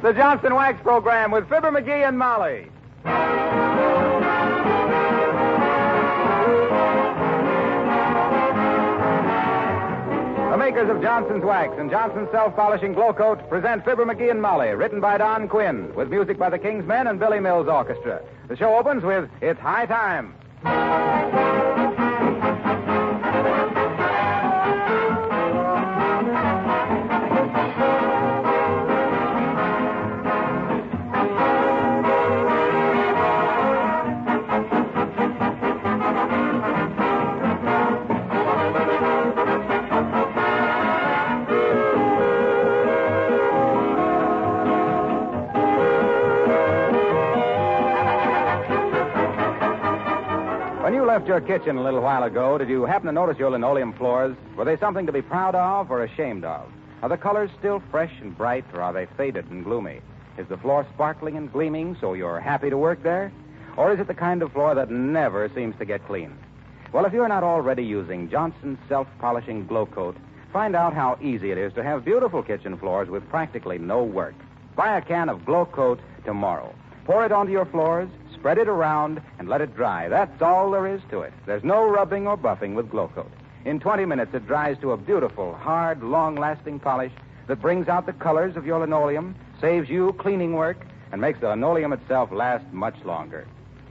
the Johnson Wax Program with Fibber McGee and Molly. The makers of Johnson's Wax and Johnson's Self-Polishing Glow Coat present Fibber McGee and Molly, written by Don Quinn, with music by the King's Men and Billy Mills Orchestra. The show opens with It's High Time. When you left your kitchen a little while ago, did you happen to notice your linoleum floors? Were they something to be proud of or ashamed of? Are the colors still fresh and bright, or are they faded and gloomy? Is the floor sparkling and gleaming so you're happy to work there? Or is it the kind of floor that never seems to get clean? Well, if you're not already using Johnson's Self-Polishing Glow Coat, find out how easy it is to have beautiful kitchen floors with practically no work. Buy a can of Glow Coat tomorrow. Pour it onto your floors, spread it around, and let it dry. That's all there is to it. There's no rubbing or buffing with Glow Coat. In 20 minutes, it dries to a beautiful, hard, long-lasting polish that brings out the colors of your linoleum, saves you cleaning work, and makes the linoleum itself last much longer.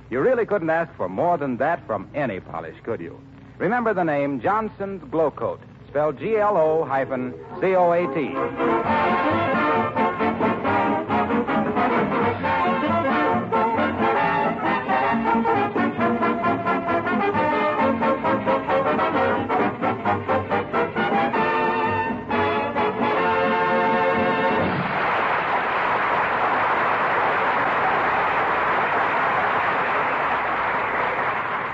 You really couldn't ask for more than that from any polish, could you? Remember the name Johnson's Glow Coat, spelled Glo-COAT.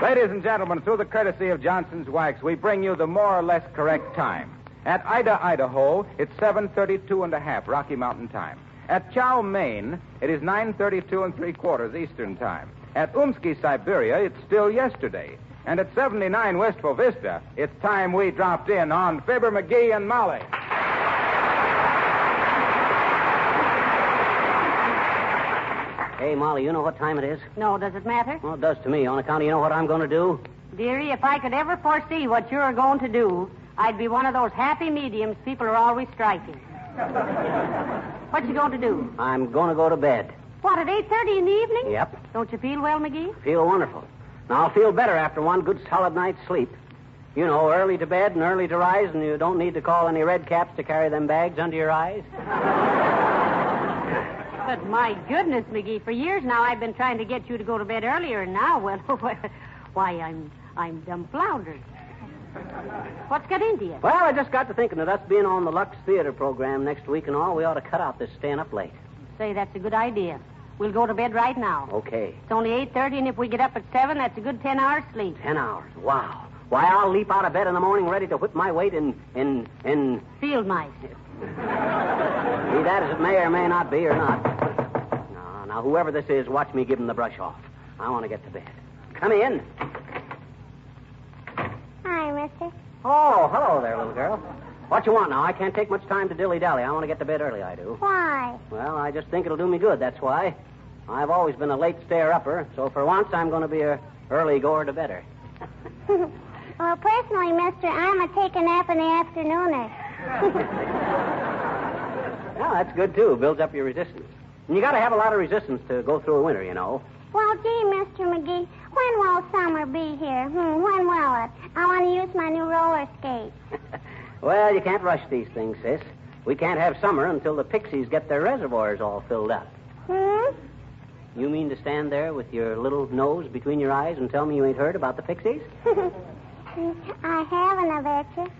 Ladies and gentlemen, through the courtesy of Johnson's Wax, we bring you the more or less correct time. At Ida, Idaho, it's 7:32½ Rocky Mountain time. At Chow, Maine, it is 9:32 3/4 Eastern time. At Umsky, Siberia, it's still yesterday. And at 79 Wistful Vista, it's time we dropped in on Fibber McGee and Molly. Hey, Molly, you know what time it is? No, does it matter? Well, it does to me. On account of you know what I'm going to do? Dearie, if I could ever foresee what you're going to do, I'd be one of those happy mediums people are always striking. What you going to do? I'm going to go to bed. What, at 8:30 in the evening? Yep. Don't you feel well, McGee? Feel wonderful. Now, I'll feel better after one good solid night's sleep. You know, early to bed and early to rise, and you don't need to call any red caps to carry them bags under your eyes. But my goodness, McGee, for years now I've been trying to get you to go to bed earlier, and now, well, why, I'm dumbfoundered. What's got into you? Well, I just got to thinking of us being on the Lux Theater program next week and all. We ought to cut out this staying up late. Say, that's a good idea. We'll go to bed right now. Okay. It's only 8:30, and if we get up at 7, that's a good 10 hours sleep. 10 hours. Wow. Why, I'll leap out of bed in the morning ready to whip my weight in... Field mice. Be that as it may or may not be or not. Now, whoever this is, watch me give him the brush off. I want to get to bed. Come in. Hi, mister. Oh, hello there, little girl. What you want now? I can't take much time to dilly-dally. I want to get to bed early, I do. Why? Well, I just think it'll do me good, that's why. I've always been a late stayer-upper, so for once I'm going to be a early goer to bedder. Well, personally, mister, I'm a take a nap in the afternooner. Well, that's good, too. Builds up your resistance. And you got to have a lot of resistance to go through a winter, you know. Well, gee, Mr. McGee, when will summer be here? When will it? I want to use my new roller skates. Well, you can't rush these things, sis. We can't have summer until the pixies get their reservoirs all filled up. You mean to stand there with your little nose between your eyes and tell me you ain't heard about the pixies? I haven't, I betcha.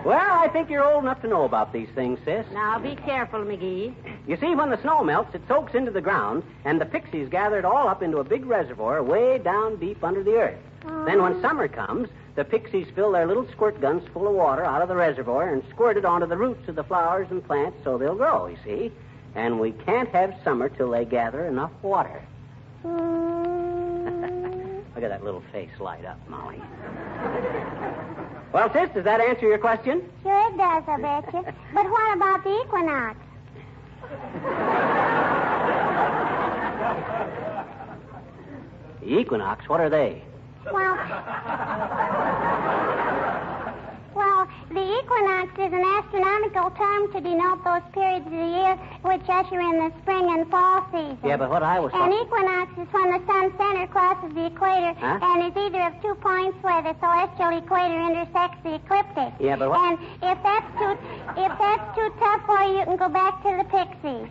Well, I think you're old enough to know about these things, sis. Now, be careful, McGee. You see, when the snow melts, it soaks into the ground, and the pixies gather it all up into a big reservoir way down deep under the earth. Then when summer comes, the pixies fill their little squirt guns full of water out of the reservoir and squirt it onto the roots of the flowers and plants so they'll grow, you see. And we can't have summer till they gather enough water. Look at that little face light up, Molly. Well, sis, does that answer your question? Sure it does, I bet you. But what about the equinox? The equinox, what are they? Well, the equinox is an astronomical term to denote those periods of the year which usher in the spring and fall season. Yeah, but what I was An equinox is when the sun's center crosses the equator and is either of 2 points where the celestial equator intersects the ecliptic. Yeah, but what... And if that's too tough for you, you can go back to the pixies.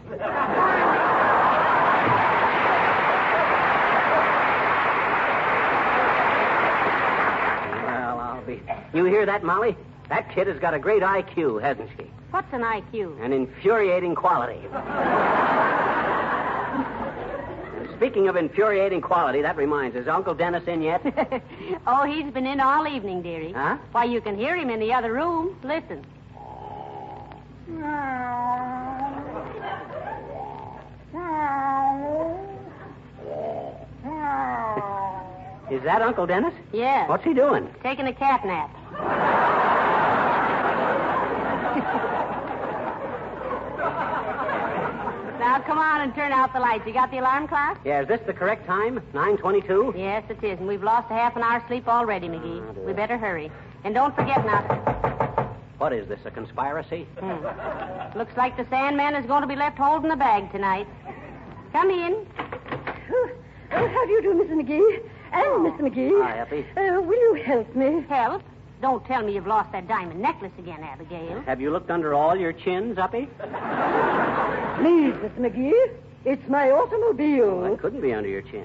You hear that, Molly? That kid has got a great IQ, hasn't she? What's an IQ? An infuriating quality. Speaking of infuriating quality, that reminds us. Uncle Dennis in yet? Oh, he's been in all evening, dearie. Huh? Why, you can hear him in the other room. Listen. Is that Uncle Dennis? Yes. What's he doing? Taking a cat nap. Now, come on and turn out the lights. You got the alarm clock? Yeah, is this the correct time? 9:22? Yes, it is. And we've lost a half an hour's sleep already, McGee. We better hurry. And don't forget now. What is this, a conspiracy? Looks like the Sandman is going to be left holding the bag tonight. Come in. How do you do, Mrs. McGee? And Mr. McGee. Hi, Uppy. Will you help me? Help? Don't tell me you've lost that diamond necklace again, Abigail. Have you looked under all your chins, Uppy? Please, Mr. McGee. It's my automobile. Well, that couldn't be under your chin.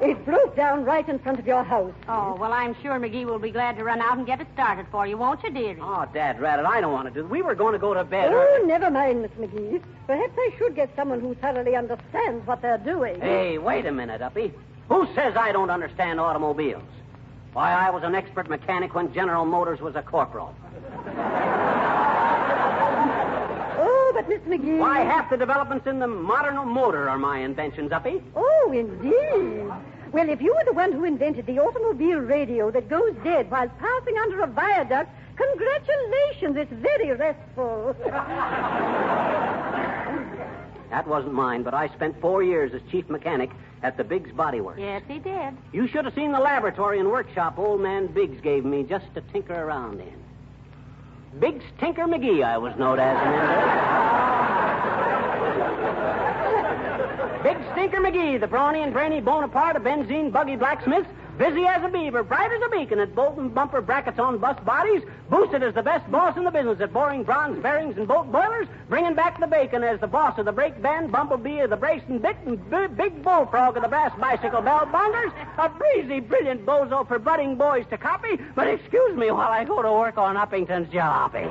It broke down right in front of your house. Oh, well, I'm sure McGee will be glad to run out and get it started for you, won't you, dearie? Oh, Dad, Rabbit, I don't want to do this. We were going to go to bed. Oh, never mind, Miss McGee. Perhaps I should get someone who thoroughly understands what they're doing. Hey, wait a minute, Uppy. Who says I don't understand automobiles? Why, I was an expert mechanic when General Motors was a corporal. Oh, but Miss McGee... Why, half the developments in the modern motor are my inventions, Uppy. Oh, indeed. Well, if you were the one who invented the automobile radio that goes dead while passing under a viaduct, congratulations. It's very restful. That wasn't mine, but I spent 4 years as chief mechanic at the Biggs Body Works. Yes, he did. You should have seen the laboratory and workshop old man Biggs gave me just to tinker around in. Biggs Tinker McGee, I was known as in Big Stinker McGee, the brawny and brainy Bonaparte, a benzine buggy blacksmith, busy as a beaver, bright as a beacon at bolt and bumper brackets on bus bodies, boosted as the best boss in the business at boring bronze bearings and boat boilers, bringing back the bacon as the boss of the brake band, bumblebee of the brace and bit, and big bullfrog of the brass bicycle bell bongers, a breezy, brilliant bozo for budding boys to copy, but excuse me while I go to work on Uppington's jalopy.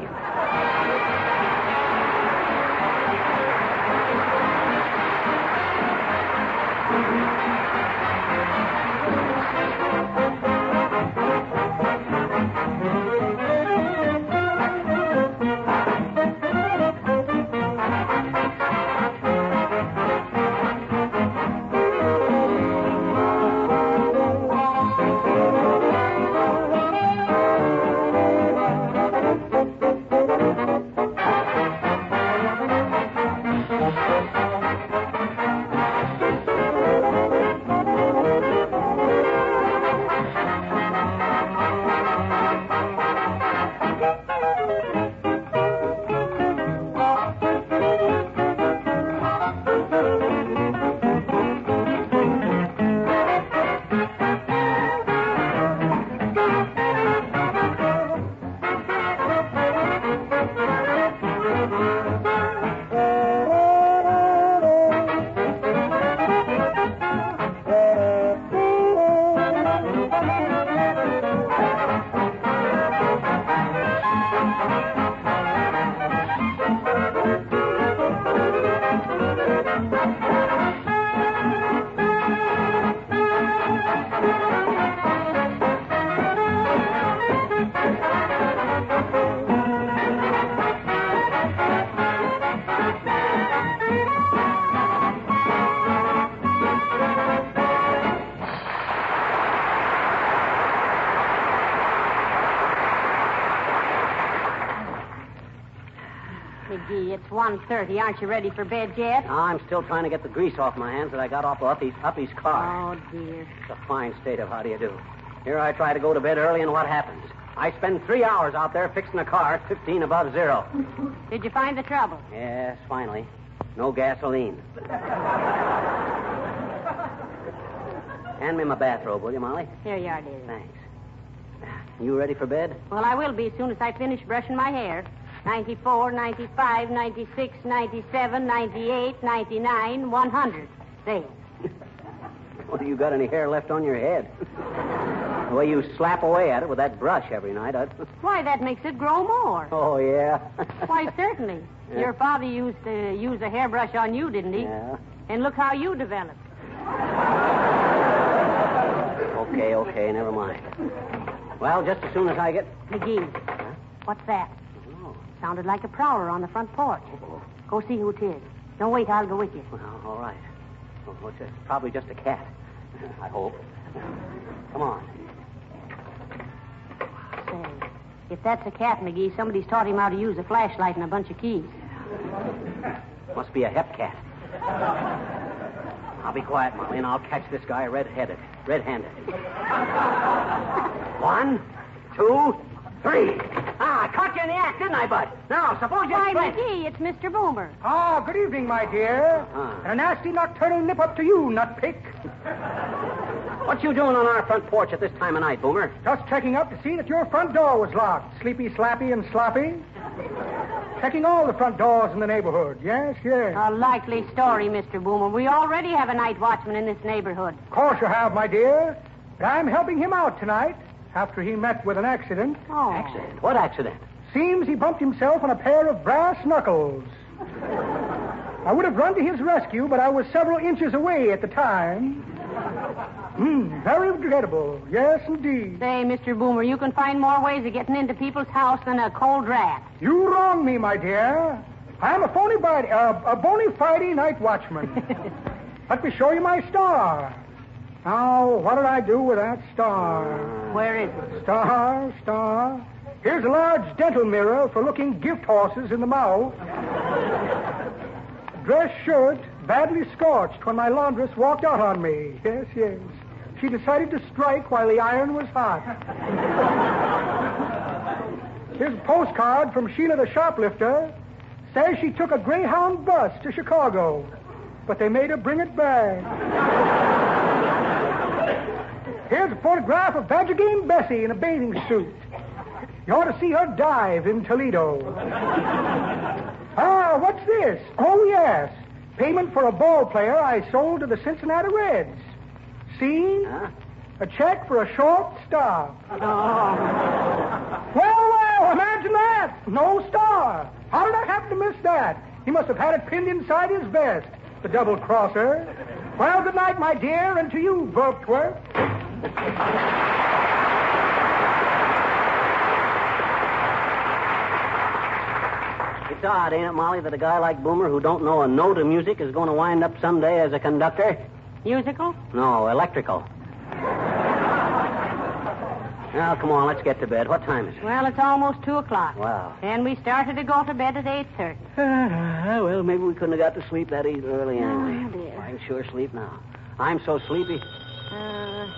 it's 1:30. Aren't you ready for bed yet? I'm still trying to get the grease off my hands that I got off of Uppy's car. Oh, dear. It's a fine state of how do you do. Here I try to go to bed early, and what happens? I spend 3 hours out there fixing a car at 15 above zero. Did you find the trouble? Yes, finally. No gasoline. Hand me my bathrobe, will you, Molly? Here you are, dear. Thanks. You ready for bed? Well, I will be as soon as I finish brushing my hair. 94, 95, 96, 97, 98, 99, 100. There. Well, you got any hair left on your head? The way you slap away at it with that brush every night, Why, that makes it grow more. Oh, yeah? Why, certainly. Yeah. Your father used to use a hairbrush on you, didn't he? Yeah. And look how you developed. Okay, never mind. Well, just as soon as I get... McGee, what's that? Oh. Sounded like a prowler on the front porch. Go see who it is. Don't wait, I'll go with you. Well, all right. Well, it's probably just a cat. I hope. Come on. Say, if that's a cat, McGee, somebody's taught him how to use a flashlight and a bunch of keys. Must be a hep cat. I'll be quiet, Molly, and I'll catch this guy red-handed. 1, 2, 3. I caught you in the act, didn't I, Bud? Now, suppose you Why, explain. McGee, it's Mr. Boomer. Ah, good evening, my dear. And a nasty nocturnal nip up to you, nutpick. What you doing on our front porch at this time of night, Boomer? Just checking up to see that your front door was locked. Sleepy, slappy, and sloppy. Checking all the front doors in the neighborhood. Yes. A likely story, Mr. Boomer. We already have a night watchman in this neighborhood. Of course you have, my dear. But I'm helping him out tonight after he met with an accident. Oh. Accident? What accident? Seems he bumped himself on a pair of brass knuckles. I would have run to his rescue, but I was several inches away at the time. Very regrettable. Yes, indeed. Say, Mr. Boomer, you can find more ways of getting into people's house than a cold draft. You wrong me, my dear. I'm a bona fide night watchman. Let me show you my star. Now, what did I do with that star? Where is it? Star. Here's a large dental mirror for looking gift horses in the mouth. Dress shirt badly scorched when my laundress walked out on me. Yes. She decided to strike while the iron was hot. Here's a postcard from Sheila the shoplifter. Says she took a Greyhound bus to Chicago, but they made her bring it back. Here's a photograph of Badger Game Bessie in a bathing suit. You ought to see her dive in Toledo. What's this? Oh, yes. Payment for a ball player I sold to the Cincinnati Reds. See? Huh? A check for a short stop. Oh. Well, imagine that. No star. How did I happen to miss that? He must have had it pinned inside his vest, the double-crosser. Well, good night, my dear, and to you, Berkworth. It's odd, ain't it, Molly, that a guy like Boomer who don't know a note of music is going to wind up someday as a conductor? Musical? No, electrical. Now, come on, let's get to bed. What time is it? Well, it's almost 2 o'clock. Wow. And we started to go to bed at 8:30. Well, maybe we couldn't have got to sleep that early anyway. Oh, dear. I can sure sleep now. I'm so sleepy.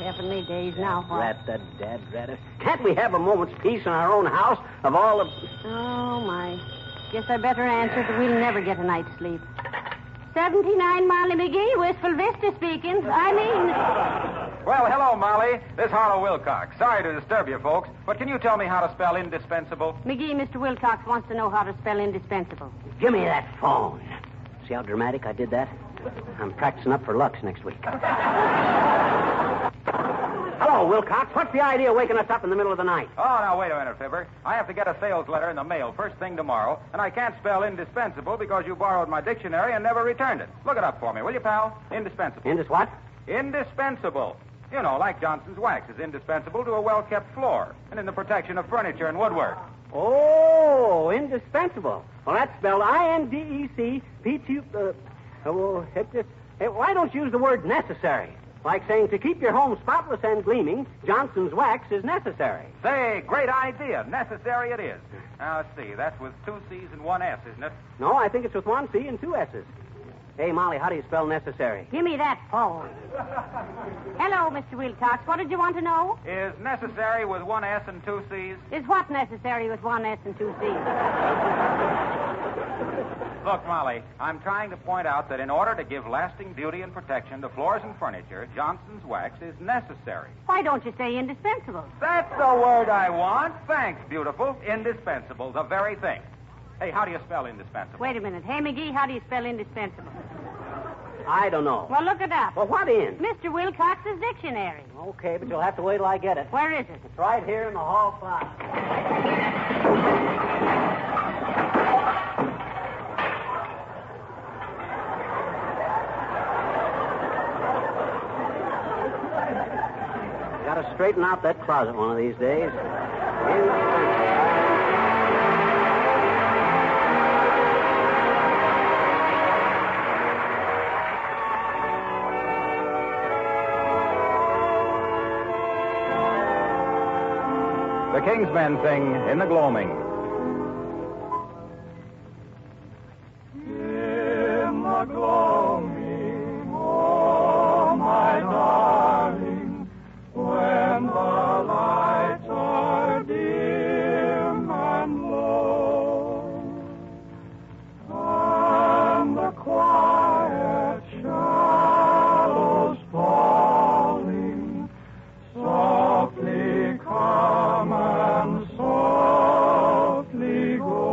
Heavenly days now. What? Rat. Can't we have a moment's peace in our own house of all the... Oh, my. Guess I better answer that we'll never get a night's sleep. 79 Molly McGee, Wistful Vista speaking. Well, hello, Molly. This is Harlow Wilcox. Sorry to disturb you, folks, but can you tell me how to spell indispensable? McGee, Mr. Wilcox wants to know how to spell indispensable. Give me that phone. See how dramatic I did that? I'm practicing up for Lux next week. Hello, Wilcox. What's the idea of waking us up in the middle of the night? Oh, now, wait a minute, Fibber. I have to get a sales letter in the mail first thing tomorrow, and I can't spell indispensable because you borrowed my dictionary and never returned it. Look it up for me, will you, pal? Indispensable. What? Indispensable. You know, like Johnson's wax is indispensable to a well-kept floor and in the protection of furniture and woodwork. Oh, indispensable. Well, that's spelled I-N-D-E-C-P-T... why don't you use the word necessary? Like saying to keep your home spotless and gleaming, Johnson's wax is necessary. Say, great idea. Necessary it is. Now, let's see. That's with 2 C's and 1 S, isn't it? No, I think it's with 1 C and 2 S's. Hey, Molly, how do you spell necessary? Give me that phone. Hello, Mr. Wilcox. What did you want to know? Is necessary with 1 S and 2 C's? Is what necessary with 1 S and 2 C's? Look, Molly, I'm trying to point out that in order to give lasting beauty and protection to floors and furniture, Johnson's wax is necessary. Why don't you say indispensable? That's the word I want. Thanks, beautiful. Indispensable, the very thing. Hey, how do you spell indispensable? Wait a minute. Hey, McGee, how do you spell indispensable? I don't know. Well, look it up. Well, what in? Mr. Wilcox's dictionary. Okay, but you'll have to wait till I get it. Where is it? It's right here in the hall closet. Got to straighten out that closet one of these days. The King's Men sing In the Gloaming. In the gloaming, oh my darling, when the lights are dim and low, and the quiet shadows falling, softly come and softly go.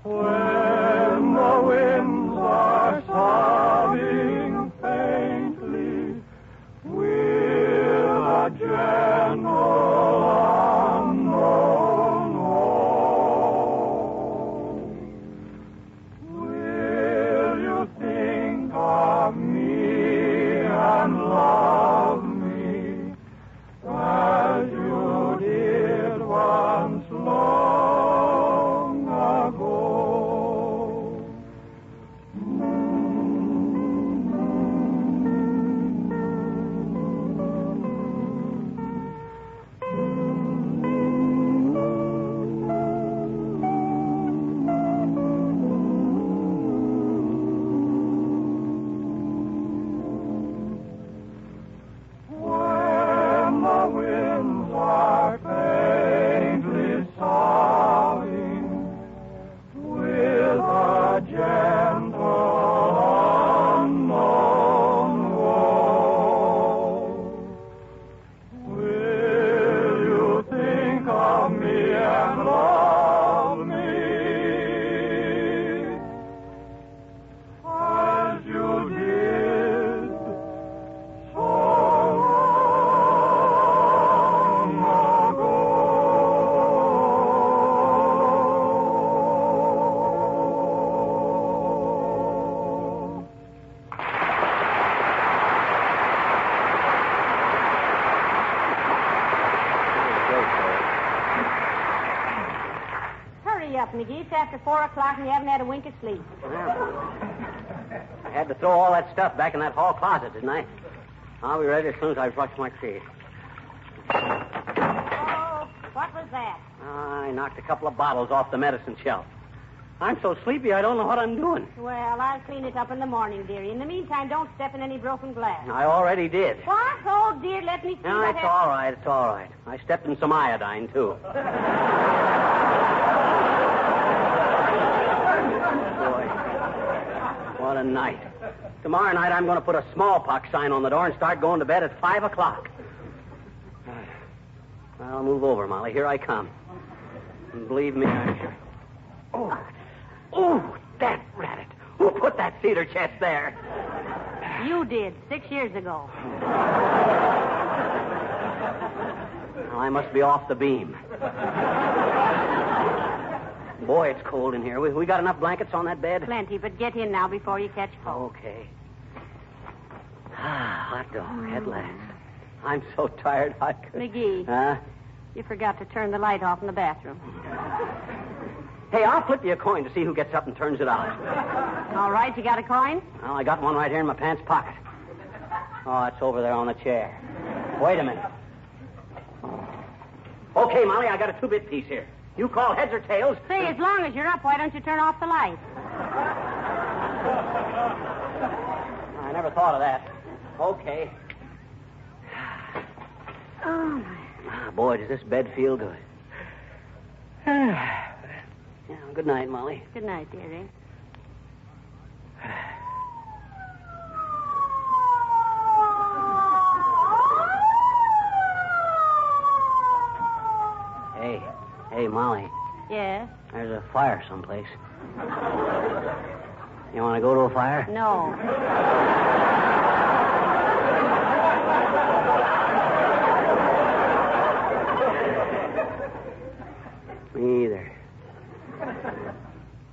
When the winds are sobbing faintly, with a gentle unknown home, will you think of me and love me as you did once long ago? When the winds are faintly sobbing, with a gentle unknown woe, will you think of me and love me as you did so long ago? Hurry up, McGee. It's after 4 o'clock and you haven't had a wink of sleep. I had to throw all that stuff back in that hall closet, didn't I? I'll be ready as soon as I brush my teeth. Oh, what was that? I knocked a couple of bottles off the medicine shelf. I'm so sleepy I don't know what I'm doing. Well, I'll clean it up in the morning, dearie. In the meantime, don't step in any broken glass. I already did. What? Oh, dear, let me see No, what it's happened. all right. It's all right. I stepped in some iodine, too. Boy, what a night. Tomorrow night I'm going to put a smallpox sign on the door and start going to bed at 5 o'clock. I'll move over, Molly. Here I come. And believe me, I'm sure. Oh, that rabbit. Who put that cedar chest there? You did, 6 years ago. Well, I must be off the beam. Boy, it's cold in here. We got enough blankets on that bed? Plenty, but get in now before you catch cold. Okay. Hot dog, at last. I'm so tired I could... McGee. Huh? You forgot to turn the light off in the bathroom. Hey, I'll flip you a coin to see who gets up and turns it out. All right, you got a coin? Well, I got one right here in my pants pocket. Oh, it's over there on the chair. Wait a minute. Okay, Molly, I got a 2-bit piece here. You call heads or tails. Say, as long as you're up, why don't you turn off the light? I never thought of that. Okay. Oh, my. Ah, boy, does this bed feel good. Yeah, good night, Molly. Good night, dearie. Hey, Molly. Yes? There's a fire someplace. You want to go to a fire? No. Me either.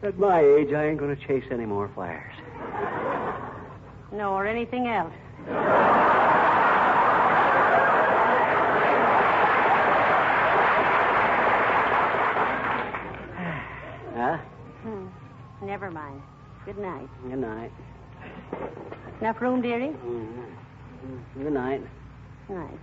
At my age, I ain't going to chase any more fires. No, or anything else. Huh? Never mind. Good night. Good night. Enough room, dearie? Mm-hmm. Good night. Night.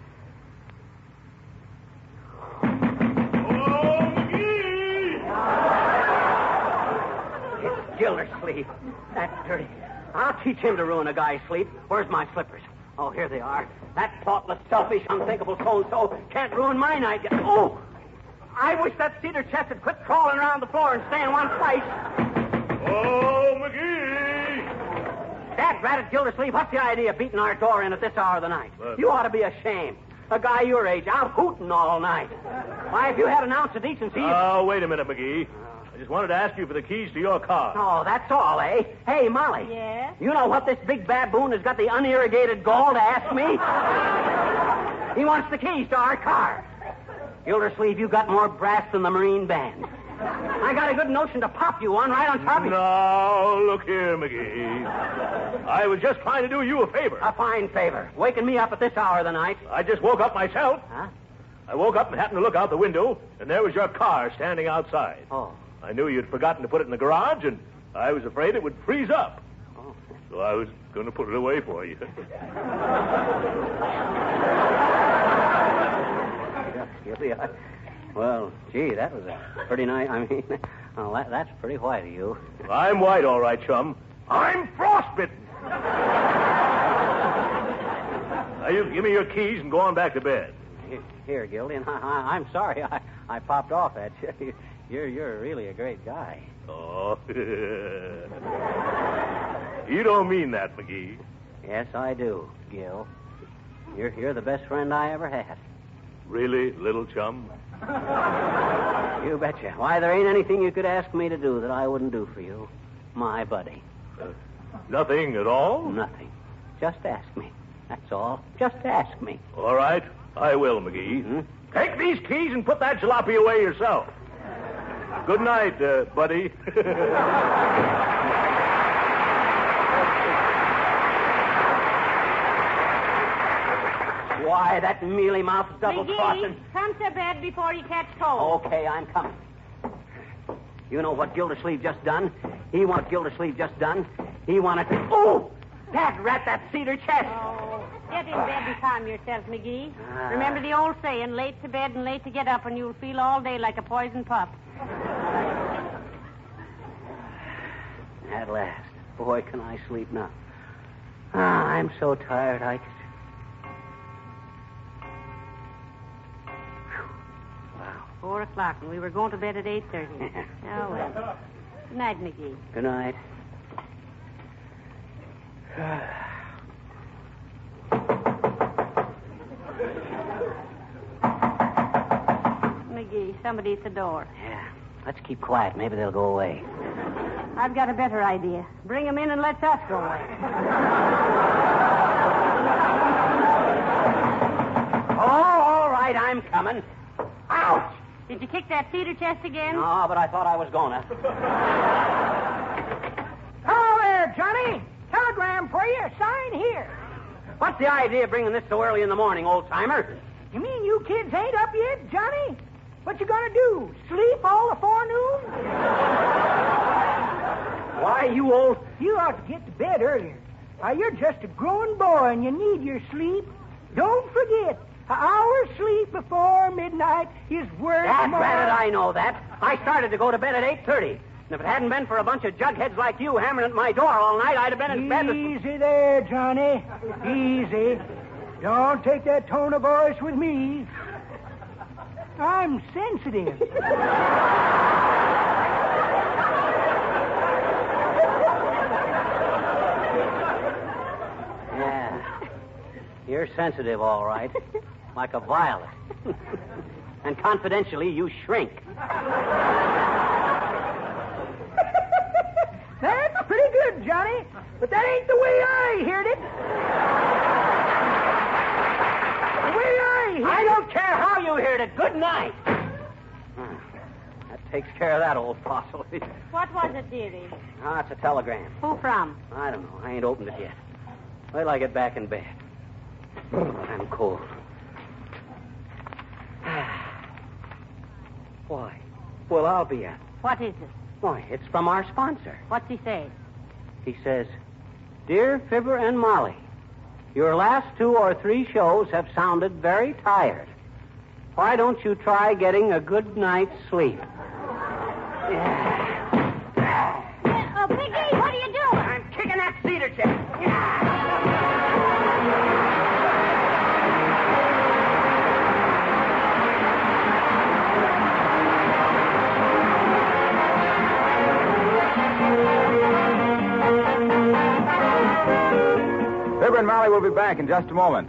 It's Gildersleeve. That dirty. I'll teach him to ruin a guy's sleep. Where's my slippers? Oh, here they are. That thoughtless, selfish, unthinkable so-and-so can't ruin my night. Oh! I wish that cedar chest had quit crawling around the floor and stay in one place. Oh, McGee! Dad, ratted Gildersleeve, what's the idea of beating our door in at this hour of the night? You ought to be ashamed. A guy your age out hooting all night. Why, if you had an ounce of decency... Oh, wait a minute, McGee. I just wanted to ask you for the keys to your car. Oh, that's all, eh? Hey, Molly. Yes? You know what this big baboon has got the unirrigated gall to ask me? He wants the keys to our car. Gildersleeve, you got more brass than the Marine Band. I got a good notion to pop you one right on top of you. No, look here, McGee. I was just trying to do you a favor. A fine favor. Waking me up at this hour of the night. I just woke up myself. Huh? I woke up and happened to look out the window, and there was your car standing outside. Oh. I knew you'd forgotten to put it in the garage, and I was afraid it would freeze up. Oh. So I was going to put it away for you. Well, gee, that was a pretty nice... I mean, well, that's pretty white of you. I'm white, all right, chum. I'm frostbitten. Now, you give me your keys and go on back to bed. Here, Gildy, and I'm sorry I popped off at you. You're really a great guy. Oh. You don't mean that, McGee. Yes, I do, Gil. You're the best friend I ever had. Really, little chum? You betcha. Why, there ain't anything you could ask me to do that I wouldn't do for you. My buddy. Nothing at all? Nothing. Just ask me. That's all. Just ask me. All right, I will, McGee. Mm-hmm. Take these keys and put that jalopy away yourself. Good night, buddy. Why, that mealy-mouthed double-crossing... McGee, come to bed before you catch cold. Okay, I'm coming. You know what Gildersleeve just done? He wanted Gildersleeve just done. He wanted to... Oh! That rat, that cedar chest! Oh, get in bed and calm yourself, McGee. Remember the old saying, late to bed and late to get up, and you'll feel all day like a poison pup. At last. Boy, can I sleep now. I'm so tired I could... Wow. 4 o'clock, and we were going to bed at 8:30. Oh, well. Good night, McGee. Good night. McGee, somebody at the door. Yeah. Let's keep quiet. Maybe they'll go away. I've got a better idea. Bring them in and let us go away. Oh, all right, I'm coming. Ouch! Did you kick that cedar chest again? No, but I thought I was gonna. Hello there, Johnny. Telegram for you. Sign here. What's the idea of bringing this so early in the morning, old-timer? You mean you kids ain't up yet, Johnny? What you gonna do? Sleep all the forenoon? Why, you old... You ought to get to bed earlier. You're just a growing boy and you need your sleep. Don't forget, an hour's sleep before midnight is worth more. Dad, I know that. I started to go to bed at 8:30. And if it hadn't been for a bunch of jugheads like you hammering at my door all night, I'd have been in bed. Easy there, Johnny. Easy. Don't take that tone of voice with me. I'm sensitive. Yeah. You're sensitive, all right. Like a violet. And confidentially, you shrink. That's pretty good, Johnny. But that ain't the way I heard it. The way I heard it. I don't care how you heard it. Good night. That takes care of that old fossil. What was it, dearie? It's a telegram. Who from? I don't know. I ain't opened it yet. Wait till I get back in bed. I'm cold. Why? Well, I'll be at. What is it? Why, it's from our sponsor. What's he say? He says, Dear Fibber and Molly, your last 2 or 3 shows have sounded very tired. Why don't you try getting a good night's sleep? Piggy, what are you doing? I'm kicking that cedar chair. Fibber and Molly will be back in just a moment.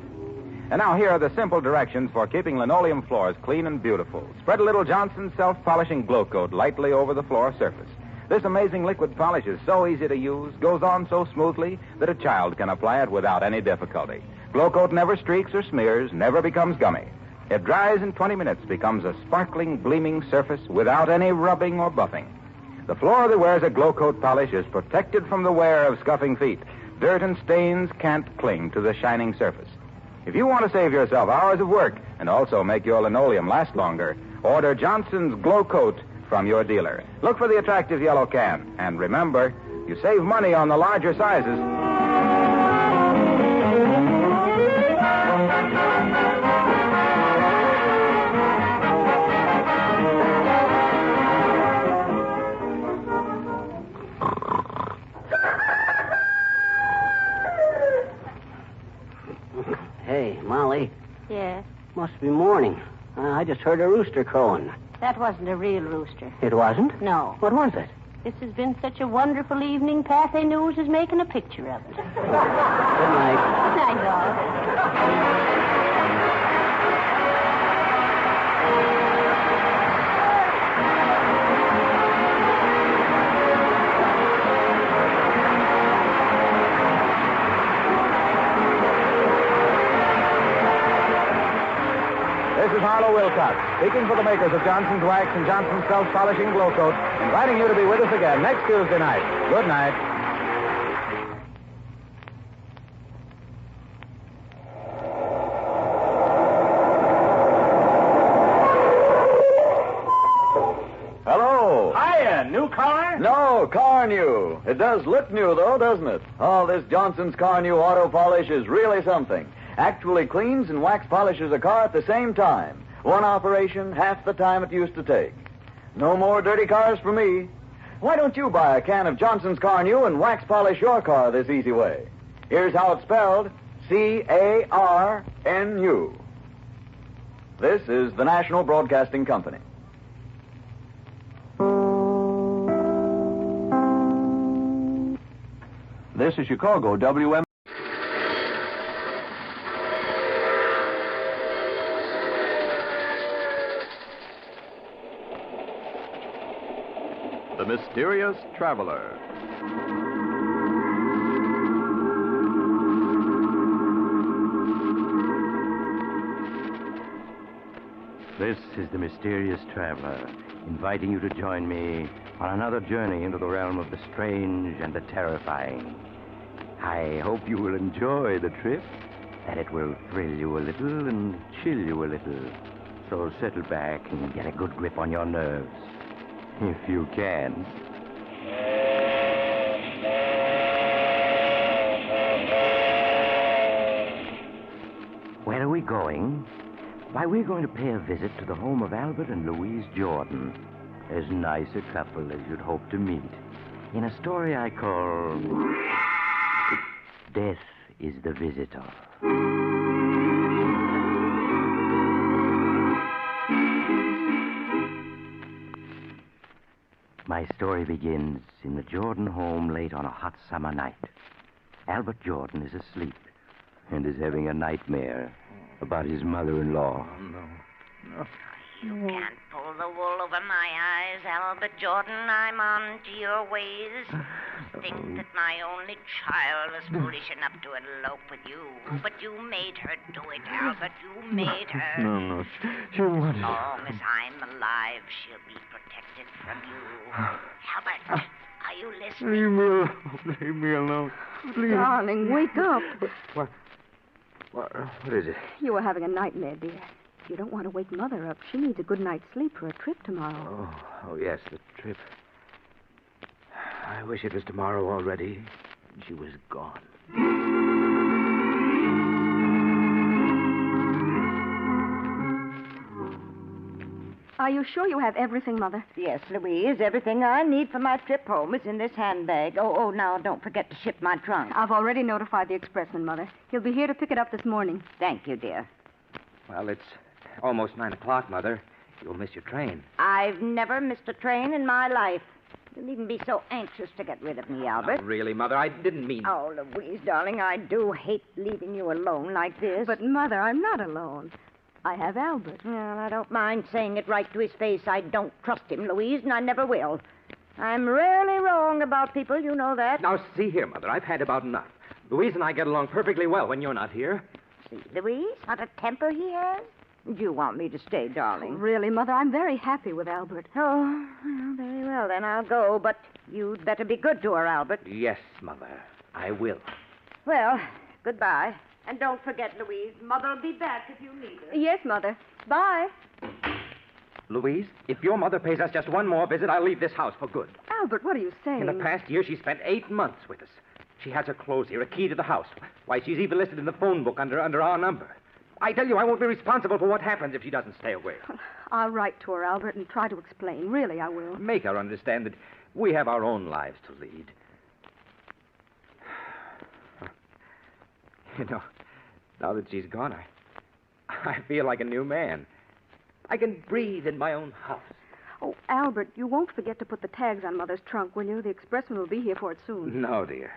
And now here are the simple directions for keeping linoleum floors clean and beautiful. Spread a little Johnson's self-polishing glow coat lightly over the floor surface. This amazing liquid polish is so easy to use, goes on so smoothly that a child can apply it without any difficulty. Glow coat never streaks or smears, never becomes gummy. It dries in 20 minutes, becomes a sparkling, gleaming surface without any rubbing or buffing. The floor that wears a glow coat polish is protected from the wear of scuffing feet. Dirt and stains can't cling to the shining surface. If you want to save yourself hours of work and also make your linoleum last longer, order Johnson's Glow Coat from your dealer. Look for the attractive yellow can. And remember, you save money on the larger sizes. Hey, Molly. Yes. Must be morning. I just heard a rooster crowing. That wasn't a real rooster. It wasn't? No. What was it? This has been such a wonderful evening. Pathé News is making a picture of it. Good night. Good night, dog. This is Harlow Wilcox, speaking for the makers of Johnson's Wax and Johnson's Self-Polishing Glow Coat, inviting you to be with us again next Tuesday night. Good night. Hello. Hiya, new car? No, car new. It does look new, though, doesn't it? Oh, this Johnson's Car New Auto Polish is really something. Actually cleans and wax polishes a car at the same time. One operation, half the time it used to take. No more dirty cars for me. Why don't you buy a can of Johnson's Car New and wax polish your car this easy way? Here's how it's spelled. C-A-R-N-U. This is the National Broadcasting Company. This is Chicago, WM. The Mysterious Traveler. This is the Mysterious Traveler, inviting you to join me on another journey into the realm of the strange and the terrifying. I hope you will enjoy the trip, that it will thrill you a little and chill you a little. So settle back and get a good grip on your nerves. If you can. we going? Why, we're going to pay a visit to the home of Albert and Louise Jordan. As nice a couple as you'd hope to meet. In a story I call Death is the Visitor. My story begins in the Jordan home late on a hot summer night. Albert Jordan is asleep and is having a nightmare about his mother-in-law. Oh, no. You can't pull the wool over my eyes, Albert Jordan. I'm on to your ways. Think that my only child was foolish enough to elope with you. But you made her do it, Albert. You made her. No. She wanted... As long as I'm alive, she'll be protected from you. Albert, are you listening? Leave me alone. Please. Darling, wake up. What is it? You were having a nightmare, dear. You don't want to wake Mother up. She needs a good night's sleep for a trip tomorrow. Oh, yes, the trip. I wish it was tomorrow already. She was gone. Are you sure you have everything, Mother? Yes, Louise. Everything I need for my trip home is in this handbag. Oh, now don't forget to ship my trunk. I've already notified the expressman, Mother. He'll be here to pick it up this morning. Thank you, dear. Well, it's almost 9 o'clock, Mother. You'll miss your train. I've never missed a train in my life. You needn't be so anxious to get rid of me, Albert. Not really, Mother. I didn't mean... Oh, Louise, darling, I do hate leaving you alone like this. But, Mother, I'm not alone. I have Albert. Well, I don't mind saying it right to his face. I don't trust him, Louise, and I never will. I'm rarely wrong about people, you know that. Now, see here, Mother. I've had about enough. Louise and I get along perfectly well when you're not here. See, Louise, what a temper he has. Do you want me to stay, darling? Oh, really, Mother, I'm very happy with Albert. Oh, well, very well, then I'll go. But you'd better be good to her, Albert. Yes, Mother. I will. Well, goodbye. And don't forget, Louise, Mother'll be back if you need her. Yes, Mother. Bye. Louise, if your mother pays us just one more visit, I'll leave this house for good. Albert, what are you saying? In the past year, she spent 8 months with us. She has her clothes here, a key to the house. Why, she's even listed in the phone book under our number. I tell you, I won't be responsible for what happens if she doesn't stay away. I'll write to her, Albert, and try to explain. Really, I will. Make her understand that we have our own lives to lead. You know, now that she's gone, I feel like a new man. I can breathe in my own house. Oh, Albert, you won't forget to put the tags on Mother's trunk, will you? The expressman will be here for it soon. No, dear.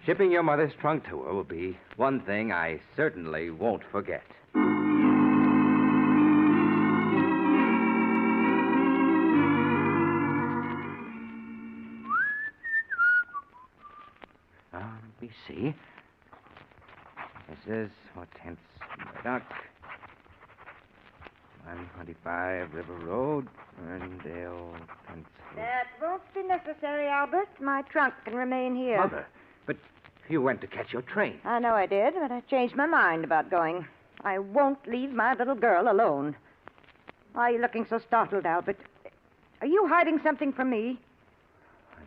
Shipping your mother's trunk to her will be one thing I certainly won't forget. Let me see. This is Hortense Murdoch, 125 River Road, Ferndale, Pennsylvania. That won't be necessary, Albert. My trunk can remain here. Mother, but you went to catch your train. I know I did, but I changed my mind about going. I won't leave my little girl alone. Why are you looking so startled, Albert? Are you hiding something from me?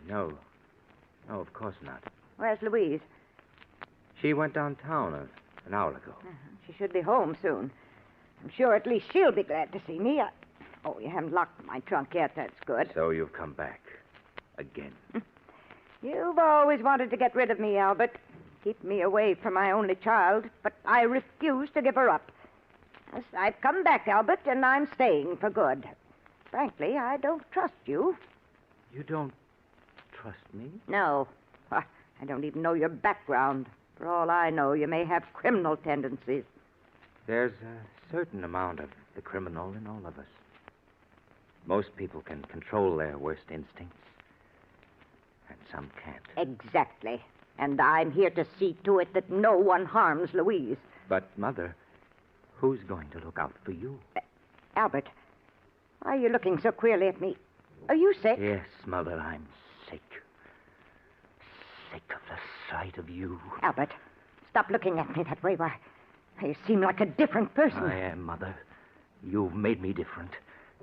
No. No, of course not. Where's Louise? She went downtown an hour ago. She should be home soon. I'm sure at least she'll be glad to see me. Oh, you haven't locked my trunk yet. That's good. So you've come back. Again. You've always wanted to get rid of me, Albert. Keep me away from my only child, but I refuse to give her up. Yes, I've come back, Albert, and I'm staying for good. Frankly, I don't trust you. You don't trust me? No. I don't even know your background. For all I know, you may have criminal tendencies. There's a certain amount of the criminal in all of us. Most people can control their worst instincts, and some can't. Exactly. And I'm here to see to it that no one harms Louise. But, Mother, who's going to look out for you? Albert, why are you looking so queerly at me? Are you sick? Yes, Mother, I'm sick. Sick of the sight of you. Albert, stop looking at me that way. Why, you seem like a different person. I am, Mother. You've made me different,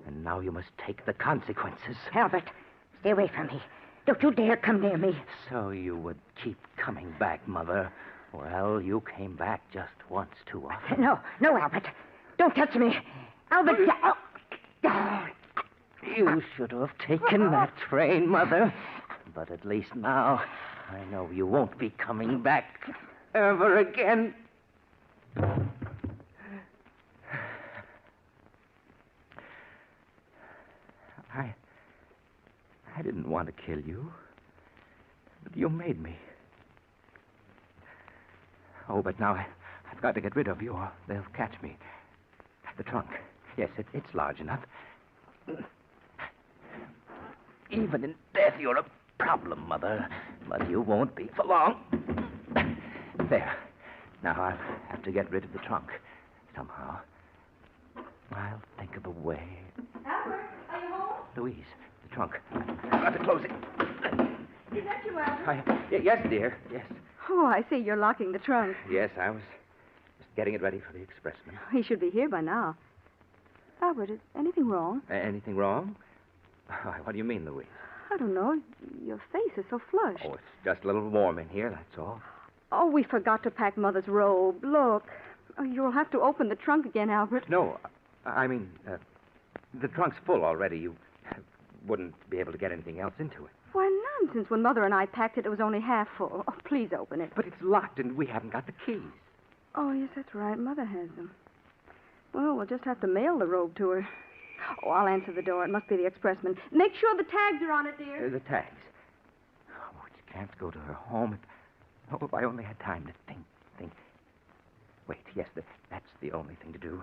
and now you must take the consequences. Albert, stay away from me. Don't you dare come near me. So you would keep coming back, Mother. Well, you came back just once too often. No, Albert. Don't touch me. Albert. You should have taken that train, Mother. But at least now I know you won't be coming back ever again. I didn't want to kill you, but you made me. Oh, but now I've got to get rid of you or they'll catch me. The trunk. Yes, it's large enough. Even in death, you're a problem, Mother. But you won't be for long. There. Now I'll have to get rid of the trunk. Somehow. I'll think of a way. Albert, are you home? Louise, the trunk. I've got to close it. Is that you, Albert? Yes, dear. Yes. Oh, I see you're locking the trunk. Yes, I was just getting it ready for the expressman. He should be here by now. Albert, is anything wrong? Anything wrong? What do you mean, Louise? I don't know. Your face is so flushed. Oh, it's just a little warm in here, that's all. Oh, we forgot to pack Mother's robe. Look. Oh, you'll have to open the trunk again, Albert. No, I mean, the trunk's full already. You wouldn't be able to get anything else into it. Why, nonsense. When Mother and I packed it, it was only half full. Oh, please open it. But it's locked, and we haven't got the keys. Oh, yes, that's right. Mother has them. Well, we'll just have to mail the robe to her. Oh, I'll answer the door. It must be the expressman. Make sure the tags are on it, dear. The tags. Oh, it can't go to her home. Oh, if I only had time to think. Wait, yes, that's the only thing to do.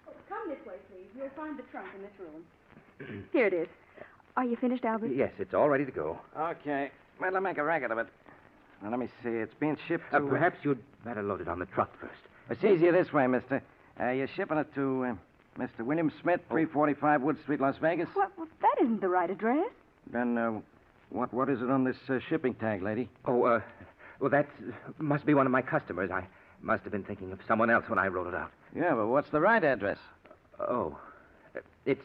Oh, come this way, please. You'll find the trunk in this room. Here it is. Are you finished, Albert? Yes, it's all ready to go. Okay. Well, I'll make a racket of it. Now, let me see. It's being shipped to... Perhaps you'd better load it on the truck first. It's easier this way, mister. You're shipping it to Mr. William Smith, 345 Wood Street, Las Vegas? Well, that isn't the right address. Then, what is it on this shipping tag, lady? Oh, well, that must be one of my customers. I must have been thinking of someone else when I wrote it out. Yeah, but what's the right address? Oh, it's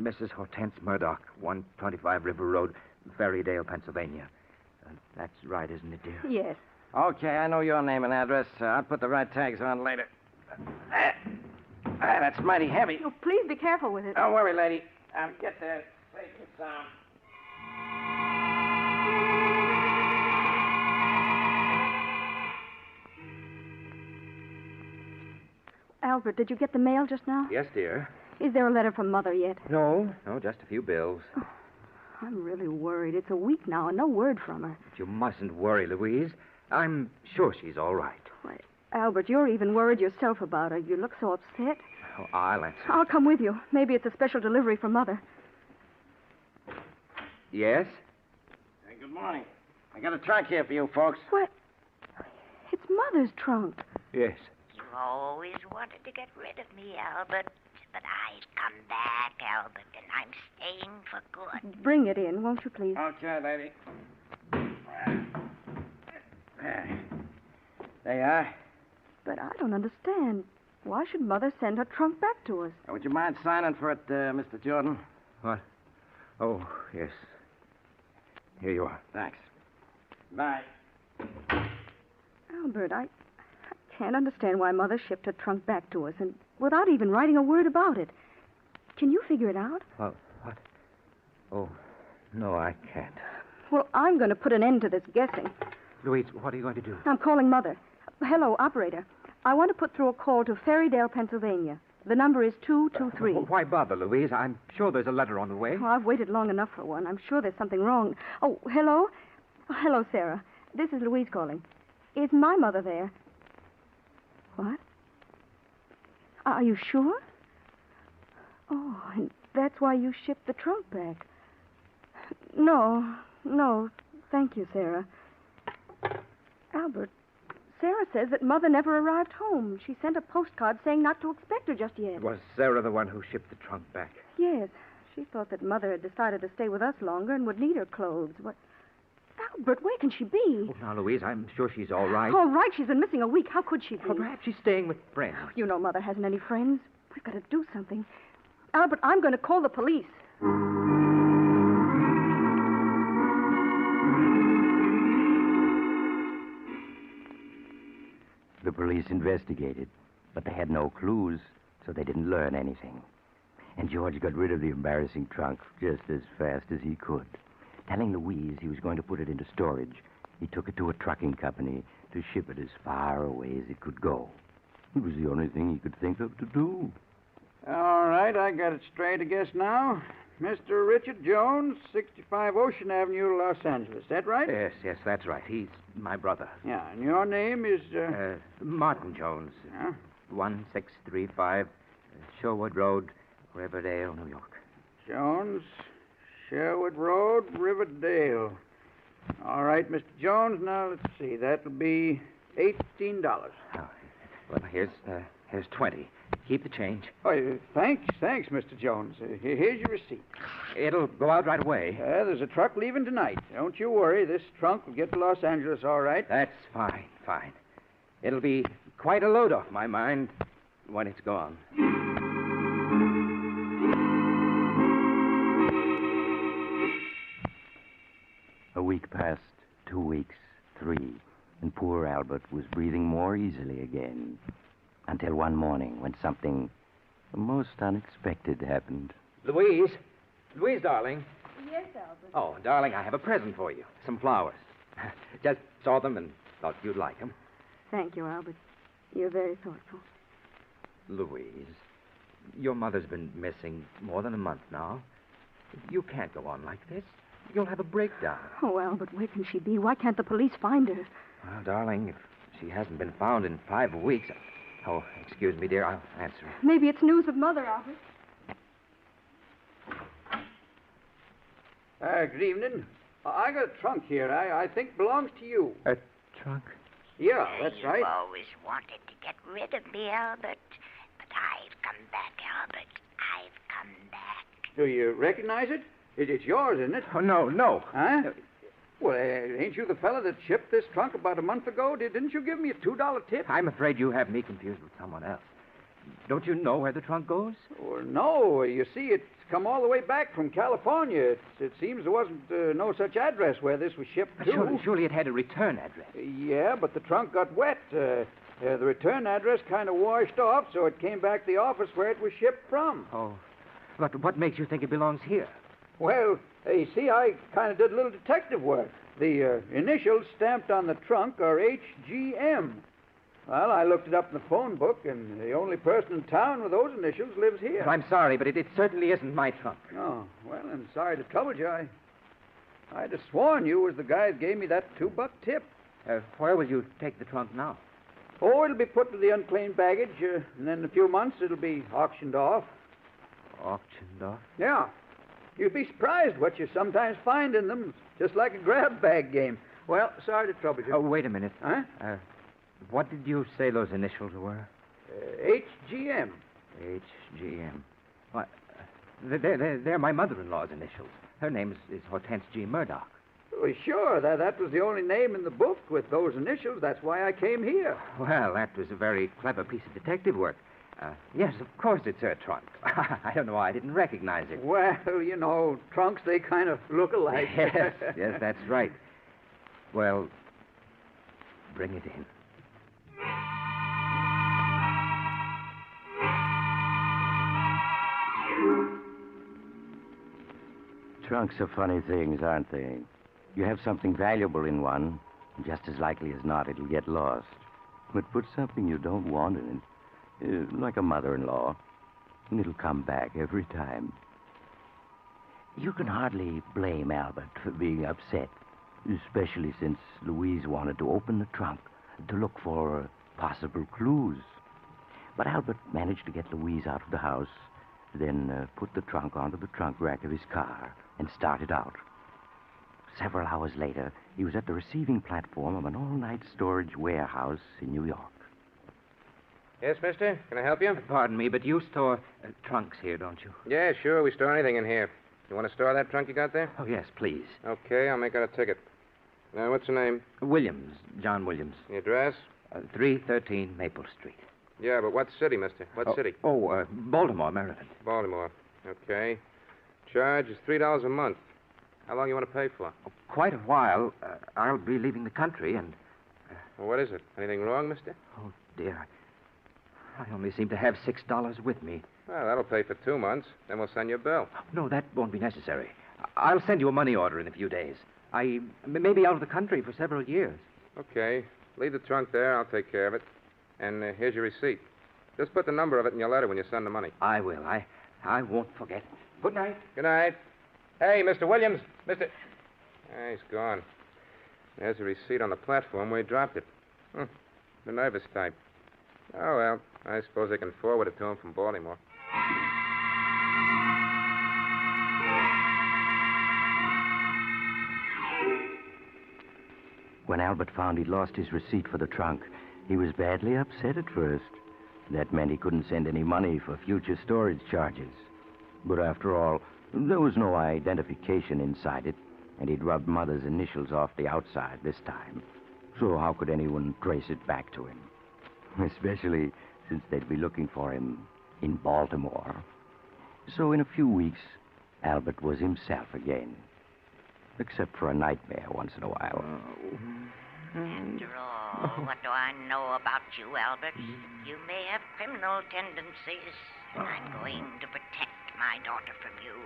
Mrs. Hortense Murdoch, 125 River Road, Ferrydale, Pennsylvania. That's right, isn't it, dear? Yes. Okay, I know your name and address. I'll put the right tags on later. That's mighty heavy. Oh, please be careful with it. Don't worry, lady. I'll get there safe and sound. Albert, did you get the mail just now? Yes, dear. Is there a letter from Mother yet? No, just a few bills. Oh, I'm really worried. It's a week now and no word from her. But you mustn't worry, Louise. I'm sure she's all right. Why, Albert, you're even worried yourself about her. You look so upset. Oh, I'll answer. I'll come with you. Maybe it's a special delivery from Mother. Yes? Hey, good morning. I got a trunk here for you, folks. What? It's Mother's trunk. Yes. You always wanted to get rid of me, Albert. But I've come back, Albert, and I'm staying for good. Bring it in, won't you, please? Okay, lady. There you are. But I don't understand. Why should Mother send her trunk back to us? Would you mind signing for it, Mr. Jordan? What? Oh, yes. Here you are. Thanks. Bye. Albert, I can't understand why Mother shipped her trunk back to us, and without even writing a word about it. Can you figure it out? What? Oh, no, I can't. Well, I'm going to put an end to this guessing. Louise, what are you going to do? I'm calling Mother. Hello, operator. I want to put through a call to Ferrydale, Pennsylvania. The number is 223. Why bother, Louise? I'm sure there's a letter on the way. Oh, I've waited long enough for one. I'm sure there's something wrong. Oh, hello? Oh, hello, Sarah. This is Louise calling. Is my mother there? What? Are you sure? Oh, and that's why you shipped the trunk back. No, thank you, Sarah. Albert, Sarah says that Mother never arrived home. She sent a postcard saying not to expect her just yet. Was Sarah the one who shipped the trunk back? Yes. She thought that Mother had decided to stay with us longer and would need her clothes. What? Albert, where can she be? Oh, now, Louise, I'm sure she's all right. All right, she's been missing a week. How could she be? Well, perhaps she's staying with friends. You know Mother hasn't any friends. We've got to do something. Albert, I'm going to call the police. police investigated, but they had no clues, so they didn't learn anything. And George got rid of the embarrassing trunk just as fast as he could. Telling Louise he was going to put it into storage, he took it to a trucking company to ship it as far away as it could go. It was the only thing he could think of to do. All right, I got it straight, I guess, now. Mr. Richard Jones, 65 Ocean Avenue, Los Angeles. Is that right? Yes, that's right. He's my brother. Yeah, and your name is, Martin Jones. Yeah? 1635 Sherwood Road, Riverdale, New York. Jones, Sherwood Road, Riverdale. All right, Mr. Jones, now let's see. That'll be $18. Oh, well, here's 20. Keep the change. Oh, thanks, Mr. Jones. Here's your receipt. It'll go out right away. There's a truck leaving tonight. Don't you worry. This trunk will get to Los Angeles all right. That's fine. It'll be quite a load off my mind when it's gone. A week passed, 2 weeks, 3, and poor Albert was breathing more easily again. Until one morning when something most unexpected happened. Louise, darling. Yes, Albert. Oh, darling, I have a present for you. Some flowers. Just saw them and thought you'd like them. Thank you, Albert. You're very thoughtful. Louise, your mother's been missing more than a month now. You can't go on like this. You'll have a breakdown. Oh, Albert, where can she be? Why can't the police find her? Well, darling, if she hasn't been found in 5 weeks... Oh, excuse me, dear. I'll answer. Maybe it's news of Mother, Albert. Good evening. I got a trunk here. I think belongs to you. A trunk? Yeah, that's right. You always wanted to get rid of me, Albert. But I've come back, Albert. I've come back. Do you recognize it? It's yours, isn't it? Oh, no. Huh? Well, ain't you the fella that shipped this trunk about a month ago? Didn't you give me a $2 tip? I'm afraid you have me confused with someone else. Don't you know where the trunk goes? Well, no. You see, it's come all the way back from California. It seems there wasn't no such address where this was shipped to. Surely it had a return address. Yeah, but the trunk got wet. The return address kind of washed off, so it came back to the office where it was shipped from. Oh. But what makes you think it belongs here? Well, you see, I kind of did a little detective work. The initials stamped on the trunk are HGM. Well, I looked it up in the phone book, and the only person in town with those initials lives here. I'm sorry, but it certainly isn't my trunk. Oh, well, I'm sorry to trouble you. I'd have sworn you was the guy that gave me that $2 tip. Where will you take the trunk now? Oh, it'll be put to the unclaimed baggage, and then in a few months it'll be auctioned off. Auctioned off? Yeah. You'd be surprised what you sometimes find in them. Just like a grab bag game. Well, sorry to trouble you. Oh, wait a minute. Huh? What did you say those initials were? HGM. HGM. What? They're my mother-in-law's initials. Her name is Hortense G. Murdoch. Well, sure. That was the only name in the book with those initials. That's why I came here. Well, that was a very clever piece of detective work. Yes, of course it's her trunk. I don't know why I didn't recognize it. Well, you know, trunks, they kind of look alike. Yes, that's right. Well, bring it in. Trunks are funny things, aren't they? You have something valuable in one, and just as likely as not, it'll get lost. But put something you don't want in it, like a mother-in-law, and it'll come back every time. You can hardly blame Albert for being upset, especially since Louise wanted to open the trunk to look for possible clues. But Albert managed to get Louise out of the house, then put the trunk onto the trunk rack of his car and started out. Several hours later, he was at the receiving platform of an all-night storage warehouse in New York. Yes, mister? Can I help you? Pardon me, but you store trunks here, don't you? Yeah, sure. We store anything in here. You want to store that trunk you got there? Oh, yes, please. Okay, I'll make out a ticket. Now, what's your name? Williams, John Williams. The address? 313 Maple Street. Yeah, but what city, mister? What city? Baltimore, Maryland. Baltimore. Okay. Charge is $3 a month. How long you want to pay for? Quite a while. I'll be leaving the country and... Well, what is it? Anything wrong, mister? Oh, dear. I only seem to have $6 with me. Well, that'll pay for 2 months. Then we'll send you a bill. No, that won't be necessary. I'll send you a money order in a few days. I may be out of the country for several years. Okay. Leave the trunk there. I'll take care of it. And here's your receipt. Just put the number of it in your letter when you send the money. I will. I won't forget. Good night. Good night. Hey, Mr. Williams. Mr. He's gone. There's a receipt on the platform where he dropped it. The nervous type. Oh, well, I suppose they can forward it to him from Baltimore. When Albert found he'd lost his receipt for the trunk, he was badly upset at first. That meant he couldn't send any money for future storage charges. But after all, there was no identification inside it, and he'd rubbed Mother's initials off the outside this time. So how could anyone trace it back to him? Especially since they'd be looking for him in Baltimore. So in a few weeks, Albert was himself again. Except for a nightmare once in a while. After all, what do I know about you, Albert? You may have criminal tendencies, and I'm going to protect my daughter from you.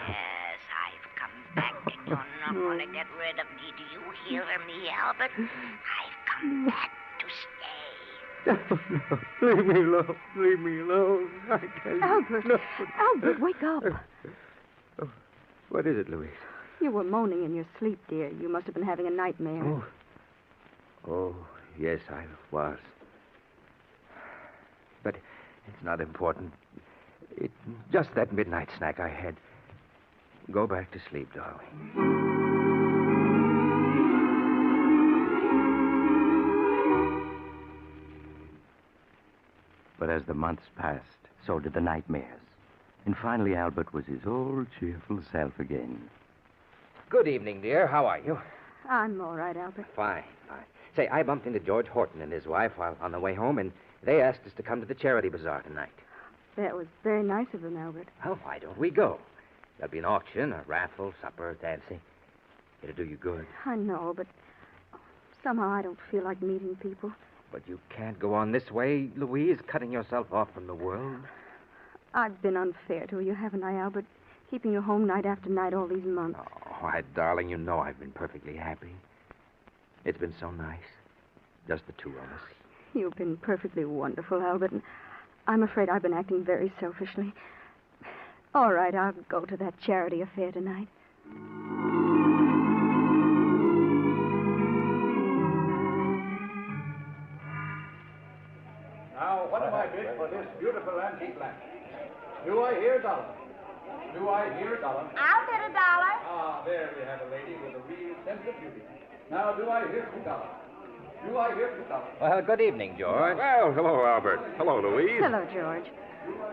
Yes, I've come back, and you're not going to get rid of me. Do you hear me, Albert? I've come back to stay. No, leave me alone. Leave me alone. I tell you. Albert, No. Albert, wake up. Oh, what is it, Louise? You were moaning in your sleep, dear. You must have been having a nightmare. Oh, yes, I was. But it's not important. It's just that midnight snack I had. Go back to sleep, darling. But as the months passed, so did the nightmares. And finally, Albert was his old cheerful self again. Good evening, dear. How are you? I'm all right, Albert. Fine. Say, I bumped into George Horton and his wife while on the way home, and they asked us to come to the charity bazaar tonight. That was very nice of them, Albert. Well, why don't we go? There'll be an auction, a raffle, supper, dancing. It'll do you good. I know, but somehow I don't feel like meeting people. But you can't go on this way, Louise, cutting yourself off from the world. I've been unfair to you, haven't I, Albert? Keeping you home night after night all these months. Oh, why, darling, you know I've been perfectly happy. It's been so nice. Just the two of us. You've been perfectly wonderful, Albert, and I'm afraid I've been acting very selfishly. All right, I'll go to that charity affair tonight. Now, what am I bid for this beautiful antique lamp? Do I hear $1? Do I hear $1? I'll bid $1. Ah, there we have a lady with a real sense of beauty. Now, do I hear $2? Do I hear $2? Well, good evening, George. Well, hello, Albert. Hello, Louise. Hello, George.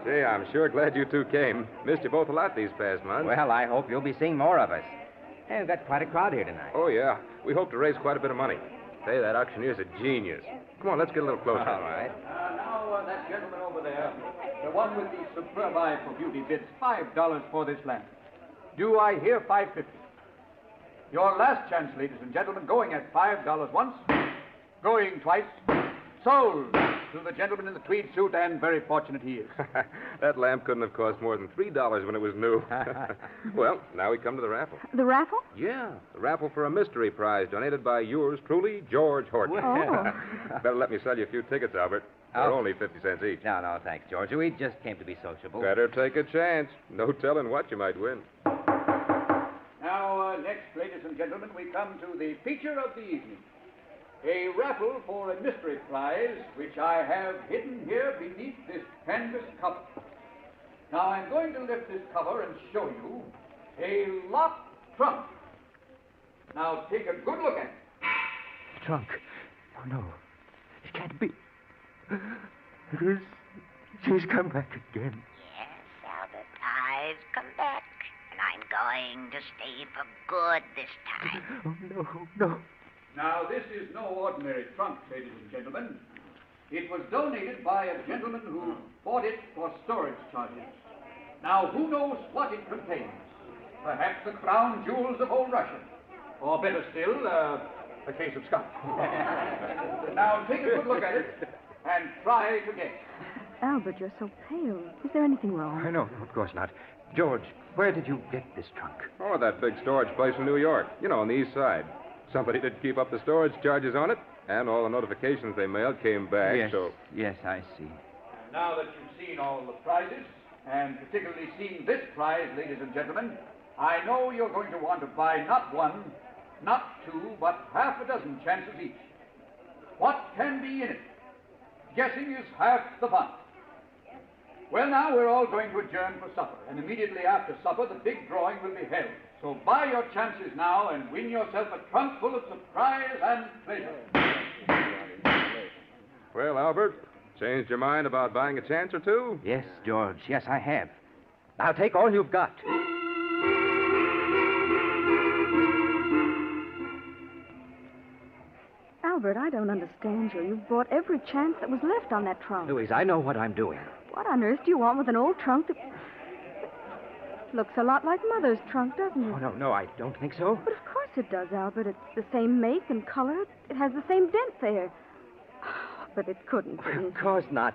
Gee, I'm sure glad you two came. Missed you both a lot these past months. Well, I hope you'll be seeing more of us. Hey, we've got quite a crowd here tonight. Oh, yeah. We hope to raise quite a bit of money. Say, that auctioneer's a genius. Come on, let's get a little closer. All right. Now, that gentleman over there, the one with the superb eye for beauty, bids $5 for this lamp. Do I hear $5.50? Your last chance, ladies and gentlemen, going at $5 once, going twice, sold to the gentleman in the tweed suit, and very fortunate he is. That lamp couldn't have cost more than $3 when it was new. Well, now we come to the raffle. The raffle? Yeah, the raffle for a mystery prize donated by yours truly, George Horton. Oh. Better let me sell you a few tickets, Albert. They're only 50 cents each. No, thanks, George. We just came to be sociable. Better take a chance. No telling what you might win. Now, next, ladies and gentlemen, we come to the feature of the evening. A raffle for a mystery prize, which I have hidden here beneath this canvas cover. Now, I'm going to lift this cover and show you a locked trunk. Now, take a good look at it. Trunk. Oh, no. It can't be. It is. She's come back again. Yes, Albert, I've come back, and I'm going to stay for good this time. Oh, no. Now, this is no ordinary trunk, ladies and gentlemen. It was donated by a gentleman who bought it for storage charges. Now, who knows what it contains? Perhaps the crown jewels of old Russia. Or better still, a case of scotch. Now, take a good look at it. and try it again. Albert, you're so pale. Is there anything wrong? No, of course not. George, where did you get this trunk? Oh, that big storage place in New York. You know, on the east side. Somebody did keep up the storage charges on it, and all the notifications they mailed came back, Yes, I see. Now that you've seen all the prizes, and particularly seen this prize, ladies and gentlemen, I know you're going to want to buy not one, not two, but half a dozen chances each. What can be in it? Guessing is half the fun. Well, now we're all going to adjourn for supper, and immediately after supper, the big drawing will be held. So buy your chances now and win yourself a trunk full of surprise and pleasure. Well, Albert, changed your mind about buying a chance or two? Yes, George. Yes, I have. I'll take all you've got. Albert, I don't understand you. You bought every chance that was left on that trunk. Louise, I know what I'm doing. What on earth do you want with an old trunk that looks a lot like Mother's trunk, doesn't it? Oh, no, I don't think so. But of course it does, Albert. It's the same make and color. It has the same dent there. But it couldn't be. Of course not.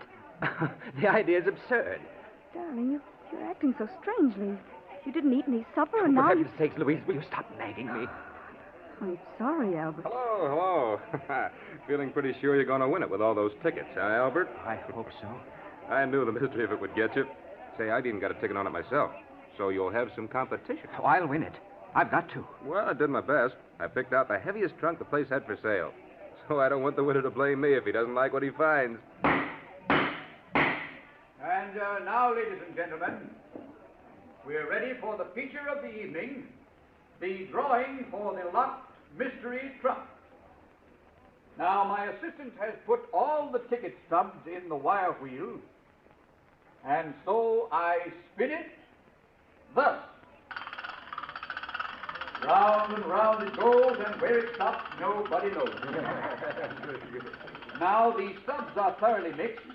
The idea is absurd. Darling, you're acting so strangely. You didn't eat any supper, and For now heaven's sakes, Louise, will you stop nagging me? I'm sorry, Albert. Hello. Feeling pretty sure you're going to win it with all those tickets, huh, Albert? I hope so. I knew the mystery of it would get you. Say, I'd even got a ticket on it myself. So you'll have some competition. Oh, I'll win it. I've got to. Well, I did my best. I picked out the heaviest trunk the place had for sale. So I don't want the winner to blame me if he doesn't like what he finds. And now, ladies and gentlemen, we're ready for the feature of the evening, the drawing for the locked mystery trunk. Now, my assistant has put all the ticket stubs in the wire wheel, and so I spin it thus. Round and round it goes, and where it stops, nobody knows. Now, the stubs are thoroughly mixed,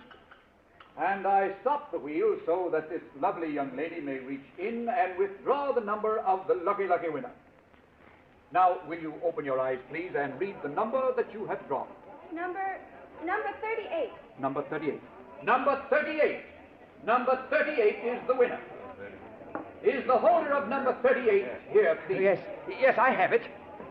and I stop the wheel so that this lovely young lady may reach in and withdraw the number of the lucky winner. Now, will you open your eyes, please, and read the number that you have drawn? Number 38. Number 38. Number 38. Number 38 is the winner. Is the holder of number 38 here, please? Yes, I have it.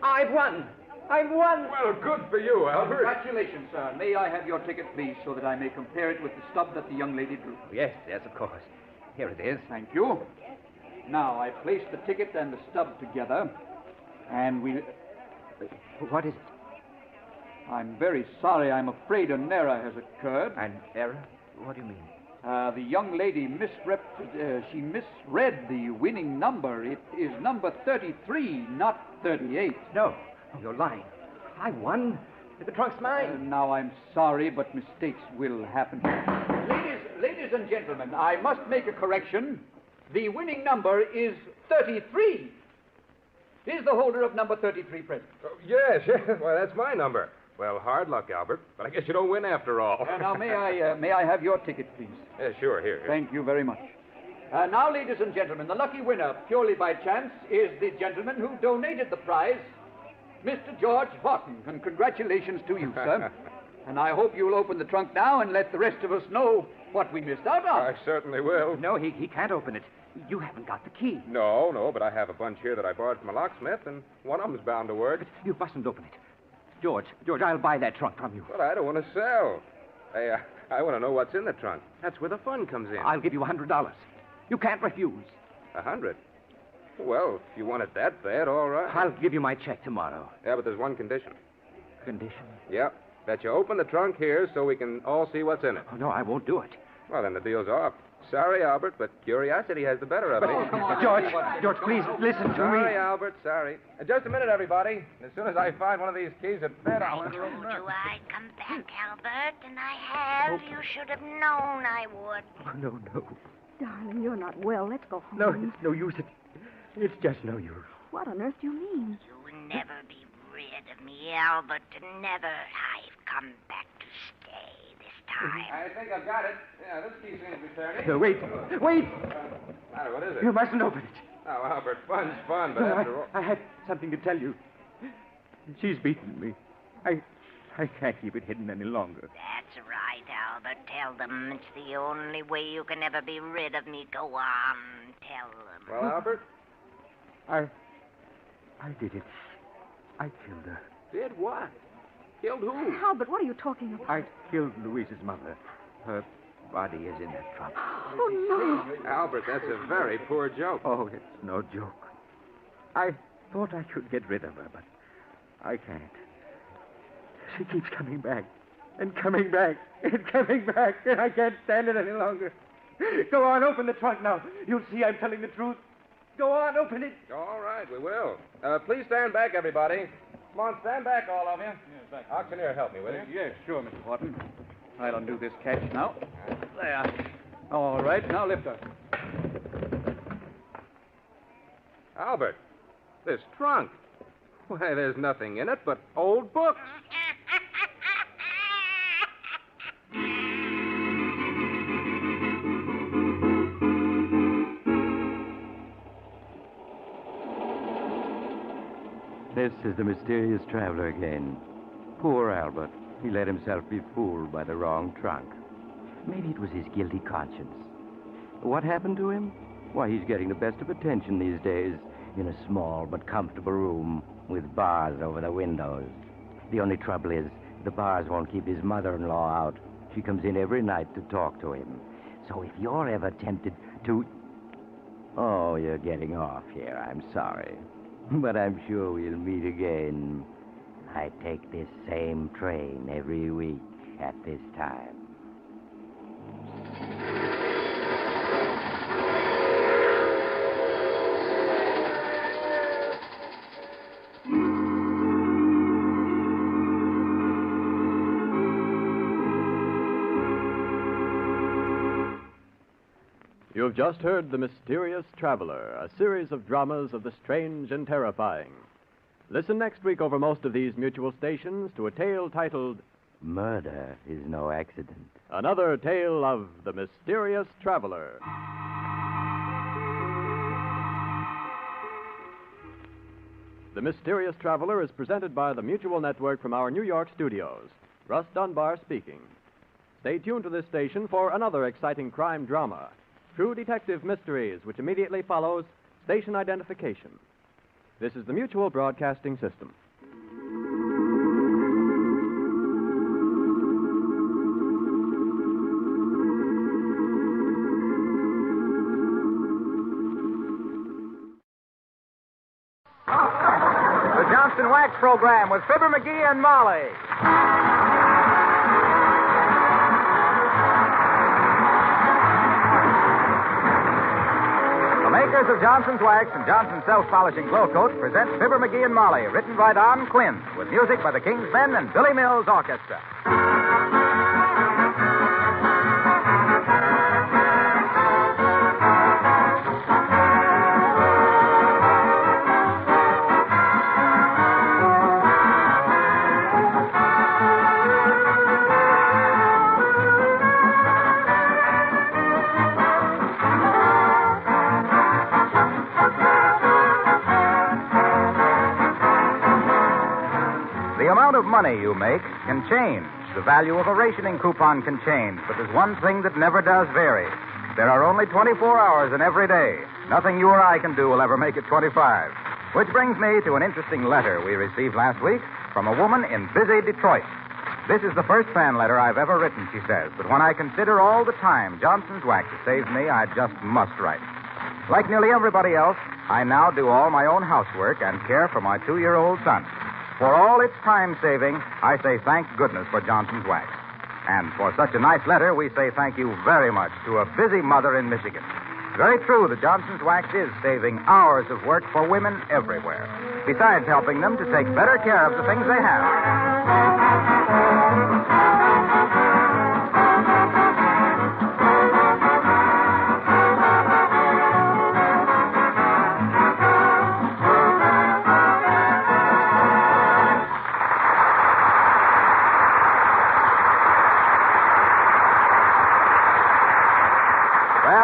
I've won. Well, good for you, Albert. Congratulations, sir. May I have your ticket, please, so that I may compare it with the stub that the young lady drew? Yes, of course. Here it is. Thank you. Now, I place the ticket and the stub together, and we... What is it? I'm very sorry. I'm afraid an error has occurred. An error? What do you mean? The young lady misread the winning number. It is number 33, not 38. No, you're lying. I won. The trunk's mine. Now, I'm sorry, but mistakes will happen. Ladies and gentlemen, I must make a correction. The winning number is 33. Is the holder of number 33 present? Oh, yes. Well, that's my number. Well, hard luck, Albert, but I guess you don't win after all. Now, may I have your ticket, please? Yeah, sure, here. Thank you very much. Now, ladies and gentlemen, the lucky winner, purely by chance, is the gentleman who donated the prize, Mr. George Horton. And congratulations to you, sir. And I hope you'll open the trunk now and let the rest of us know what we missed out on. I certainly will. No, he can't open it. You haven't got the key. No, but I have a bunch here that I borrowed from a locksmith, and one of them's bound to work. But you mustn't open it. George, I'll buy that trunk from you. Well, I don't want to sell. Hey, I want to know what's in the trunk. That's where the fun comes in. I'll give you $100. You can't refuse. 100? Well, if you want it that bad, all right. I'll give you my check tomorrow. Yeah, but there's one condition. Condition? Yep. That you open the trunk here so we can all see what's in it. Oh, no, I won't do it. Well, then the deal's off. Sorry, Albert, but curiosity has the better of me. Oh, come on. George, please listen to me. Sorry, Albert, sorry. Just a minute, everybody. As soon as I find one of these keys at bed, I'll... I told you I'd come back, Albert, and I have. You should have known I would. Oh, no. Darling, you're not well. Let's go home. No use. It's just no use. What on earth do you mean? You'll never be rid of me, Albert. Never. I've come back to stay this time. I think I've got it. Yeah, this key seems to be turning. Wait. Matter, what is it? You mustn't open it. Oh, Albert, fun's fun, but after all... I had something to tell you. She's beaten me. I can't keep it hidden any longer. That's right, Albert. Tell them it's the only way you can ever be rid of me. Go on, tell them. Well, Albert? I did it. I killed her. Did what? Killed who? Albert, what are you talking about? I killed Louise's mother. Her body is in that trunk. Oh, no. Albert, that's a very poor joke. Oh, it's no joke. I thought I could get rid of her, but I can't. She keeps coming back and coming back and coming back, and I can't stand it any longer. Go on, open the trunk now. You'll see I'm telling the truth. Go on, open it. All right, we will. Please stand back, everybody. Come on, stand back, all of you. Yes, back. Auctioneer, help me, will you? Yes, sure, Mr. Horton. I'll undo this catch now. There. All right, now lift her. Albert, this trunk. Why, there's nothing in it but old books. This is the mysterious traveler again. Poor Albert. He let himself be fooled by the wrong trunk. Maybe it was his guilty conscience. What happened to him? Why, he's getting the best of attention these days in a small but comfortable room with bars over the windows. The only trouble is the bars won't keep his mother-in-law out. She comes in every night to talk to him. So if you're ever tempted to... Oh, you're getting off here. I'm sorry. But I'm sure we'll meet again. I take this same train every week at this time. You have just heard The Mysterious Traveler, a series of dramas of the strange and terrifying. Listen next week over most of these mutual stations to a tale titled Murder is no accident. Another Tale of the Mysterious Traveler. The Mysterious Traveler is presented by the Mutual Network from our New York studios. Russ Dunbar speaking. Stay tuned to this station for another exciting crime drama. True Detective Mysteries, which immediately follows Station Identification. This is the Mutual Broadcasting System. The Johnson Wax Program with Fibber McGee and Molly. Makers of Johnson's Wax and Johnson's Self-Polishing Glow Coat present Fibber McGee and Molly, written by Don Quinn, with music by the King's Men and Billy Mills Orchestra. The amount of money you make can change. The value of a rationing coupon can change, but there's one thing that never does vary. There are only 24 hours in every day. Nothing you or I can do will ever make it 25. Which brings me to an interesting letter we received last week from a woman in busy Detroit. This is the first fan letter I've ever written, she says, but when I consider all the time Johnson's Wax has saved me, I just must write. Like nearly everybody else, I now do all my own housework and care for my 2-year-old son. For all its time saving, I say thank goodness for Johnson's Wax. And for such a nice letter, we say thank you very much to a busy mother in Michigan. Very true that Johnson's Wax is saving hours of work for women everywhere, besides helping them to take better care of the things they have.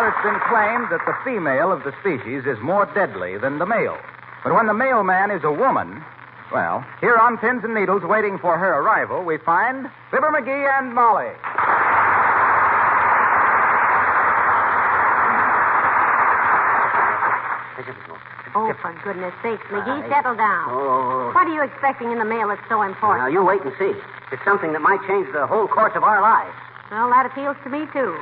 It's been claimed that the female of the species is more deadly than the male. But when the mailman is a woman, well, here on Pins and Needles waiting for her arrival, we find Fibber McGee and Molly. Oh, for goodness sakes, McGee, settle down. Oh. What are you expecting in the mail that's so important? Now, you wait and see. It's something that might change the whole course of our lives. Well, that appeals to me, too.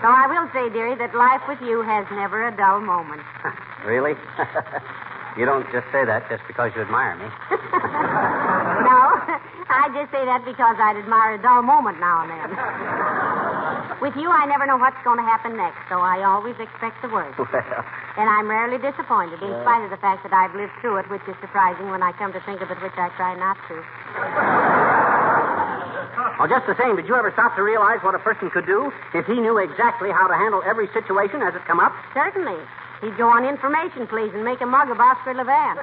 So I will say, dearie, that life with you has never a dull moment. Really? You don't just say that just because you admire me. No, I just say that because I'd admire a dull moment now and then. With you, I never know what's going to happen next, so I always expect the worst. Well. And I'm rarely disappointed, in spite of the fact that I've lived through it, which is surprising when I come to think of it, which I try not to. Well, just the same, did you ever stop to realize what a person could do if he knew exactly how to handle every situation as it come up? Certainly. He'd go on information, please, and make a mug of Oscar Levant.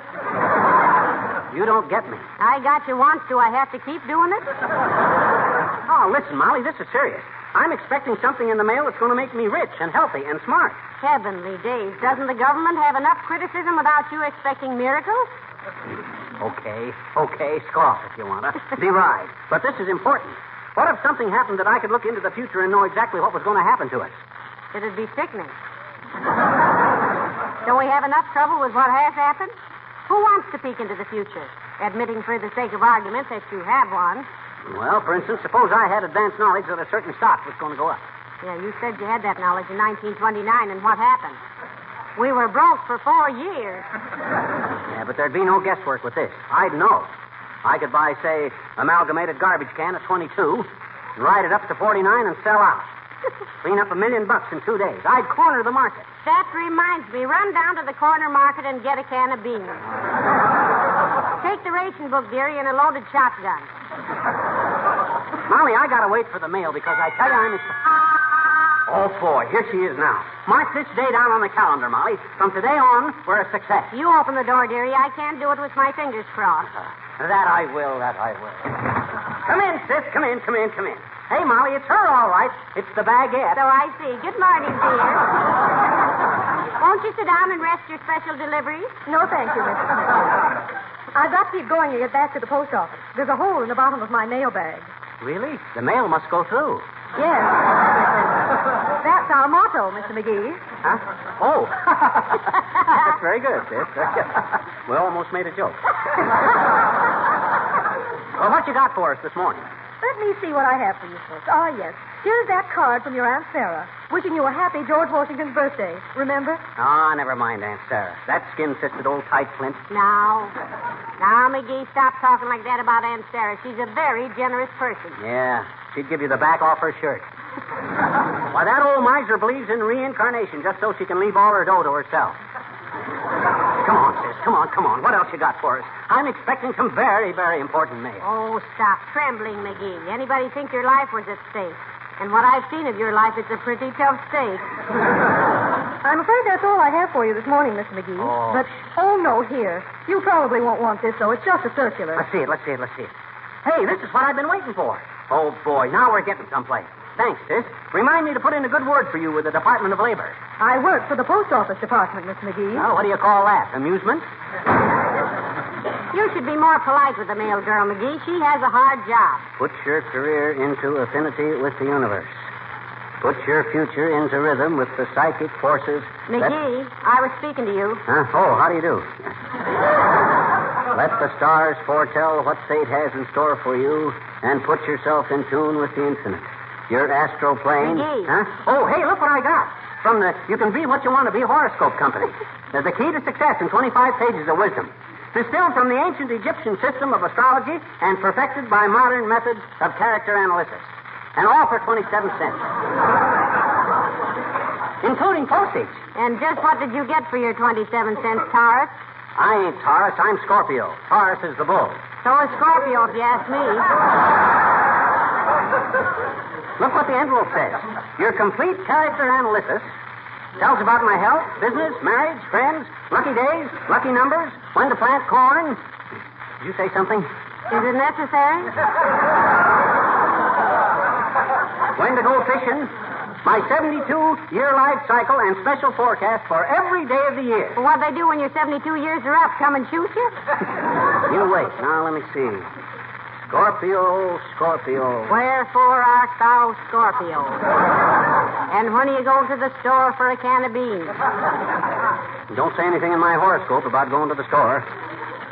You don't get me. I got you once. Do I have to keep doing it? Oh, listen, Molly, this is serious. I'm expecting something in the mail that's going to make me rich and healthy and smart. Heavenly days. Doesn't the government have enough criticism without you expecting miracles? Okay, scoff if you want to. Be right. But this is important. What if something happened that I could look into the future and know exactly what was going to happen to us? It'd be sickening. Don't we have enough trouble with what has happened? Who wants to peek into the future? Admitting for the sake of argument that you have one. Well, for instance, suppose I had advanced knowledge that a certain stock was going to go up. Yeah, you said you had that knowledge in 1929, and what happened? We were broke for 4 years. Yeah, but there'd be no guesswork with this. I'd know. I could buy, say, amalgamated garbage can at 22, ride it up to 49 and sell out. Clean up $1 million in 2 days. I'd corner the market. That reminds me. Run down to the corner market and get a can of beans. Take the ration book, dearie, and a loaded shotgun. Molly, I gotta wait for the mail because I tell you I'm... Oh, boy, here she is now. Mark this day down on the calendar, Molly. From today on, we're a success. You open the door, dearie. I can't do it with my fingers crossed. That I will. Come in, sis. Come in. Hey, Molly, it's her, all right. It's the baguette. So I see. Good morning, dear. Won't you sit down and rest your special delivery? No, thank you, Mrs. I've got to keep going to get back to the post office. There's a hole in the bottom of my mail bag. Really? The mail must go through. Yes. That's our motto, Mr. McGee. Huh? Oh. That's very good, sis. We almost made a joke. Well, what you got for us this morning? Let me see what I have for you folks. Ah, yes. Here's that card from your Aunt Sarah, wishing you a happy George Washington's birthday. Remember? Ah, never mind, Aunt Sarah. That skin-fisted old tight flint. Now, McGee, stop talking like that about Aunt Sarah. She's a very generous person. Yeah, she'd give you the back off her shirt. Why, that old miser believes in reincarnation just so she can leave all her dough to herself. Come on, sis. Come on. What else you got for us? I'm expecting some very, very important mail. Oh, stop trembling, McGee. Anybody think your life was at stake? And what I've seen of your life, it's a pretty tough stake. I'm afraid that's all I have for you this morning, Mr. McGee. Oh. But, no, here. You probably won't want this, though. It's just a circular. Let's see it. Hey, this is what I've been waiting for. Oh, boy, now we're getting someplace. Thanks, sis. Remind me to put in a good word for you with the Department of Labor. I work for the Post Office Department, Miss McGee. Well, what do you call that? Amusement? You should be more polite with the mail girl, McGee. She has a hard job. Put your career into affinity with the universe. Put your future into rhythm with the psychic forces. McGee, I was speaking to you. Huh? Oh, how do you do? Let the stars foretell what fate has in store for you, and put yourself in tune with the infinite. Your astral plane. McGee. Huh? Oh, hey, look what I got. From the You Can Be What You Want to Be horoscope company. There's the key to success in 25 pages of wisdom. Distilled from the ancient Egyptian system of astrology and perfected by modern methods of character analysis. And all for 27 cents. Including postage. And just what did you get for your 27 cents, Taurus? I ain't Taurus, I'm Scorpio. Taurus is the bull. So is Scorpio, if you ask me. Look what the envelope says. Your complete character analysis tells about my health, business, marriage, friends, lucky days, lucky numbers, when to plant corn. Did you say something? Is it necessary? When to go fishing, my 72-year life cycle and special forecast for every day of the year. Well, what do they do when your 72 years are up? Come and shoot you? You wait. Now, let me see. Scorpio, Scorpio. Wherefore art thou Scorpio? And when you go to the store for a can of beans? Don't say anything in my horoscope about going to the store.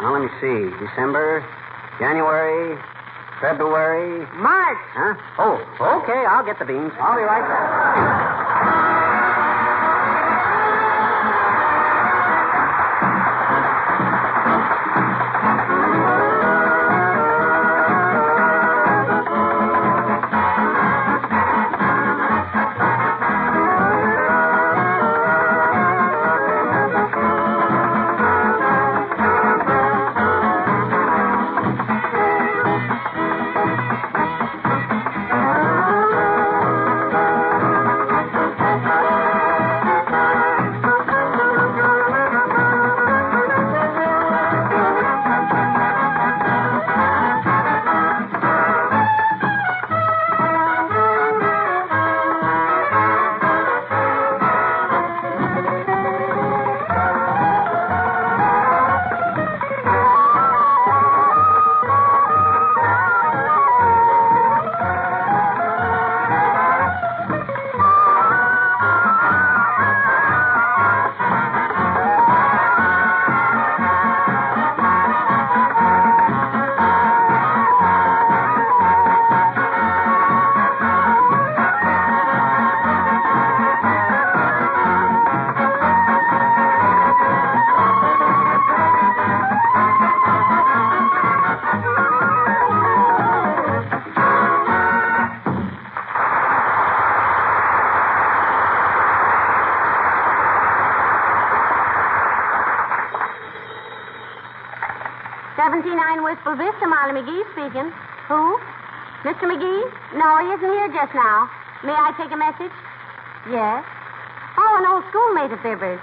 Now, let me see. December, January, February. March. Huh? Oh, okay. I'll get the beans. I'll be right back. Wistful Vista, Molly McGee speaking. Who? Mr. McGee? No, he isn't here just now. May I take a message? Yes. Oh, an old schoolmate of Bibbers.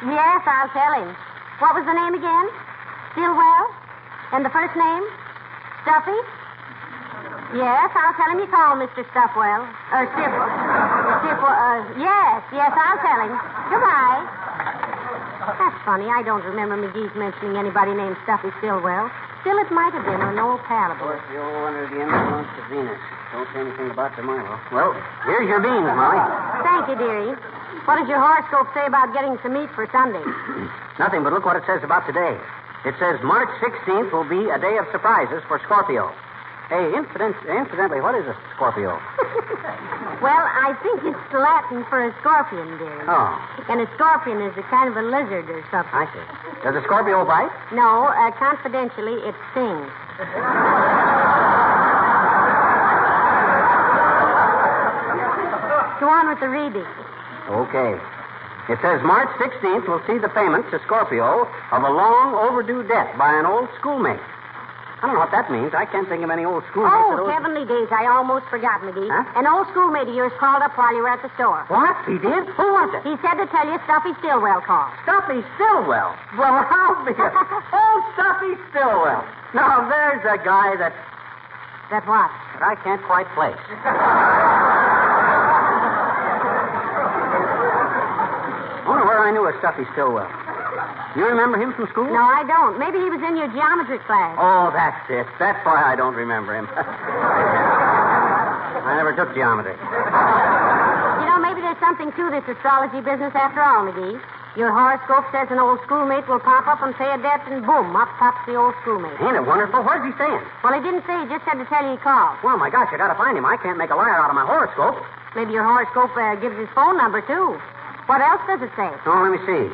Yes, I'll tell him. What was the name again? Stillwell? And the first name? Stuffy? Yes, I'll tell him you called, Mr. Stuffwell. Yes, I'll tell him. Goodbye. That's funny. I don't remember McGee's mentioning anybody named Stuffy Stillwell. Still, it might have been an old pal of his. Scorpio under the influence of Venus. Don't say anything about tomorrow. Well, here's your beans, Molly. Thank you, dearie. What does your horoscope say about getting some meat for Sunday? Nothing, but look what it says about today. It says March 16th will be a day of surprises for Scorpio. Hey, incidentally, what is a Scorpio? Well, I think it's Latin for a scorpion, dearie. Oh. And a scorpion is a kind of a lizard or something. I see. Does a Scorpio bite? No, confidentially, it stings. Go on with the reading. Okay. It says March 16th will see the payment to Scorpio of a long overdue debt by an old schoolmate. I don't know what that means. I can't think of any old schoolmates. Oh, heavenly days. I almost forgot, McGee. Huh? An old schoolmate of yours called up while you were at the store. What? He did? Who was it? He said to tell you Stuffy Stillwell called. Stuffy Stillwell? Well, I'll be Oh, Stuffy Stillwell. Now, there's a guy that... That what? That I can't quite place. I wonder where I knew a Stuffy Stillwell. You remember him from school? No, I don't. Maybe he was in your geometry class. Oh, that's it. That's why I don't remember him. I never took geometry. You know, maybe there's something to this astrology business after all, McGee. Your horoscope says an old schoolmate will pop up and pay a debt, and boom, up pops the old schoolmate. Ain't it wonderful? Where's he staying? Well, he didn't say. He just said to tell you he called. Well, my gosh, I gotta find him. I can't make a liar out of my horoscope. Maybe your horoscope gives his phone number, too. What else does it say? Oh, let me see.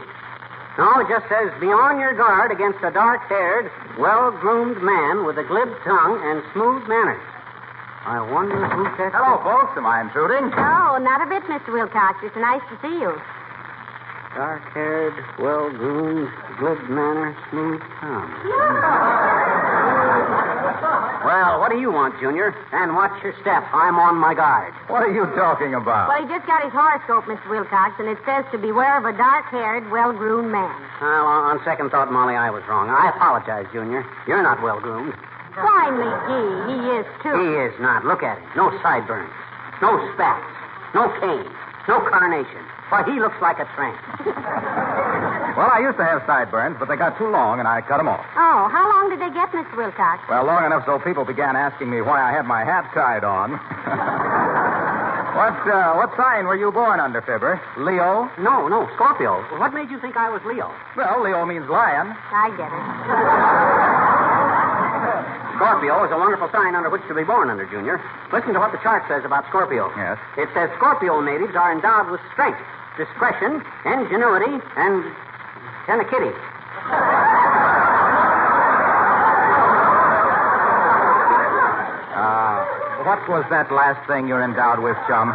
No, it just says, be on your guard against a dark-haired, well-groomed man with a glib tongue and smooth manners. I wonder who said... Hello, folks. Am I intruding? No, not a bit, Mr. Wilcox. It's nice to see you. Dark-haired, well-groomed, glib manner, smooth tongue. Well, what do you want, Junior? And watch your step. I'm on my guard. What are you talking about? Well, he just got his horoscope, Mr. Wilcox, and it says to beware of a dark-haired, well-groomed man. Well, on second thought, Molly, I was wrong. I apologize, Junior. You're not well-groomed. Why, McGee? He is, too. He is not. Look at him. No sideburns. No spats. No cane. No carnation. Why, he looks like a tramp. Well, I used to have sideburns, but they got too long, and I cut them off. Oh, how long did they get, Mr. Wilcox? Well, long enough so people began asking me why I had my hat tied on. What sign were you born under, Fibber? Leo? No, Scorpio. What made you think I was Leo? Well, Leo means lion. I get it. Scorpio is a wonderful sign under which to be born under, Junior. Listen to what the chart says about Scorpio. Yes. It says Scorpio natives are endowed with strength, discretion, ingenuity, and tenikitty. What was that last thing you're endowed with, chum?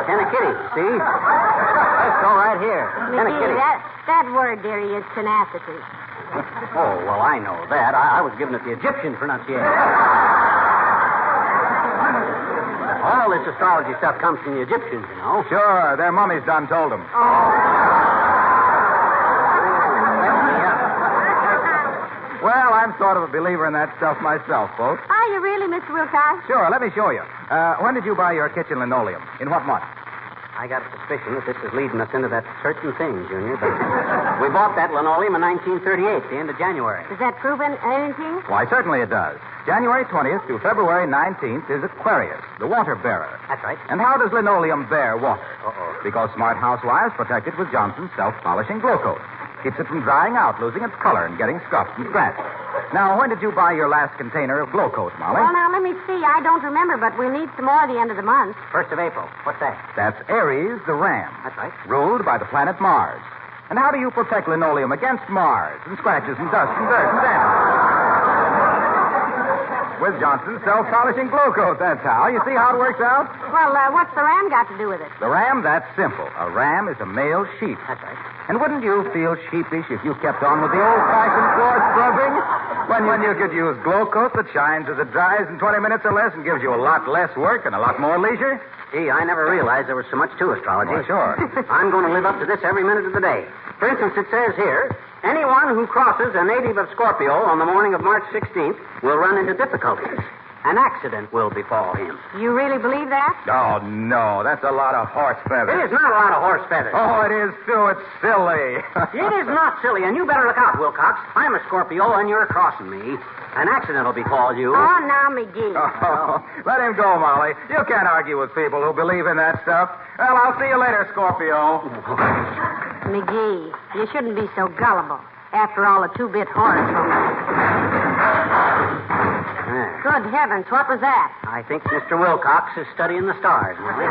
Tenikitty, see? Let's go right here. Tenikitty. That word, dearie, is tenacity. Oh, well, I know that. I was given it the Egyptian pronunciation. All this astrology stuff comes from the Egyptians, you know. Sure, their mummies done told them. Well, I'm sort of a believer in that stuff myself, folks. Are you really, Mr. Wilcox? Sure, let me show you. When did you buy your kitchen linoleum? In what month? I got a suspicion that this is leading us into that certain thing, Junior. But we bought that linoleum in 1938, the end of January. Does that prove anything? Why, certainly it does. January 20th to February 19th is Aquarius, the water bearer. That's right. And how does linoleum bear water? Uh-oh. Because smart housewives protect it with Johnson's self-polishing glow coat. Keeps it from drying out, losing its color, and getting scuffed and scratched. Now, when did you buy your last container of glow coat, Molly? Well, now, let me see. I don't remember, but we'll need some more at the end of the month. 1st of April. What's that? That's Aries, the ram. That's right. Ruled by the planet Mars. And how do you protect linoleum against Mars and scratches and dust and dirt and damage? With Johnson's self-polishing glow coat, that's how. You see how it works out? Well, what's the ram got to do with it? The ram, that's simple. A ram is a male sheep. That's right. And wouldn't you feel sheepish if you kept on with the old-fashioned floor scrubbing? When you could use glow coat that shines as it dries in 20 minutes or less and gives you a lot less work and a lot more leisure? Gee, I never realized there was so much to astrology. Well, sure. I'm going to live up to this every minute of the day. For instance, it says here, anyone who crosses a native of Scorpio on the morning of March 16th will run into difficulties. An accident will befall him. You really believe that? Oh, no. That's a lot of horse feathers. It is not a lot of horse feathers. Oh, it is, too. It's silly. It is not silly, and you better look out, Wilcox. I'm a Scorpio, and you're crossing me. An accident will befall you. Oh, now, McGee. Oh, let him go, Molly. You can't argue with people who believe in that stuff. Well, I'll see you later, Scorpio. McGee, you shouldn't be so gullible. After all, a two-bit horoscope. Good heavens, what was that? I think Mr. Wilcox is studying the stars, Molly.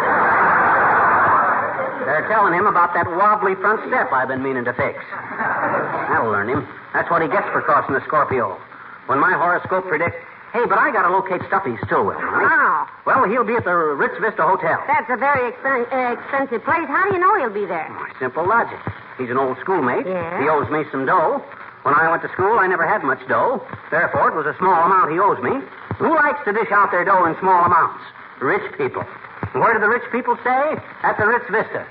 They're telling him about that wobbly front step I've been meaning to fix. That'll learn him. That's what he gets for crossing the Scorpio. When my horoscope predicts, hey, but I gotta locate Stuffy Stillwell, Molly. How? Well, he'll be at the Ritz Vista Hotel. That's a very expensive place. How do you know he'll be there? Simple logic. He's an old schoolmate. Yeah? He owes me some dough. When I went to school, I never had much dough. Therefore, it was a small amount he owes me. Who likes to dish out their dough in small amounts? Rich people. And where do the rich people stay? At the Ritz Vista.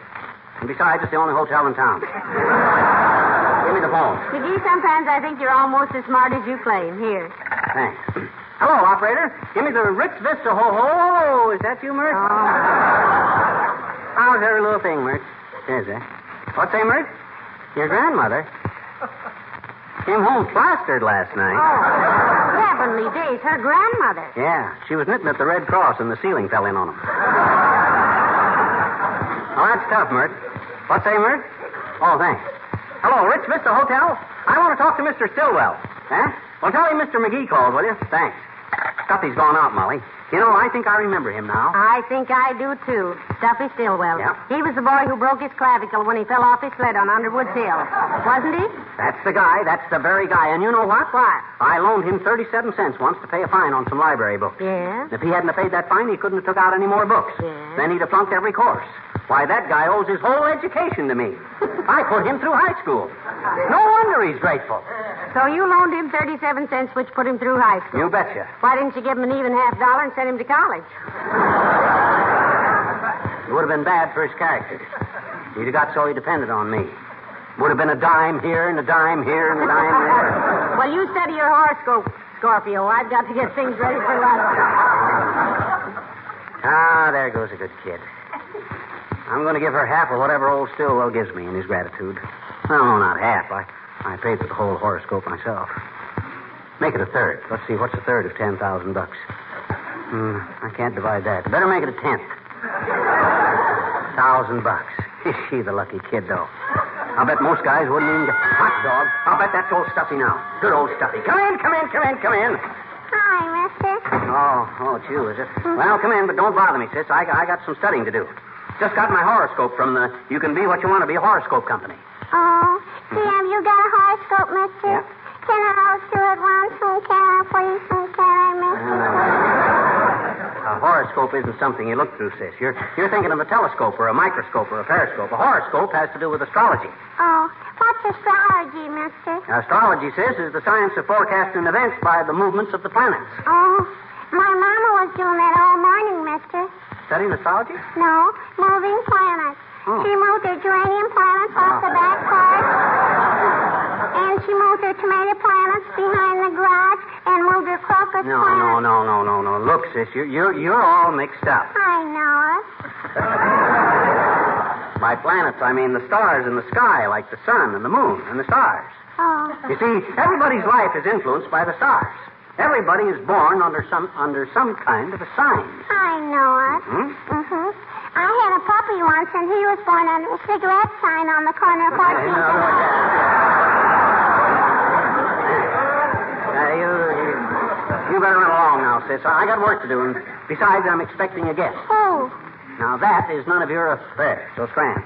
And besides, it's the only hotel in town. Give me the phone. McGee, sometimes I think you're almost as smart as you claim. Here. Thanks. Hello, operator. Give me the Ritz Vista. Ho. Is that you, Mert? Oh. How's every little thing, Mert? Is it? What's that, Mert? Your grandmother? Came home plastered last night. Oh, heavenly days. Her grandmother. Yeah, she was knitting at the Red Cross and the ceiling fell in on them. Oh, that's tough, Mert. What's that, Mert? Oh, thanks. Hello, Ritz Vista Hotel? I want to talk to Mr. Stillwell. Huh? Well, tell him Mr. McGee called, will you? Thanks. Stuffy's gone out, Molly. You know, I think I remember him now. I think I do, too. Stuffy Stillwell. Yep. He was the boy who broke his clavicle when he fell off his sled on Underwood Hill. Wasn't he? That's the guy. That's the very guy. And you know what? What? I loaned him 37 cents once to pay a fine on some library books. Yeah? If he hadn't have paid that fine, he couldn't have took out any more books. Yeah? Then he'd have flunked every course. Why, that guy owes his whole education to me. I put him through high school. No wonder he's grateful. So you loaned him 37 cents, which put him through high school. You betcha. Why didn't you give him an even $50 and send him to college? It would have been bad for his character. He'd have got so he depended on me. Would have been a dime here and a dime here and a dime there. Well, you study your horoscope, Scorpio. I've got to get things ready for lunch. Ah, there goes a good kid. I'm going to give her half of whatever old Stillwell gives me in his gratitude. No, not half. I paid for the whole horoscope myself. Make it a third. Let's see, what's a third of $10,000? I can't divide that. Better make it a tenth. $1,000. Is she the lucky kid, though? I'll bet most guys wouldn't even get... Hot dog. I'll bet that's old Stuffy now. Good old Stuffy. Come in. Hi, mister. Oh, it's you, is it? Well, come in, but don't bother me, sis. I got some studying to do. Just got my horoscope from the You Can Be What You Want to Be horoscope company. Oh, see, have you got a horoscope, mister? Yeah. Can I all do it once? And can I, please? And can I, mister? A horoscope isn't something you look through, sis. You're thinking of a telescope or a microscope or a periscope. A horoscope has to do with astrology. Oh, what's astrology, mister? Astrology, sis, is the science of forecasting events by the movements of the planets. Oh, my mama was doing that all morning, mister. Studying astrology? No, moving planets. Oh. She moved her geranium planets off the back part, and she moved her tomato planets behind the garage, and moved her crocus No. planets. Look, sis, you're all mixed up. I know it. By planets, I mean the stars in the sky, like the sun and the moon and the stars. Oh. You see, everybody's life is influenced by the stars. Everybody is born under some kind of a sign. I know it. Mm-hmm. I had a puppy once, and he was born under a cigarette sign on the corner of 14th. You better run along now, sis. I got work to do, and besides, I'm expecting a guest. Who? Now, that is none of your affair, so scram.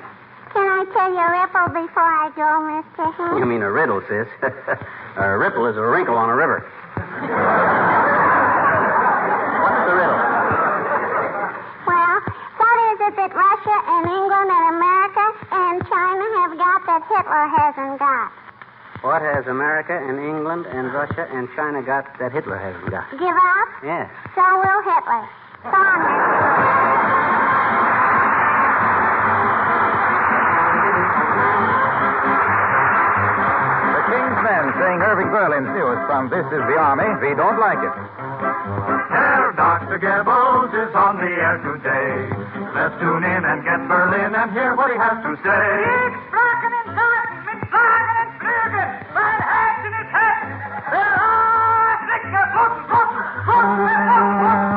Can I tell you a ripple before I go, mister? You mean a riddle, sis. A ripple is a wrinkle on a river. What's the riddle? Well, what is it that Russia and England and America and China have got that Hitler hasn't got? What has America and England and Russia and China got that Hitler hasn't got? Give up? Yes. So will Hitler. Go on, mister. Saying Irving Berlin's news from This Is the Army, we don't like it. Herr Dr. Goebbels is on the air today. Let's tune in and get Berlin and hear what he has to say.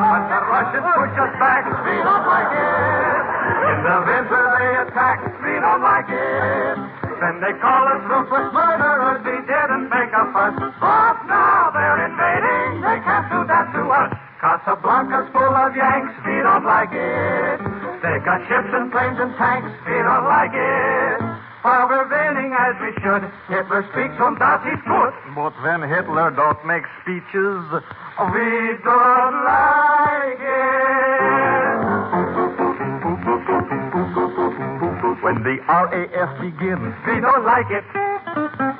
But the Russians push us back, we don't like it. In the winter they attack, we don't like it. Then they call us ruthless murderers, we didn't make a fuss. But now they're invading, they can't do that to us. Casablanca's full of Yanks, we don't like it. They got ships and planes and tanks, we don't like it. While we're winning as we should, Hitler speaks from das ist gut. But when Hitler don't make speeches, we don't like it. When the RAF begins, we don't like it.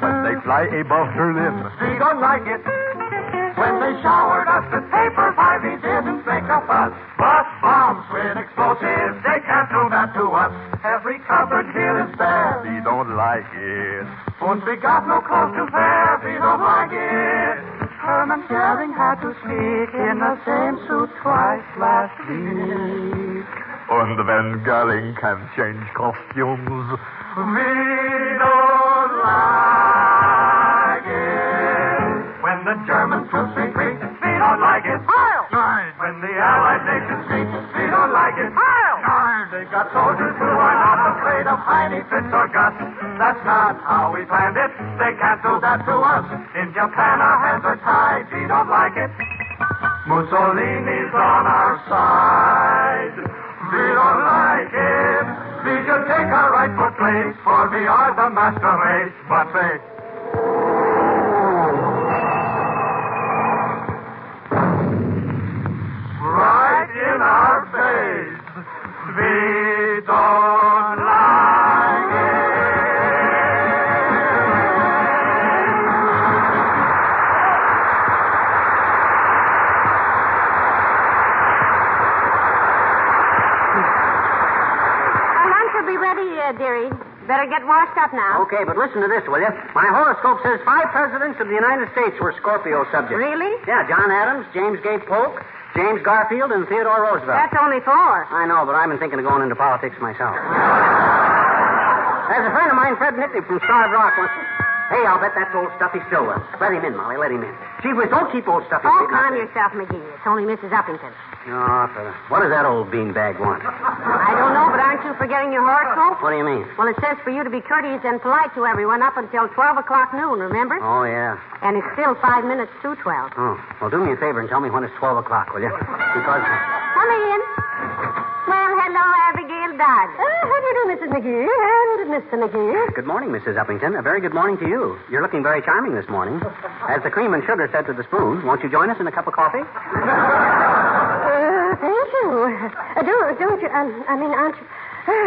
When they fly above Berlin, we don't like it. When they showered us with paper, why we didn't make a fuss. But bombs with explosives, they can't do that to us. Every cupboard here is bare, we don't like it. And we got no clothes to wear, we don't like it. Herman Goering had to speak in the same suit twice last week. And when Goering can change costumes, we don't like it. When the German troops retreat, we don't like it. Heil! When the Allied nations meet, we don't like it. Heil! They got soldiers who are not afraid of Heine, Fitz, or Gus. That's not how we planned it. They can't do that to us. In Japan, our hands are tied. We don't like it. Mussolini's on our side. We don't like it. We should take our rightful place, for we are the master race. But they... right in our face. We don't like Our lunch will be ready, dearie. Better get washed up now. Okay, but listen to this, will you? My horoscope says 5 presidents of the United States were Scorpio subjects. Really? Yeah, John Adams, James Gay Polk, James Garfield and Theodore Roosevelt. That's only 4. I know, but I've been thinking of going into politics myself. There's a friend of mine, Fred Nitley from Starved Rock. Hey, I'll bet that's old Stuffy Stillwell. Let him in, Molly. Let him in. Gee whiz, don't keep old Stuffy. Oh, calm yourself, McGee. It's only Mrs. Uppington. Oh, what does that old beanbag want? I don't know, but aren't you forgetting your horoscope? What do you mean? Well, it says for you to be courteous and polite to everyone up until 12 o'clock noon, remember? Oh, yeah. And it's still 5 minutes to 12. Oh, well, do me a favor and tell me when it's 12 o'clock, will you? Because... Come in. Well, hello, Abigail Dodd. How do you do, Mrs. McGee? And Mr. McGee. Good morning, Mrs. Uppington. A very good morning to you. You're looking very charming this morning. As the cream and sugar said to the spoon, won't you join us in a cup of coffee? Thank you. Don't you, aren't you...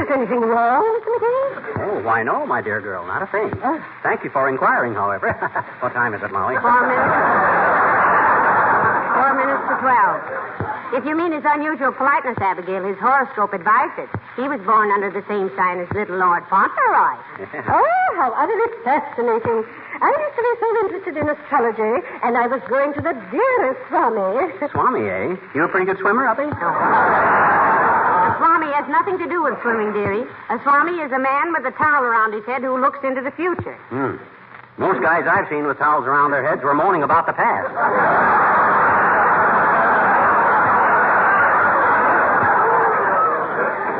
is anything wrong, Mr. McGee? Oh, why no, my dear girl. Not a thing. Thank you for inquiring, however. What time is it, Molly? 4 minutes. 4 minutes to 12. If you mean his unusual politeness, Abigail, his horoscope advised it. He was born under the same sign as little Lord Fauntleroy. Yeah. Oh, how utterly fascinating. I used to be so interested in astrology, and I was going to the dearest Swami. Swami, eh? You a pretty good swimmer, Uppy? A Swami has nothing to do with swimming, dearie. A Swami is a man with a towel around his head who looks into the future. Most guys I've seen with towels around their heads were moaning about the past.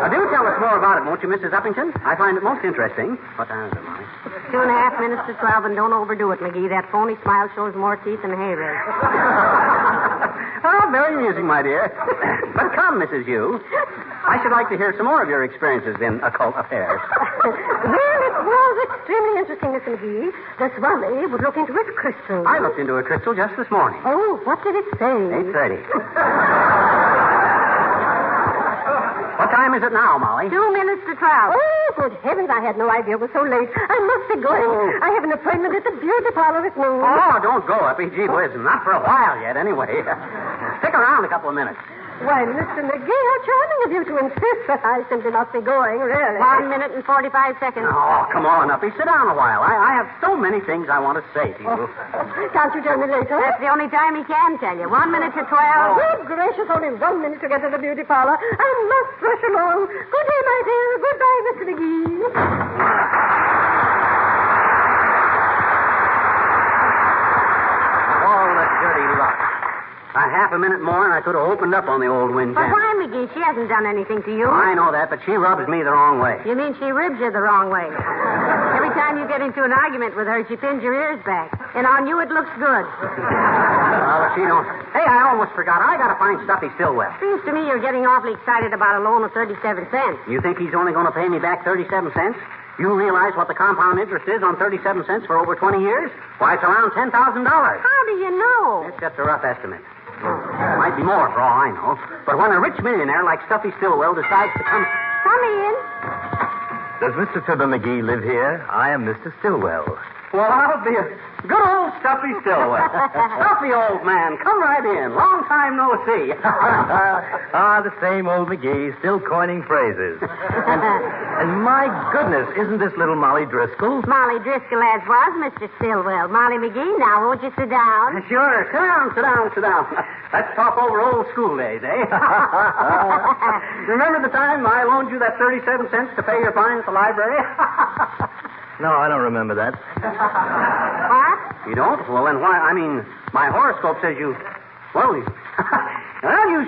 Do tell us more about it, won't you, Mrs. Uppington? I find it most interesting. What time is it, Molly? 2.5 minutes to 12, and don't overdo it, McGee. That phony smile shows more teeth than hay rake. Oh, very amusing, my dear. But come, Mrs. Yu. I should like to hear some more of your experiences in occult affairs. Well, it was extremely interesting, Mr. McGee. The Swami would look into his crystal. I looked into a crystal just this morning. Oh, what did it say? 8:30. What time is it now, Molly? 2 minutes to 12. Oh, good heavens, I had no idea it was so late. I must be going. I have an appointment at the beauty parlor at noon. Oh, don't go, Uppy. Gee whiz, not for a while yet, anyway. Stick around a couple of minutes. Why, Mr. McGee, how charming of you to insist, but I simply must be going, really. 1 minute and 45 seconds. Oh, come on, Uppy. Sit down a while. I have so many things I want to say to you. Can't you tell me later? That's the only time he can tell you. 1 minute to 12. Good gracious, only 1 minute to get to the beauty parlor. I must rush along. Good day, my dear. Goodbye, Mr. McGee. All the dirty luck. A half a minute more and I could have opened up on the old wind But jam. why, McGee? She hasn't done anything to you. I know that, but she rubs me the wrong way. You mean she ribs you the wrong way? Every time you get into an argument with her, she pins your ears back. And on you, it looks good. Well, if she don't... Hey, I almost forgot. I got to find Stuffy Stillwell. Seems to me you're getting awfully excited about a loan of 37 cents. You think he's only going to pay me back 37 cents? You realize what the compound interest is on 37 cents for over 20 years? Why, it's around $10,000. How do you know? It's just a rough estimate. Might be more for all I know. But when a rich millionaire like Stuffy Stillwell decides to come... Come in. Does Mr. Fibber McGee live here? I am Mr. Stillwell. Well, I'll be a good old Stuffy Stillwell. Stuffy, old man, come right in. Long time no see. The same old McGee, still coining phrases. And my goodness, isn't this little Molly Driscoll? Molly Driscoll as was, Mr. Stillwell. Molly McGee, now won't you sit down? Sure. Sit down. Let's talk over old school days, eh? Remember the time I loaned you that 37 cents to pay your fine at the library? No, I don't remember that. What? You don't? Well, then why? I mean, my horoscope says you... Well, you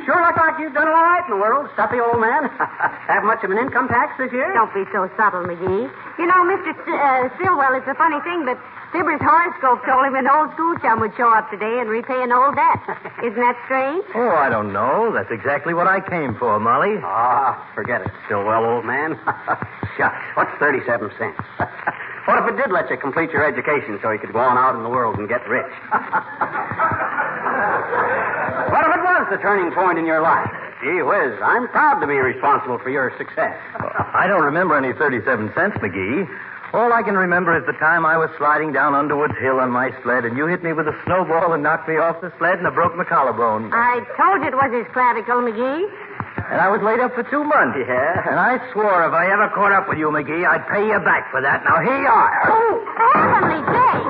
sure look like you've done all right in the world, Stuffy old man. Have much of an income tax this year? Don't be so subtle, McGee. You know, Mr. Stillwell, it's a funny thing, but Fibber's horoscope told him an old school chum would show up today and repay an old debt. Isn't that strange? Oh, I don't know. That's exactly what I came for, Molly. Forget it, Stillwell, old man. Shucks, what's 37 cents? What if it did let you complete your education so you could go on out in the world and get rich? What if it was the turning point in your life? Gee whiz, I'm proud to be responsible for your success. I don't remember any 37 cents, McGee. All I can remember is the time I was sliding down Underwood's Hill on my sled, and you hit me with a snowball and knocked me off the sled, and I broke my collarbone. I told you it was his clavicle, McGee. And I was laid up for 2 months. Yeah? And I swore if I ever caught up with you, McGee, I'd pay you back for that. Now, here you are. Oh, heavenly days.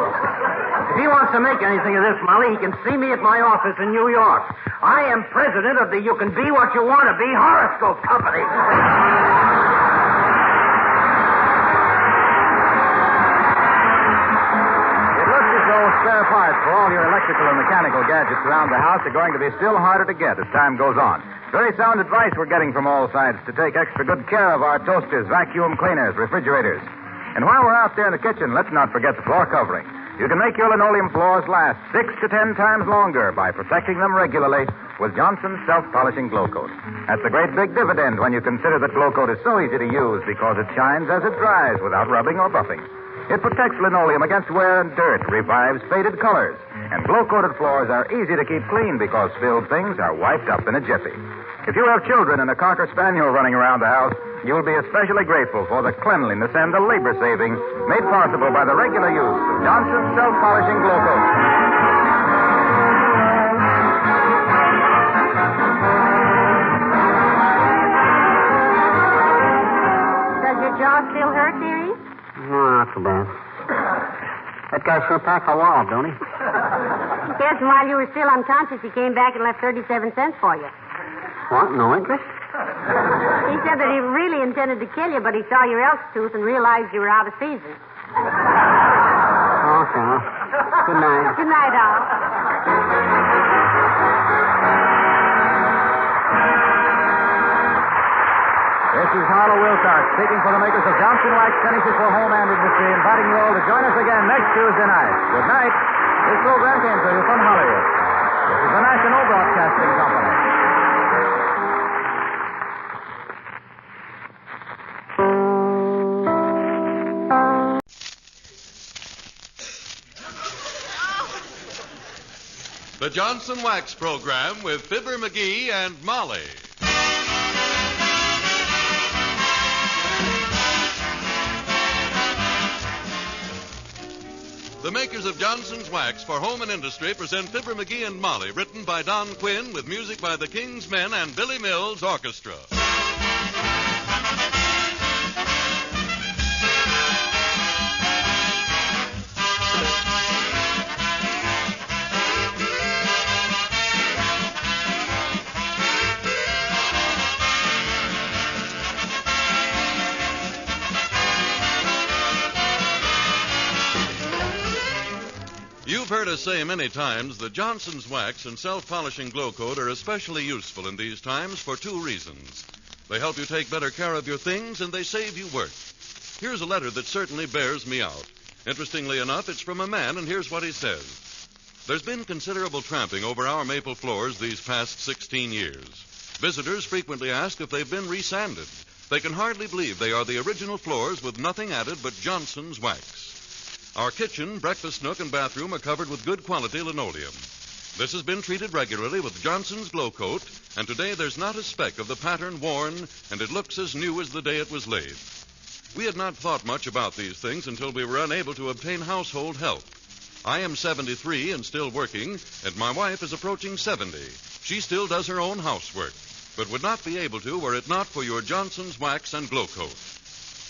he wants to make anything of this, Molly, he can see me at my office in New York. I am president of the You Can Be What You Want to Be Horoscope Company. Spare parts for all your electrical and mechanical gadgets around the house are going to be still harder to get as time goes on. Very sound advice we're getting from all sides to take extra good care of our toasters, vacuum cleaners, refrigerators. And while we're out there in the kitchen, let's not forget the floor covering. You can make your linoleum floors last 6 to 10 times longer by protecting them regularly with Johnson's self-polishing glow coat. That's a great big dividend when you consider that glow coat is so easy to use because it shines as it dries without rubbing or buffing. It protects linoleum against wear and dirt, revives faded colors, and glow-coated floors are easy to keep clean because spilled things are wiped up in a jiffy. If you have children and a Cocker Spaniel running around the house, you'll be especially grateful for the cleanliness and the labor saving made possible by the regular use of Johnson's self-polishing glow coat. Does your jaw still hurt, dearie? No, not so bad. That guy sure packed a wallop, don't he? Yes, and while you were still unconscious, he came back and left 37 cents for you. What? No interest? He said that he really intended to kill you, but he saw your elk tooth and realized you were out of season. Okay. Good night. Good night, Al. This is Harlow Wilcox speaking for the makers of Johnson Wax Finishes for Home and Industry, inviting you all to join us again next Tuesday night. Good night. This program came to you from Hollywood. This is the National Broadcasting Company. The Johnson Wax Program with Fibber McGee and Molly. The makers of Johnson's Wax for Home and Industry present Fibber McGee and Molly, written by Don Quinn with music by the King's Men and Billy Mills Orchestra. You've heard us say many times that Johnson's Wax and self-polishing glow coat are especially useful in these times for two reasons. They help you take better care of your things, and they save you work. Here's a letter that certainly bears me out. Interestingly enough, it's from a man, and here's what he says. There's been considerable tramping over our maple floors these past 16 years. Visitors frequently ask if they've been resanded. They can hardly believe they are the original floors with nothing added but Johnson's Wax. Our kitchen, breakfast nook, and bathroom are covered with good quality linoleum. This has been treated regularly with Johnson's Glow Coat, and today there's not a speck of the pattern worn, and it looks as new as the day it was laid. We had not thought much about these things until we were unable to obtain household help. I am 73 and still working, and my wife is approaching 70. She still does her own housework, but would not be able to were it not for your Johnson's Wax and Glow Coat.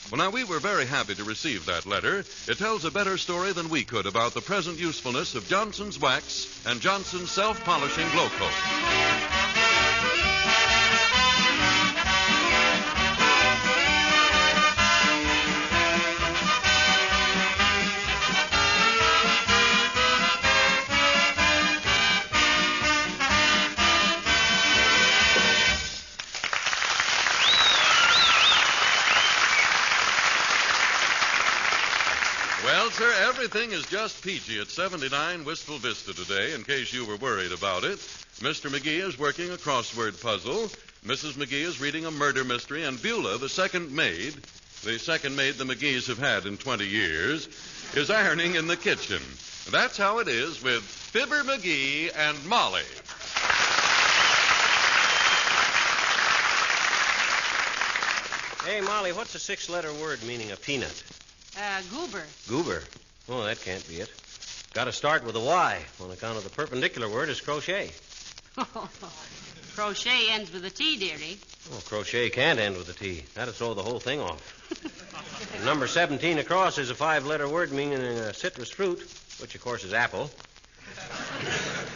Well, now, we were very happy to receive that letter. It tells a better story than we could about the present usefulness of Johnson's Wax and Johnson's self-polishing glow coat. Well, sir, everything is just peachy at 79 Wistful Vista today, in case you were worried about it. Mr. McGee is working a crossword puzzle. Mrs. McGee is reading a murder mystery, and Beulah, the second maid the McGees have had in 20 years, is ironing in the kitchen. That's how it is with Fibber McGee and Molly. Hey, Molly, what's the 6-letter word meaning a peanut? Goober. Goober. Oh, that can't be it. Got to start with a Y on account of the perpendicular word is crochet. Crochet ends with a T, dearie. Oh, crochet can't end with a T. That'd throw the whole thing off. Number 17 across is a 5-letter word meaning a citrus fruit. which of course is apple,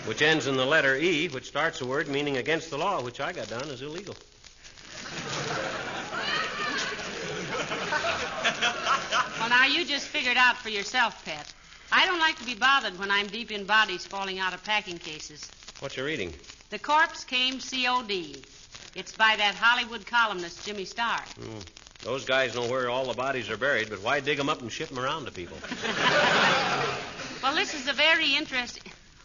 which ends in the letter E, which starts a word meaning against the law, which I got down as illegal. Well, now, you just figured out for yourself, Pet. I don't like to be bothered when I'm deep in bodies falling out of packing cases. What you reading? The Corpse Came C.O.D. It's by that Hollywood columnist, Jimmy Starr. Those guys know where all the bodies are buried, but why dig them up and ship them around to people? Well, this is a very interesting...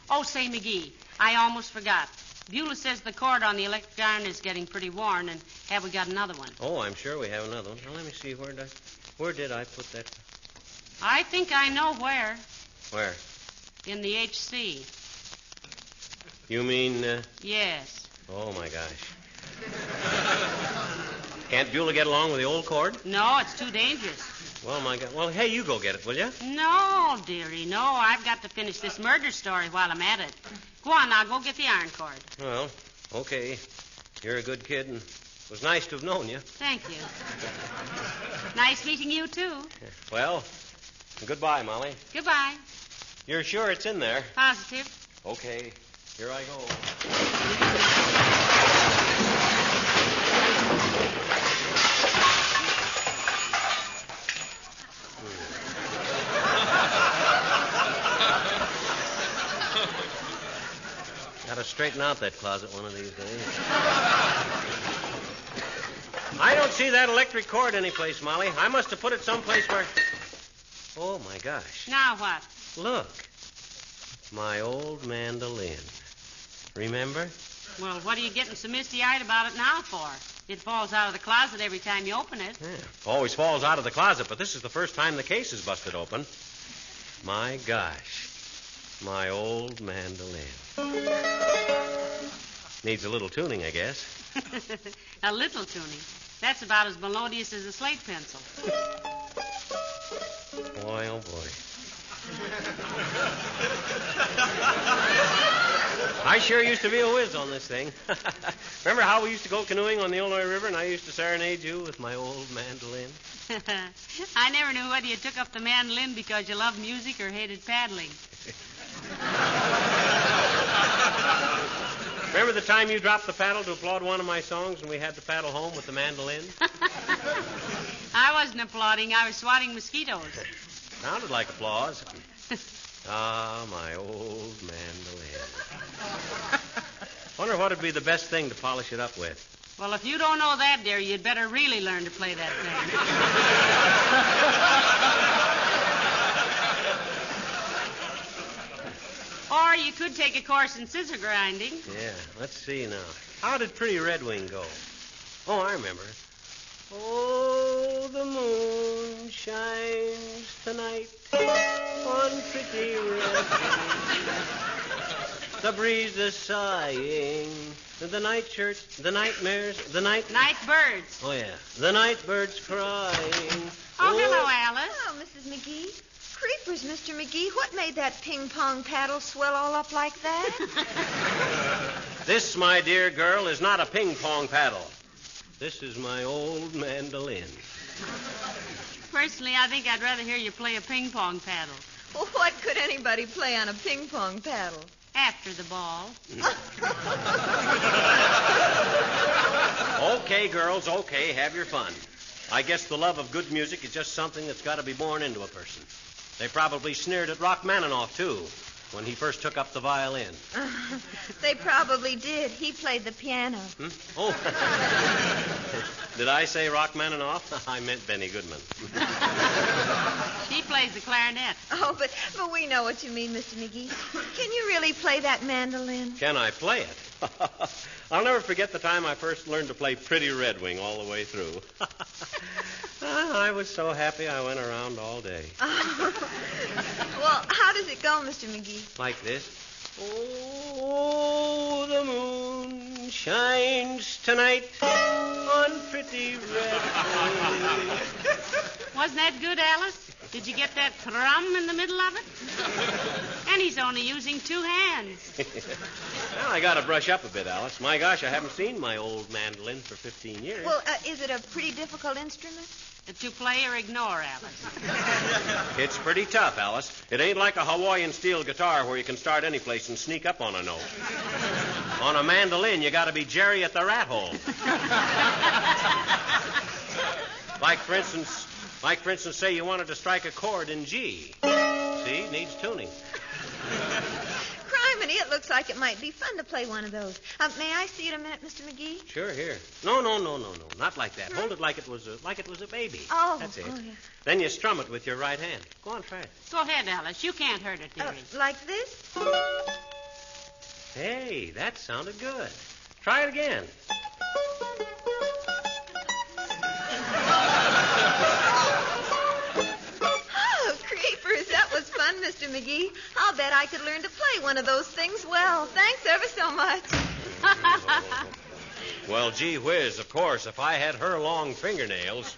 Oh, say, McGee, I almost forgot. Beulah says the cord on the electric iron is getting pretty worn, and have we got another one? Oh, I'm sure we have another one. Now, let me see. Where did I put that? I think I know where. Where? In the HC. You mean... Yes. Oh, my gosh. Can't Beulah get along with the old cord? No, it's too dangerous. Well, my God. Well, hey, you go get it, will you? No, dearie, no. I've got to finish this murder story while I'm at it. Go on now, go get the iron cord. Well, okay. You're a good kid, and it was nice to have known you. Thank you. Nice meeting you, too. Well, goodbye, Molly. Goodbye. You're sure it's in there? Positive. Okay. Here I go. Got to straighten out that closet one of these days. I don't see that electric cord anyplace, Molly. I must have put it someplace where... Oh, my gosh. Now what? Look. My old mandolin. Remember? Well, what are you getting so misty-eyed about it now for? It falls out of the closet every time you open it. Yeah. Always falls out of the closet, but this is the first time the case is busted open. My gosh. My old mandolin. Needs a little tuning, I guess. A little tuning. That's about as melodious as a slate pencil. Boy, oh, boy. I sure used to be a whiz on this thing. Remember how we used to go canoeing on the Illinois River and I used to serenade you with my old mandolin? I never knew whether you took up the mandolin because you loved music or hated paddling. Remember the time you dropped the paddle to applaud one of my songs and we had to paddle home with the mandolin? I wasn't applauding. I was swatting mosquitoes. Sounded like applause. Ah, my old mandolin. Wonder what would be the best thing to polish it up with. Well, if you don't know that, dear, you'd better really learn to play that thing. Or you could take a course in scissor grinding. Yeah, let's see now. How did Pretty Red Wing go? Oh, I remember. Oh, the moon shines tonight on Pretty Red Wing. The breeze is sighing. The nightmares. Night birds. Oh, yeah. The night birds crying. Oh, hello, Alice. Oh, Mrs. McGee. Creepers, Mr. McGee. What made that ping-pong paddle swell all up like that? This, my dear girl, is not a ping-pong paddle. This is my old mandolin. Personally, I think I'd rather hear you play a ping-pong paddle. Well, what could anybody play on a ping-pong paddle? After the ball. Okay, girls, okay. Have your fun. I guess the love of good music is just something that's got to be born into a person. They probably sneered at Rachmaninoff, too, when he first took up the violin. They probably did. He played the piano. Oh. Did I say Rachmaninoff? I meant Benny Goodman. He plays the clarinet. Oh, but we know what you mean, Mr. McGee. Can you really play that mandolin? Can I play it? I'll never forget the time I first learned to play Pretty Red Wing all the way through. I was so happy I went around all day. Well, how does it go, Mr. McGee? Like this. Oh, the moon shines tonight on Pretty Red Wing. Wasn't that good, Alice? Did you get that thrum in the middle of it? And he's only using two hands. Well, I got to brush up a bit, Alice. My gosh, I haven't seen my old mandolin for 15 years. Well, is it a pretty difficult instrument? To play or ignore, Alice. It's pretty tough, Alice. It ain't like a Hawaiian steel guitar where you can start any place and sneak up on a note. On a mandolin, you got to be Jerry at the rat hole. Like, for instance, say you wanted to strike a chord in G. See, it needs tuning. Criminy, it looks like it might be fun to play one of those. May I see it a minute, Mr. McGee? Sure, here. No. Not like that. Hold it like it was a baby. Oh. That's it. Oh, yeah. Then you strum it with your right hand. Go on, try it. Go ahead, Alice. You can't hurt it, dearie. Like this? Hey, that sounded good. Try it again. That was fun, Mr. McGee. I'll bet I could learn to play one of those things well. Thanks ever so much. Well, gee whiz, of course, if I had her long fingernails.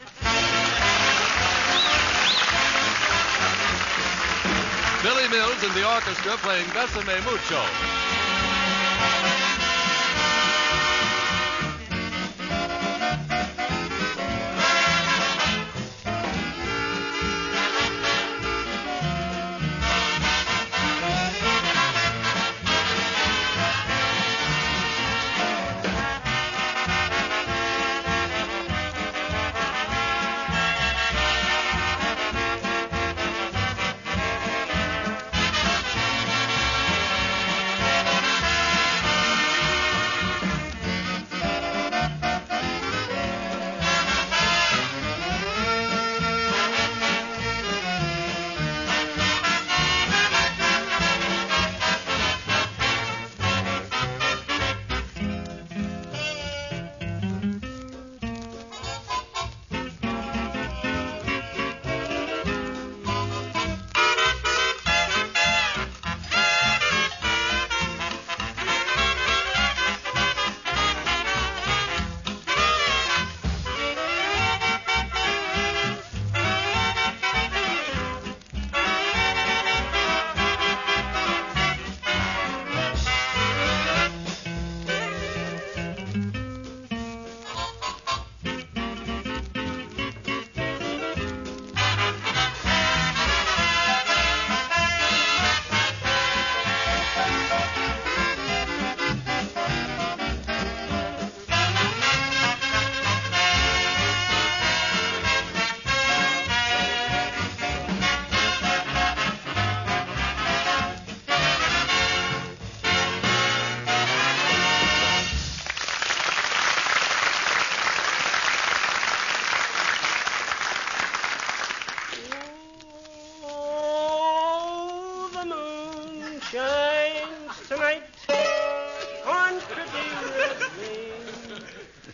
Billy Mills and the orchestra playing Besame Mucho.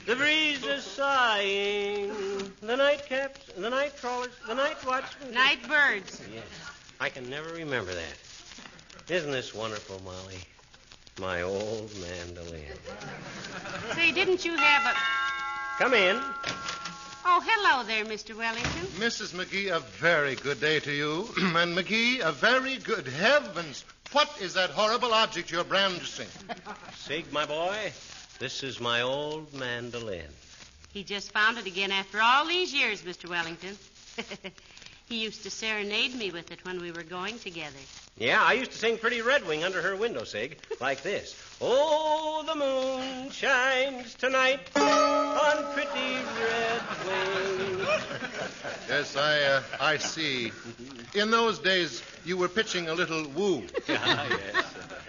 The breeze is sighing. The night caps, the night crawlers, the night watchmen. Night birds. Yes. I can never remember that. Isn't this wonderful, Molly? My old mandolin. Say, didn't you have a... Come in. Oh, hello there, Mr. Wellington. Mrs. McGee, a very good day to you. And McGee, a very good heavens. What is that horrible object you're brandishing? Sig, my boy, this is my old mandolin. He just found it again after all these years, Mr. Wellington. He used to serenade me with it when we were going together. Yeah, I used to sing Pretty Red Wing under her window, Sig, like this. Oh, the moon shines tonight on Pretty Red Wing. Yes, I see. In those days, you were pitching a little woo. Ah, yes.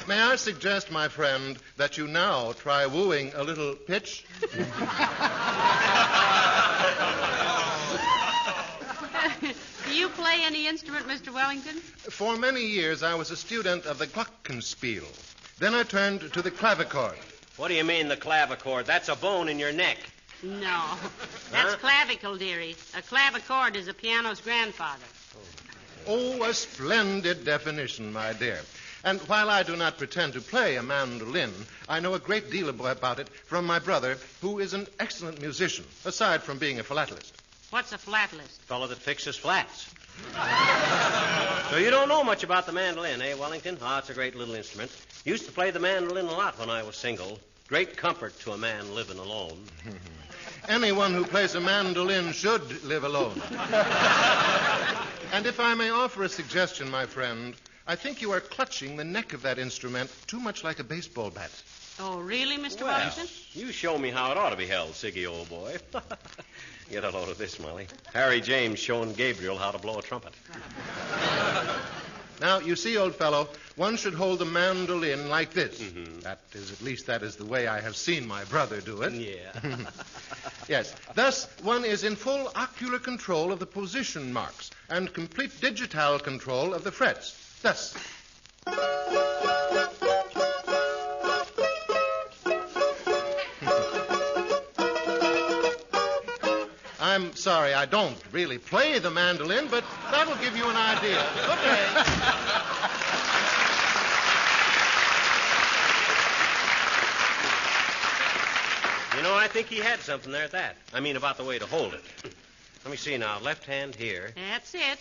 May I suggest, my friend, that you now try wooing a little pitch? Do you play any instrument, Mr. Wellington? For many years, I was a student of the glockenspiel. Then I turned to the clavichord. What do you mean, the clavichord? That's a bone in your neck. No. That's clavicle, dearie. A clavichord is a piano's grandfather. Oh, a splendid definition, my dear. And while I do not pretend to play a mandolin, I know a great deal about it from my brother, who is an excellent musician, aside from being a philatelist. What's a flatlist? Fellow that fixes flats. So you don't know much about the mandolin, eh, Wellington? Ah, it's a great little instrument. Used to play the mandolin a lot when I was single. Great comfort to a man living alone. Anyone who plays a mandolin should live alone. And if I may offer a suggestion, my friend, I think you are clutching the neck of that instrument too much like a baseball bat. Oh, really, Mr. Well, Wellington? you show me how it ought to be held, Siggy, old boy. Get a load of this, Molly. Harry James showing Gabriel how to blow a trumpet. Now, you see, old fellow, one should hold the mandolin like this. Mm-hmm. That is the way I have seen my brother do it. Yeah. Yes. Thus, one is in full ocular control of the position marks and complete digital control of the frets. Thus. I'm sorry, I don't really play the mandolin, but that'll give you an idea. Okay. You know, I think he had something there at that. I mean, about the way to hold it. Let me see now. Left hand here. That's it,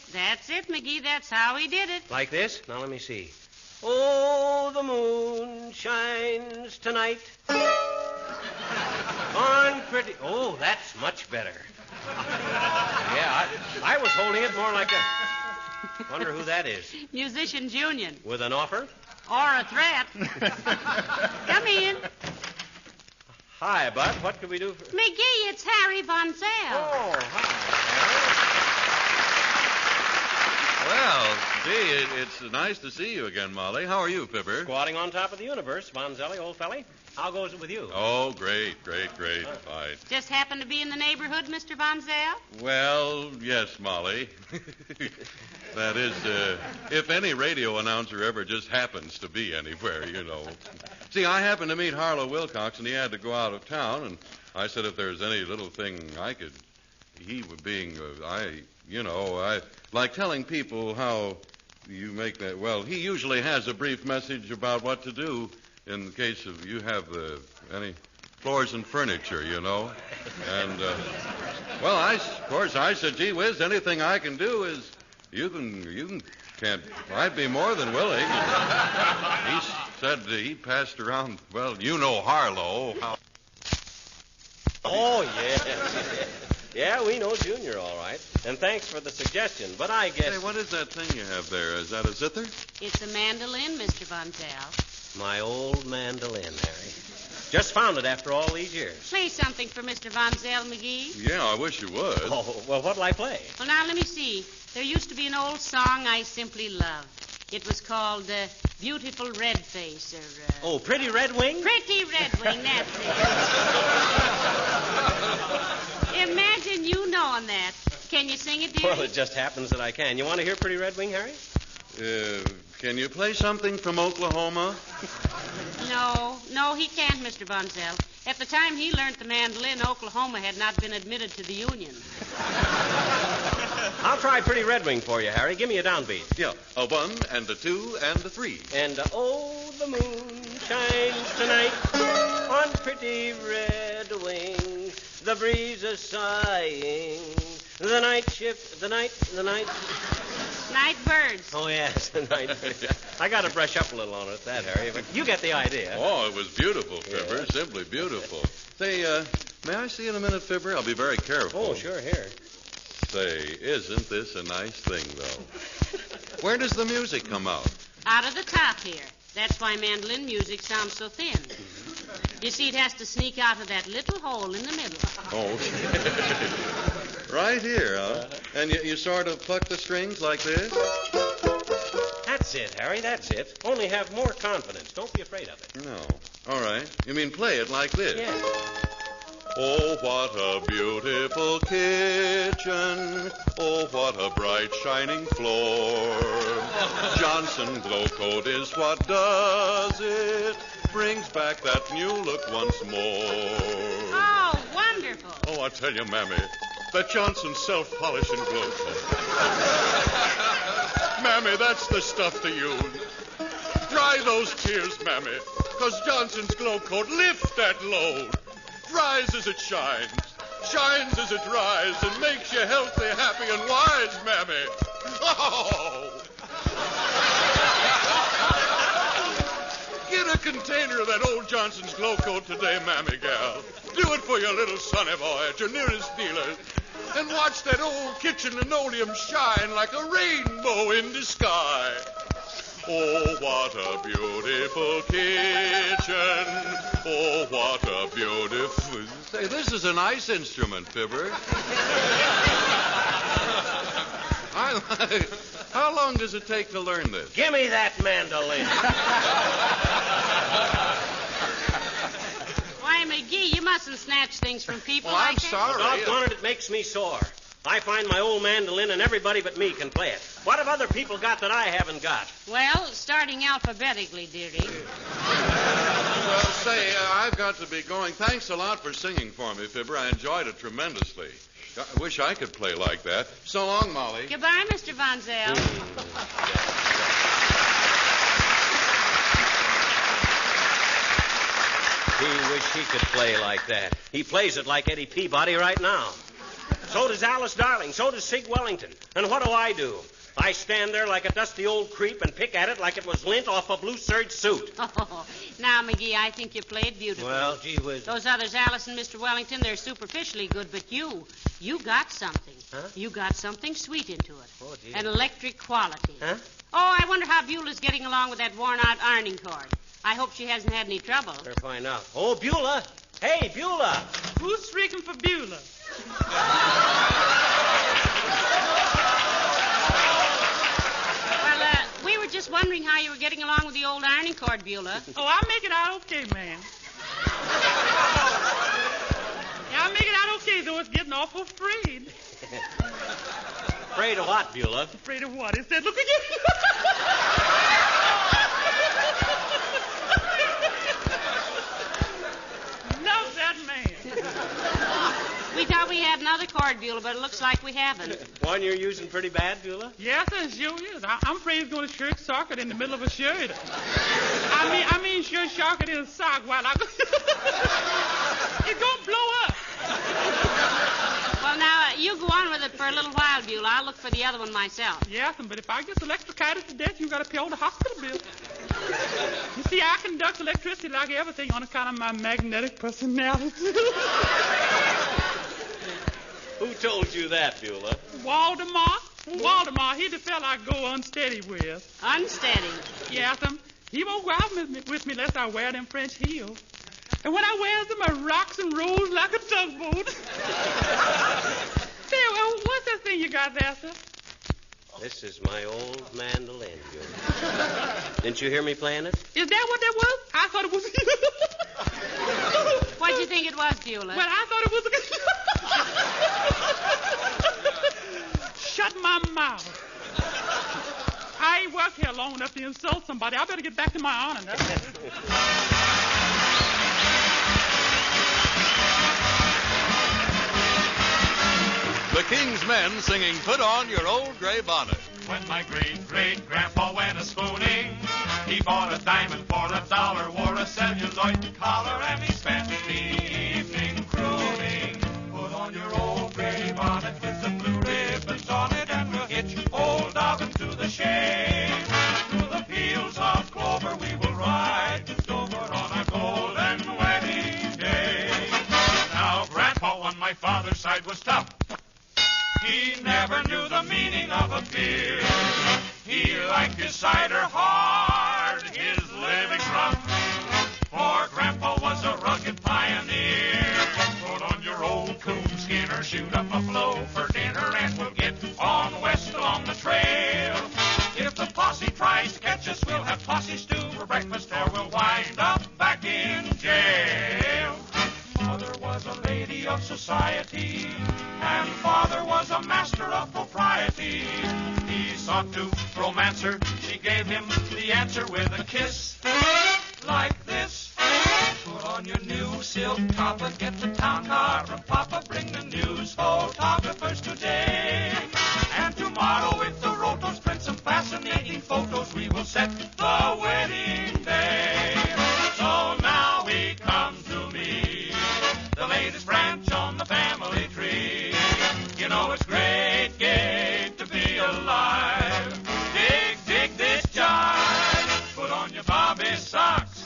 McGee. That's how he did it. Like this? Now, let me see. Oh, the moon shines tonight on pretty... Oh, that's much better. Yeah, I was holding it more like a... Wonder who that is. Musicians Union. With an offer? Or a threat. Come in. Hi, Bud. What could we do for... McGee, it's Harry Von Zell. Oh, hi, Well, gee, it's nice to see you again, Molly. How are you, Fibber? Squatting on top of the universe, Von Zelli, old felly. How goes it with you? Oh, great. Fine. Just happened to be in the neighborhood, Mr. Von Zell? Well, yes, Molly. That is, if any radio announcer ever just happens to be anywhere, you know. See, I happened to meet Harlow Wilcox, and he had to go out of town, and I said if there's any little thing I could... He being, I like telling people how you make that... Well, he usually has a brief message about what to do in case of you have any floors and furniture, you know. And, well, I said, gee whiz, anything I can do is... I'd be more than willing. He said he passed around, well, you know Harlow. How... Oh, yeah. Yeah, we know Junior, all right. And thanks for the suggestion, but I guess... Hey, what is that thing you have there? Is that a zither? It's a mandolin, Mr. Von Zell. My old mandolin, Harry. Just found it after all these years. Play something for Mr. Von Zell, McGee. Yeah, I wish you would. Oh, well, what'll I play? Well, now, let me see. There used to be an old song I simply loved. It was called Beautiful Red Face, or... Oh, Pretty Red Wing? Pretty Red Wing, that's it. Imagine you knowing that. Can you sing it, dear? Well, it just happens that I can. You want to hear Pretty Red Wing, Harry? Can you play something from Oklahoma? No, he can't, Mr. Von Zell. At the time he learned the mandolin, Oklahoma had not been admitted to the Union. I'll try Pretty Red Wing for you, Harry. Give me a downbeat. Yeah, a 1 and a 2 and a 3. And, oh, the moon shines tonight on pretty red wings. The breeze is sighing. The night shift, the night... Night birds. Oh, yes, the night birds. I got to brush up a little on it, that, Harry, but you get the idea. Oh, it was beautiful, Fibber. Yes. Simply beautiful. Say, may I see you in a minute, Fibber? I'll be very careful. Oh, sure, here. Say, isn't this a nice thing, though? Where does the music come out? Out of the top here. That's why mandolin music sounds so thin. You see, it has to sneak out of that little hole in the middle. Oh, right here, huh? And you sort of pluck the strings like this? That's it, Harry, that's it. Only have more confidence. Don't be afraid of it. No. All right. You mean play it like this? Yeah. Oh, what a beautiful kitchen. Oh, what a bright, shining floor. Johnson Glow Coat is what does it. Brings back that new look once more. Oh, wonderful. Oh, I tell you, Mammy, that Johnson self-polishing glow coat. Mammy, that's the stuff to use. Dry those tears, Mammy, 'cause Johnson's Glow Coat lifts that load. Dries as it shines as it dries, and makes you healthy, happy, and wise, Mammy. Oh! Get Get a container of that old Johnson's glow coat today, Mammy gal. Do it for your little sonny boy at your nearest dealer. And watch that old kitchen linoleum shine like a rainbow in the sky. Oh, what a beautiful kitchen. Oh, what a beautiful... Say, this is a nice instrument, Fibber. How long does it take to learn this? Give me that mandolin. Why, McGee, you mustn't snatch things from people Well, like I'm that. sorry. Doggone it makes me sore. I find my old mandolin and everybody but me can play it. What have other people got that I haven't got? Well, starting alphabetically, dearie. Well, say, I've got to be going. Thanks a lot for singing for me, Fibber. I enjoyed it tremendously. I wish I could play like that. So long, Molly. Goodbye, Mr. Von Zell. He wish he could play like that. He plays it like Eddie Peabody right now. So does Alice Darling. So does Sig Wellington. And what do? I stand there like a dusty old creep and pick at it like it was lint off a blue serge suit. Oh, now, McGee, I think you played beautifully. Well, gee whiz. Those others, Alice and Mr. Wellington, they're superficially good, but you got something. Huh? You got something sweet into it. Oh, gee. An electric quality. Huh? Oh, I wonder how Beulah's getting along with that worn-out ironing cord. I hope she hasn't had any trouble. Better find out. Oh, Beulah. Hey, Beulah. Who's shrieking for Beulah? Well, we were just wondering how you were getting along with the old ironing cord, Beulah. Oh, I'll make it out okay, man. Yeah, I'll make it out okay, though it's getting awful afraid. Afraid of what, Beulah? Afraid of what? It said, look again. Love that man. We thought we had another cord, Beulah, but it looks like we haven't. One you're using pretty bad, Beulah? Yes, it sure is. I'm afraid it's going to shirt socket in the middle of a shirt. I mean shirt socket in a sock while I... It's going to blow up. Well, now, you go on with it for a little while, Beulah. I'll look for the other one myself. Yes, but if I get electrocuted to death, you got to pay all the hospital bill. You see, I conduct electricity like everything on account of my magnetic personality. Who told you that, Beulah? Waldemar. Waldemar, he's the fella I go unsteady with. Unsteady? Yes, he won't go out with me unless I wear them French heels. And when I wears them, I rocks and rolls like a tugboat. Say, what's that thing you got there, sir? This is my old mandolin, Beulah. Didn't you hear me playing it? Is that what that was? I thought it was... What'd you think it was, Beulah? Well, I thought it was... Shut my mouth. I ain't worked here long enough to insult somebody. I better get back to my honor now. The King's Men singing Put On Your Old Gray Bonnet. When my great-great-grandpa went a-spooning, he bought a diamond for $1, wore a celluloid collar, and he spent the evening crooning. Put on your old gray bonnet with the blue ribbons on it, and we'll hitch old Dobbin to the shade. Through the fields of clover we will ride to Dover on a golden wedding day. Now, Grandpa on my father's side was tough. He never knew the meaning of a beer. He liked his cider hard, his living rough. For Grandpa was a rugged pioneer. Put on your old coonskin or shoot up a flow for dinner, and we'll get on west along the trail. If the posse tries to catch us, we'll have posse stew for breakfast, or we'll wind up back in jail. Mother was a lady of society, and Father was a master of propriety. He sought to romance her. She gave him the answer with a kiss like this. Put on your new silk top and get the town car from Papa. Bring the news photographers today. And tomorrow with the rotos, print some fascinating photos. We will set the wedding day. So now we come to me, the latest branch on the family tree. You know it's great to be alive. Dig this jive. Put on your Bobby socks.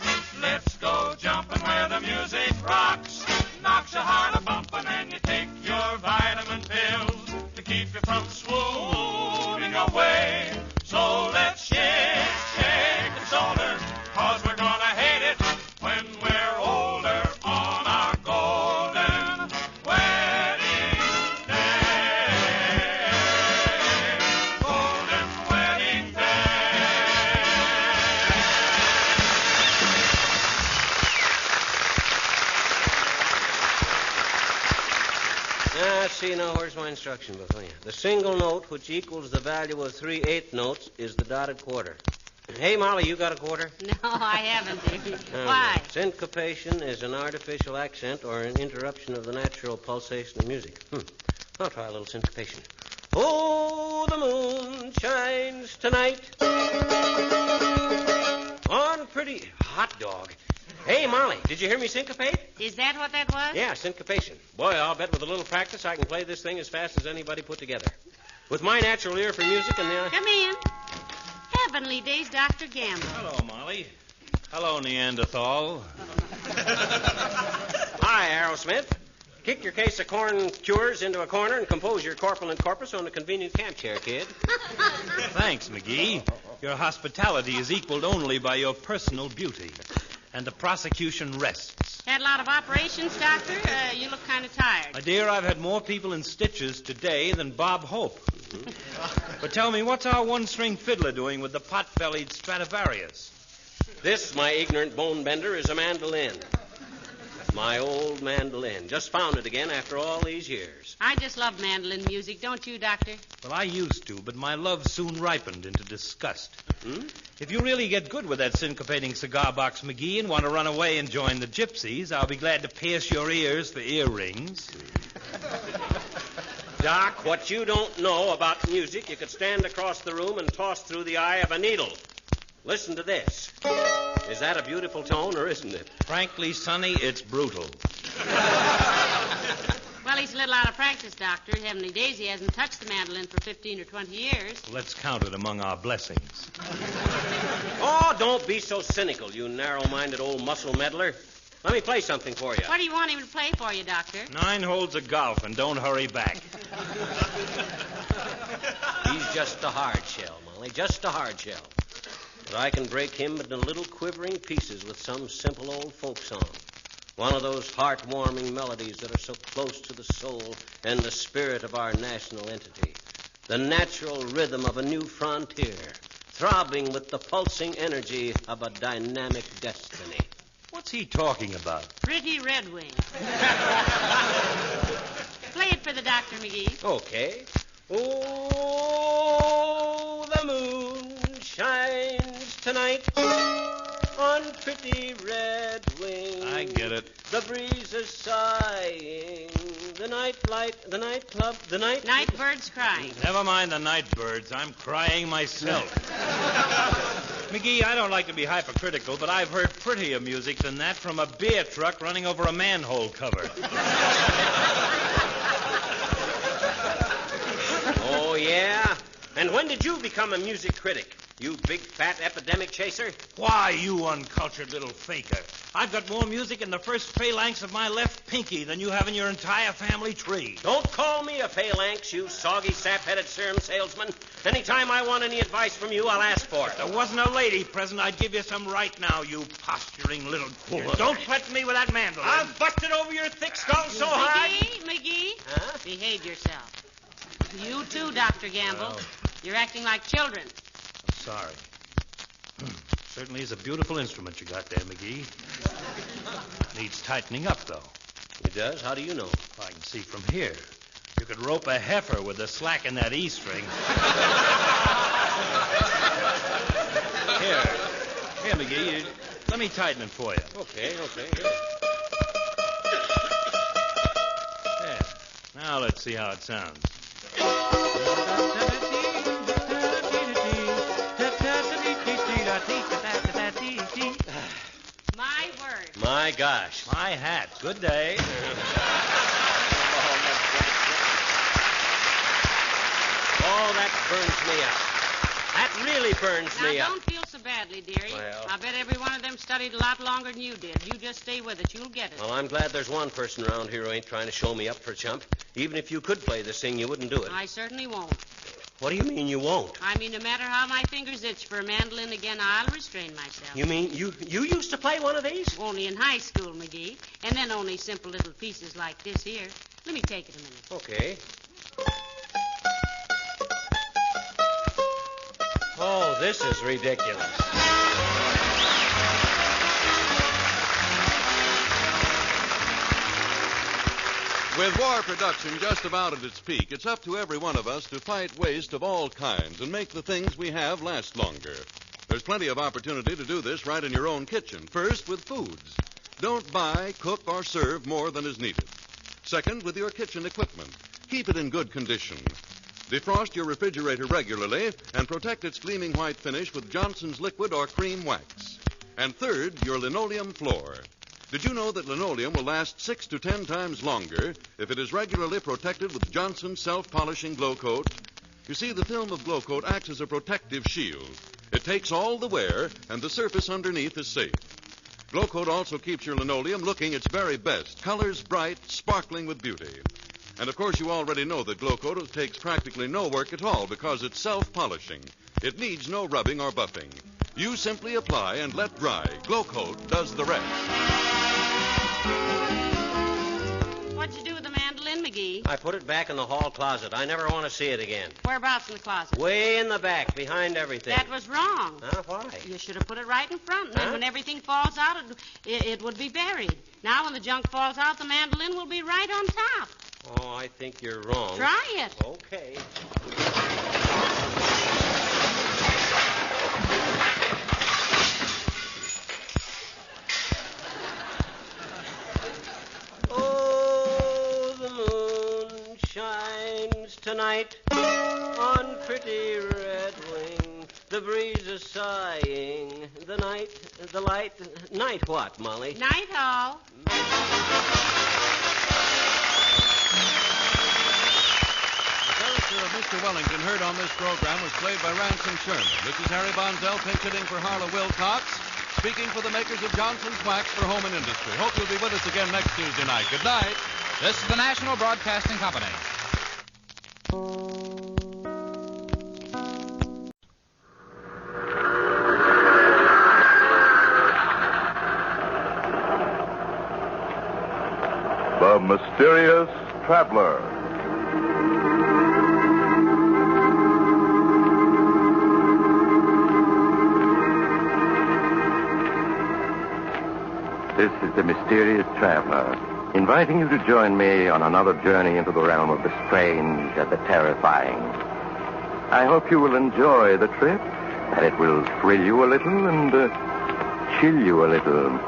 See, now, where's my instruction book? Oh, yeah. The single note, which equals the value of 3/8 notes, is the dotted quarter. Hey, Molly, you got a quarter? No, I haven't, dearie. Oh, Why? Syncopation is an artificial accent or an interruption of the natural pulsation of music. I'll try a little syncopation. Oh, the moon shines tonight on pretty hot dog. Hey, Molly, did you hear me syncopate? Is that what that was? Yeah, syncopation. Boy, I'll bet with a little practice I can play this thing as fast as anybody put together. With my natural ear for music and the... Come in. Heavenly days, Dr. Gamble. Hello, Molly. Hello, Neanderthal. Hi, Aerosmith. Kick your case of corn cures into a corner and compose your corpulent corpus on a convenient camp chair, kid. Thanks, McGee. Your hospitality is equaled only by your personal beauty. And the prosecution rests. Had a lot of operations, Doctor? You look kind of tired. My dear, I've had more people in stitches today than Bob Hope. But tell me, what's our one-string fiddler doing with the pot-bellied Stradivarius? This, my ignorant bone bender, is a mandolin. My old mandolin. Just found it again after all these years. I just love mandolin music, don't you, Doctor? Well, I used to, but my love soon ripened into disgust. If you really get good with that syncopating cigar box, McGee, and want to run away and join the gypsies, I'll be glad to pierce your ears for earrings. Doc, what you don't know about music, you could stand across the room and toss through the eye of a needle. Listen to this. Is that a beautiful tone, or isn't it? Frankly, Sonny, it's brutal. Well, he's a little out of practice, Doctor. Heavenly days, he hasn't touched the mandolin for 15 or 20 years. Let's count it among our blessings. Oh, don't be so cynical, you narrow-minded old muscle meddler. Let me play something for you. What do you want him to play for you, Doctor? 9 holes of golf, and don't hurry back. He's just a hard shell, Molly, just a hard shell. But I can break him into little quivering pieces with some simple old folk song. One of those heart-warming melodies that are so close to the soul and the spirit of our national entity. The natural rhythm of a new frontier, throbbing with the pulsing energy of a dynamic destiny. What's he talking about? Pretty Red Wing. Play it for the Doctor, McGee. Okay. Oh, the moon shines tonight on pretty red wing. I get it. The breeze is sighing. The night birds crying. Never mind the night birds. I'm crying myself. McGee, I don't like to be hypercritical, but I've heard prettier music than that from a beer truck running over a manhole cover. Oh, yeah? And when did you become a music critic? You big, fat epidemic chaser? Why, you uncultured little faker. I've got more music in the first phalanx of my left pinky than you have in your entire family tree. Don't call me a phalanx, you soggy, sap-headed serum salesman. Anytime I want any advice from you, I'll ask for it. If there wasn't a lady present, I'd give you some right now, you posturing little... Don't threaten me with that mandolin. I'll bust it over your thick skull so hard. McGee, Huh? behave yourself. You too, Dr. Gamble. Well. You're acting like children. Sorry. Certainly is a beautiful instrument you got there, McGee. Needs tightening up, though. It does? How do you know? I can see from here. You could rope a heifer with the slack in that E string. Here, McGee. Let me tighten it for you. Okay. Here. There. Now let's see how it sounds. My word. My gosh. My hat. Good day. Oh, that burns me up. That really burns me Now, up. don't feel so badly, dearie. Well. I bet every one of them studied a lot longer than you did. You just stay with it. You'll get it. Well, I'm glad there's one person around here who ain't trying to show me up for a chump. Even if you could play this thing, you wouldn't do it. I certainly won't. What do you mean you won't? I mean, no matter how my fingers itch for a mandolin again, I'll restrain myself. You mean you used to play one of these? Only in high school, McGee. And then only simple little pieces like this here. Let me take it a minute. Okay. Oh, this is ridiculous. With war production just about at its peak, it's up to every one of us to fight waste of all kinds and make the things we have last longer. There's plenty of opportunity to do this right in your own kitchen. First, with foods. Don't buy, cook, or serve more than is needed. Second, with your kitchen equipment. Keep it in good condition. Defrost your refrigerator regularly and protect its gleaming white finish with Johnson's liquid or cream wax. And third, your linoleum floor. Did you know that linoleum will last 6 to 10 times longer if it is regularly protected with Johnson's self-polishing Glow Coat? You see, the film of Glow Coat acts as a protective shield. It takes all the wear, and the surface underneath is safe. Glow Coat also keeps your linoleum looking its very best, colors bright, sparkling with beauty. And, of course, you already know that Glow Coat takes practically no work at all because it's self-polishing. It needs no rubbing or buffing. You simply apply and let dry. Glow Coat does the rest. What'd you do with the mandolin, McGee? I put it back in the hall closet. I never want to see it again. Whereabouts in the closet? Way in the back, behind everything. That was wrong. Huh? Why? You should have put it right in front. And then when everything falls out, it would be buried. Now when the junk falls out, the mandolin will be right on top. Oh, I think you're wrong. Try it. Okay. Oh, the moon shines tonight on pretty red wing. The breeze is sighing. The night what, Molly? Night all. The character of Mr. Wellington heard on this program was played by Ransom Sherman. This is Harry Bonzell pinch hitting for Harlow Wilcox, speaking for the makers of Johnson's Wax for Home and Industry. Hope you'll be with us again next Tuesday night. Good night. This is the National Broadcasting Company. The Mysterious Traveler. This is the Mysterious Traveler, inviting you to join me on another journey into the realm of the strange and the terrifying. I hope you will enjoy the trip, that it will thrill you a little and chill you a little.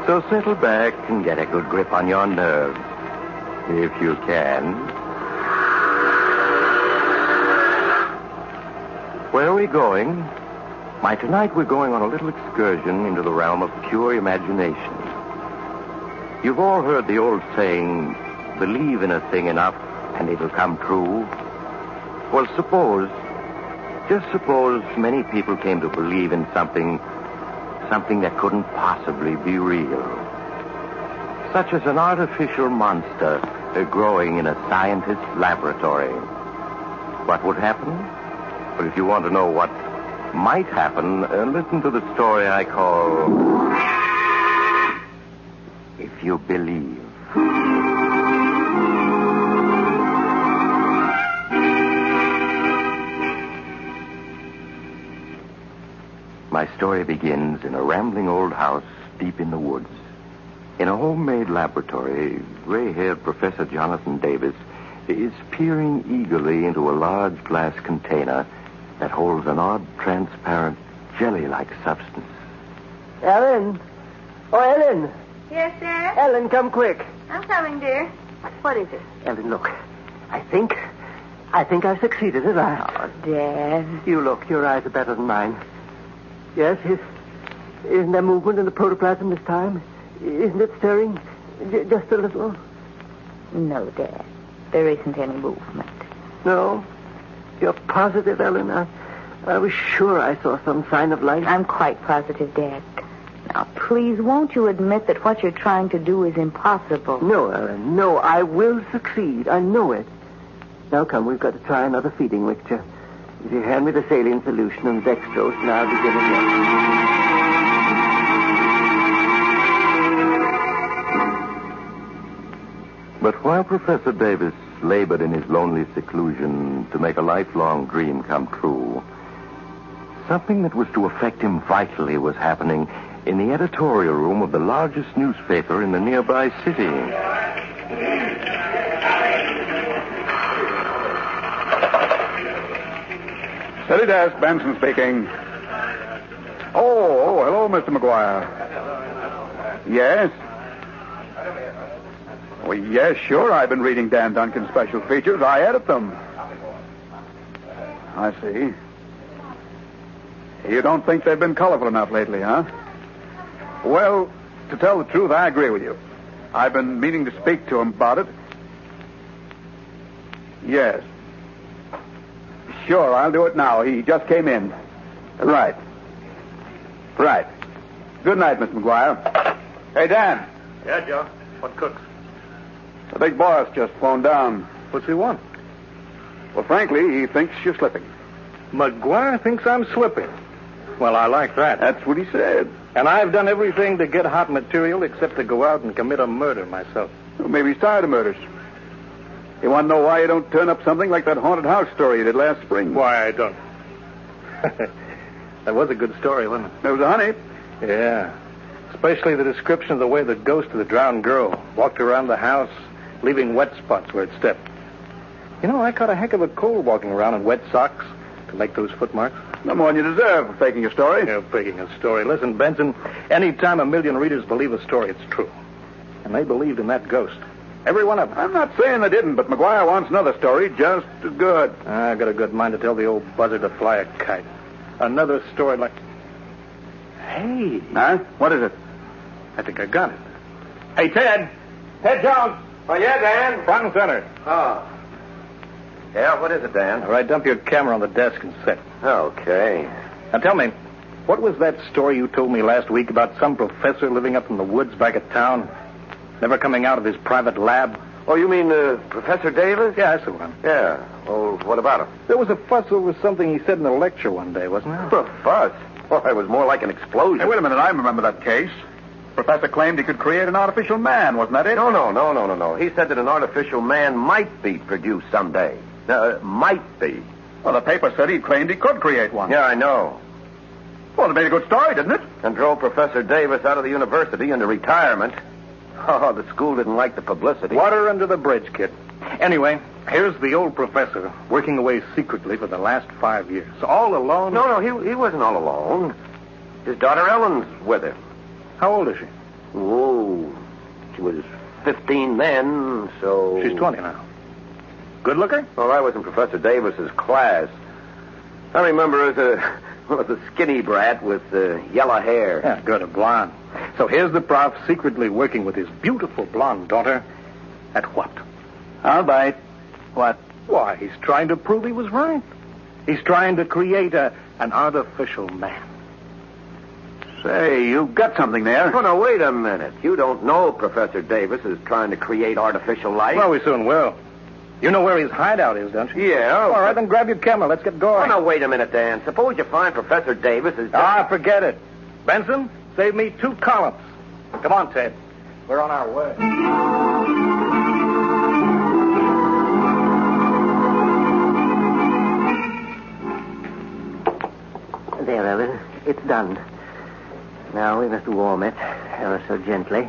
So settle back and get a good grip on your nerves, if you can. Where are we going? Why, tonight we're going on a little excursion into the realm of pure imagination. You've all heard the old saying, believe in a thing enough and it'll come true. Well, just suppose many people came to believe in something that couldn't possibly be real. Such as an artificial monster growing in a scientist's laboratory. What would happen? Well, if you want to know what might happen, listen to the story I call If You Believe. My story begins in a rambling old house deep in the woods. In a homemade laboratory, gray-haired Professor Jonathan Davis is peering eagerly into a large glass container that holds an odd, transparent, jelly-like substance. Ellen! Oh, Ellen! Yes, sir? Ellen, come quick. I'm coming, dear. What is it? Ellen, look. I think I've succeeded at last. Oh, Dad. You look. Your eyes are better than mine. Yes, isn't there movement in the protoplasm this time? Isn't it stirring just a little? No, Dad. There isn't any movement. No? You're positive, Ellen? I was sure I saw some sign of life. I'm quite positive, Dad. Now, please, won't you admit that what you're trying to do is impossible? No, Ellen, no. I will succeed. I know it. Now, come, we've got to try another feeding mixture. If you hand me the saline solution and dextrose, and I'll begin again. But while Professor Davis labored in his lonely seclusion to make a lifelong dream come true, something that was to affect him vitally was happening in the editorial room of the largest newspaper in the nearby city. Steady desk, Benson speaking. Oh, hello, Mr. McGuire. Yes? Well, yes, sure. I've been reading Dan Duncan's special features. I edit them. I see. You don't think they've been colorful enough lately, huh? Well, to tell the truth, I agree with you. I've been meaning to speak to him about it. Yes. Sure, I'll do it now. He just came in. Right. Right. Good night, Mr. McGuire. Hey, Dan. Yeah, Joe. What cooks? The big boss just phoned down. What's he want? Well, frankly, he thinks you're slipping. McGuire thinks I'm slipping. Well, I like that. That's what he said. And I've done everything to get hot material except to go out and commit a murder myself. Well, maybe he's tired of murders. You want to know why you don't turn up something like that haunted house story you did last spring? Why I don't. That was a good story, wasn't it? There was a honey. Yeah. Especially the description of the way the ghost of the drowned girl walked around the house, leaving wet spots where it stepped. You know, I caught a heck of a cold walking around in wet socks to make those footmarks. No more than you deserve for faking a story. You're faking a story. Listen, Benson, any time a million readers believe a story, it's true. And they believed in that ghost. Every one of them. I'm not saying they didn't, but McGuire wants another story just as good. I got a good mind to tell the old buzzard to fly a kite. Another story like... Hey. Huh? What is it? I think I got it. Hey, Ted. Ted Jones. Oh, yeah, Dan? Front and center. Oh. Yeah, what is it, Dan? All right, dump your camera on the desk and sit. Okay. Now, tell me, what was that story you told me last week about some professor living up in the woods back at town? Never coming out of his private lab? Oh, you mean Professor Davis? Yeah, that's the one. Yeah. Well, what about him? There was a fuss over something he said in a lecture one day, wasn't there? A fuss? Well, it was more like an explosion. Hey, wait a minute. I remember that case. Professor claimed he could create an artificial man, wasn't that it? No. He said that an artificial man might be produced someday. Might be. Well, the paper said he claimed he could create one. Yeah, I know. Well, it made a good story, didn't it? And drove Professor Davis out of the university into retirement. Oh, the school didn't like the publicity. Water under the bridge, kid. Anyway, here's the old professor working away secretly for the last 5 years. All alone? No, he wasn't all alone. His daughter Ellen's with him. How old is she? Oh, she was 15 then, so... She's 20 now. Good looker? Well, I was in Professor Davis's class. I remember her as a skinny brat with yellow hair. Yeah, good, a blonde. So here's the prof secretly working with his beautiful blonde daughter. At what? I'll bite. What? Why, he's trying to prove he was right. He's trying to create an artificial man. Say, you've got something there. Oh, no, wait a minute. You don't know Professor Davis is trying to create artificial life? Well, we soon will. You know where his hideout is, don't you? Yeah. All right, then grab your camera. Let's get going. Oh, no, wait a minute, Dan. Suppose you find Professor Davis is... forget it. Benson, save me 2 columns. Come on, Ted. We're on our way. There, Ellen. It's done. Now we must warm it ever so gently.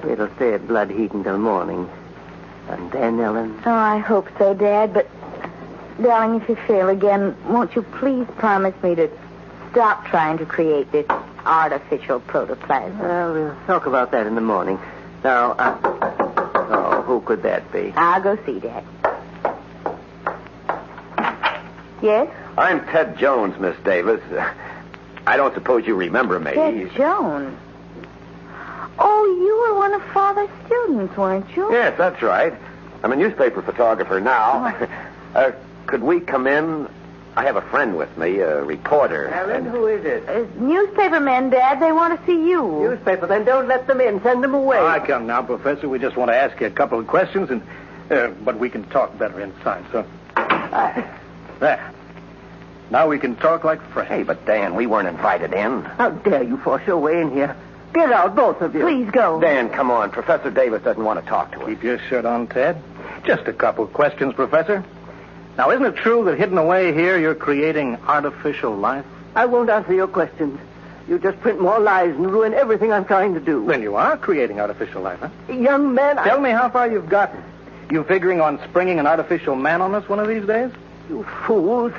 It'll stay at blood heat until morning. And then, Ellen? Oh, I hope so, Dad, but... Darling, if you fail again, won't you please promise me to stop trying to create this artificial protoplasm? Well, we'll talk about that in the morning. Now, who could that be? I'll go see, Dad. Yes? I'm Ted Jones, Miss Davis. I don't suppose you remember me. Ted Jones? Oh, you were one of Father's students, weren't you? Yes, that's right. I'm a newspaper photographer now. Could we come in? I have a friend with me, a reporter. Ellen, who is it? Newspaper men, Dad. They want to see you. Newspaper, then don't let them in. Send them away. I come now, Professor. We just want to ask you a couple of questions, and but we can talk better inside, so... There. Now we can talk like friends. Hey, but Dan, we weren't invited in. How dare you force your way in here? Get out, both of you. Please go. Dan, come on. Professor Davis doesn't want to talk to us. Keep your shirt on, Ted. Just a couple of questions, Professor. Now, isn't it true that hidden away here you're creating artificial life? I won't answer your questions. You just print more lies and ruin everything I'm trying to do. Then you are creating artificial life, huh? Young man, Tell me how far you've gotten. You figuring on springing an artificial man on us one of these days? You fools.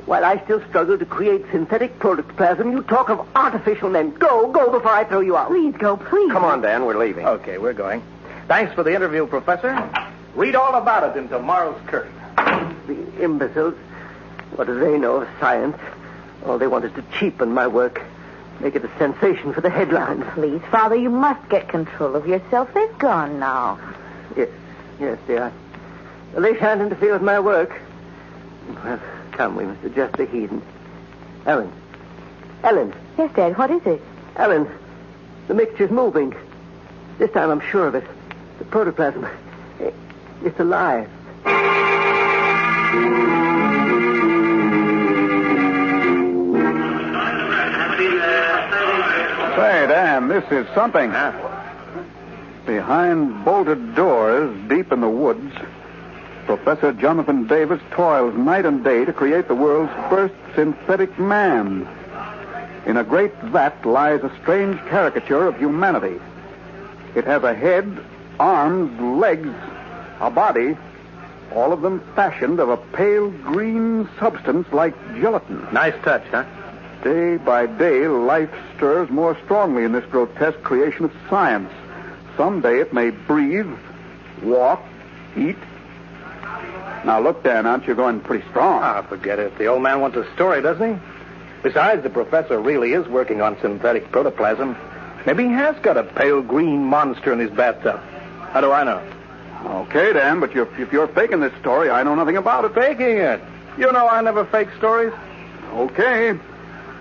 While I still struggle to create synthetic protoplasm, you talk of artificial men. Go before I throw you out. Please go, please. Come on, Dan, we're leaving. Okay, we're going. Thanks for the interview, Professor. Read all about it in tomorrow's Curtain. The imbeciles. What do they know of science? All they want is to cheapen my work. Make it a sensation for the headlines. Please, Father, you must get control of yourself. They've gone now. Yes, dear. Well, they shan't interfere with my work. Well, come, we must adjust the heat. Ellen. Yes, Dad, what is it? Ellen, the mixture's moving. This time I'm sure of it. The protoplasm, it's alive. Say, Dan, this is something. Behind bolted doors, deep in the woods, Professor Jonathan Davis toils night and day to create the world's first synthetic man. In a great vat lies a strange caricature of humanity. It has a head, arms, legs, a body, all of them fashioned of a pale green substance like gelatin. Nice touch, huh? Day by day, life stirs more strongly in this grotesque creation of science. Someday it may breathe, walk, eat. Now, look, Dan, aren't you going pretty strong? Ah, forget it. The old man wants a story, doesn't he? Besides, the professor really is working on synthetic protoplasm. Maybe he has got a pale green monster in his bathtub. How do I know? Okay, Dan, but if you're faking this story, I know nothing about it. Faking it? You know I never fake stories. Okay.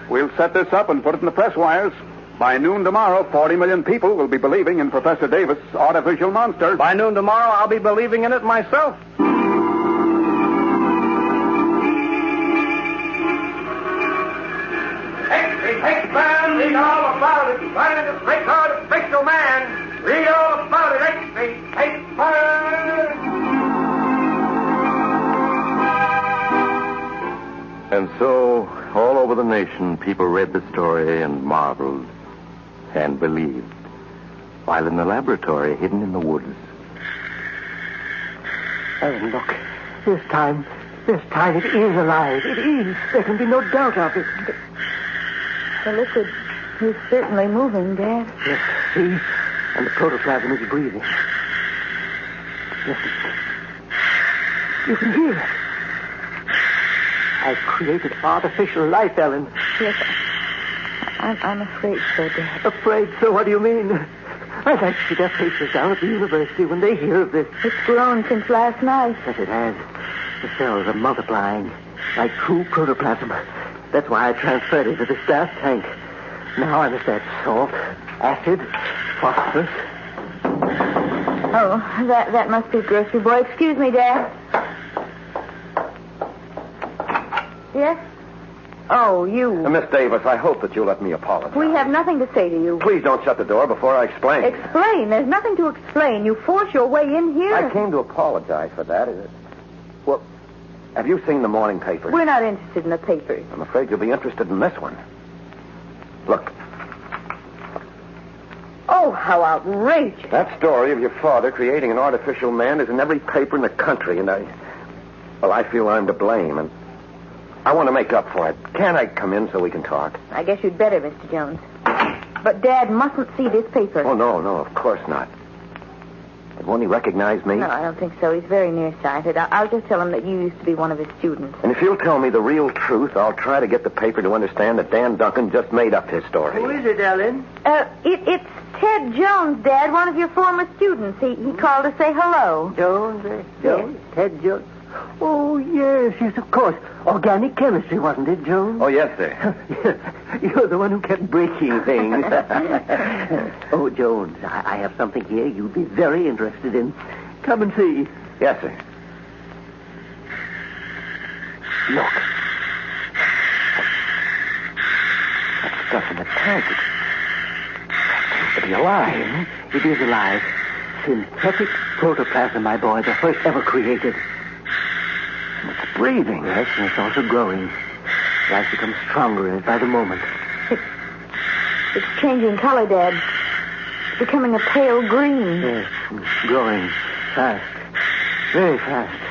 We'll set this up and put it in the press wires. By noon tomorrow, 40 million people will be believing in Professor Davis' artificial monster. By noon tomorrow, I'll be believing in it myself. Hey, man, read all about it. Find this great artificial man. Read all about it. Hey, And so, all over the nation, people read the story and marveled and believed. While in the laboratory, hidden in the woods. Ellen, look. This time it is alive. It is. There can be no doubt of it. The liquid is certainly moving, Dad. Yes, see? And the protoplasm is breathing. Listen. You can hear it. I've created artificial life, Ellen. Yes, I'm afraid so, Dad. Afraid so? What do you mean? I'd like to see their faces down at the university when they hear of this. It's grown since last night. Yes, it has. The cells are multiplying like true protoplasm. That's why I transferred it to this gas tank. Now I must add salt, acid, phosphorus. Oh, that must be grocery boy. Excuse me, Dad. Yes? Oh, you. Miss Davis, I hope that you'll let me apologize. We have nothing to say to you. Please don't shut the door before I explain. Explain? There's nothing to explain. You force your way in here. I came to apologize for that. Well, have you seen the morning papers? We're not interested in the papers. I'm afraid you'll be interested in this one. Look. Oh, how outrageous. That story of your father creating an artificial man is in every paper in the country, and I feel I'm to blame, and I want to make up for it. Can't I come in so we can talk? I guess you'd better, Mr. Jones. But Dad mustn't see this paper. Oh, no, of course not. But won't he recognize me? No, I don't think so. He's very nearsighted. I'll just tell him that you used to be one of his students. And if you'll tell me the real truth, I'll try to get the paper to understand that Dan Duncan just made up his story. Who is it, Ellen? It's Ted Jones, Dad, one of your former students. He called to say hello. Jones? Jones? Yes. Ted Jones? Oh, yes, of course. Organic chemistry, wasn't it, Jones? Oh, yes, sir. You're the one who kept breaking things. Oh, Jones, I have something here you'd be very interested in. Come and see. Yes, sir. Look. That stuff in the tank. It seems to be alive. It is alive. Synthetic protoplasm, my boy, the first ever created. It's breathing. Yes, and it's also growing. Life becomes stronger in it by the moment. It's changing color, Dad. It's becoming a pale green. Yes, growing fast. Very fast.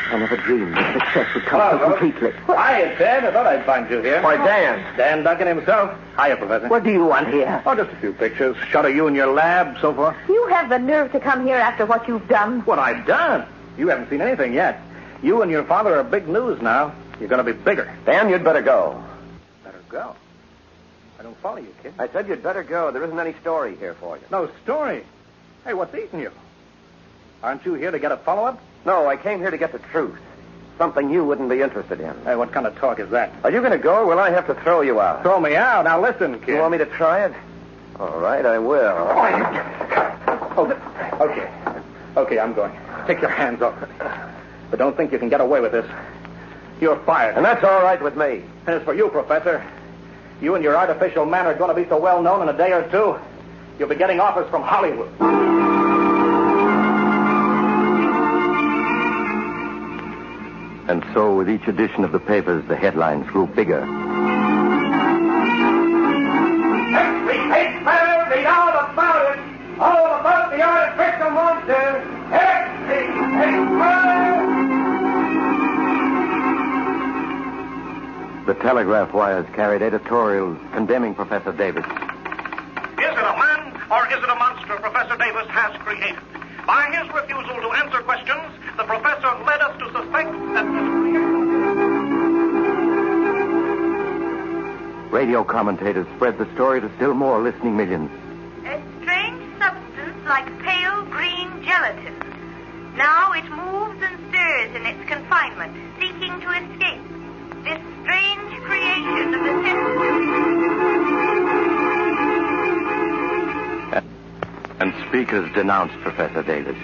I never dreamed that success would come so completely. Hiya, Ted. I thought I'd find you here. Why, Dan. Dan Duncan himself. Hiya, Professor. What do you want here? Oh, just a few pictures. Shot of you in your lab, so forth. You have the nerve to come here after what you've done. What I've done? You haven't seen anything yet. You and your father are big news now. You're going to be bigger. Dan, you'd better go. Better go. I don't follow you, kid. I said you'd better go. There isn't any story here for you. No story? Hey, what's eating you? Aren't you here to get a follow-up? No, I came here to get the truth. Something you wouldn't be interested in. Hey, what kind of talk is that? Are you going to go, or will I have to throw you out? Throw me out? Now, listen, kid. You want me to try it? All right, I will. Okay, I'm going. Take your hands off it. But don't think you can get away with this. You're fired. And that's all right with me. And as for you, Professor, you and your artificial man are going to be so well known in a day or two, you'll be getting offers from Hollywood. And so, with each edition of the papers, the headlines grew bigger. Every paper, read all about it. All about the artificial monster. Every paper. The telegraph wires carried editorials condemning Professor Davis. Is it a man or is it a monster Professor Davis has created? By his refusal to answer questions, the professor led us to suspect that Radio commentators spread the story to still more listening millions. A strange substance like pale green gelatin. Now it moves and stirs in its confinement, seeking to escape. This strange creation of the And speakers denounced Professor Davis.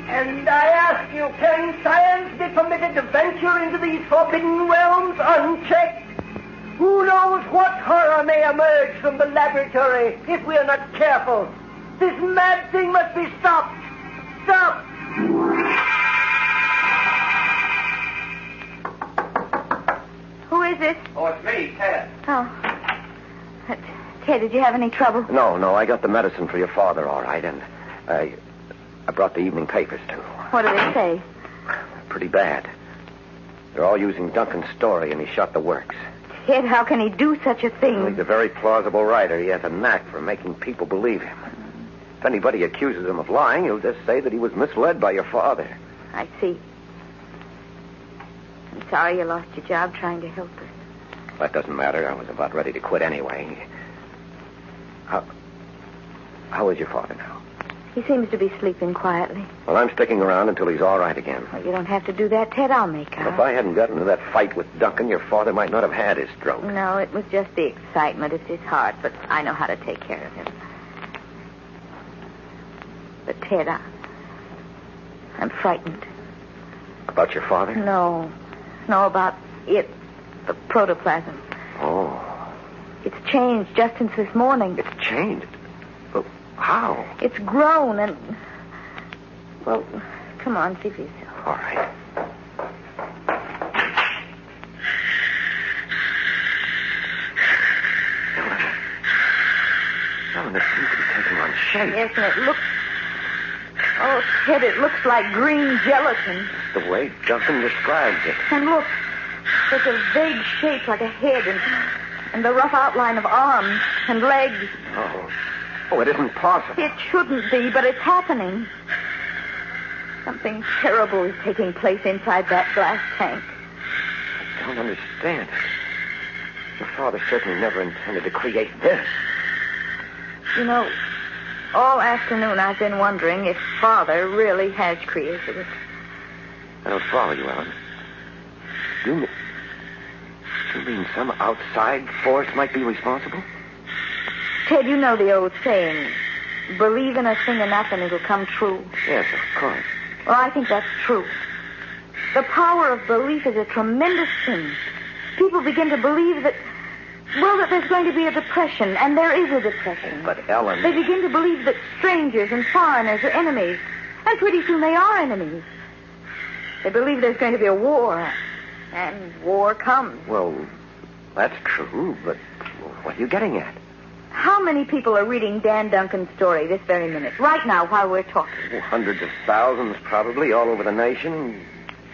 And I ask you, can science be permitted to venture into these forbidden realms unchecked? Who knows what horror may emerge from the laboratory if we are not careful? This mad thing must be stopped. Stopped! Who is this? Oh, it's me, Ted. Oh. Ted, did you have any trouble? No, I got the medicine for your father, all right, and I brought the evening papers, too. What do they say? Pretty bad. They're all using Duncan's story, and he shot the works. Ted, how can he do such a thing? He's a very plausible writer. He has a knack for making people believe him. If anybody accuses him of lying, he'll just say that he was misled by your father. I see. I'm sorry you lost your job trying to help us. That doesn't matter. I was about ready to quit anyway. How is your father now? He seems to be sleeping quietly. Well, I'm sticking around until he's all right again. Well, you don't have to do that, Ted. I'll make out. If I hadn't gotten into that fight with Duncan, your father might not have had his stroke. No, it was just the excitement. It's his heart, but I know how to take care of him. But, Ted, I'm frightened. About your father? No, about it, the protoplasm. Oh. It's changed just since this morning. It's changed? But how? It's grown and... Well, come on, see for yourself. All right. Ellen, it seems to be taking on shape. Yes, and it looks... Oh, Ted, it looks like green gelatin. The way Duncan describes it. And look, there's a vague shape like a head and the rough outline of arms and legs. Oh, it isn't possible. It shouldn't be, but it's happening. Something terrible is taking place inside that glass tank. I don't understand it. Your father certainly never intended to create this. You know, all afternoon I've been wondering if Father really has created it. I don't follow you, Ellen. Do you mean some outside force might be responsible? Ted, you know the old saying, believe in a thing enough and it'll come true. Yes, of course. Well, I think that's true. The power of belief is a tremendous thing. People begin to believe that there's going to be a depression, and there is a depression. But, Ellen... They begin to believe that strangers and foreigners are enemies, and pretty soon they are enemies. They believe there's going to be a war, and war comes. Well, that's true, but what are you getting at? How many people are reading Dan Duncan's story this very minute, right now, while we're talking? Hundreds of thousands, probably, all over the nation.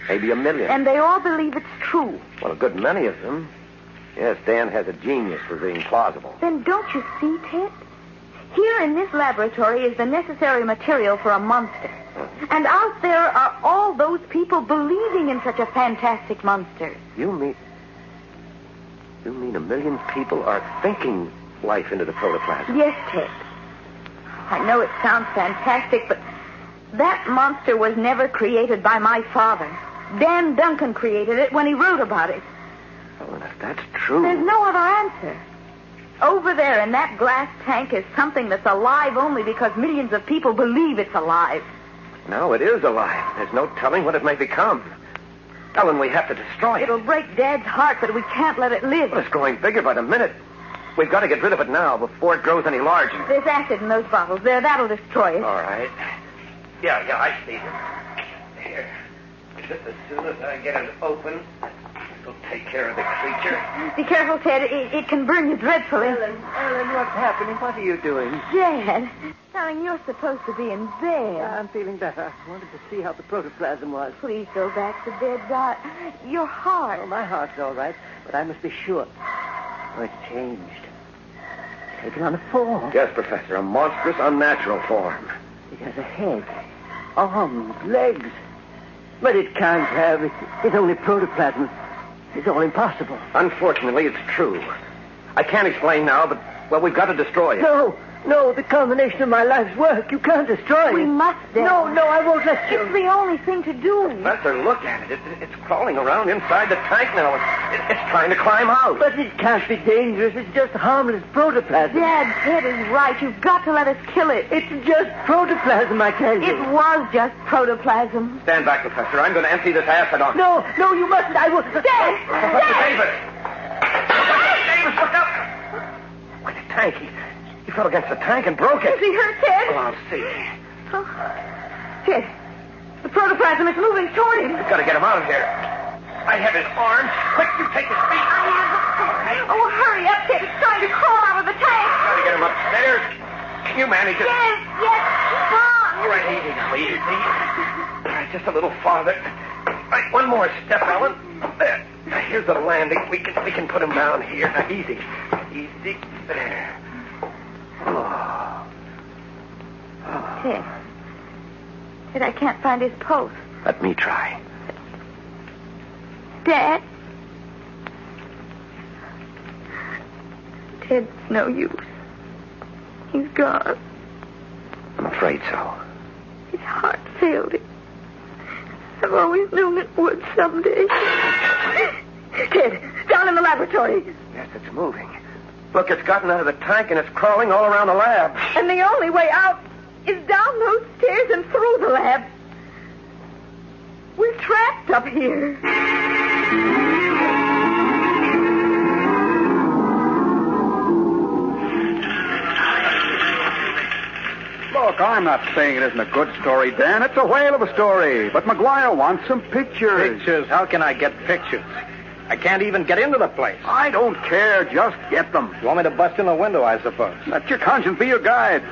Maybe 1 million. And they all believe it's true. Well, a good many of them. Yes, Dan has a genius for being plausible. Then don't you see, Ted? Here in this laboratory is the necessary material for a monster. And out there are all those people believing in such a fantastic monster. You mean 1 million people are thinking life into the protoplasm? Yes, Ted. I know it sounds fantastic, but that monster was never created by my father. Dan Duncan created it when he wrote about it. Oh, and if that's true... There's no other answer. Over there in that glass tank is something that's alive only because millions of people believe it's alive. Now it is alive. There's no telling what it may become. Ellen, we have to destroy it. It'll break Dad's heart, but we can't let it live. Well, it's growing bigger by the minute. We've got to get rid of it now before it grows any larger. There's acid in those bottles there. That'll destroy it. All right. Yeah, I see it. Here. Just as soon as I get it open, it'll take care of the creature. Be careful, Ted. It can burn you dreadfully. Ellen, what's happening? What are you doing? Dad, darling, you're supposed to be in bed. I'm feeling better. I wanted to see how the protoplasm was. Please go back to bed, Dot. Your heart. Oh, my heart's all right, but I must be sure. Oh, it's changed. It's taken on a form. Yes, Professor, a monstrous, unnatural form. It has a head, arms, legs. But it can't have. It's only protoplasm. It's all impossible. Unfortunately, it's true. I can't explain now, but, well, we've got to destroy it. No, the culmination of my life's work. You can't destroy it. We must, Dad. No, I won't let you. It's the only thing to do. Professor, look at it. It's crawling around inside the tank now. It's trying to climb out. But it can't be dangerous. It's just harmless protoplasm. Dad, Ted is right. You've got to let us kill it. It's just protoplasm, I tell you. It was just protoplasm. Stand back, Professor. I'm going to empty this acid on it. No, you mustn't. I will. Professor Davis! Professor Davis, look up! Why, the tank. He fell against the tank and broke it. Is he hurt, Ted? Well, I'll see. Oh. Ted, the protoplasm is moving toward him. We've got to get him out of here. I have his arms. Quick, you take his feet. Oh, hurry up, Ted. It's trying to crawl out of the tank. Got to get him upstairs. Can you manage it? Yes. Keep on. All right, easy now, easy. All right, just a little farther. All right, one more step, Ellen. There. Now, here's the landing. We can put him down here. Now, easy. There. Ted, I can't find his pulse. Let me try. Dad? Ted's no use. He's gone. I'm afraid so. His heart failed him. I've always known it would someday. Ted, down in the laboratory. Yes, it's moving. Look, it's gotten out of the tank and it's crawling all around the lab. And the only way out is down those stairs and through the lab. We're trapped up here. Look, I'm not saying it isn't a good story, Dan. It's a whale of a story. But McGuire wants some pictures. Pictures? How can I get pictures? I can't even get into the place. I don't care. Just get them. You want me to bust in the window, I suppose? Let your conscience be your guide.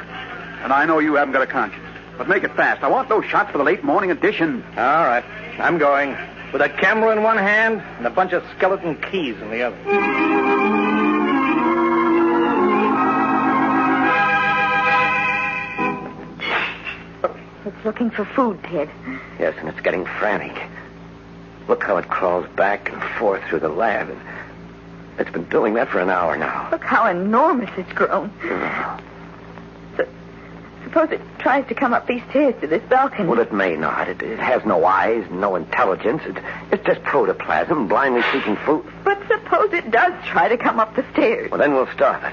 And I know you haven't got a conscience. But make it fast. I want those shots for the late morning edition. All right. I'm going. With a camera in one hand and a bunch of skeleton keys in the other. It's looking for food, Ted. Yes, and it's getting frantic. Look how it crawls back and forth through the lab. It's been doing that for an hour now. Look how enormous it's grown. Suppose it tries to come up these stairs to this balcony. Well, it may not. It has no eyes, no intelligence. It's just protoplasm, blindly seeking food. But suppose it does try to come up the stairs. Well, then we'll stop it.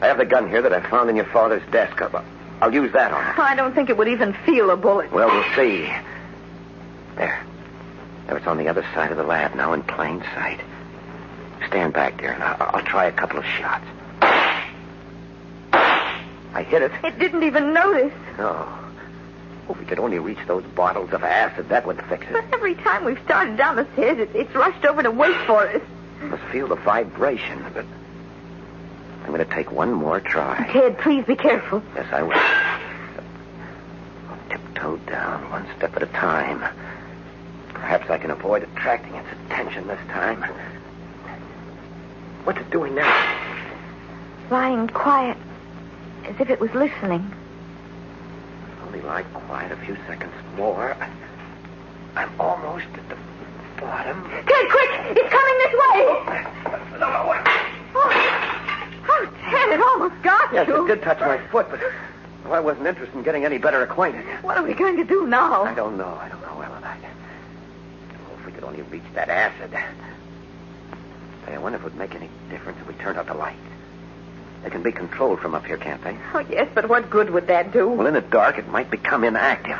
I have the gun here that I found in your father's desk. I'll use that on it. I don't think it would even feel a bullet. Well, we'll see. There, it's on the other side of the lab now in plain sight. Stand back there, and I'll try a couple of shots. I hit it. It didn't even notice. No. If we could only reach those bottles of acid, that would fix it. But every time we've started down the stairs, it's rushed over to wait for us. I must feel the vibration, but going to take one more try. Ted, please be careful. Yes, I will. I'll tiptoe down one step at a time. Perhaps I can avoid attracting its attention this time. What's it doing now? Lying quiet, as if it was listening. Only lie quiet a few seconds more. I'm almost at the bottom. Ted, quick! It's coming this way! Oh, Ted, it almost got Yes, you. it did touch my foot, but I wasn't interested in getting any better acquainted. What are we going to do now? I don't know, Ellen. If we could only reach that acid. Hey, I wonder if it would make any difference if we turned out the lights. They can be controlled from up here, can't they? Oh, yes, but what good would that do? Well, in the dark, it might become inactive.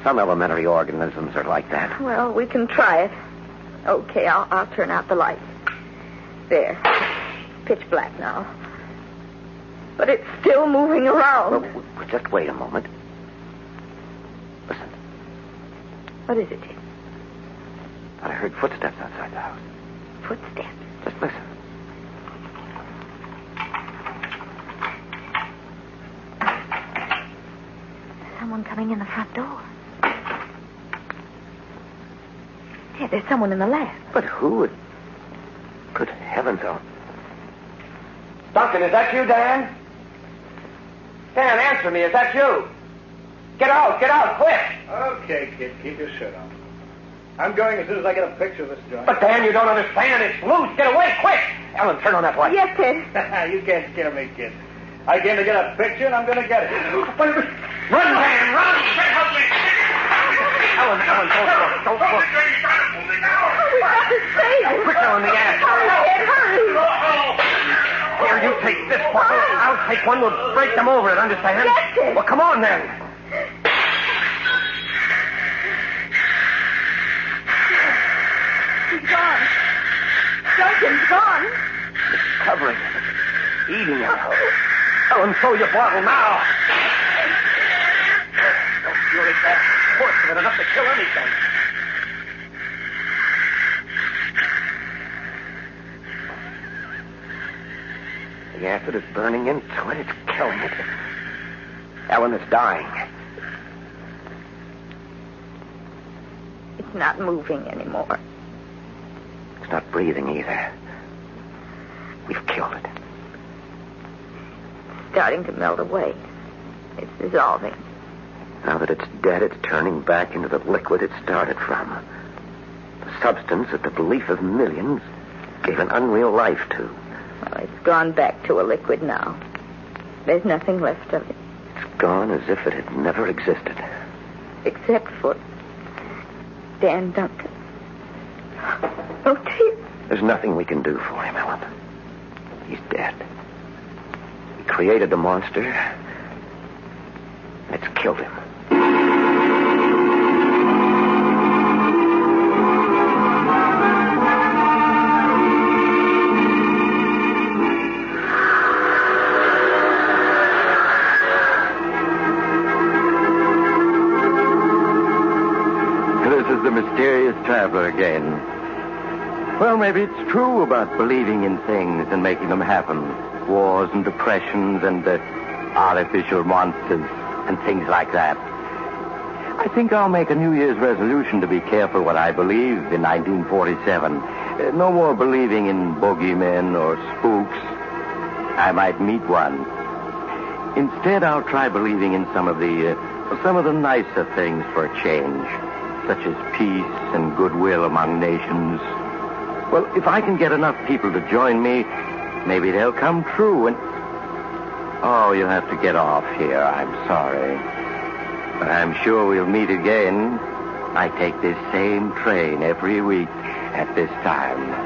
Some elementary organisms are like that. Well, we can try it. Okay, I'll turn out the lights. There. Pitch black now. But it's still moving around. Well, just wait a moment. Listen. What is it, Ted? I heard footsteps outside the house. Footsteps? Just listen. Someone coming in the front door. Yeah, there's someone in the lab. But who would... Good heavens, Duncan, is that you, Dan? Dan, answer me. Is that you? Get out, quick! Okay, kid, keep your shirt on. I'm going as soon as I get a picture of this joint. But, Dan, you don't understand. It's loose. Get away, quick! Ellen, turn on that light. Yes, Ted. You can't scare me, kid. I came to get a picture, and I'm going to get it. Run, Dan, run! Ellen, don't look. We got to save him. Quicker on the ass. Hurry. Here, you take this one. I'll take one. We'll break them over it, understand? Yes, Ted. Well, come on, then. He's gone. Duncan's gone. It's covering him. It's eating him. Ellen, throw your bottle now. Don't fury that horse with enough to kill anything. The acid is burning into it. It's killing it. Ellen is dying. It's not moving anymore. It's not breathing either. We've killed it. It's starting to melt away. It's dissolving. Now that it's dead, it's turning back into the liquid it started from. The substance that the belief of millions gave an unreal life to. Well, it's gone back to a liquid now. There's nothing left of it. It's gone as if it had never existed. Except for Dan Duncan. Oh, dear. There's nothing we can do for him, Ellen. He's dead. We created the monster. It's killed him. This is the mysterious traveler again. Well, maybe it's true about believing in things and making them happen. Wars and depressions and artificial monsters and things like that. I think I'll make a New Year's resolution to be careful what I believe in 1947. No more believing in bogeymen or spooks. I might meet one. Instead, I'll try believing in some of the nicer things for a change, such as peace and goodwill among nations. Well, if I can get enough people to join me, maybe they'll come true and... Oh, you'll have to get off here. I'm sorry. But I'm sure we'll meet again. I take this same train every week at this time.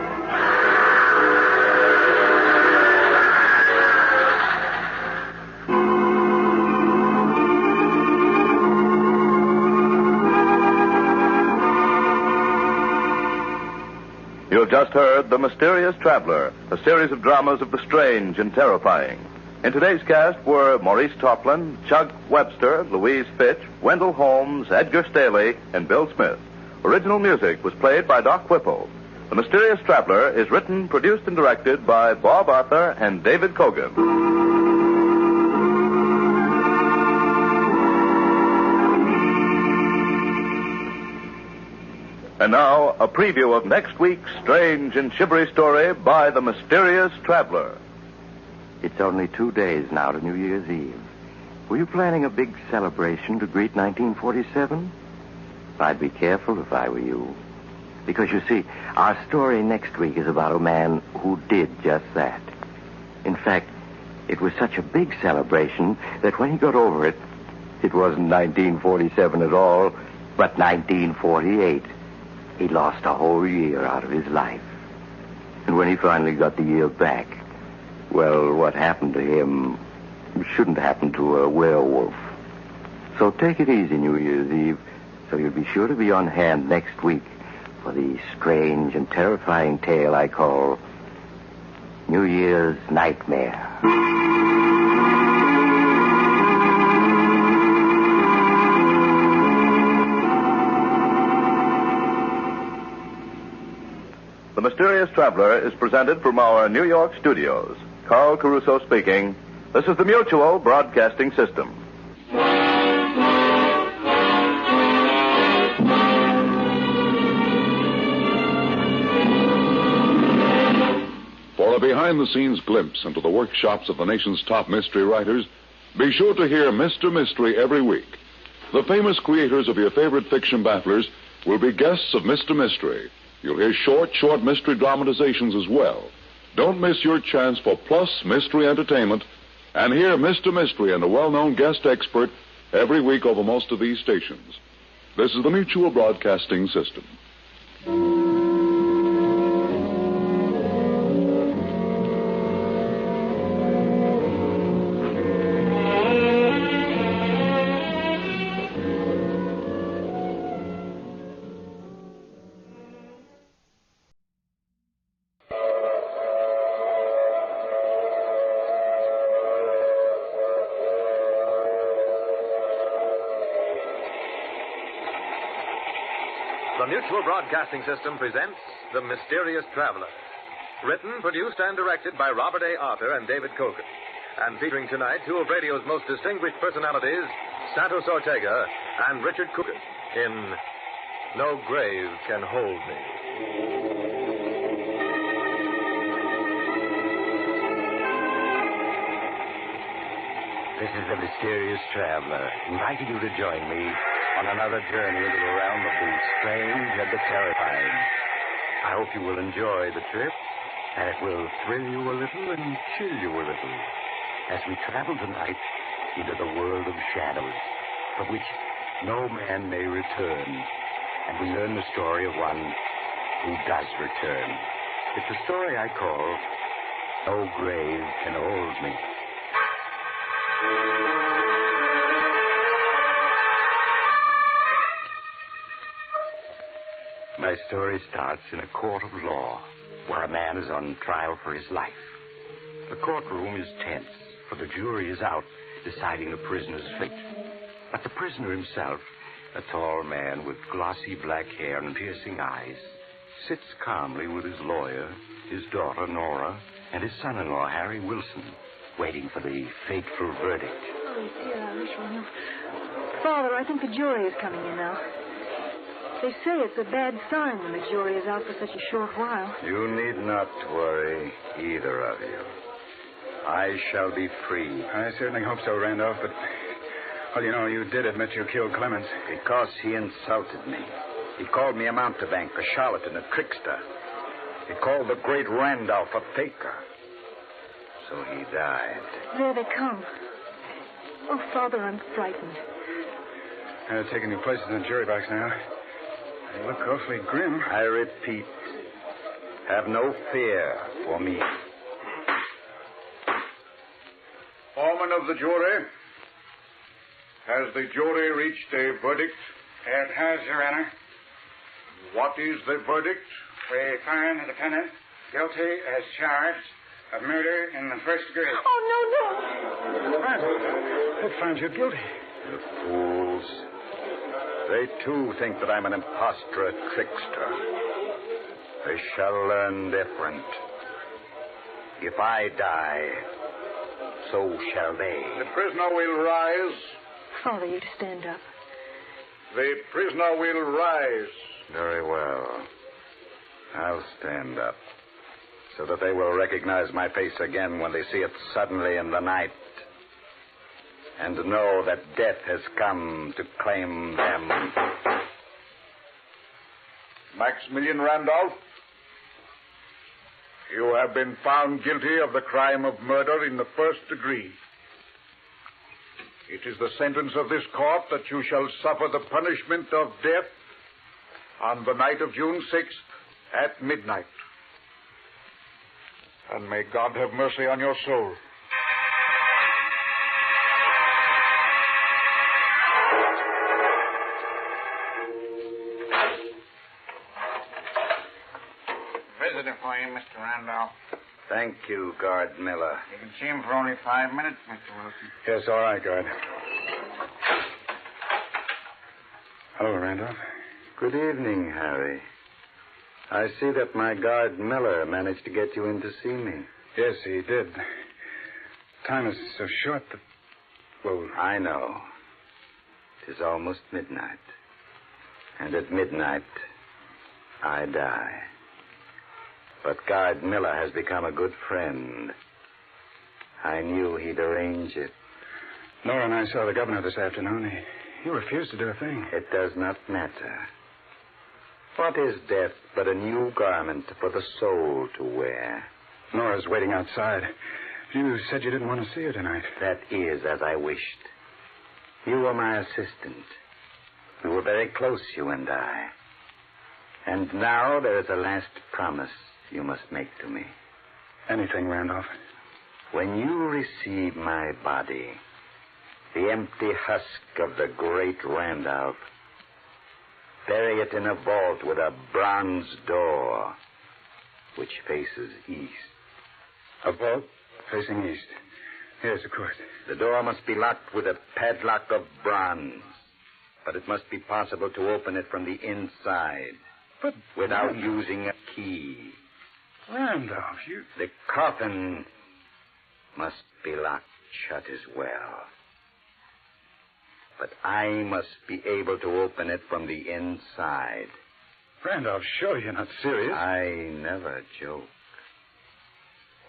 You've just heard The Mysterious Traveler, a series of dramas of the strange and terrifying. In today's cast were Maurice Toplin, Chuck Webster, Louise Fitch, Wendell Holmes, Edgar Staley, and Bill Smith. Original music was played by Doc Whipple. The Mysterious Traveler is written, produced, and directed by Bob Arthur and David Kogan. And now, a preview of next week's strange and shivery story by The Mysterious Traveler. It's only 2 days now to New Year's Eve. Were you planning a big celebration to greet 1947? I'd be careful if I were you. Because, you see, our story next week is about a man who did just that. In fact, it was such a big celebration that when he got over it, it wasn't 1947 at all, but 1948. He lost a whole year out of his life. And when he finally got the year back, well, what happened to him shouldn't happen to a werewolf. So take it easy New Year's Eve, so you'll be sure to be on hand next week for the strange and terrifying tale I call New Year's Nightmare. The Mysterious Traveler is presented from our New York studios. Carl Caruso speaking. This is the Mutual Broadcasting System. For a behind-the-scenes glimpse into the workshops of the nation's top mystery writers, be sure to hear Mr. Mystery every week. The famous creators of your favorite fiction bafflers will be guests of Mr. Mystery. You'll hear short mystery dramatizations as well. Don't miss your chance for plus mystery entertainment and hear Mr. Mystery and a well-known guest expert every week over most of these stations. This is the Mutual Broadcasting System. The Mutual Broadcasting System presents The Mysterious Traveler. Written, produced, and directed by Robert A. Arthur and David Kogan. And featuring tonight two of radio's most distinguished personalities, Santos Ortega and Richard Coogan, in No Grave Can Hold Me. This is the Mysterious Traveler, inviting you to join me on another journey into the realm of the strange and the terrifying. I hope you will enjoy the trip, and it will thrill you a little and chill you a little as we travel tonight into the world of shadows, from which no man may return, and we learn the story of one who does return. It's a story I call No Grave Can Hold Me. My story starts in a court of law, where a man is on trial for his life. The courtroom is tense, for the jury is out deciding the prisoner's fate. But the prisoner himself, a tall man with glossy black hair and piercing eyes, sits calmly with his lawyer, his daughter Nora, and his son-in-law Harry Wilson, waiting for the fateful verdict. Oh, dear, I wish I knew. Father, I think the jury is coming in now. They say it's a bad sign when the jury is out for such a short while. You need not worry, either of you. I shall be free. I certainly hope so, Randolph, but... Well, you know, you did admit you killed Clemens. Because he insulted me. He called me a mountebank, a charlatan, a trickster. He called the great Randolph a faker. So he died. There they come. Oh, Father, I'm frightened. They're taking your places in the jury box now. They look awfully grim. I repeat, have no fear for me. Foreman of the jury, has the jury reached a verdict? It has, Your Honor. What is the verdict? We find the defendant guilty as charged of murder in the first degree. Oh, no. It finds you guilty. The fools. They, too, think that I'm an impostor, a trickster. They shall learn different. If I die, so shall they. The prisoner will rise. Father, you stand up. The prisoner will rise. Very well. I'll stand up, so that they will recognize my face again when they see it suddenly in the night, and know that death has come to claim them. Maximilian Randolph, you have been found guilty of the crime of murder in the first degree. It is the sentence of this court that you shall suffer the punishment of death on the night of June 6th at midnight. And may God have mercy on your soul. Visitor for you, Mr. Randolph. Thank you, Guard Miller. You can see him for only 5 minutes, Mr. Wilson. Yes, all right, Guard. Hello, Randolph. Good evening, Harry. I see that my guard Miller managed to get you in to see me. Yes, he did. Time is so short that... Well, I know. It is almost midnight. And at midnight, I die. But Guard Miller has become a good friend. I knew he'd arrange it. Nora and I saw the governor this afternoon. He refused to do a thing. It does not matter. What is death but a new garment for the soul to wear? Nora's waiting outside. You said you didn't want to see her tonight. That is as I wished. You were my assistant. We were very close, you and I. And now there is a last promise you must make to me. Anything, Randolph. When you receive my body, the empty husk of the great Randolph, bury it in a vault with a bronze door which faces east. A vault facing east? Yes, of course. The door must be locked with a padlock of bronze, but it must be possible to open it from the inside. But without using a key. Randolph, you... The coffin must be locked shut as well. But I must be able to open it from the inside. Randolph, sure you're not serious. I never joke.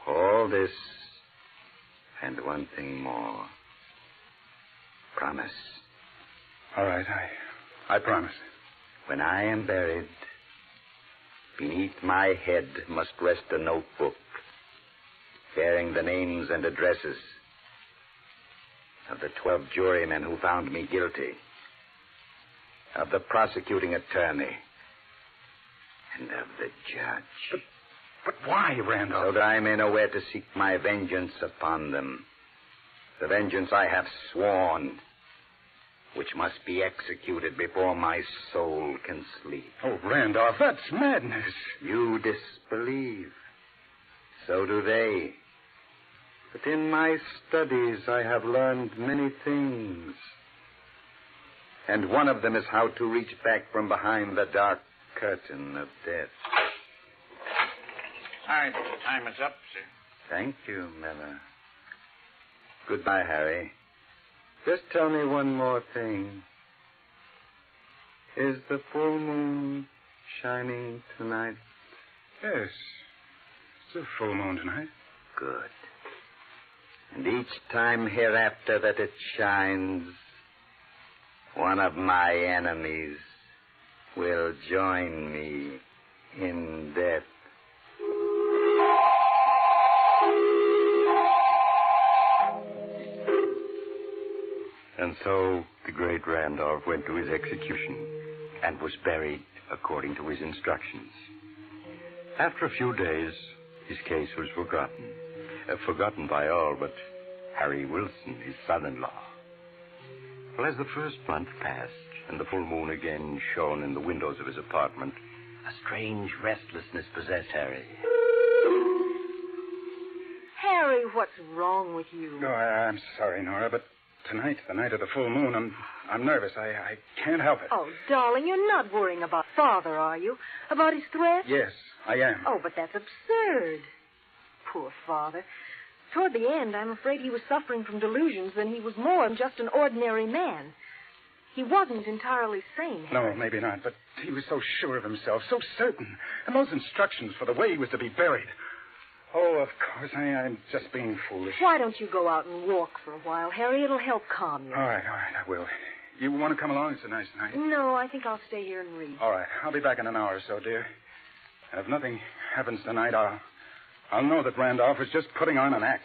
All this and one thing more. Promise. All right, I promise. When I am buried, beneath my head must rest a notebook bearing the names and addresses of the 12 jurymen who found me guilty, of the prosecuting attorney, and of the judge. But why, Randolph? So that I may know where to seek my vengeance upon them. The vengeance I have sworn, which must be executed before my soul can sleep. Oh, Randolph, that's madness. You disbelieve. So do they. But in my studies, I have learned many things. And one of them is how to reach back from behind the dark curtain of death. Sorry, time is up, sir. Thank you, Miller. Goodbye, Harry. Just tell me one more thing. Is the full moon shining tonight? Yes. It's a full moon tonight. Good. And each time hereafter that it shines, one of my enemies will join me in death. And so the great Randolph went to his execution and was buried according to his instructions. After a few days, his case was forgotten. Forgotten by all but Harry Wilson, his son-in-law. Well, as the first month passed and the full moon again shone in the windows of his apartment, a strange restlessness possessed Harry. Harry, what's wrong with you? No, I'm sorry, Nora, but Tonight, the night of the full moon, I'm nervous. I can't help it. Oh, darling, you're not worrying about Father, are you? About his threat? Yes, I am. Oh, but that's absurd. Poor Father. Toward the end, I'm afraid he was suffering from delusions, and he was more than just an ordinary man. He wasn't entirely sane, Harry. No, maybe not, but he was so sure of himself, so certain. And those instructions for the way he was to be buried. Oh, of course, I'm just being foolish. Why don't you go out and walk for a while, Harry? It'll help calm you. All right, I will. You want to come along? It's a nice night. No, I think I'll stay here and read. All right, I'll be back in an hour or so, dear. And if nothing happens tonight, I'll know that Randolph is just putting on an act.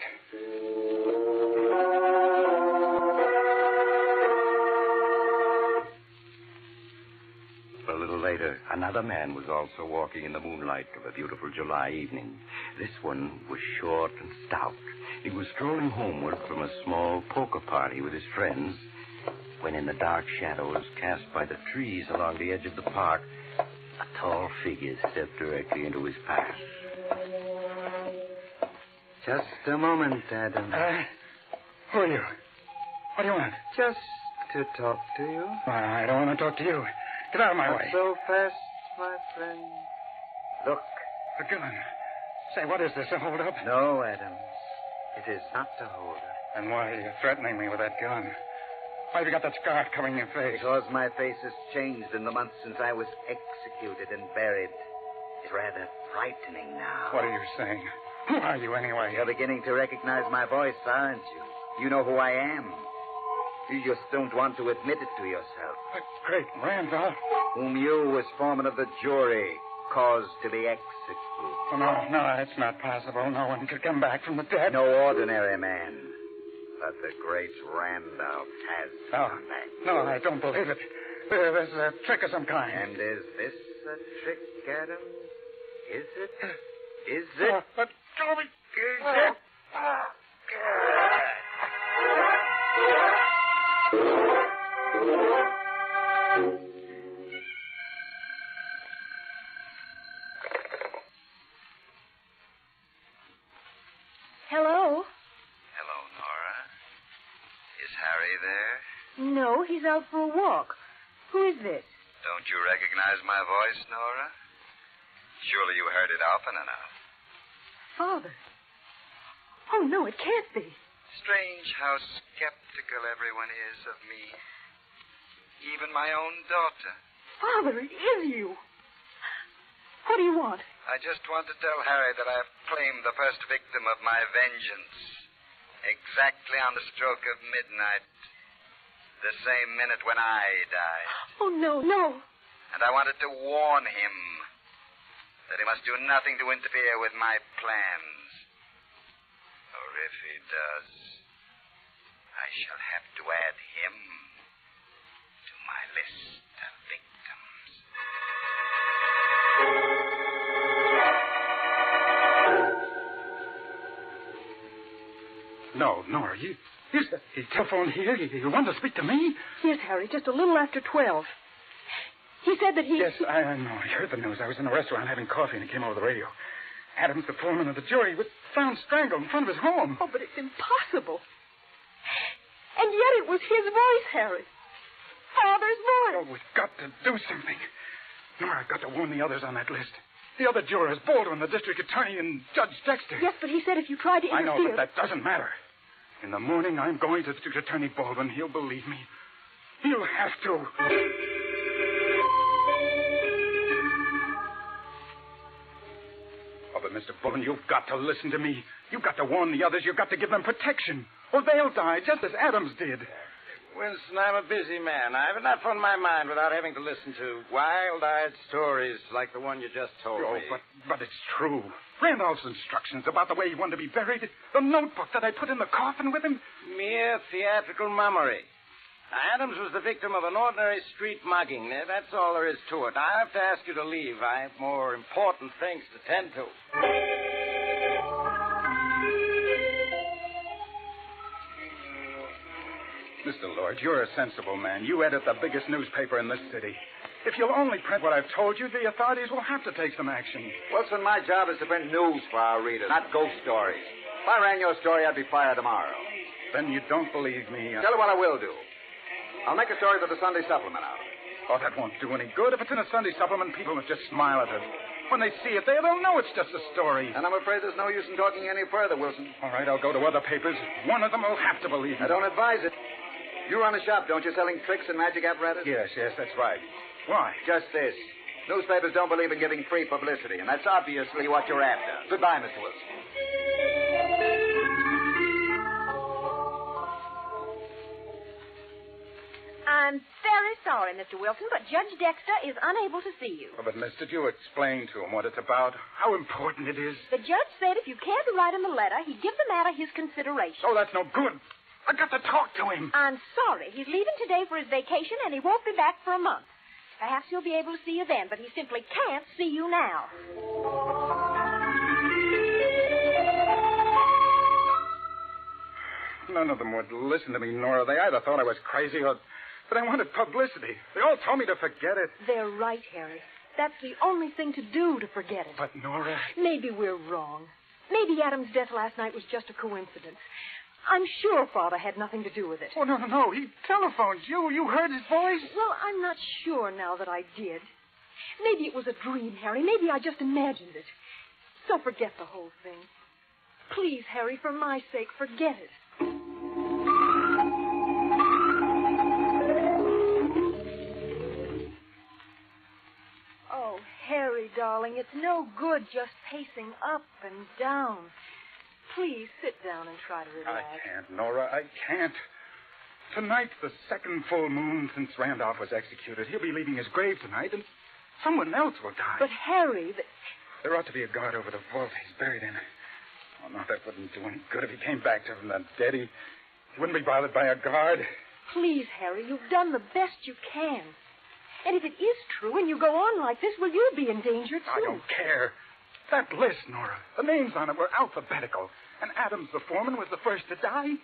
A little later, another man was also walking in the moonlight of a beautiful July evening. This one was short and stout. He was strolling homeward from a small poker party with his friends when, in the dark shadows cast by the trees along the edge of the park, a tall figure stepped directly into his path. Just a moment, Adam. Who are you? What do you want? Just to talk to you. I don't want to talk to you. Get out of my Not way. so fast, my friend. Look. A gun. Say, what is this, a hold-up? No, Adam. It is not a hold-up. And why are you threatening me with that gun? Why have you got that scarf covering your face? Because my face has changed in the months since I was executed and buried. It's rather frightening now. What are you saying? Who are you, anyway? You're beginning to recognize my voice, aren't you? You know who I am. You just don't want to admit it to yourself. But great Randolph. Whom you, as foreman of the jury, caused to be executed. Oh, no, it's not possible. No one could come back from the dead. No ordinary man. But the great Randolph has come back. No, I don't believe it. There's a trick of some kind. And is this a trick, Adam? Is it? Is it? But Toby, is it? Hello? Hello, Nora. Is Harry there? No, he's out for a walk. Who is this? Don't you recognize my voice, Nora? Surely you heard it often enough. Father. Oh, no, it can't be. Strange how skeptical everyone is of me. Even my own daughter. Father, it is you. What do you want? I just want to tell Harry that I've claimed the first victim of my vengeance. Exactly on the stroke of midnight. The same minute when I died. Oh, no, no. And I wanted to warn him that he must do nothing to interfere with my plans. Or if he does, I shall have to add him to my list of victims. No, Nora, you telephoned here? You want to speak to me? Yes, Harry, just a little after 12. He said that he... Yes, I know. I heard the news. I was in a restaurant having coffee, and he came over the radio. Adams, the foreman of the jury, was found strangled in front of his home. Oh, but it's impossible. And yet it was his voice, Harry. Father's voice. Oh, we've got to do something. Nora, I've got to warn the others on that list. The other jurors, Baldwin, the district attorney, and Judge Dexter. Yes, but he said if you tried to interfere... I know, but that doesn't matter. In the morning, I'm going to District Attorney Baldwin. He'll believe me. He'll have to. Oh, but Mr. Baldwin, you've got to listen to me. You've got to warn the others. You've got to give them protection. Or they'll die, just as Adams did. Winston, I'm a busy man. I have enough on my mind without having to listen to wild-eyed stories like the one you just told me. But it's true. Randolph's instructions about the way he wanted to be buried, the notebook that I put in the coffin with him. Mere theatrical mummery. Adams was the victim of an ordinary street mugging. That's all there is to it. I have to ask you to leave. I have more important things to tend to. Mr. Lord, you're a sensible man. You edit the biggest newspaper in this city. If you'll only print what I've told you, the authorities will have to take some action. Wilson, my job is to print news for our readers, not ghost stories. If I ran your story, I'd be fired tomorrow. Then you don't believe me. Tell you what I will do. I'll make a story for the Sunday supplement out of it. Oh, that won't do any good. If it's in a Sunday supplement, people will just smile at it. When they see it, they'll know it's just a story. And I'm afraid there's no use in talking any further, Wilson. All right, I'll go to other papers. One of them will have to believe me. I don't advise it. You run a shop, don't you, selling tricks and magic apparatus? Yes, that's right. Why? Just this. Newspapers don't believe in giving free publicity, and that's obviously what you're after. Goodbye, Mr. Wilson. I'm very sorry, Mr. Wilson, but Judge Dexter is unable to see you. Oh, but, miss, did you explain to him what it's about? How important it is? The judge said if you cared to write him a letter, he'd give the matter his consideration. Oh, that's no good. I got to talk to him. I'm sorry. He's leaving today for his vacation, and he won't be back for a month. Perhaps he'll be able to see you then, but he simply can't see you now. None of them would listen to me, Nora. They either thought I was crazy or... But I wanted publicity. They all told me to forget it. They're right, Harry. That's the only thing to do to forget it. But, Nora... Maybe we're wrong. Maybe Adam's death last night was just a coincidence. I'm sure Father had nothing to do with it. Oh, no. He telephoned you. You heard his voice? Well, I'm not sure now that I did. Maybe it was a dream, Harry. Maybe I just imagined it. So forget the whole thing. Please, Harry, for my sake, forget it. Oh, Harry, darling, it's no good just pacing up and down. Please sit down and try to relax. I can't, Nora. I can't. Tonight's the second full moon since Randolph was executed. He'll be leaving his grave tonight, and someone else will die. But, Harry, There ought to be a guard over the vault he's buried in. Oh, no, that wouldn't do any good if he came back to him that dead. He wouldn't be bothered by a guard. Please, Harry, you've done the best you can. And if it is true and you go on like this, well, you'll be in danger, too. I don't care. That list, Nora, the names on it were alphabetical. And Adams, the foreman, was the first to die.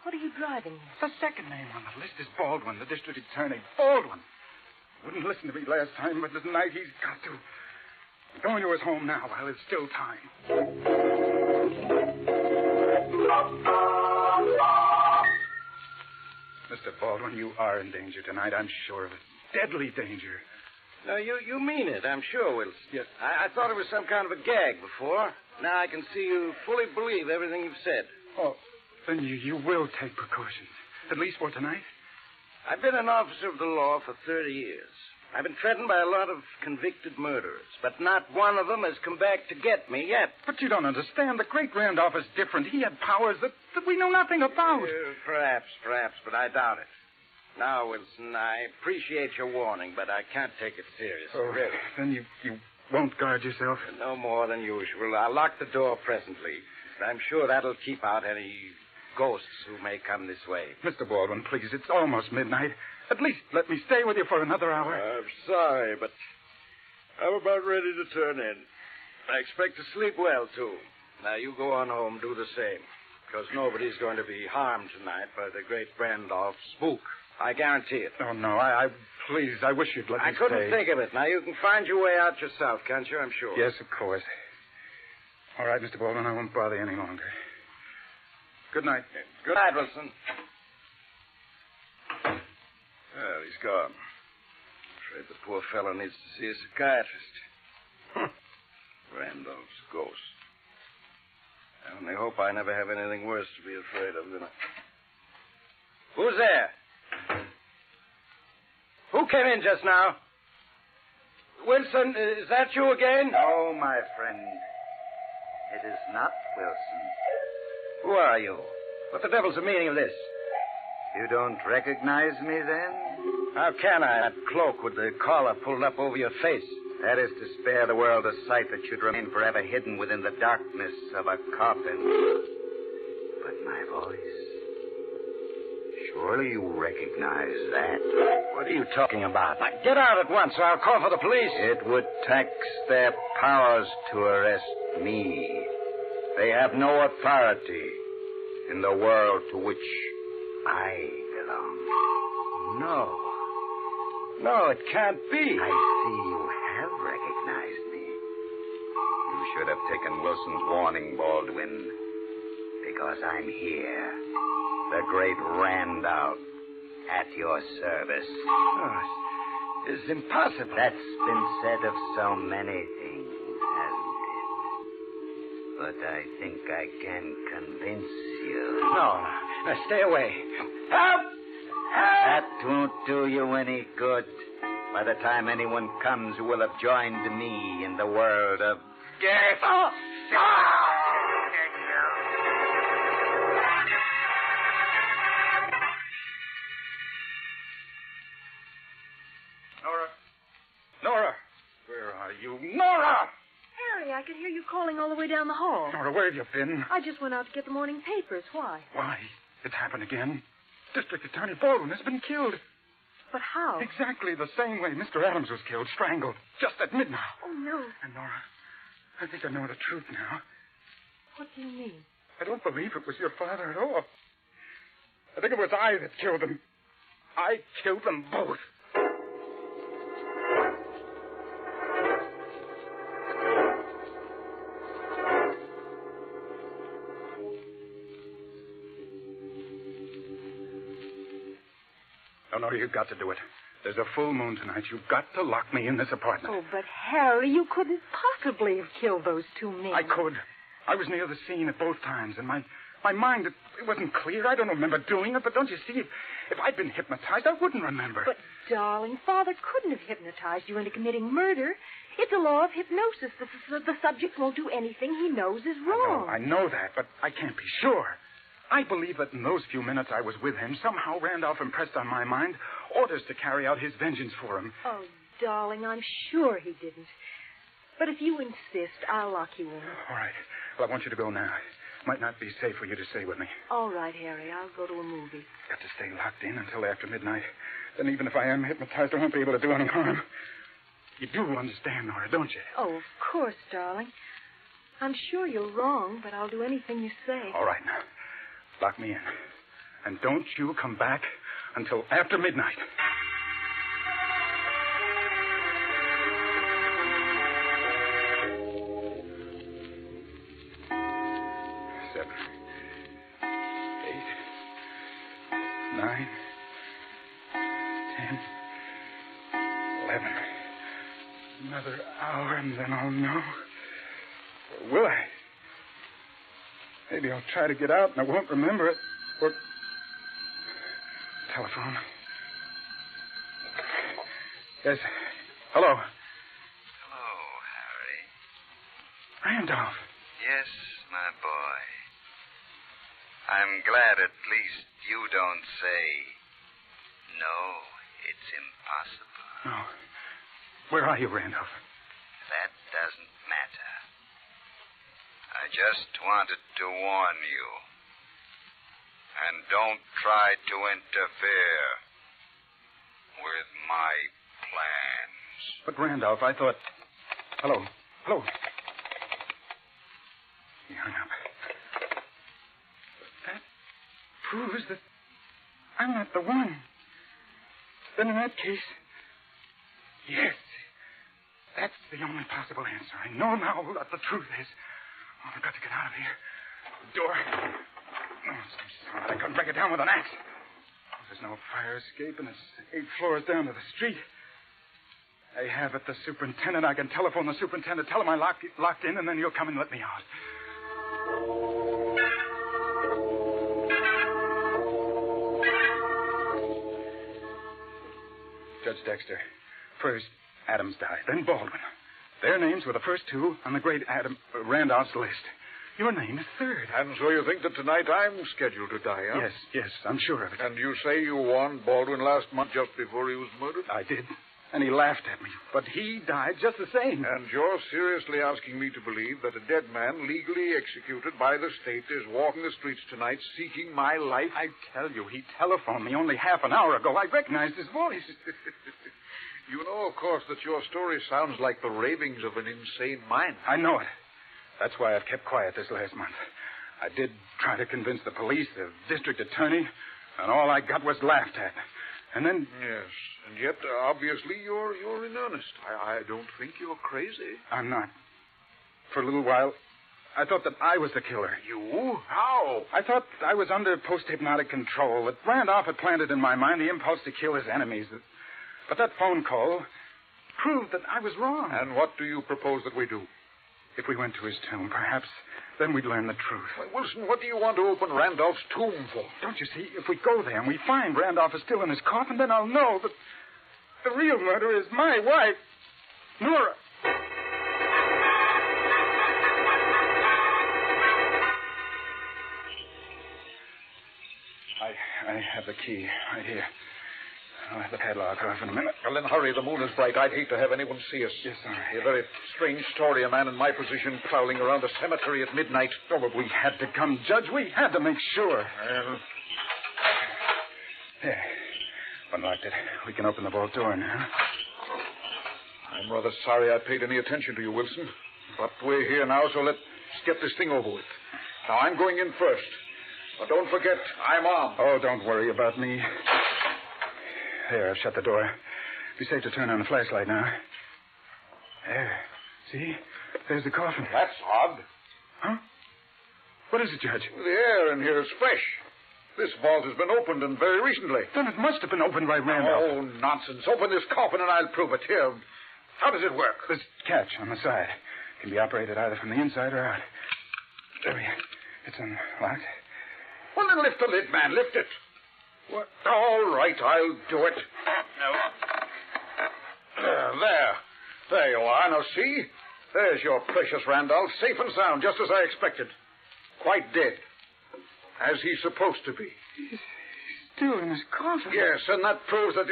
What are you driving at? The second name on the list is Baldwin, the district attorney. Baldwin. Wouldn't listen to me last time, but tonight he's got to. I'm going to his home now while there's still time. Mr. Baldwin, you are in danger tonight. I'm sure of it. Deadly danger. No, you mean it, I'm sure, Wilson. Yes. I thought it was some kind of a gag before. Now I can see you fully believe everything you've said. Oh, then you will take precautions. At least for tonight? I've been an officer of the law for 30 years. I've been threatened by a lot of convicted murderers, but not one of them has come back to get me yet. But you don't understand. The great Randolph is different. He had powers that we know nothing about. Perhaps, but I doubt it. Now, Wilson, I appreciate your warning, but I can't take it seriously. Oh, really. Then you won't guard yourself? No more than usual. I'll lock the door presently. I'm sure that'll keep out any ghosts who may come this way. Mr. Baldwin, please, it's almost midnight. At least let me stay with you for another hour. I'm sorry, but I'm about ready to turn in. I expect to sleep well, too. Now, you go on home, do the same, because nobody's going to be harmed tonight by the great Randolph spook. I guarantee it. Oh, no, please, I wish you'd let me I couldn't stay. think of it. Now, you can find your way out yourself, can't you? I'm sure. Yes, of course. All right, Mr. Baldwin, I won't bother you any longer. Good night. Good night, Wilson. Well, he's gone. Afraid the poor fellow needs to see a psychiatrist. Randolph's ghost. I only hope I never have anything worse to be afraid of than Who's there? Who came in just now? Wilson, is that you again? No, my friend. It is not Wilson. Who are you? What the devil's the meaning of this? You don't recognize me, then? How can I? That cloak with the collar pulled up over your face. That is to spare the world a sight that should remain forever hidden within the darkness of a coffin. But my voice... Surely you recognize that. What are you talking about? Now, get out at once, or I'll call for the police. It would tax their powers to arrest me. They have no authority in the world to which I belong. No, it can't be. I see you have recognized me. You should have taken Wilson's warning, Baldwin, because I'm here. The great Randolph at your service. Oh, it's impossible. That's been said of so many things, hasn't it? But I think I can convince you. No, stay away. Help! That won't do you any good. By the time anyone comes who will have joined me in the world of death. Oh! Nora! Where are you? Nora! Harry, I could hear you calling all the way down the hall. Nora, where have you been? I just went out to get the morning papers. Why? Why? It's happened again. District Attorney Baldwin has been killed. But how? Exactly the same way Mr. Adams was killed, strangled, just at midnight. Oh, no. And Nora, I think I know the truth now. What do you mean? I don't believe it was your father at all. I think it was I that killed them. I killed them both. No, you've got to do it. There's a full moon tonight. You've got to lock me in this apartment. Oh, but Harry, you couldn't possibly have killed those two men. I could. I was near the scene at both times, and my mind, it wasn't clear. I don't remember doing it, but don't you see, if I'd been hypnotized, I wouldn't remember. But, darling, Father couldn't have hypnotized you into committing murder. It's a law of hypnosis. The subject won't do anything he knows is wrong. I know that, but I can't be sure. I believe that in those few minutes I was with him, somehow Randolph impressed on my mind orders to carry out his vengeance for him. Oh, darling, I'm sure he didn't. But if you insist, I'll lock you in. All right. Well, I want you to go now. It might not be safe for you to stay with me. All right, Harry. I'll go to a movie. Got to stay locked in until after midnight. Then even if I am hypnotized, I won't be able to do any harm. You do understand, Nora, don't you? Oh, of course, darling. I'm sure you're wrong, but I'll do anything you say. All right, now. Lock me in. And don't you come back until after midnight. 7, 8, 9, 10, 11. Another hour and then I'll know. Or will I? Maybe I'll try to get out and I won't remember it. Or... Telephone. Yes. Hello. Hello, Harry. Randolph. Yes, my boy. I'm glad at least you don't say, no, it's impossible. No. Where are you, Randolph? That doesn't matter. I just wanted to warn you. And don't try to interfere with my plans. But, Randolph, I thought... Hello. Hello. He hung up. That proves that I'm not the one. Then in that case... Yes. That's the only possible answer. I know now what the truth is. Oh, I've got to get out of here. The door. Oh, I couldn't break it down with an axe. There's no fire escape, and it's 8 floors down to the street. I have it, the superintendent. I can telephone the superintendent, tell him I locked in, and then you'll come and let me out. Judge Dexter, first Adams died, then Baldwin. Their names were the first two on the great Randolph's list. Your name is third. And so you think that tonight I'm scheduled to die, huh? Yes, I'm sure of it. And you say you warned Baldwin last month just before he was murdered? I did. And he laughed at me. But he died just the same. And you're seriously asking me to believe that a dead man legally executed by the state is walking the streets tonight seeking my life? I tell you, he telephoned me only half an hour ago. I recognized his voice. You know, of course, that your story sounds like the ravings of an insane mind. I know it. That's why I've kept quiet this last month. I did try to convince the police, the district attorney, and all I got was laughed at. And then... Yes, and yet, obviously, you're in earnest. I don't think you're crazy. I'm not. For a little while, I thought that I was the killer. You? How? I thought I was under post-hypnotic control, that Randolph had planted in my mind the impulse to kill his enemies. But that phone call proved that I was wrong. And what do you propose that we do? If we went to his tomb, perhaps then we'd learn the truth. Why, Wilson, what do you want to open Randolph's tomb for? Don't you see? If we go there and we find Randolph is still in his coffin, then I'll know that the real murderer is my wife, Nora. I have the key right here. I'll have the padlock off in a minute. Well, then hurry. The moon is bright. I'd hate to have anyone see us. Yes, sir. A very strange story, a man in my position prowling around a cemetery at midnight. Oh, but we had to come, Judge. We had to make sure. Well, There. Unlocked it. We can open the vault door now. I'm rather sorry I paid any attention to you, Wilson. But we're here now, so let's get this thing over with. Now, I'm going in first. But don't forget, I'm armed. Oh, don't worry about me. There, I've shut the door. Be safe to turn on the flashlight now. There. See? There's the coffin. That's odd. Huh? What is it, Judge? The air in here is fresh. This vault has been opened, and very recently. Then it must have been opened by Randolph. Oh, nonsense. Open this coffin and I'll prove it. Here. How does it work? This catch on the side. Can be operated either from the inside or out. There we are. It's unlocked. Well, then lift the lid, man. Lift it. What? All right, I'll do it. There. There you are. Now, see? There's your precious Randolph, safe and sound, just as I expected. Quite dead. As he's supposed to be. He's still in his coffin. Yes, and that proves that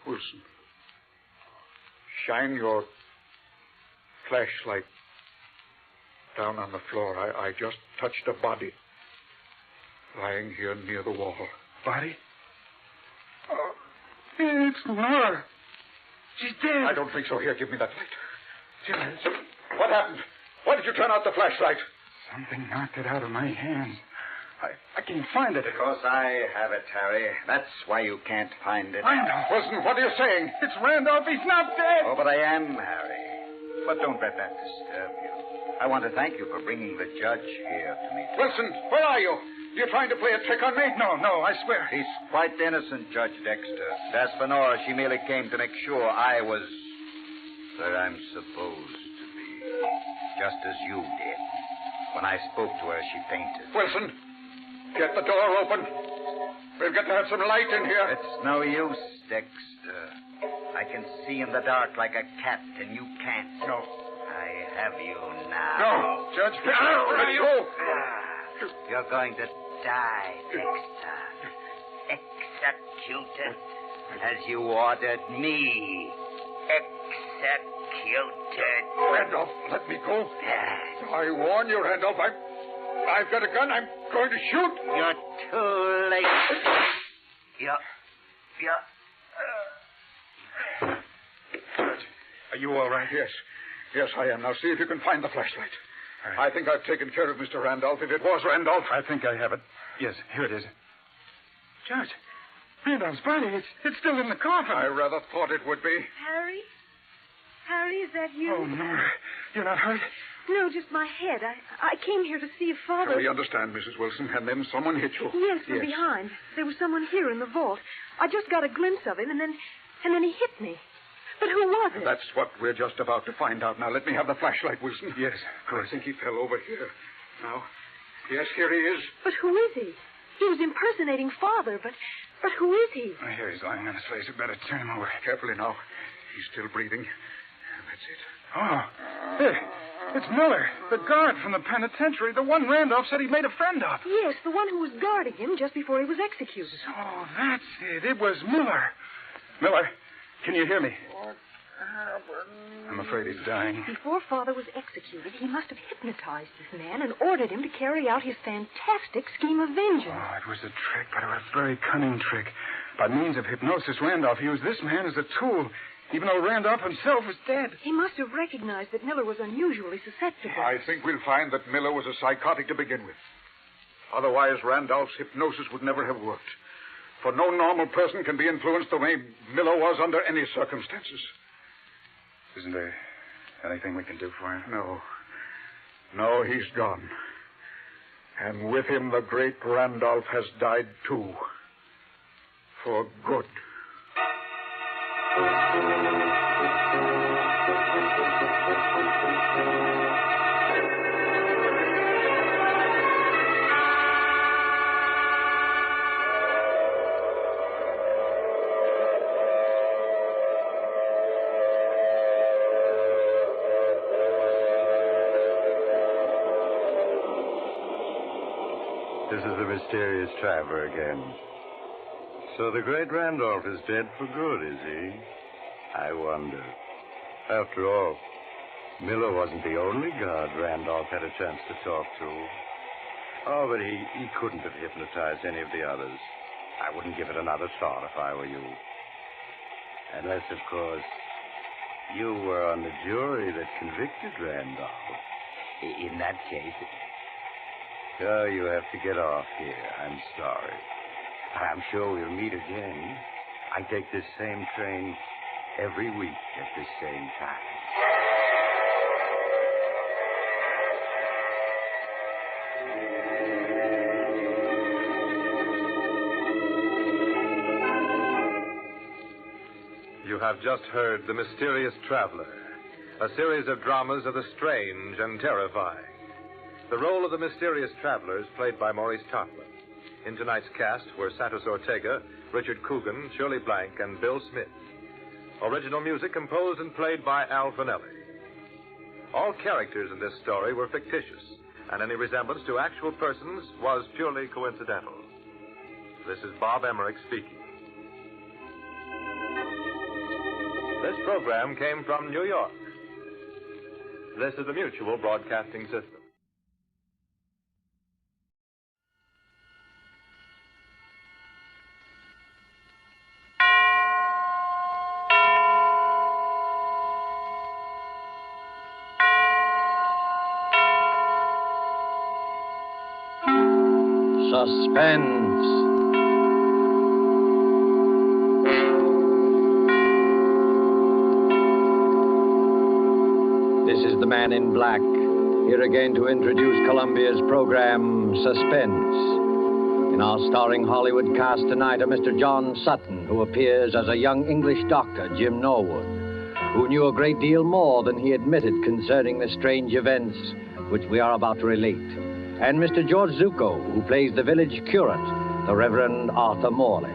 Wilson, shine your flashlight down on the floor. I just touched a body lying here near the wall. Body? Oh, it's Nora. She's dead. I don't think so. Here, give me that light. Judge. What happened? Why did you turn out the flashlight? Something knocked it out of my hands. I can't find it. Because I have it, Harry. That's why you can't find it. Randolph. Wilson, what are you saying? It's Randolph. He's not dead. Oh, but I am, Harry. But don't let that disturb you. I want to thank you for bringing the judge here to me. Wilson, where are you? You're trying to play a trick on me? No, I swear. He's quite innocent, Judge Dexter. As for Nora, she merely came to make sure I was where I'm supposed to be. Just as you did. When I spoke to her, she fainted. Wilson, get the door open. We've got to have some light in here. It's no use, Dexter. I can see in the dark like a cat, and you can't. No. I have you now. No, Judge. Let go. You're going to die, Dexter. Executed as you ordered me. Executed. Randolph, let me go. I warn you, Randolph. I've got a gun. I'm going to shoot. You're too late. Are you all right? Yes. Yes, I am. Now, see if you can find the flashlight. Right. I think I've taken care of Mr. Randolph. If it was Randolph. I think I have it. Yes, here it is. Judge, Randolph's body, it's still in the coffin. I rather thought it would be. Harry? Harry, is that you? Oh, Nora. You're not hurt? No, just my head. I came here to see if Father... We understand, Mrs. Wilson, and then someone hit you. Yes, from behind. There was someone here in the vault. I just got a glimpse of him, and then he hit me. But who was it? That's what we're just about to find out. Now, let me have the flashlight, Wilson. Yes, of course. I think he fell over here. Now, yes, here he is. But who is he? He was impersonating Father, but who is he? Oh, here he's lying on his face. We'd better turn him over. Carefully now. He's still breathing. That's it. Oh, there. It's Miller, the guard from the penitentiary, the one Randolph said he made a friend of. Yes, the one who was guarding him just before he was executed. Oh, that's it. It was Miller. Miller, can you hear me? What happened? I'm afraid he's dying. Before Father was executed, he must have hypnotized this man and ordered him to carry out his fantastic scheme of vengeance. Oh, it was a trick, but a very cunning trick. By means of hypnosis, Randolph used this man as a tool, even though Randolph himself was dead. He must have recognized that Miller was unusually susceptible. I think we'll find that Miller was a psychotic to begin with. Otherwise, Randolph's hypnosis would never have worked. For no normal person can be influenced the way Miller was under any circumstances. Isn't there anything we can do for him? No. No, he's gone. And with him, the great Randolph has died, too. For good. This is the mysterious traveler again. So the great Randolph is dead for good, is he? I wonder. After all, Miller wasn't the only guard Randolph had a chance to talk to. Oh, but he couldn't have hypnotized any of the others. I wouldn't give it another thought if I were you. Unless, of course, you were on the jury that convicted Randolph. In that case... Oh, you have to get off here. I'm sorry. I'm sure we'll meet again. I take this same train every week at this same time. You have just heard The Mysterious Traveler, a series of dramas of the strange and terrifying. The role of the mysterious traveler is played by Maurice Tarplin. In tonight's cast were Santos Ortega, Richard Coogan, Shirley Blank, and Bill Smith. Original music composed and played by Al Finelli. All characters in this story were fictitious, and any resemblance to actual persons was purely coincidental. This is Bob Emmerich speaking. This program came from New York. This is the Mutual Broadcasting System. Suspense. This is the Man in Black, here again to introduce Columbia's program, Suspense. In our starring Hollywood cast tonight are Mr. John Sutton, who appears as a young English doctor, Jim Norwood, who knew a great deal more than he admitted concerning the strange events which we are about to relate. And Mr. George Zucco, who plays the village curate, the Reverend Arthur Morley.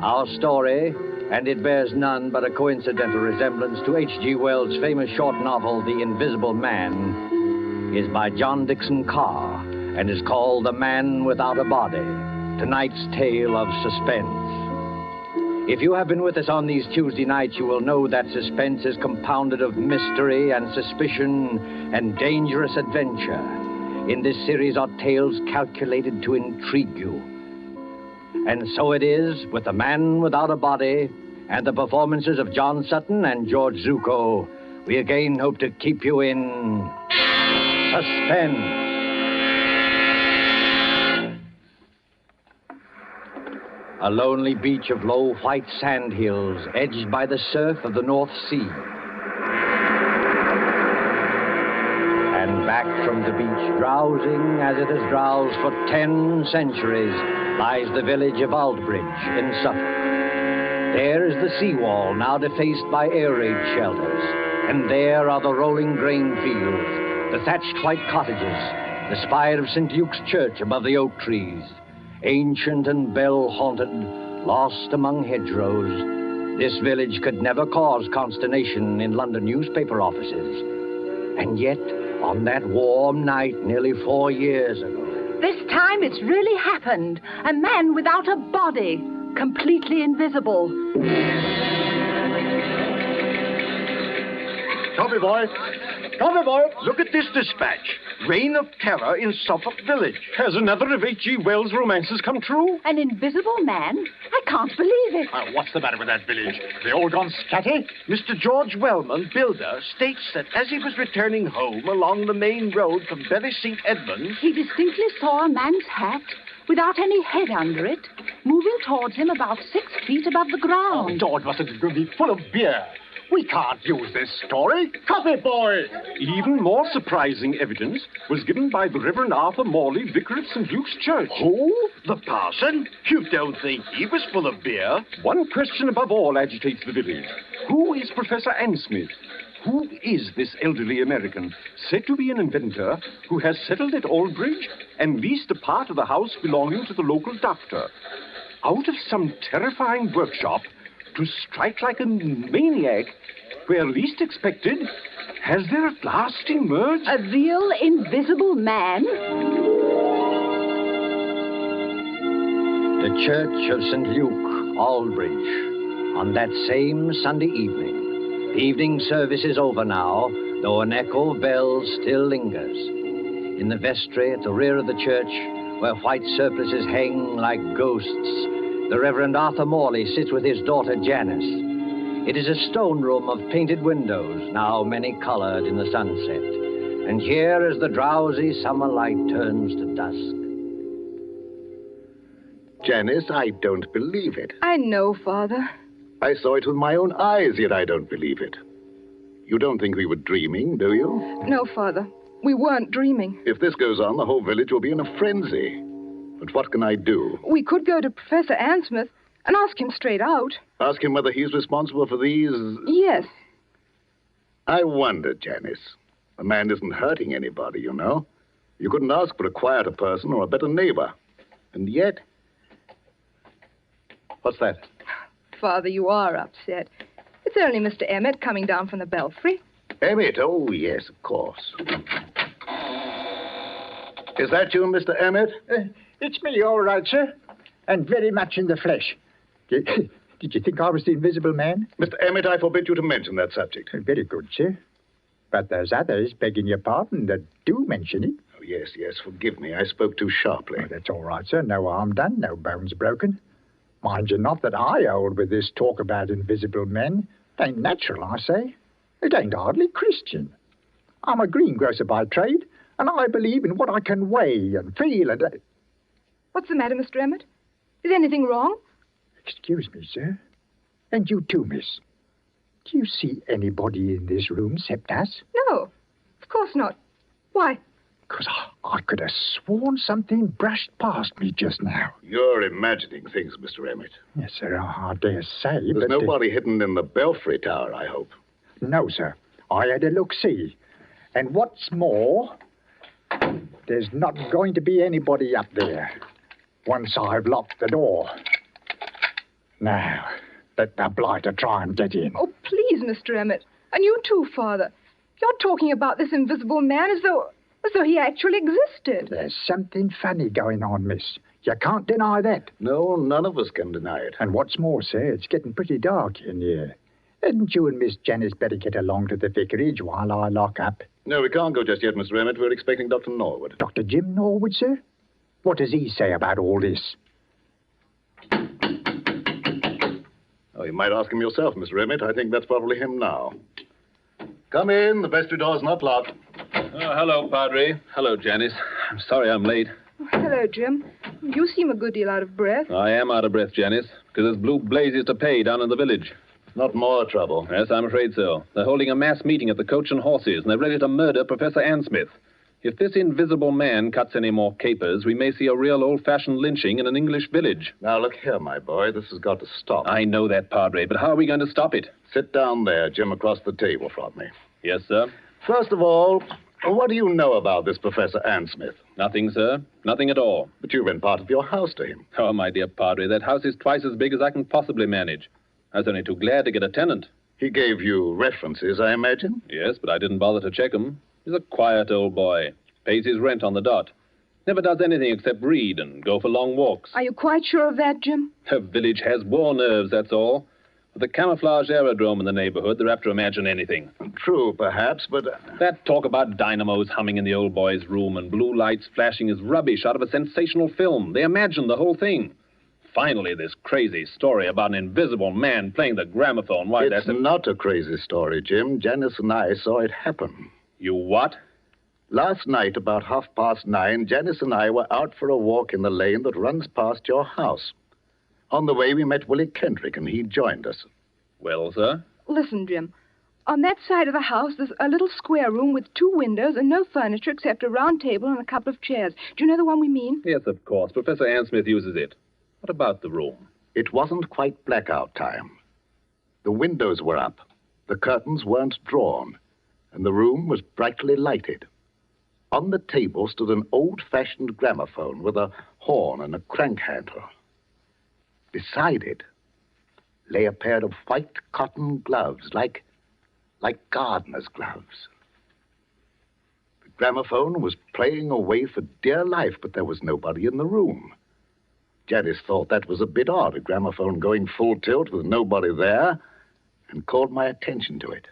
Our story, and it bears none but a coincidental resemblance to H.G. Wells' famous short novel, The Invisible Man, is by John Dixon Carr, and is called The Man Without a Body, tonight's tale of suspense. If you have been with us on these Tuesday nights, you will know that suspense is compounded of mystery and suspicion and dangerous adventure. In this series are tales calculated to intrigue you. And so it is with The Man Without a Body and the performances of John Sutton and George Zucco. We again hope to keep you in suspense. A lonely beach of low white sand hills edged by the surf of the North Sea. And back from the beach, drowsing as it has drowsed for 10 centuries, lies the village of Aldbridge in Suffolk. There is the seawall, now defaced by air raid shelters. And there are the rolling grain fields, the thatched white cottages, the spire of St. Luke's Church above the oak trees. Ancient and bell-haunted, lost among hedgerows, this village could never cause consternation in London newspaper offices. And yet, on that warm night nearly 4 years ago... This time it's really happened. A man without a body, completely invisible. Tommy boy! Tommy boy, look at this dispatch. Reign of terror in Suffolk Village. Has another of H.G. Wells' romances come true? An invisible man? I can't believe it. What's the matter with that village? They all gone scatty? Mr. George Wellman, builder, states that as he was returning home along the main road from Bury St. Edmunds... He distinctly saw a man's hat, without any head under it, moving towards him about 6 feet above the ground. Oh, George must have been full of beer. We can't use this story. Copy, boy! Even more surprising evidence was given by the Reverend Arthur Morley, vicar of St. Luke's Church. Who? The parson? You don't think he was full of beer? One question above all agitates the village. Who is Professor Ansmith? Who is this elderly American, said to be an inventor, who has settled at Aldridge and leased a part of the house belonging to the local doctor? Out of some terrifying workshop, to strike like a maniac, where least expected, has there at last emerged a real invisible man? The Church of St. Luke, Aldridge, on that same Sunday evening. The evening service is over now, though an echo of bells still lingers. In the vestry at the rear of the church, where white surplices hang like ghosts, the Reverend Arthur Morley sits with his daughter Janice. It is a stone room of painted windows, now many-colored in the sunset. And here, as the drowsy summer light turns to dusk. Janice, I don't believe it. I know, Father. I saw it with my own eyes, yet I don't believe it. You don't think we were dreaming, do you? No, Father. We weren't dreaming. If this goes on, the whole village will be in a frenzy. But what can I do? We could go to Professor Ansmith and ask him straight out. Ask him whether he's responsible for these... Yes. I wonder, Janice. A man isn't hurting anybody, you know. You couldn't ask for a quieter person or a better neighbor. And yet... What's that? Father, you are upset. It's only Mr. Emmett coming down from the belfry. Emmett? Oh, yes, of course. Is that you, Mr. Emmett? It's me, all right, sir. And very much in the flesh. Did you think I was the invisible man? Mr. Emmett, I forbid you to mention that subject. Very good, sir. But there's others, begging your pardon, that do mention it. Oh, yes, forgive me. I spoke too sharply. Oh, that's all right, sir. No harm done, no bones broken. Mind you not that I hold with this talk about invisible men. It ain't natural, I say. It ain't hardly Christian. I'm a greengrocer by trade, and I believe in what I can weigh and feel and... What's the matter, Mr. Emmett? Is anything wrong? Excuse me, sir. And you too, miss. Do you see anybody in this room except us? No, of course not. Why? Because I could have sworn something brushed past me just now. You're imagining things, Mr. Emmett. Yes, sir, I dare say. There's nobody hidden in the belfry tower, I hope. No, sir. I had a look-see. And what's more, there's not going to be anybody up there once I've locked the door. Now, let the blighter try and get in. Oh, please, Mr. Emmett. And you too, Father. You're talking about this invisible man as though he actually existed. There's something funny going on, miss. You can't deny that. No, none of us can deny it. And what's more, sir, it's getting pretty dark in here. Hadn't you and Miss Janice better get along to the vicarage while I lock up? No, we can't go just yet, Mr. Emmett. We're expecting Dr. Norwood. Dr. Jim Norwood, sir? What does he say about all this? Oh, you might ask him yourself, Mr. Emmett. I think that's probably him now. Come in. The vestry door's not locked. Oh, hello, Padre. Hello, Janice. I'm sorry I'm late. Oh, hello, Jim. You seem a good deal out of breath. I am out of breath, Janice, because there's blue blazes to pay down in the village. Not more trouble. Yes, I'm afraid so. They're holding a mass meeting at the Coach and Horses, and they're ready to murder Professor Ansmith. If this invisible man cuts any more capers, we may see a real old-fashioned lynching in an English village. Now, look here, my boy. This has got to stop. I know that, Padre, but how are we going to stop it? Sit down there, Jim, across the table from me. Yes, sir. First of all, what do you know about this Professor Ansmith? Nothing, sir. Nothing at all. But you rent part of your house to him. Oh, my dear Padre, that house is twice as big as I can possibly manage. I was only too glad to get a tenant. He gave you references, I imagine? Yes, but I didn't bother to check them. He's a quiet old boy. Pays his rent on the dot. Never does anything except read and go for long walks. Are you quite sure of that, Jim? The village has war nerves, that's all. With the camouflage aerodrome in the neighborhood, they're apt to imagine anything. True, perhaps, but... That talk about dynamos humming in the old boy's room and blue lights flashing is rubbish out of a sensational film. They imagine the whole thing. Finally, this crazy story about an invisible man playing the gramophone. Why, it's not a crazy story, Jim. Janice and I saw it happen. You what? Last night, about 9:30, Janice and I were out for a walk in the lane that runs past your house. On the way, we met Willie Kendrick, and he joined us. Well, sir? Listen, Jim. On that side of the house, there's a little square room with 2 windows and no furniture except a round table and a couple of chairs. Do you know the one we mean? Yes, of course. Professor Ansmith uses it. What about the room? It wasn't quite blackout time. The windows were up, the curtains weren't drawn, and the room was brightly lighted. On the table stood an old-fashioned gramophone with a horn and a crank handle. Beside it lay a pair of white cotton gloves, like gardener's gloves. The gramophone was playing away for dear life, but there was nobody in the room. Janice thought that was a bit odd, a gramophone going full tilt with nobody there, and called my attention to it.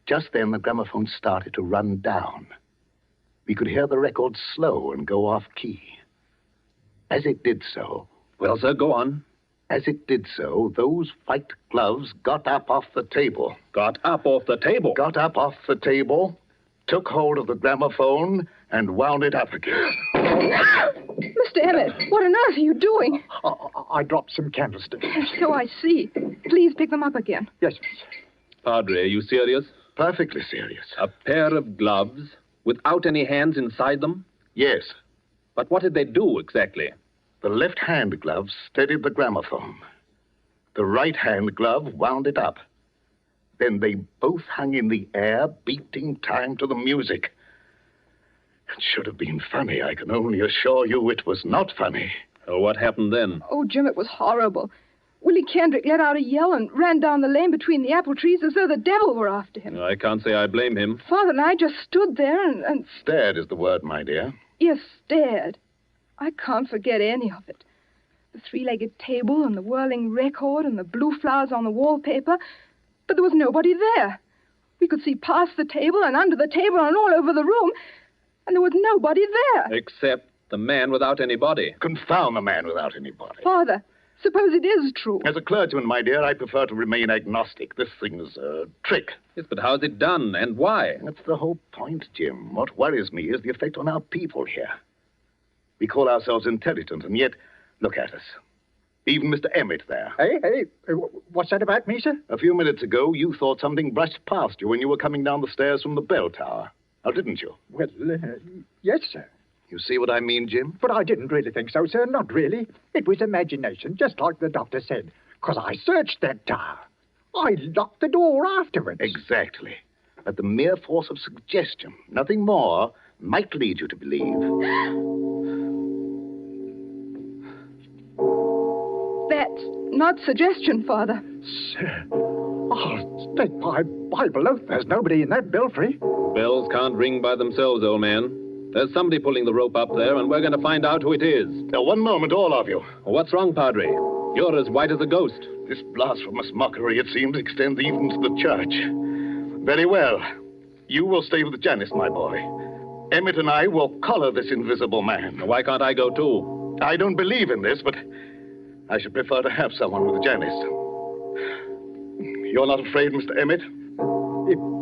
Just then, the gramophone started to run down. We could hear the record slow and go off key. As it did so... Well, sir, go on. As it did so, those white gloves got up off the table. Got up off the table? Got up off the table, took hold of the gramophone, and wound it up again. Mr. Emmett, what on earth are you doing? I dropped some candlesticks. So I see. Please pick them up again. Yes, miss. Padre, are you serious? Perfectly serious. A pair of gloves without any hands inside them? Yes. But what did they do exactly? The left-hand glove steadied the gramophone. The right-hand glove wound it up. Then they both hung in the air, beating time to the music. It should have been funny. I can only assure you it was not funny. Oh, what happened then? Oh, Jim, it was horrible. Willie Kendrick let out a yell and ran down the lane between the apple trees as though the devil were after him. I can't say I blame him. Father and I just stood there and... Stared is the word, my dear. Yes, stared. I can't forget any of it. The 3-legged table and the whirling record and the blue flowers on the wallpaper. But there was nobody there. We could see past the table and under the table and all over the room. And there was nobody there. Except the man without any body. Confound the man without any body. Father, suppose it is true. As a clergyman, my dear, I prefer to remain agnostic. This thing's a trick. Yes, but how's it done and why? That's the whole point, Jim. What worries me is the effect on our people here. We call ourselves intelligent, and yet, look at us. Even Mr. Emmett there. Hey, what's that about me, sir? A few minutes ago, you thought something brushed past you when you were coming down the stairs from the bell tower. Now, didn't you? Well, yes, sir. You see what I mean, Jim? But I didn't really think so, sir. Not really. It was imagination, just like the doctor said. Because I searched that tower. I locked the door afterwards. Exactly. But the mere force of suggestion, nothing more, might lead you to believe. That's not suggestion, Father. Sir, I'll stake my Bible oath there's nobody in that belfry. Bells can't ring by themselves, old man. There's somebody pulling the rope up there, and we're going to find out who it is. Now, one moment, all of you. What's wrong, Padre? You're as white as a ghost. This blasphemous mockery, it seems, extends even to the church. Very well. You will stay with Janice, my boy. Emmett and I will collar this invisible man. Why can't I go, too? I don't believe in this, but I should prefer to have someone with Janice. You're not afraid, Mr. Emmett?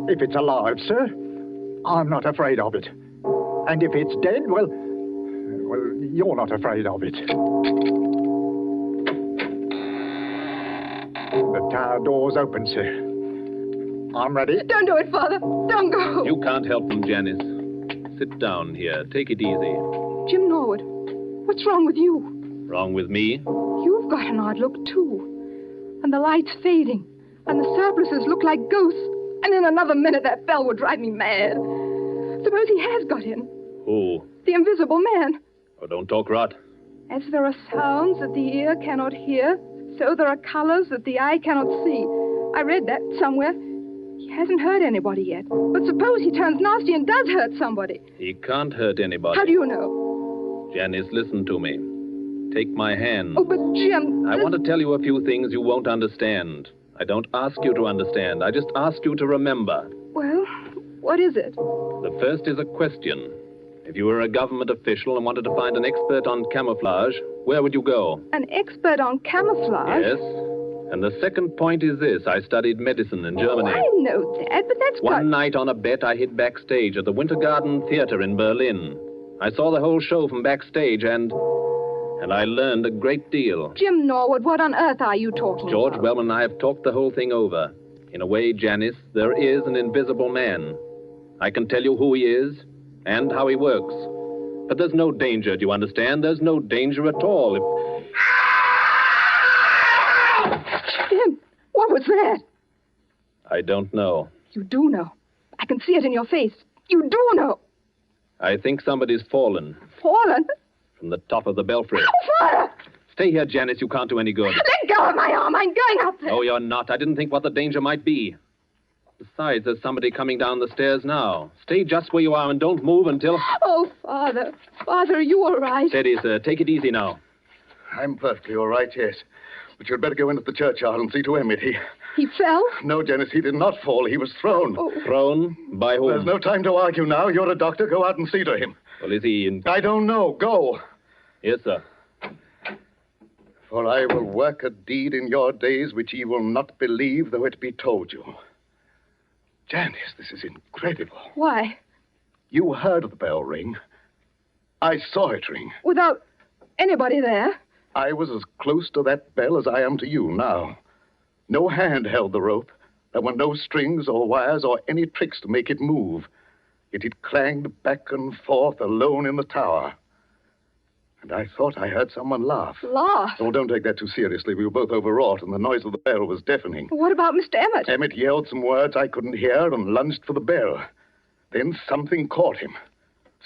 If it's alive, sir, I'm not afraid of it. And if it's dead, well, you're not afraid of it. The tower door's open, sir. I'm ready. Don't do it, Father. Don't go. You can't help them, Janice. Sit down here. Take it easy. Jim Norwood, what's wrong with you? Wrong with me? You've got an odd look, too. And the light's fading. And the surplices look like ghosts. And in another minute, that bell would drive me mad. Suppose he has got in. Who? The invisible man. Oh, don't talk rot. As there are sounds that the ear cannot hear, so there are colors that the eye cannot see. I read that somewhere. He hasn't hurt anybody yet. But suppose he turns nasty and does hurt somebody. He can't hurt anybody. How do you know? Janice, listen to me. Take my hand. Oh, but Jim... I want to tell you a few things you won't understand. I don't ask you to understand. I just ask you to remember. Well, what is it? The first is a question. If you were a government official and wanted to find an expert on camouflage, where would you go? An expert on camouflage? Yes. And the second point is this. I studied medicine in Germany. Oh, I know that, but that's One night on a bet, I hid backstage at the Winter Garden Theater in Berlin. I saw the whole show from backstage, and I learned a great deal. Jim Norwood, what on earth are you talking George about? Wellman and I have talked the whole thing over. In a way, Janice, there is an invisible man. I can tell you who he is and how he works. But there's no danger, do you understand? There's no danger at all. Jim, what was that? I don't know. You do know. I can see it in your face. You do know. I think somebody's fallen Fallen? from the top of the belfry. Oh, Father! Stay here, Janice. You can't do any good. Let go of my arm. I'm going up there. No, you're not. I didn't think what the danger might be. Besides, there's somebody coming down the stairs now. Stay just where you are and don't move until... Oh, Father. Father, are you all right? Steady, sir. Take it easy now. I'm perfectly all right, yes. But you'd better go into the churchyard and see to Emmett. He fell? No, Janice, he did not fall. He was thrown. Oh. Thrown? By whom? There's no time to argue now. You're a doctor. Go out and see to him. Well, is he in... I don't know. Go. Yes, sir. For I will work a deed in your days which ye will not believe, though it be told you. Janice, this is incredible. Why? You heard the bell ring. I saw it ring. Without anybody there? I was as close to that bell as I am to you now. No hand held the rope. There were no strings or wires or any tricks to make it move. Yet it clanged back and forth alone in the tower. And I thought I heard someone laugh. Laugh? Oh, don't take that too seriously. We were both overwrought, and the noise of the bell was deafening. What about Mr. Emmett? Emmett yelled some words I couldn't hear and lunged for the bell. Then something caught him.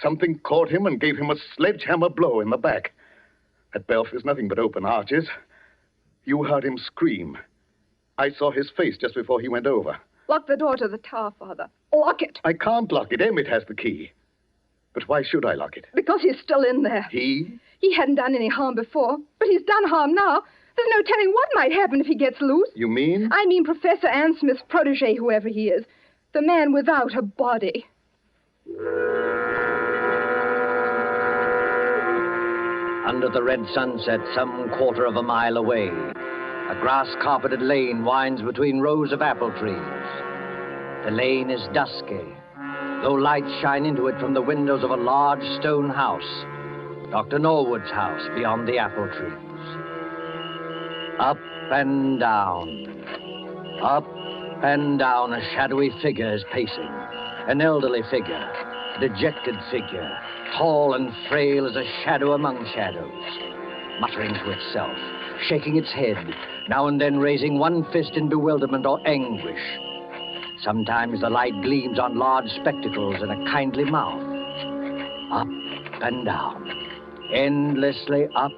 Something caught him and gave him a sledgehammer blow in the back. That belfry's nothing but open arches. You heard him scream. I saw his face just before he went over. Lock the door to the tower, Father. Lock it. I can't lock it. Emmett has the key. But why should I lock it? Because he's still in there. He? He hadn't done any harm before, but he's done harm now. There's no telling what might happen if he gets loose. You mean? I mean Professor Ann Smith's protege, whoever he is. The man without a body. Under the red sunset, some quarter of a mile away, a grass-carpeted lane winds between rows of apple trees. The lane is dusky, though lights shine into it from the windows of a large stone house, Dr. Norwood's house beyond the apple trees. Up and down, a shadowy figure is pacing, an elderly figure, a dejected figure, tall and frail as a shadow among shadows, muttering to itself, shaking its head, now and then raising one fist in bewilderment or anguish. Sometimes the light gleams on large spectacles and a kindly mouth. Up and down, endlessly up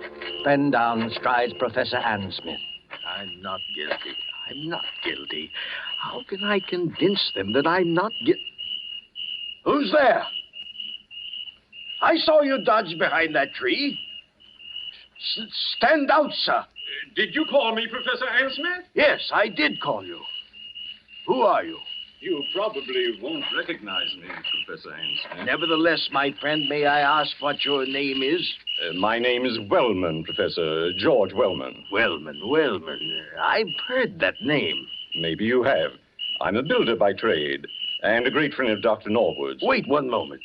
and down strides Professor Ann Smith. I'm not guilty. I'm not guilty. How can I convince them that I'm not guilty? Who's there? I saw you dodge behind that tree. Stand out, sir. Did you call me Professor Ann Smith? Yes, I did call you. Who are you? You probably won't recognize me, Professor Ann Smith. Nevertheless, my friend, may I ask what your name is? My name is Wellman, Professor George Wellman. Wellman. I've heard that name. Maybe you have. I'm a builder by trade, and a great friend of Dr. Norwood's. Wait one moment.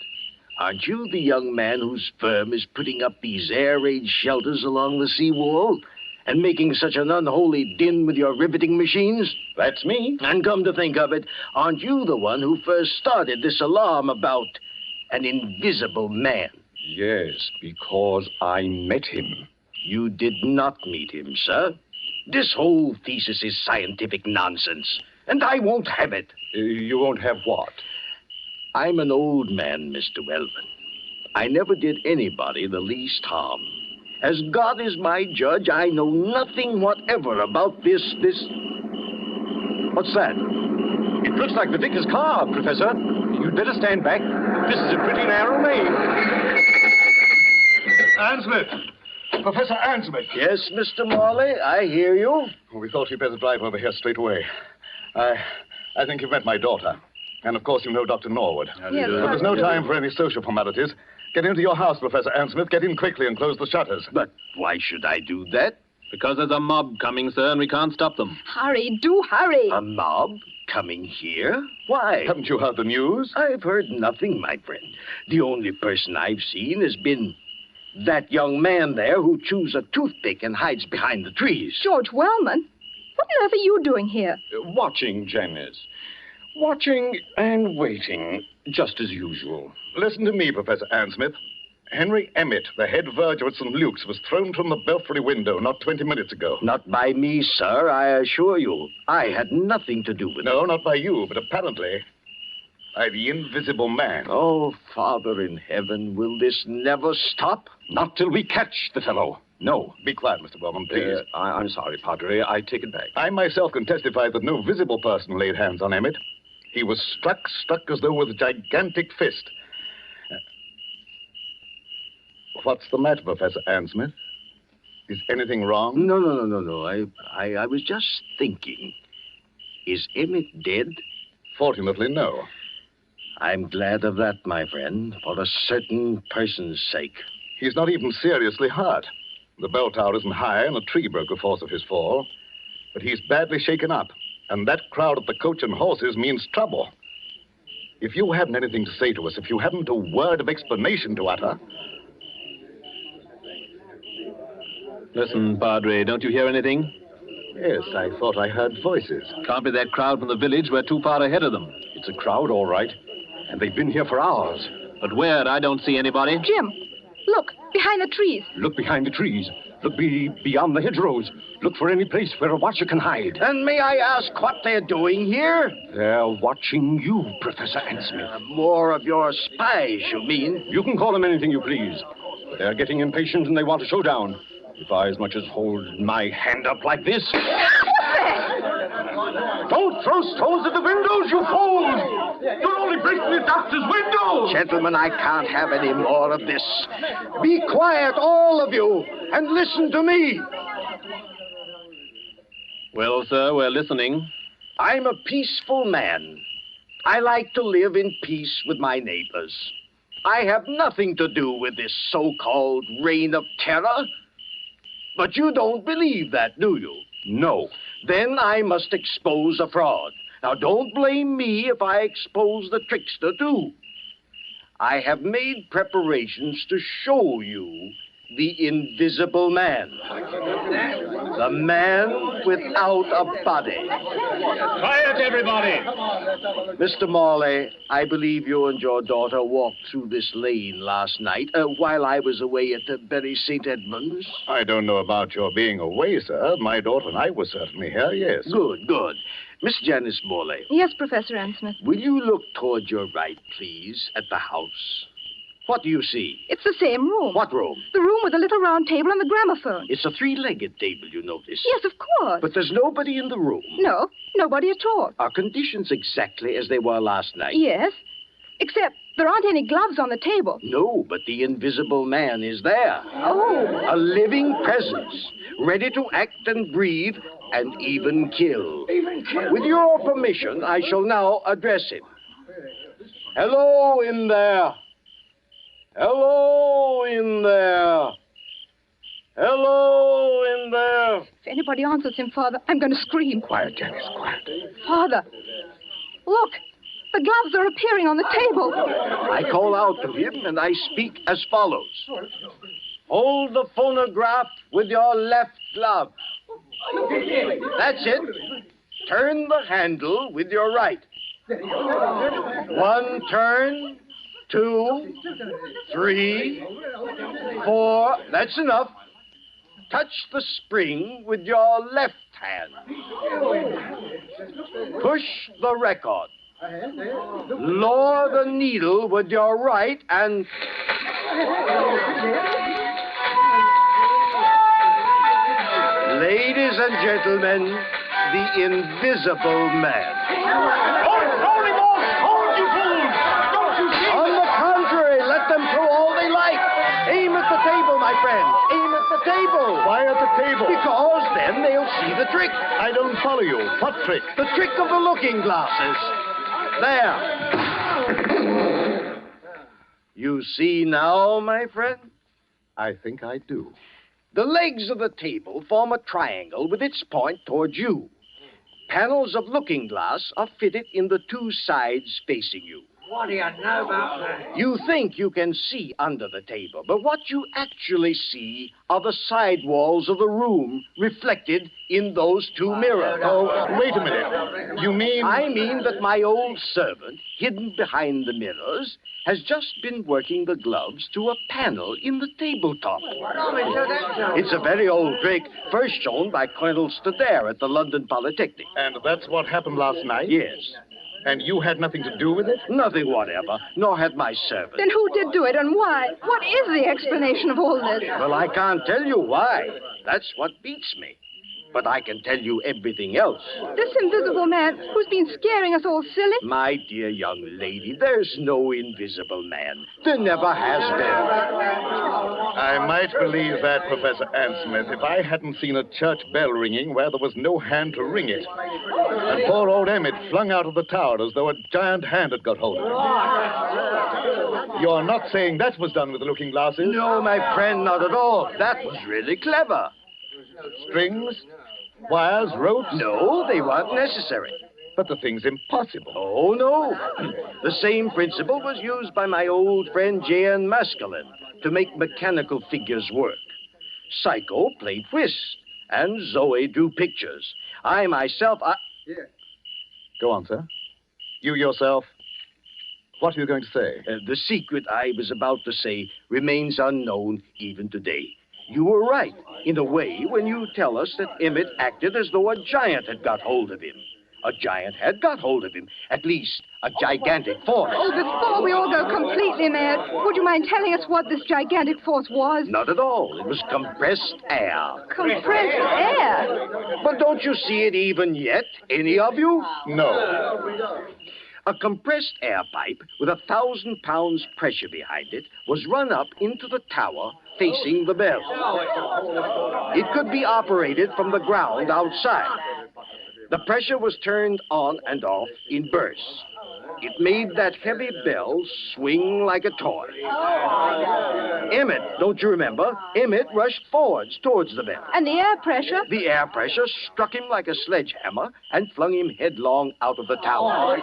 Aren't you the young man whose firm is putting up these air raid shelters along the seawall and making such an unholy din with your riveting machines? That's me. And come to think of it, aren't you the one who first started this alarm about an invisible man? Yes, because I met him. You did not meet him, sir. This whole thesis is scientific nonsense, and I won't have it. You won't have what? I'm an old man, Mr. Wellman. I never did anybody the least harm. As God is my judge, I know nothing whatever about this... What's that? It looks like the vicar's car, Professor. You'd better stand back. This is a pretty narrow lane. Ann Smith! Professor Ann Smith! Yes, Mr. Morley, I hear you. Well, we thought you'd better drive over here straight away. I think you've met my daughter. And, of course, you know Dr. Norwood. Yes, but there's no time for any social formalities. Get into your house, Professor Ann Smith. Get in quickly and close the shutters. But why should I do that? Because there's a mob coming, sir, and we can't stop them. Hurry, do hurry. A mob coming here? Why? Haven't you heard the news? I've heard nothing, my friend. The only person I've seen has been that young man there who chews a toothpick and hides behind the trees. George Wellman? What on earth are you doing here? Watching, Janice. Watching and waiting, just as usual. Listen to me, Professor Ansmith. Henry Emmett, the head verger at St. Luke's, was thrown from the belfry window not 20 minutes ago. Not by me, sir, I assure you. I had nothing to do with it. No, not by you, but apparently by the invisible man. Oh, Father in heaven, will this never stop? Not till we catch the fellow. No. Be quiet, Mr. Bowman, please. I'm sorry, Padre. I take it back. I myself can testify that no visible person laid hands on Emmett. He was struck as though with a gigantic fist. What's the matter, Professor Ansmith? Is anything wrong? No. I was just thinking. Is Emmett dead? Fortunately, no. I'm glad of that, my friend, for a certain person's sake. He's not even seriously hurt. The bell tower isn't high, and a tree broke the force of his fall. But he's badly shaken up, and that crowd at the Coach and Horses means trouble. If you haven't anything to say to us, if you haven't a word of explanation to utter... Listen, Padre, don't you hear anything? Yes, I thought I heard voices. Can't be that crowd from the village. We're too far ahead of them. It's a crowd, all right. And they've been here for hours. But where? I don't see anybody. Jim, look, behind the trees. Look behind the trees. Look beyond the hedgerows. Look for any place where a watcher can hide. And may I ask what they're doing here? They're watching you, Professor Ansmith. More of your spies, you mean? You can call them anything you please. But they're getting impatient and they want a showdown. If I as much as hold my hand up like this... Don't throw stones at the windows, you fools! You're only breaking the doctor's windows! Gentlemen, I can't have any more of this. Be quiet, all of you, and listen to me. Well, sir, we're listening. I'm a peaceful man. I like to live in peace with my neighbors. I have nothing to do with this so-called reign of terror. But you don't believe that, do you? No. Then I must expose a fraud. Now, don't blame me if I expose the trickster, too. I have made preparations to show you the invisible man. The man without a body. Quiet, everybody! Mr. Morley, I believe you and your daughter walked through this lane last night while I was away at Bury St. Edmunds. I don't know about your being away, sir. My daughter and I were certainly here, yes. Good. Miss Janice Morley. Yes, Professor Ansmith. Will you look toward your right, please, at the house? What do you see? It's the same room. What room? The room with the little round table and the gramophone. It's a three-legged table, you notice. Yes, of course. But there's nobody in the room. No, nobody at all. Are conditions exactly as they were last night? Yes, except there aren't any gloves on the table. No, but the invisible man is there. Oh. A living presence, ready to act and breathe and even kill. With your permission, I shall now address him. Hello in there. Hello in there. Hello in there. If anybody answers him, Father, I'm going to scream. Quiet, Janice, quiet. Father, look, the gloves are appearing on the table. I call out to him and I speak as follows. Hold the phonograph with your left glove. That's it. Turn the handle with your right. One turn. 2, 3, 4. That's enough. Touch the spring with your left hand. Push the record. Lower the needle with your right and... Ladies and gentlemen, the invisible man. Aim at the table, my friend. Aim at the table. Why at the table? Because then they'll see the trick. I don't follow you. What trick? The trick of the looking glasses. There. You see now, my friend? I think I do. The legs of the table form a triangle with its point towards you. Panels of looking glass are fitted in the two sides facing you. What do you know about that? You think you can see under the table, but what you actually see are the side walls of the room reflected in those two mirrors. Oh, wait a minute. You mean... I mean that my old servant, hidden behind the mirrors, has just been working the gloves to a panel in the tabletop. It's a very old trick, first shown by Colonel Stadair at the London Polytechnic. And that's what happened last night? Yes. And you had nothing to do with it? Nothing whatever, nor had my servant. Then who did do it and why? What is the explanation of all this? Well, I can't tell you why. That's what beats me. But I can tell you everything else. This invisible man who's been scaring us all silly? My dear young lady, there's no invisible man. There never has been. I might believe that, Professor Ansmith, if I hadn't seen a church bell ringing where there was no hand to ring it. And poor old Emmett flung out of the tower as though a giant hand had got hold of him. You're not saying that was done with the looking glasses? No, my friend, not at all. That was really clever. Strings? Wires? Ropes? No, they weren't necessary. But the thing's impossible. Oh, no. The same principle was used by my old friend J.N. Maskelyne to make mechanical figures work. Psycho played whist, and Zoe drew pictures. I myself, Go on, sir. You yourself, what are you going to say? The secret I was about to say remains unknown even today. You were right, in a way, when you tell us that Emmett acted as though a giant had got hold of him. A giant had got hold of him, at least a gigantic force. Oh, before we all go completely mad, would you mind telling us what this gigantic force was? Not at all. It was compressed air. Compressed air? But don't you see it even yet, any of you? No. A compressed air pipe with 1,000 pounds pressure behind it was run up into the tower facing the bell. It could be operated from the ground outside. The pressure was turned on and off in bursts. It made that heavy bell swing like a toy. Emmett, don't you remember? Emmett rushed forwards towards the bell. And the air pressure? The air pressure struck him like a sledgehammer and flung him headlong out of the tower.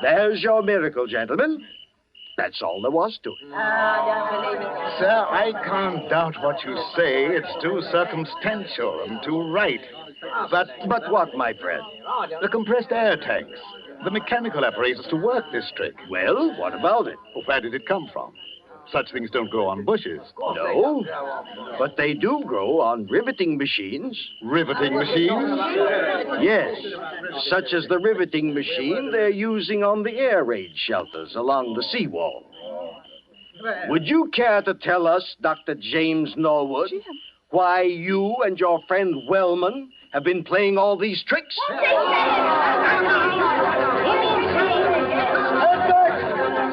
There's your miracle, gentlemen. That's all there was to it. Sir, I can't doubt what you say. It's too circumstantial and too right. But what, my friend? The compressed air tanks. The mechanical apparatus to work this trick. Well, what about it? Well, where did it come from? Such things don't grow on bushes. No, but they do grow on riveting machines. Riveting machines? Yes, such as the riveting machine they're using on the air raid shelters along the seawall. Would you care to tell us, Dr. James Norwood, why you and your friend Wellman have been playing all these tricks?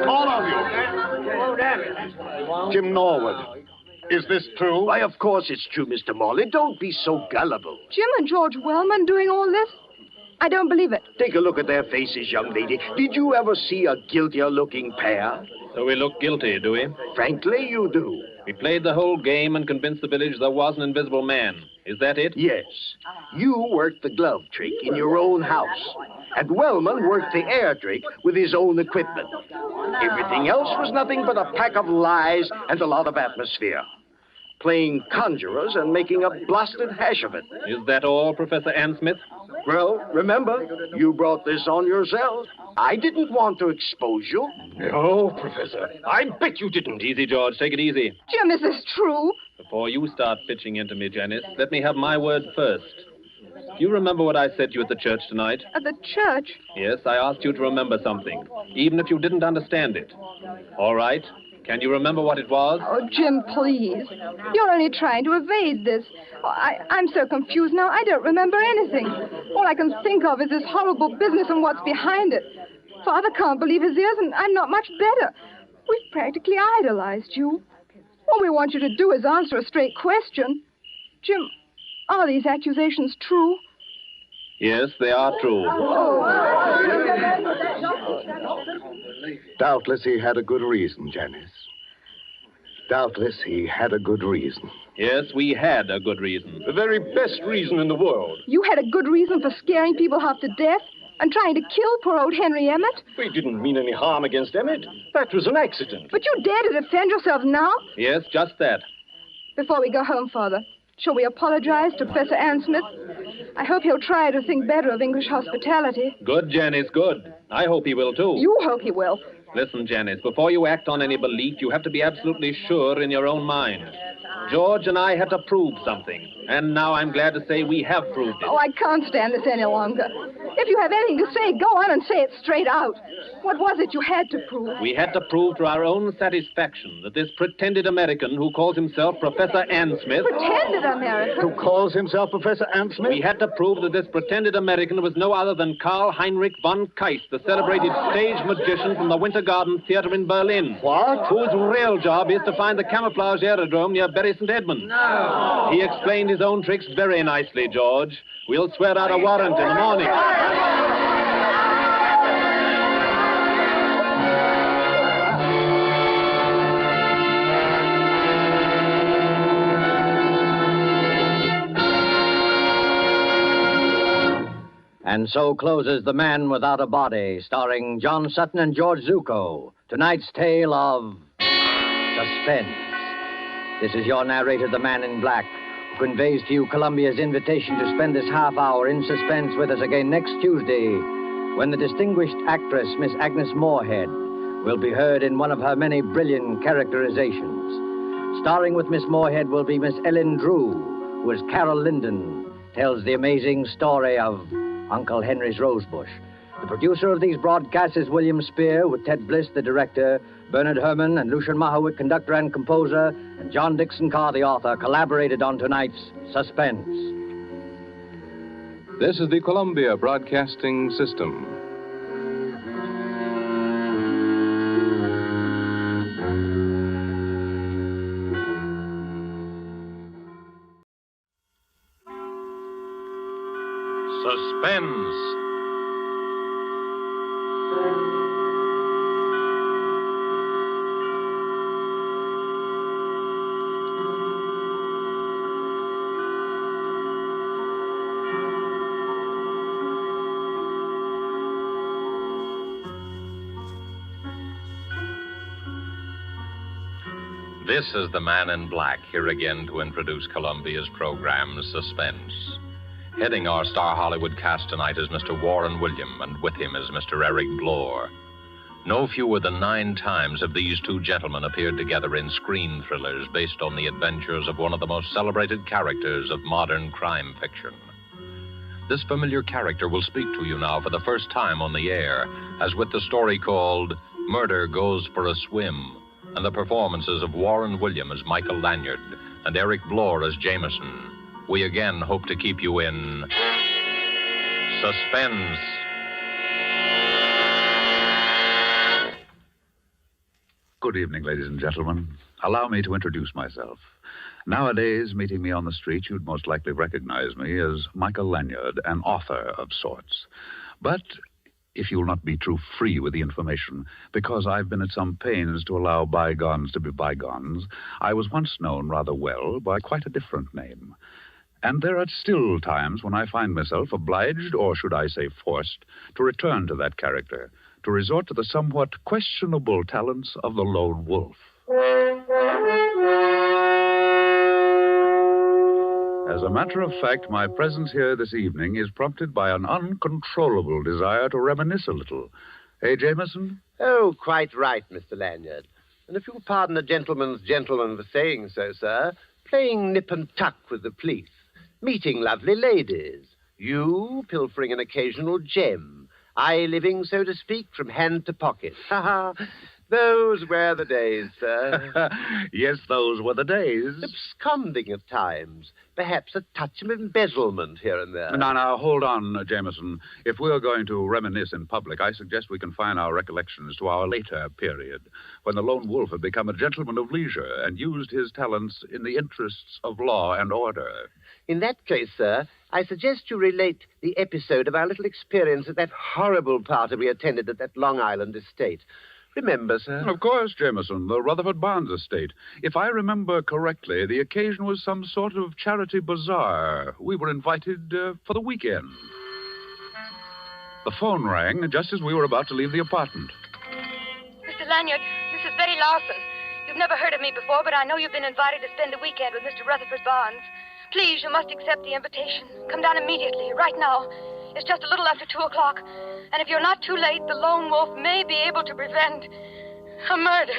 All of you. Jim Norwood, is this true? Why, of course it's true, Mr. Morley. Don't be so gullible. Jim and George Wellman doing all this? I don't believe it. Take a look at their faces, young lady. Did you ever see a guiltier-looking pair? So we look guilty, do we? Frankly, you do. We played the whole game and convinced the village there was an invisible man. Is that it? Yes. You worked the glove trick in your own house. And Wellman worked the air trick with his own equipment. Everything else was nothing but a pack of lies and a lot of atmosphere. Playing conjurers and making a blasted hash of it. Is that all, Professor Ansmith? Well, remember, you brought this on yourself. I didn't want to expose you. No, Professor. I bet you didn't. Easy, George. Take it easy. Jim, is this true? Before you start pitching into me, Janice, let me have my word first. Do you remember what I said to you at the church tonight? At the church? Yes, I asked you to remember something, even if you didn't understand it. All right. Can you remember what it was? Oh, Jim, please. You're only trying to evade this. Oh, I'm so confused now, I don't remember anything. All I can think of is this horrible business and what's behind it. Father can't believe his ears, and I'm not much better. We've practically idolized you. All we want you to do is answer a straight question. Jim, are these accusations true? Yes, they are true. Doubtless he had a good reason, Janice. Doubtless he had a good reason. Yes, we had a good reason. The very best reason in the world. You had a good reason for scaring people half to death? and trying to kill poor old Henry Emmett? We didn't mean any harm against Emmett. That was an accident. But you dare to defend yourself now? Yes, just that. Before we go home, Father, shall we apologize to Professor Ann Smith? I hope he'll try to think better of English hospitality. Good, Janice, good. I hope he will, too. You hope he will. Listen, Janice, before you act on any belief, you have to be absolutely sure in your own mind. George and I had to prove something, and now I'm glad to say we have proved it. Oh, I can't stand this any longer. If you have anything to say, go on and say it straight out. What was it you had to prove? We had to prove to our own satisfaction that this pretended American who calls himself Professor Ann Smith... Pretended American? Who calls himself Professor Ann Smith? We had to prove that this pretended American was no other than Karl Heinrich von Keist, the celebrated stage magician from the Winter Garden Theater in Berlin. What? Whose real job is to find the camouflage aerodrome near Bury St. Edmunds. No. He explained his own tricks very nicely, George. We'll swear out a warrant in the morning. And so closes The Man Without a Body, starring John Sutton and George Zucco. Tonight's tale of suspense. This is your narrator, the Man in Black, who conveys to you Columbia's invitation to spend this half hour in suspense with us again next Tuesday, when the distinguished actress, Miss Agnes Moorehead, will be heard in one of her many brilliant characterizations. Starring with Miss Moorehead will be Miss Ellen Drew, who as Carol Linden tells the amazing story of Uncle Henry's Rosebush. The producer of these broadcasts is William Spear, with Ted Bliss, the director, Bernard Herrmann and Lucian Mahowick, conductor and composer, and John Dixon Carr, the author, collaborated on tonight's Suspense. This is the Columbia Broadcasting System. Suspense. This is the Man in Black, here again to introduce Columbia's program, Suspense. Heading our Star Hollywood cast tonight is Mr. Warren William, and with him is Mr. Eric Blore. No fewer than 9 times have these two gentlemen appeared together in screen thrillers based on the adventures of one of the most celebrated characters of modern crime fiction. This familiar character will speak to you now for the first time on the air, as with the story called Murder Goes for a Swim, and the performances of Warren William as Michael Lanyard and Eric Blore as Jameson. We again hope to keep you in suspense. Good evening, ladies and gentlemen. Allow me to introduce myself. Nowadays, meeting me on the street, you'd most likely recognize me as Michael Lanyard, an author of sorts. But if you'll not be too free with the information, because I've been at some pains to allow bygones to be bygones, I was once known rather well by quite a different name. And there are still times when I find myself obliged, or should I say forced, to return to that character, to resort to the somewhat questionable talents of the lone wolf. As a matter of fact, my presence here this evening is prompted by an uncontrollable desire to reminisce a little. Eh, Jameson? Oh, quite right, Mr. Lanyard. And if you'll pardon a gentleman's gentleman for saying so, sir, playing nip and tuck with the police, meeting lovely ladies, you pilfering an occasional gem, I living, so to speak, from hand to pocket. Ha ha! Those were the days, sir. Yes, those were the days. Absconding at times. Perhaps a touch of embezzlement here and there. Now, hold on, Jameson. If we're going to reminisce in public, I suggest we confine our recollections to our later period, when the lone wolf had become a gentleman of leisure and used his talents in the interests of law and order. In that case, sir, I suggest you relate the episode of our little experience at that horrible party we attended at that Long Island estate. Remember, sir? Of course, Jameson, the Rutherford Barnes estate. If I remember correctly, the occasion was some sort of charity bazaar. We were invited for the weekend. The phone rang just as we were about to leave the apartment. Mr. Lanyard, this is Betty Larson. You've never heard of me before, but I know you've been invited to spend a weekend with Mr. Rutherford Barnes. Please, you must accept the invitation. Come down immediately, right now. It's just a little after 2 o'clock. And if you're not too late, the lone wolf may be able to prevent a murder.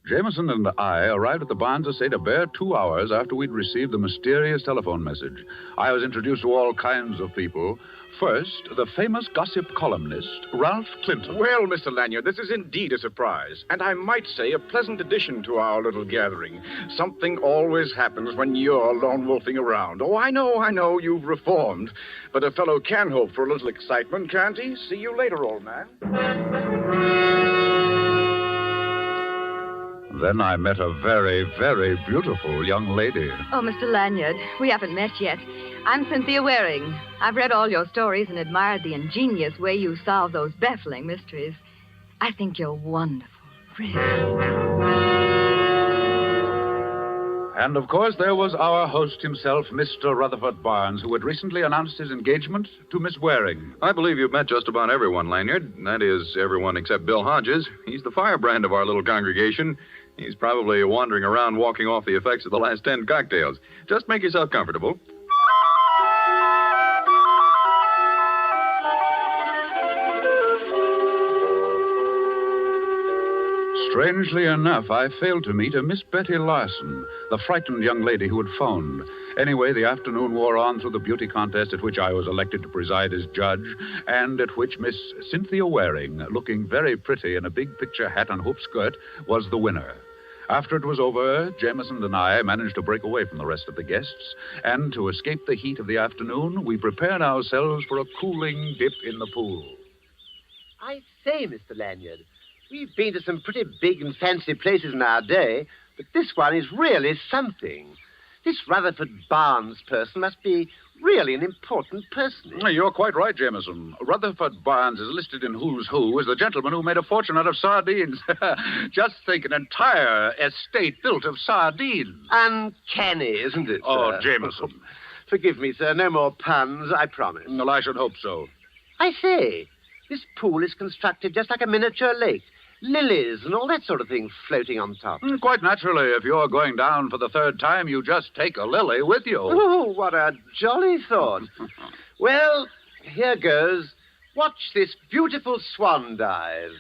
Jameson and I arrived at the Barnes estate a bare 2 hours after we'd received the mysterious telephone message. I was introduced to all kinds of people. First, the famous gossip columnist, Ralph Clinton. Well, Mr. Lanyard, this is indeed a surprise, and I might say a pleasant addition to our little gathering. Something always happens when you're lone wolfing around. Oh, I know, you've reformed. But a fellow can hope for a little excitement, can't he? See you later, old man. Then I met a very, very beautiful young lady. Oh, Mr. Lanyard, we haven't met yet. I'm Cynthia Waring. I've read all your stories and admired the ingenious way you solve those baffling mysteries. I think you're wonderful, really. And, of course, there was our host himself, Mr. Rutherford Barnes, who had recently announced his engagement to Miss Waring. I believe you've met just about everyone, Lanyard. That is, everyone except Bill Hodges. He's the firebrand of our little congregation. He's probably wandering around walking off the effects of the last 10 cocktails. Just make yourself comfortable. Strangely enough, I failed to meet a Miss Betty Larson, the frightened young lady who had phoned. Anyway, the afternoon wore on through the beauty contest at which I was elected to preside as judge, and at which Miss Cynthia Waring, looking very pretty in a big picture hat and hoop skirt, was the winner. After it was over, Jameson and I managed to break away from the rest of the guests, and to escape the heat of the afternoon, we prepared ourselves for a cooling dip in the pool. I say, Mr. Lanyard, we've been to some pretty big and fancy places in our day, but this one is really something. This Rutherford Barnes person must be really an important person. You're quite right, Jameson. Rutherford Barnes is listed in Who's Who as the gentleman who made a fortune out of sardines. Just think, an entire estate built of sardines. Uncanny, isn't it, sir? Oh, Jameson. Forgive me, sir. No more puns, I promise. Well, I should hope so. I say, this pool is constructed just like a miniature lake. Lilies and all that sort of thing floating on top. Quite naturally, if you're going down for the third time, you just take a lily with you. Oh, what a jolly thought. Well, here goes. Watch this beautiful swan dive.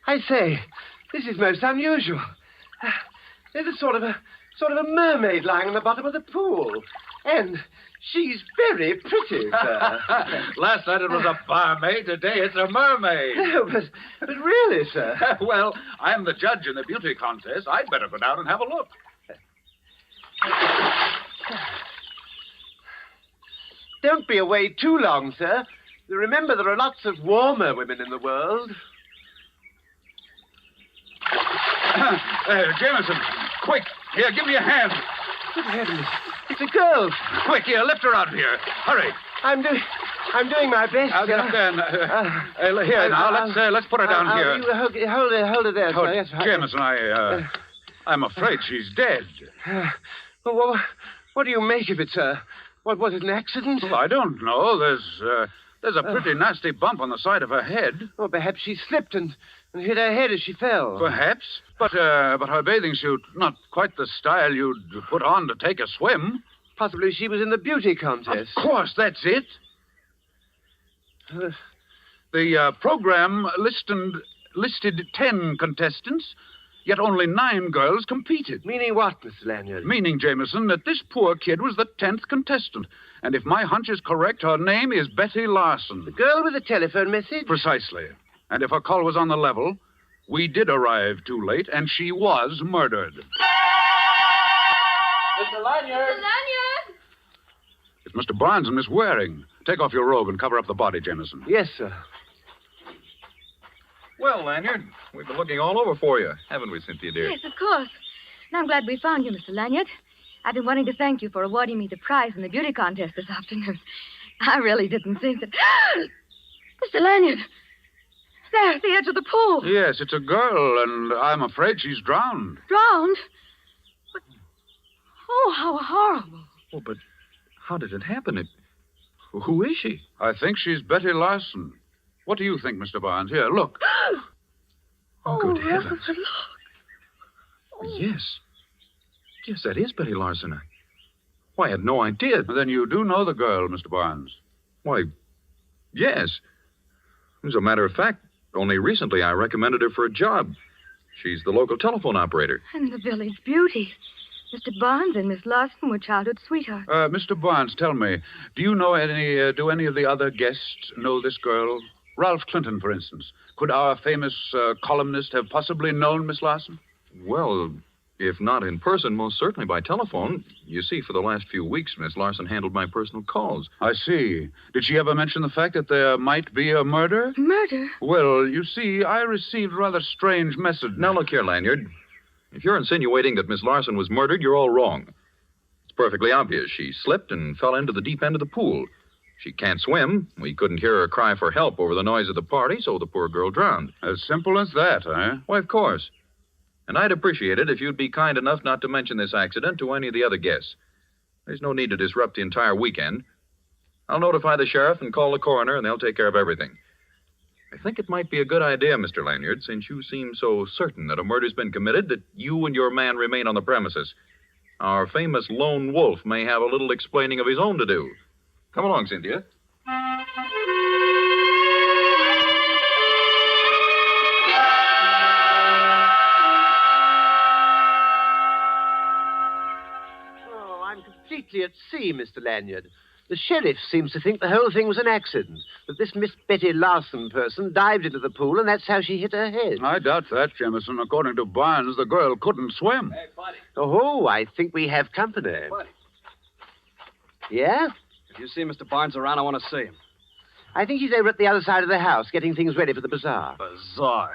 I say, this is most unusual. There's a sort of a mermaid lying on the bottom of the pool. And she's very pretty, sir. Last night it was a barmaid. Today it's a mermaid. No, but really, sir. Well, I'm the judge in the beauty contest. I'd better go down and have a look. Don't be away too long, sir. Remember, there are lots of warmer women in the world. Jameson, quick. Here, give me a hand. Good heavens. It's a girl. Quick, here, lift her out of here. Hurry. I'm doing my best. I'll get up there and... here, now, let's put her down here. You hold her there, sir. Yes, Jameson, I'm afraid she's dead. Well, what do you make of it, sir? What, was it an accident? Well, I don't know. There's a pretty nasty bump on the side of her head. Well, perhaps she slipped and hit her head as she fell. Perhaps. But her bathing suit, not quite the style you'd put on to take a swim. Possibly she was in the beauty contest. Of course, that's it. The program listed 10 contestants, yet only 9 girls competed. Meaning what, Mr. Lanyard? Meaning, Jameson, that this poor kid was the 10th contestant. And if my hunch is correct, her name is Betty Larson. The girl with the telephone message? Precisely. And if her call was on the level, we did arrive too late, and she was murdered. Mr. Lanyard! It's Mr. Barnes and Miss Waring. Take off your robe and cover up the body, Jameson. Yes, sir. Well, Lanyard, we've been looking all over for you, haven't we, Cynthia, dear? Yes, of course. And I'm glad we found you, Mr. Lanyard. I've been wanting to thank you for awarding me the prize in the beauty contest this afternoon. I really didn't think that... Mr. Lanyard! There, at the edge of the pool. Yes, it's a girl, and I'm afraid she's drowned. Drowned? But... Oh, how horrible. Oh, but how did it happen? Who is she? I think she's Betty Larson. What do you think, Mr. Barnes? Here, look. Oh, good heavens. Rutherford, look. Yes. Yes, that is Betty Larson. Why, I had no idea. Then you do know the girl, Mr. Barnes. Why, yes. As a matter of fact, only recently I recommended her for a job. She's the local telephone operator. And the village beauty. Mr. Barnes and Miss Larson were childhood sweethearts. Mr. Barnes, tell me, do any of the other guests know this girl? Ralph Clinton, for instance. Could our famous columnist have possibly known Miss Larson? Well, if not in person, most certainly by telephone. You see, for the last few weeks, Miss Larson handled my personal calls. I see. Did she ever mention the fact that there might be a murder? Murder? Well, you see, I received a rather strange message. Now, look here, Lanyard. If you're insinuating that Miss Larson was murdered, you're all wrong. It's perfectly obvious. She slipped and fell into the deep end of the pool. She can't swim. We couldn't hear her cry for help over the noise of the party, so the poor girl drowned. As simple as that, eh? Why, of course. And I'd appreciate it if you'd be kind enough not to mention this accident to any of the other guests. There's no need to disrupt the entire weekend. I'll notify the sheriff and call the coroner, and they'll take care of everything. I think it might be a good idea, Mr. Lanyard, since you seem so certain that a murder's been committed, that you and your man remain on the premises. Our famous lone wolf may have a little explaining of his own to do. Come along, Cynthia. Oh, I'm completely at sea, Mr. Lanyard. The sheriff seems to think the whole thing was an accident, that this Miss Betty Larson person dived into the pool and that's how she hit her head. I doubt that, Jemison. According to Barnes, the girl couldn't swim. Hey, buddy. Oh, I think we have company. Buddy. Yeah? If you see Mr. Barnes around, I want to see him. I think he's over at the other side of the house, getting things ready for the bazaar. Bazaar?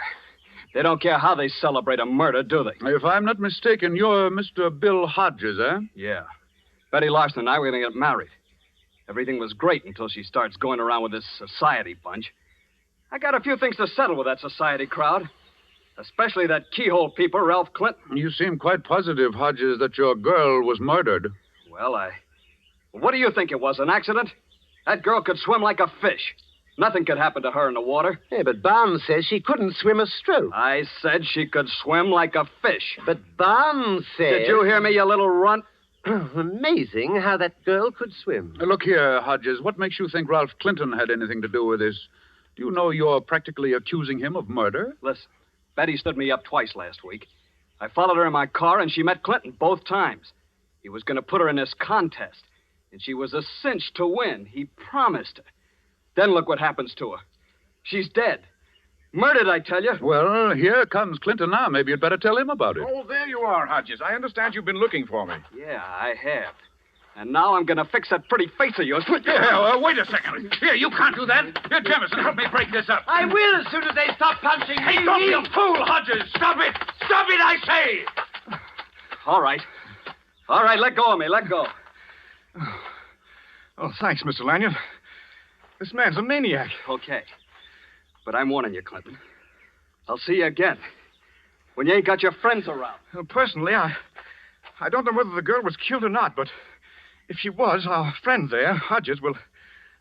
They don't care how they celebrate a murder, do they? If I'm not mistaken, you're Mr. Bill Hodges, eh? Yeah. Betty Larson and I were going to get married. Everything was great until she starts going around with this society bunch. I got a few things to settle with that society crowd. Especially that keyhole peeper, Ralph Clinton. You seem quite positive, Hodges, that your girl was murdered. Well, what do you think it was, an accident? That girl could swim like a fish. Nothing could happen to her in the water. Yeah, but Barnes says she couldn't swim a stroke. I said she could swim like a fish. But Barnes said... Did you hear me, you little runt? Amazing how that girl could swim. Look here, Hodges. What makes you think Ralph Clinton had anything to do with this? Do you know you're practically accusing him of murder? Listen, Betty stood me up twice last week. I followed her in my car, and she met Clinton both times. He was going to put her in this contest, and she was a cinch to win. He promised her. Then look what happens to her. She's dead. Murdered, I tell you. Well, here comes Clinton now. Maybe you'd better tell him about it. Oh, there you are, Hodges. I understand you've been looking for me. Yeah, I have. And now I'm going to fix that pretty face of yours. Yeah, wait a second. Here, you can't do that. Here, Jemison, help me break this up. I will as soon as they stop punching me. Hey, don't be a fool, Hodges. Stop it. Stop it, I say. All right. All right, let go of me. Let go. Oh, thanks, Mr. Lanyard. This man's a maniac. Okay. But I'm warning you, Clinton. I'll see you again. When you ain't got your friends around. Personally, I don't know whether the girl was killed or not, but if she was, our friend there, Hodges, will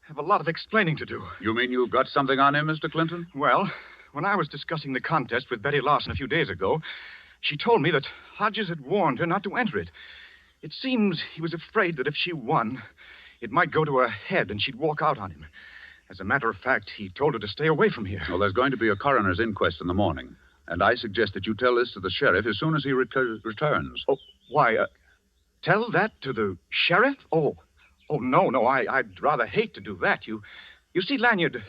have a lot of explaining to do. You mean you've got something on him, Mr. Clinton? Well, when I was discussing the contest with Betty Larson a few days ago, she told me that Hodges had warned her not to enter it. It seems he was afraid that if she won, it might go to her head and she'd walk out on him. As a matter of fact, he told her to stay away from here. Well, there's going to be a coroner's inquest in the morning, and I suggest that you tell this to the sheriff as soon as he returns. Oh, why, tell that to the sheriff? Oh, no, I'd rather hate to do that. You see, Lanyard,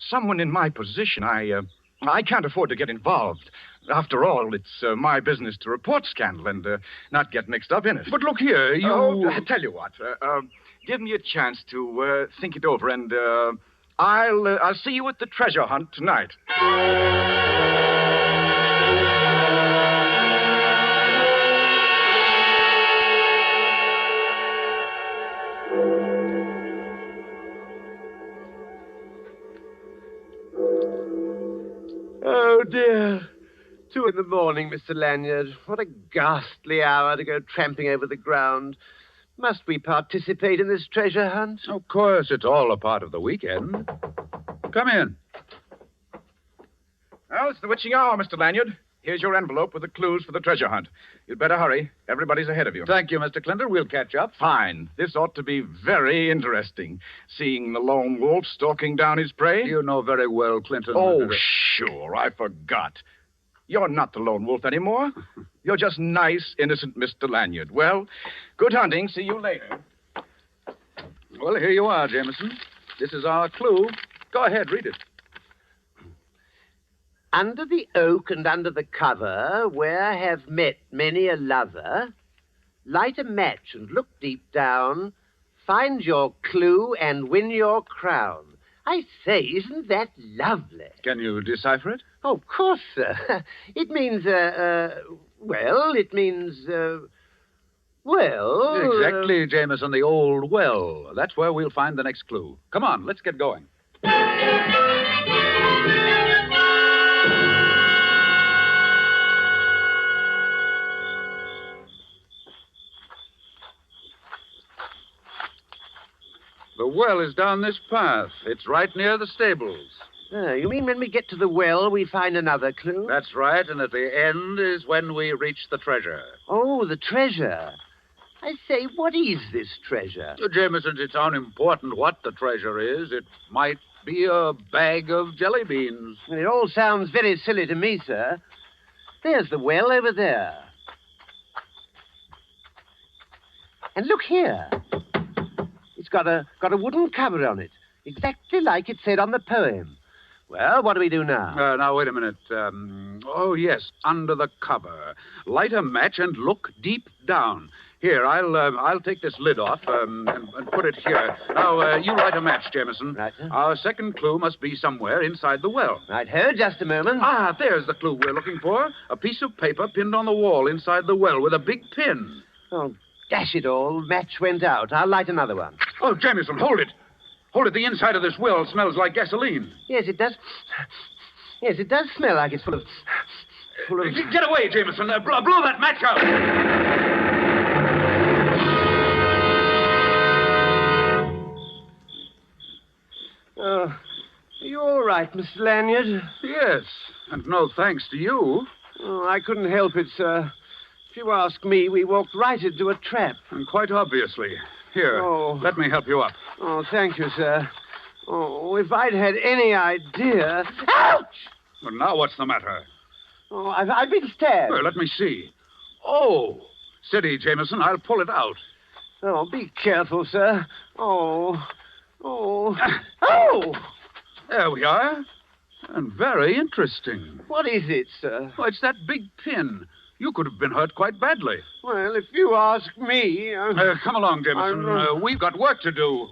someone in my position, I can't afford to get involved. After all, it's my business to report scandal and not get mixed up in it. But look here, you... I tell you what, give me a chance to think it over and I'll see you at the treasure hunt tonight. Oh, dear. 2 in the morning, Mr. Lanyard. What a ghastly hour to go tramping over the ground. Must we participate in this treasure hunt? Of course, it's all a part of the weekend. Come in. Well, it's the witching hour, Mr. Lanyard. Here's your envelope with the clues for the treasure hunt. You'd better hurry. Everybody's ahead of you. Thank you, Mr. Clinton. We'll catch up. Fine. This ought to be very interesting. Seeing the lone wolf stalking down his prey. You know very well, Clinton. Oh, sure. I forgot. You're not the lone wolf anymore. You're just nice, innocent Mr. Lanyard. Well, good hunting. See you later. Well, here you are, Jameson. This is our clue. Go ahead, read it. Under the oak and under the cover, where have met many a lover, light a match and look deep down, find your clue and win your crown. I say, isn't that lovely? Can you decipher it? Oh, of course, sir. It means, it means, Exactly, Jameson, the old well. That's where we'll find the next clue. Come on, let's get going. The well is down this path. It's right near the stables. You mean when we get to the well, we find another clue? That's right, and at the end is when we reach the treasure. Oh, the treasure. I say, what is this treasure? Jameson, it's unimportant what the treasure is. It might be a bag of jelly beans. It all sounds very silly to me, sir. There's the well over there. And look here. It's got a wooden cover on it, exactly like it said on the poem. Well, what do we do now? Now, wait a minute. Oh, yes, under the cover. Light a match and look deep down. Here, I'll take this lid off and put it here. Now, you light a match, Jameson. Right, sir. Our second clue must be somewhere inside the well. Right, just a moment. Ah, there's the clue we're looking for. A piece of paper pinned on the wall inside the well with a big pin. Oh, dash it all. Match went out. I'll light another one. Oh, Jameson, hold it. Hold it. The inside of this well smells like gasoline. Yes, it does. Yes, it does smell like it's full of... Get away, Jameson. Blow that match out. Are you all right, Mr. Lanyard? Yes, and no thanks to you. Oh, I couldn't help it, sir. If you ask me, we walked right into a trap. And quite obviously. Here, let me help you up. Oh, thank you, sir. Oh, if I'd had any idea... Ouch! Well, now what's the matter? Oh, I've been stabbed. Well, let me see. Oh, steady, Jameson. I'll pull it out. Oh, be careful, sir. Oh. Oh! There we are. And very interesting. What is it, sir? Oh, it's that big pin. You could have been hurt quite badly. Well, if you ask me... Come along, Jameson. We've got work to do.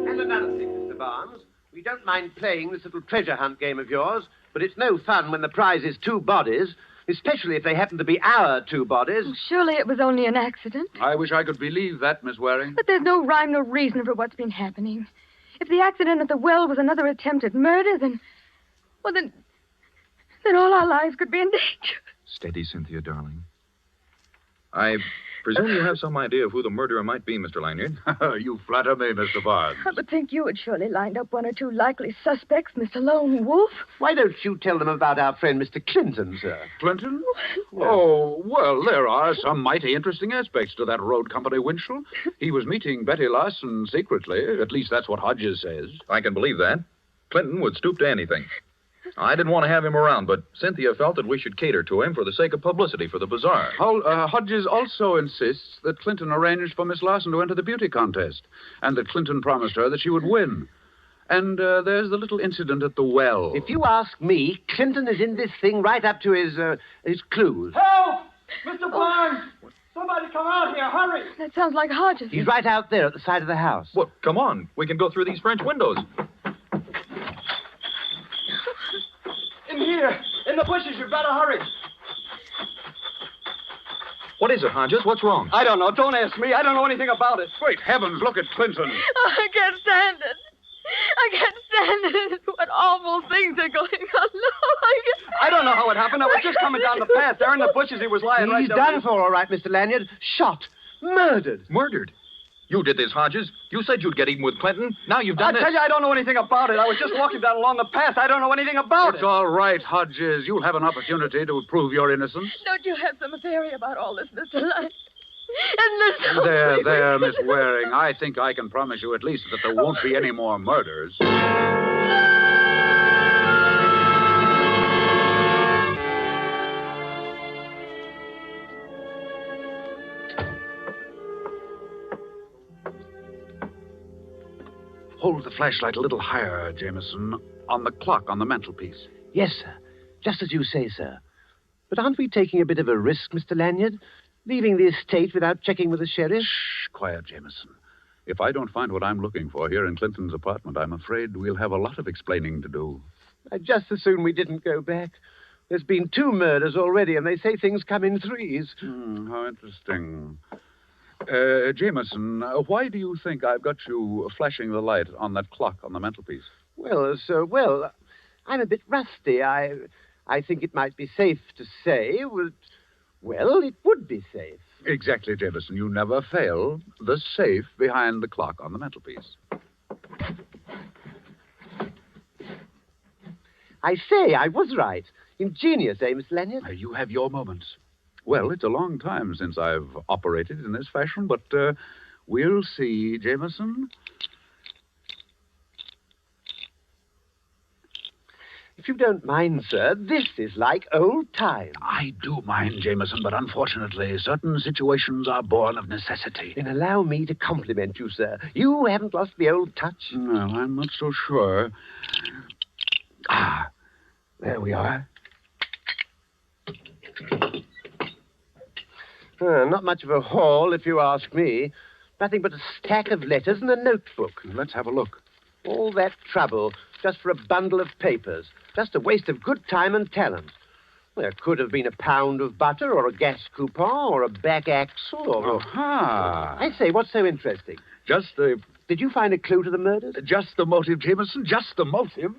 And another thing, Mr. Barnes. We don't mind playing this little treasure hunt game of yours, but it's no fun when the prize is 2 bodies, especially if they happen to be our 2 bodies. Oh, surely it was only an accident. I wish I could believe that, Miss Waring. But there's no rhyme, no reason for what's been happening. If the accident at the well was another attempt at murder, then all our lives could be in danger. Steady, Cynthia, darling. I presume you have some idea of who the murderer might be, Mr. Lanyard. You flatter me, Mr. Barnes. I would think you had surely lined up 1 or 2 likely suspects, Mr. Lone Wolf. Why don't you tell them about our friend Mr. Clinton, sir? Clinton? Oh, well, there are some mighty interesting aspects to that road company Winchell. He was meeting Betty Larson secretly. At least that's what Hodges says. I can believe that. Clinton would stoop to anything. I didn't want to have him around, but Cynthia felt that we should cater to him for the sake of publicity for the bazaar. Hodges also insists that Clinton arranged for Miss Larson to enter the beauty contest, and that Clinton promised her that she would win. And there's the little incident at the well. If you ask me, Clinton is in this thing right up to his clues. Help! Mr. Barnes! Somebody come out here, hurry! That sounds like Hodges. He's right out there at the side of the house. Well, come on. We can go through these French windows. In here, in the bushes, you'd better hurry. What is it, Hodges? What's wrong? I don't know. Don't ask me. I don't know anything about it. Great heavens, look at Clinton. Oh, I can't stand it. I can't stand it. What awful things are going on. I don't know how it happened. I was just coming down the path. There in the bushes, he was lying right He's there. done for, all right, Mr. Lanyard. Shot. Murdered. Murdered? You did this, Hodges. You said you'd get even with Clinton. Now you've done I tell you, I don't know anything about it. I was just walking down along the path. I don't know anything about It's it. all right, Hodges. You'll have an opportunity to prove your innocence. Don't you have some theory about all this, Mr. Lyon? And Miss There, Miss Waring. I think I can promise you at least that there won't be any more murders. Hold the flashlight a little higher, Jameson, on the clock on the mantelpiece. Yes, sir. Just as you say, sir. But aren't we taking a bit of a risk, Mr. Lanyard? Leaving the estate without checking with the sheriff? Shh, quiet, Jameson. If I don't find what I'm looking for here in Clinton's apartment, I'm afraid we'll have a lot of explaining to do. I'd just as soon we didn't go back. There's been 2 murders already, and they say things come in threes. How interesting. Jameson, why do you think I've got you flashing the light on that clock on the mantelpiece? Well, sir, I'm a bit rusty. I think it might be safe to say, well, it would be safe. Exactly, Jameson. You never fail. The safe behind the clock on the mantelpiece. I say, I was right. Ingenious, eh, Mr. Lanyard? You have your moments. Well, it's a long time since I've operated in this fashion, but we'll see, Jameson. If you don't mind, sir, this is like old times. I do mind, Jameson, but unfortunately, certain situations are born of necessity. Then allow me to compliment you, sir. You haven't lost the old touch. No, I'm not so sure. Ah, there we are. Not much of a haul, if you ask me. Nothing but a stack of letters and a notebook. Let's have a look. All that trouble just for a bundle of papers. Just a waste of good time and talent. There could have been a pound of butter or a gas coupon or a back axle or... Aha! I say, what's so interesting? Just the... Did you find a clue to the murders? Just the motive, Jameson. Just the motive.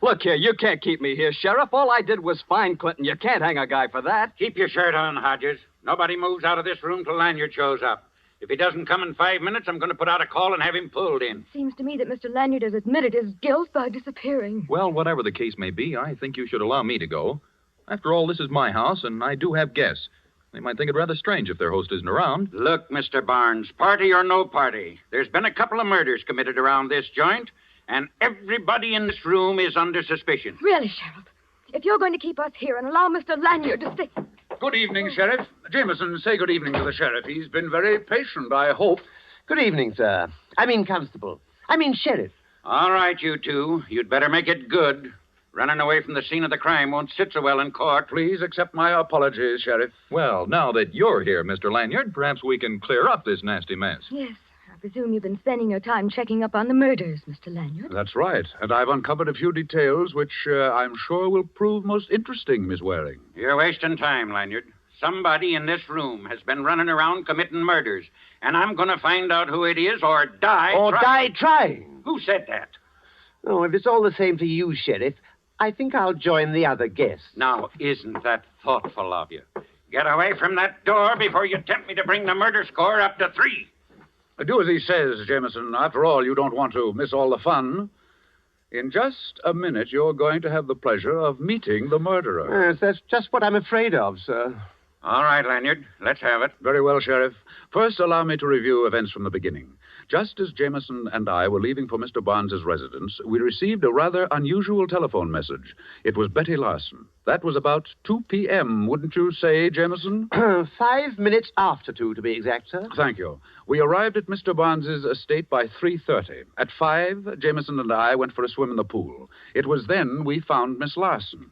Look here, you can't keep me here, Sheriff. All I did was find Clinton. You can't hang a guy for that. Keep your shirt on, Hodges. Nobody moves out of this room till Lanyard shows up. If he doesn't come in 5 minutes, I'm going to put out a call and have him pulled in. Seems to me that Mr. Lanyard has admitted his guilt by disappearing. Well, whatever the case may be, I think you should allow me to go. After all, this is my house, and I do have guests. They might think it rather strange if their host isn't around. Look, Mr. Barnes, party or no party, there's been a couple of murders committed around this joint, and everybody in this room is under suspicion. Really, Sheriff? If you're going to keep us here and allow Mr. Lanyard to stay... Good evening, Sheriff. Jameson, say good evening to the sheriff. He's been very patient, I hope. Good evening, sir. Constable. Sheriff. All right, you two. You'd better make it good. Running away from the scene of the crime won't sit so well in court. Please accept my apologies, Sheriff. Well, now that you're here, Mr. Lanyard, perhaps we can clear up this nasty mess. Yes. I presume you've been spending your time checking up on the murders, Mr. Lanyard. That's right. And I've uncovered a few details which I'm sure will prove most interesting, Miss Waring. You're wasting time, Lanyard. Somebody in this room has been running around committing murders, and I'm going to find out who it is or die trying. Who said that? Oh, if it's all the same to you, Sheriff, I think I'll join the other guests. Now, isn't that thoughtful of you? Get away from that door before you tempt me to bring the murder score up to 3. Do as he says, Jameson. After all, you don't want to miss all the fun. In just a minute, you're going to have the pleasure of meeting the murderer. Yes, that's just what I'm afraid of, sir. All right, Lanyard. Let's have it. Very well, Sheriff. First, allow me to review events from the beginning. Just as Jameson and I were leaving for Mr. Barnes's residence, we received a rather unusual telephone message. It was Betty Larson. That was about 2 p.m., wouldn't you say, Jameson? 5 minutes after 2, to be exact, sir. Thank you. We arrived at Mr. Barnes's estate by 3:30. At 5, Jameson and I went for a swim in the pool. It was then we found Miss Larson.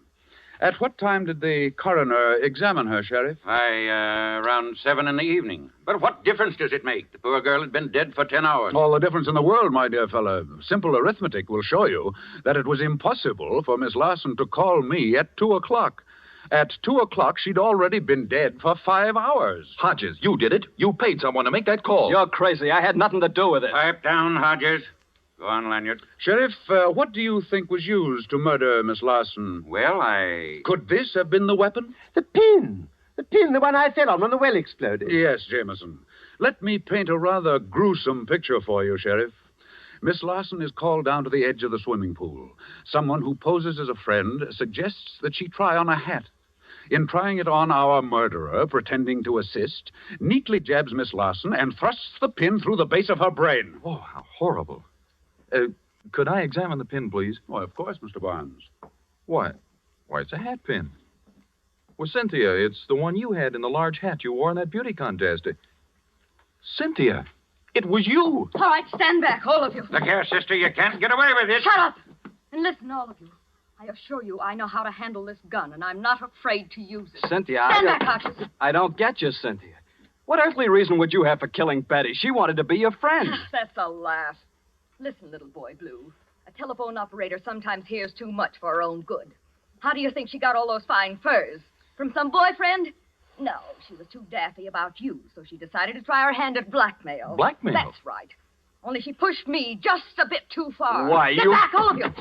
At what time did the coroner examine her, Sheriff? Around 7 in the evening. But what difference does it make? The poor girl had been dead for 10 hours. All the difference in the world, my dear fellow. Simple arithmetic will show you that it was impossible for Miss Larson to call me at 2 o'clock. At 2 o'clock, she'd already been dead for 5 hours. Hodges, you did it. You paid someone to make that call. You're crazy. I had nothing to do with it. Pipe down, Hodges. Go on, Lanyard. Sheriff, what do you think was used to murder Miss Larson? Well, Could this have been the weapon? The pin. The pin, the one I fell on when the well exploded. Yes, Jameson. Let me paint a rather gruesome picture for you, Sheriff. Miss Larson is called down to the edge of the swimming pool. Someone who poses as a friend suggests that she try on a hat. In trying it on, our murderer, pretending to assist, neatly jabs Miss Larson and thrusts the pin through the base of her brain. Oh, how horrible. Could I examine the pin, please? Why, of course, Mr. Barnes. Why, it's a hat pin. Well, Cynthia, it's the one you had in the large hat you wore in that beauty contest. Cynthia, it was you. All right, stand back, all of you. Look here, sister, you can't get away with this. Shut up! And listen, all of you. I assure you I know how to handle this gun, and I'm not afraid to use it. Cynthia, Stand back, Hodges. I don't get you, Cynthia. What earthly reason would you have for killing Betty? She wanted to be your friend. That's a laugh. Listen, little boy Blue. A telephone operator sometimes hears too much for her own good. How do you think she got all those fine furs? From some boyfriend? No, she was too daffy about you, so she decided to try her hand at blackmail. Blackmail? That's right. Only she pushed me just a bit too far. Why, Get back, all of you.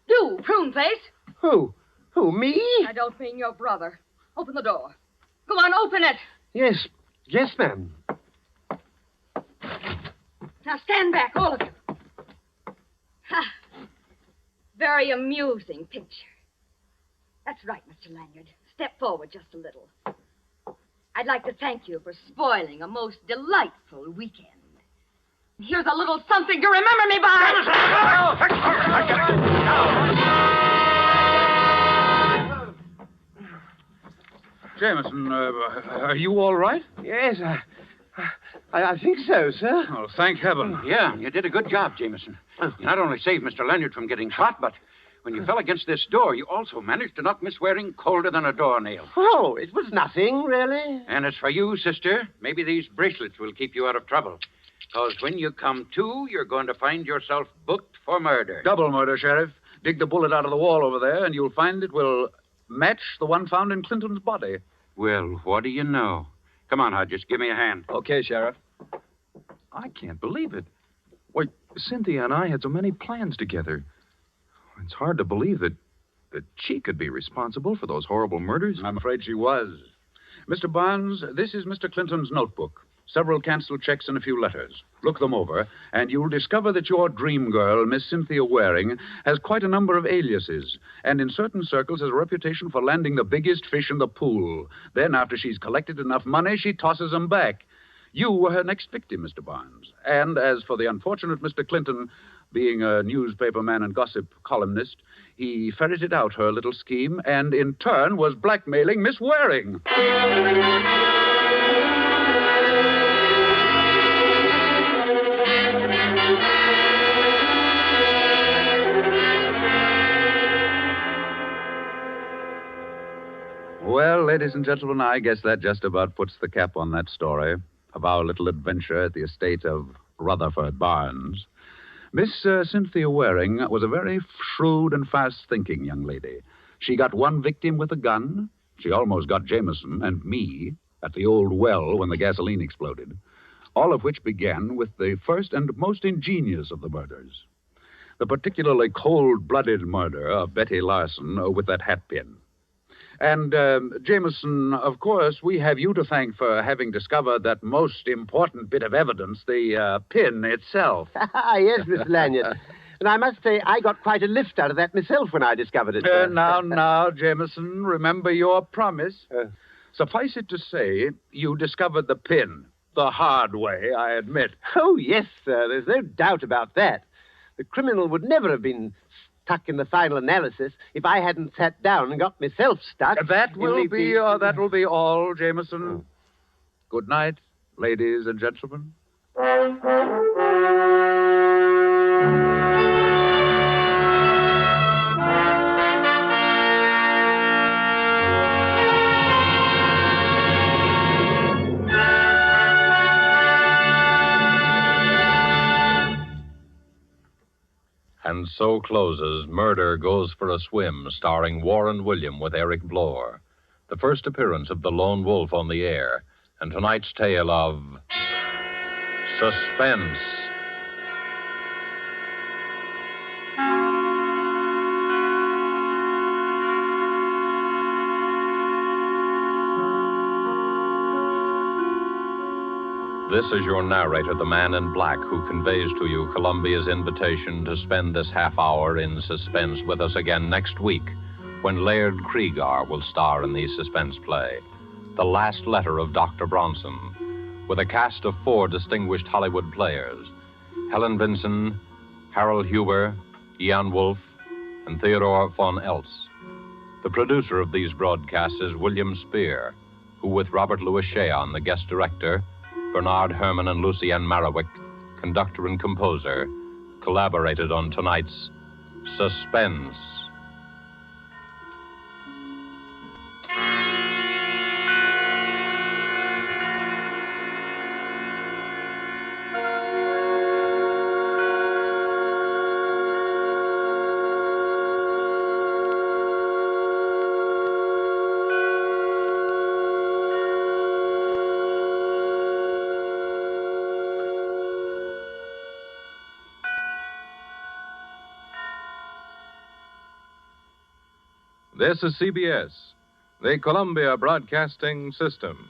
You, prune face. Who? Who, me? I don't mean your brother. Open the door. Go on, open it. Yes, ma'am. Now stand back, all of you. Ha. Very amusing picture. That's right, Mr. Lanyard. Step forward just a little. I'd like to thank you for spoiling a most delightful weekend. Here's a little something to remember me by. Jameson, are you all right? Yes, I think so, sir. Oh, thank heaven. Yeah, you did a good job, Jameson. You not only saved Mr. Lanyard from getting shot, but when you fell against this door, you also managed to knock Miss Waring colder than a doornail. Oh, it was nothing, really. And as for you, sister, maybe these bracelets will keep you out of trouble. Because when you come to, you're going to find yourself booked for murder. Double murder, Sheriff. Dig the bullet out of the wall over there, and you'll find it will match the one found in Clinton's body. Well, what do you know? Come on, Hodges, give me a hand. Okay, Sheriff. I can't believe it. Why, Cynthia and I had so many plans together. It's hard to believe that she could be responsible for those horrible murders. I'm afraid she was. Mr. Barnes, this is Mr. Clinton's notebook. Several canceled checks and a few letters. Look them over, and you'll discover that your dream girl, Miss Cynthia Waring, has quite a number of aliases, and in certain circles has a reputation for landing the biggest fish in the pool. Then, after she's collected enough money, she tosses them back. You were her next victim, Mr. Barnes. And as for the unfortunate Mr. Clinton, being a newspaper man and gossip columnist, he ferreted out her little scheme and, in turn, was blackmailing Miss Waring. Well, ladies and gentlemen, I guess that just about puts the cap on that story of our little adventure at the estate of Rutherford Barnes. Miss Cynthia Waring was a very shrewd and fast-thinking young lady. She got one victim with a gun. She almost got Jameson and me at the old well when the gasoline exploded, all of which began with the first and most ingenious of the murders, the particularly cold-blooded murder of Betty Larson with that hat pin. And, Jameson, of course, we have you to thank for having discovered that most important bit of evidence, the pin itself. Yes, Mr. Lanyard. And I must say, I got quite a lift out of that myself when I discovered it. Now, Jameson, remember your promise. Suffice it to say, you discovered the pin. the hard way, I admit. Oh, yes, sir. There's no doubt about that. The criminal would never have been stuck in the final analysis if I hadn't sat down and got myself stuck. That will be all, Jameson. Good night, ladies and gentlemen. And so closes Murder Goes for a Swim, starring Warren William with Eric Blore. The first appearance of the lone wolf on the air, and tonight's tale of suspense. This is your narrator, the man in black, who conveys to you Columbia's invitation to spend this half hour in suspense with us again next week, when Laird Cregar will star in the suspense play, The Last Letter of Dr. Bronson, with a cast of 4 distinguished Hollywood players, Helen Vinson, Harold Huber, Ian Wolfe, and Theodore von Eltz. The producer of these broadcasts is William Spear, who, with Robert Louis Cheon, the guest director, Bernard Herrmann and Lucienne Marowik, conductor and composer, collaborated on tonight's Suspense. This is CBS, the Columbia Broadcasting System.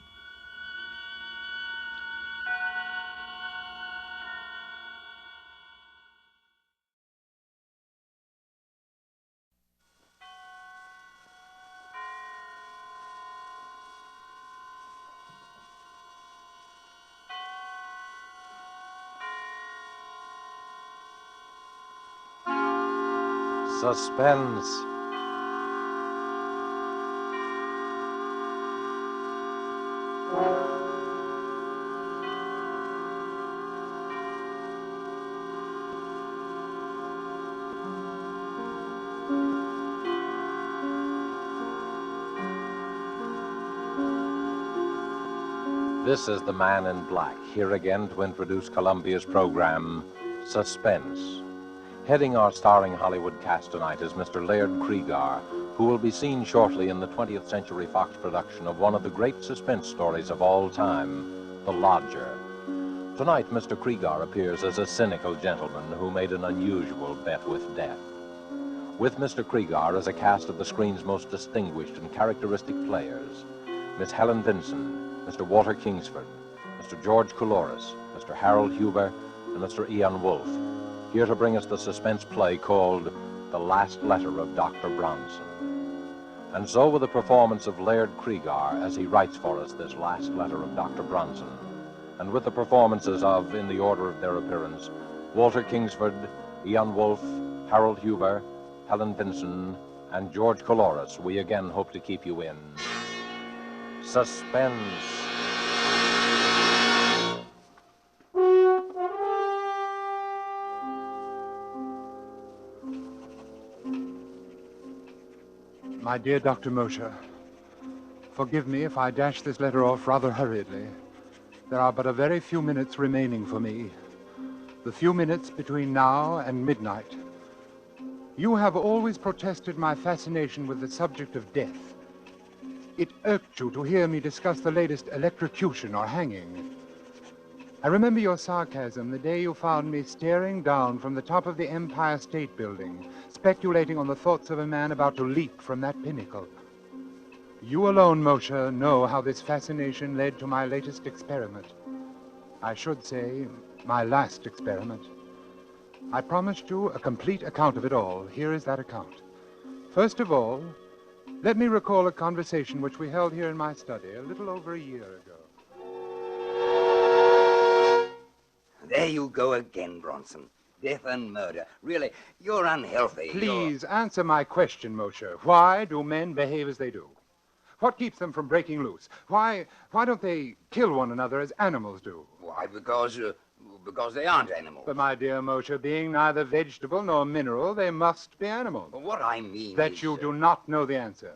Suspense. This is the Man in Black, here again to introduce Columbia's program, Suspense. Heading our starring Hollywood cast tonight is Mr. Laird Cregar, who will be seen shortly in the 20th Century Fox production of one of the great suspense stories of all time, The Lodger. Tonight, Mr. Cregar appears as a cynical gentleman who made an unusual bet with death. With Mr. Cregar is a cast of the screen's most distinguished and characteristic players, Miss Helen Vinson, Mr. Walter Kingsford, Mr. George Couloris, Mr. Harold Huber, and Mr. Ian Wolfe, here to bring us the suspense play called The Last Letter of Dr. Bronson. And so with the performance of Laird Cregar as he writes for us this last letter of Dr. Bronson, and with the performances of, in the order of their appearance, Walter Kingsford, Ian Wolfe, Harold Huber, Helen Vinson, and George Couloris, we again hope to keep you in suspense. My dear Dr. Mosher, forgive me if I dash this letter off rather hurriedly. There are but a very few minutes remaining for me. The few minutes between now and midnight. You have always protested my fascination with the subject of death. It irked you to hear me discuss the latest electrocution or hanging. I remember your sarcasm the day you found me staring down from the top of the Empire State Building, speculating on the thoughts of a man about to leap from that pinnacle. You alone, Mosher, know how this fascination led to my latest experiment. I should say, my last experiment. I promised you a complete account of it all. Here is that account. First of all, let me recall a conversation which we held here in my study a little over a year ago. There you go again, Bronson. Death and murder. Really, you're unhealthy. Please answer my question, Moshe. Why do men behave as they do? What keeps them from breaking loose? Why don't they kill one another as animals do? Why, because they aren't animals. But, my dear Moshe, being neither vegetable nor mineral, they must be animals. But what I mean That is... you do not know the answer.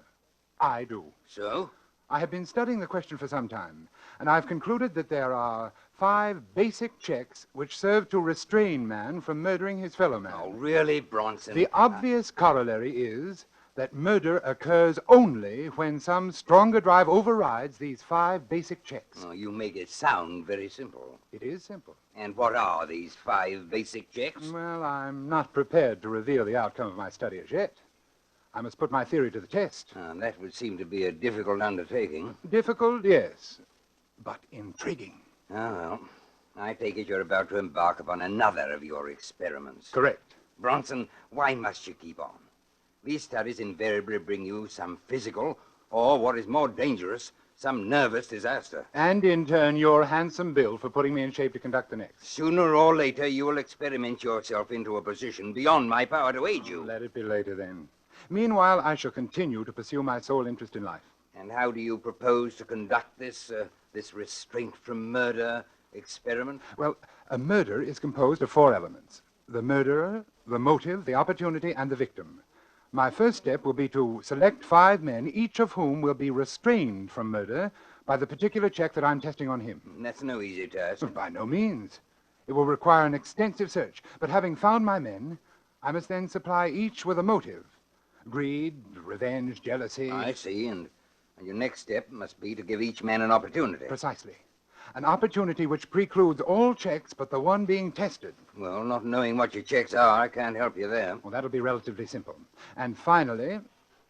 I do. So? I have been studying the question for some time, and I've concluded that there are 5 basic checks which serve to restrain man from murdering his fellow man. Oh, really, Bronson? The obvious corollary is that murder occurs only when some stronger drive overrides these 5 basic checks. Oh, you make it sound very simple. It is simple. And what are these 5 basic checks? Well, I'm not prepared to reveal the outcome of my study as yet. I must put my theory to the test. That would seem to be a difficult undertaking. Difficult, yes, but intriguing. Oh, well, I take it you're about to embark upon another of your experiments. Correct. Bronson, why must you keep on? These studies invariably bring you some physical, or what is more dangerous, some nervous disaster. And in turn, your handsome bill for putting me in shape to conduct the next. Sooner or later, you will experiment yourself into a position beyond my power to aid you. Let it be later, then. Meanwhile, I shall continue to pursue my sole interest in life. And how do you propose to conduct this restraint from murder experiment? Well, a murder is composed of 4 elements. The murderer, the motive, the opportunity, and the victim. My first step will be to select 5 men, each of whom will be restrained from murder by the particular check that I'm testing on him. That's no easy task. By no means. It will require an extensive search. But having found my men, I must then supply each with a motive. Greed, revenge, jealousy. I see, and your next step must be to give each man an opportunity. Precisely. An opportunity which precludes all checks but the one being tested. Well, not knowing what your checks are, I can't help you there. Well, that'll be relatively simple. And finally,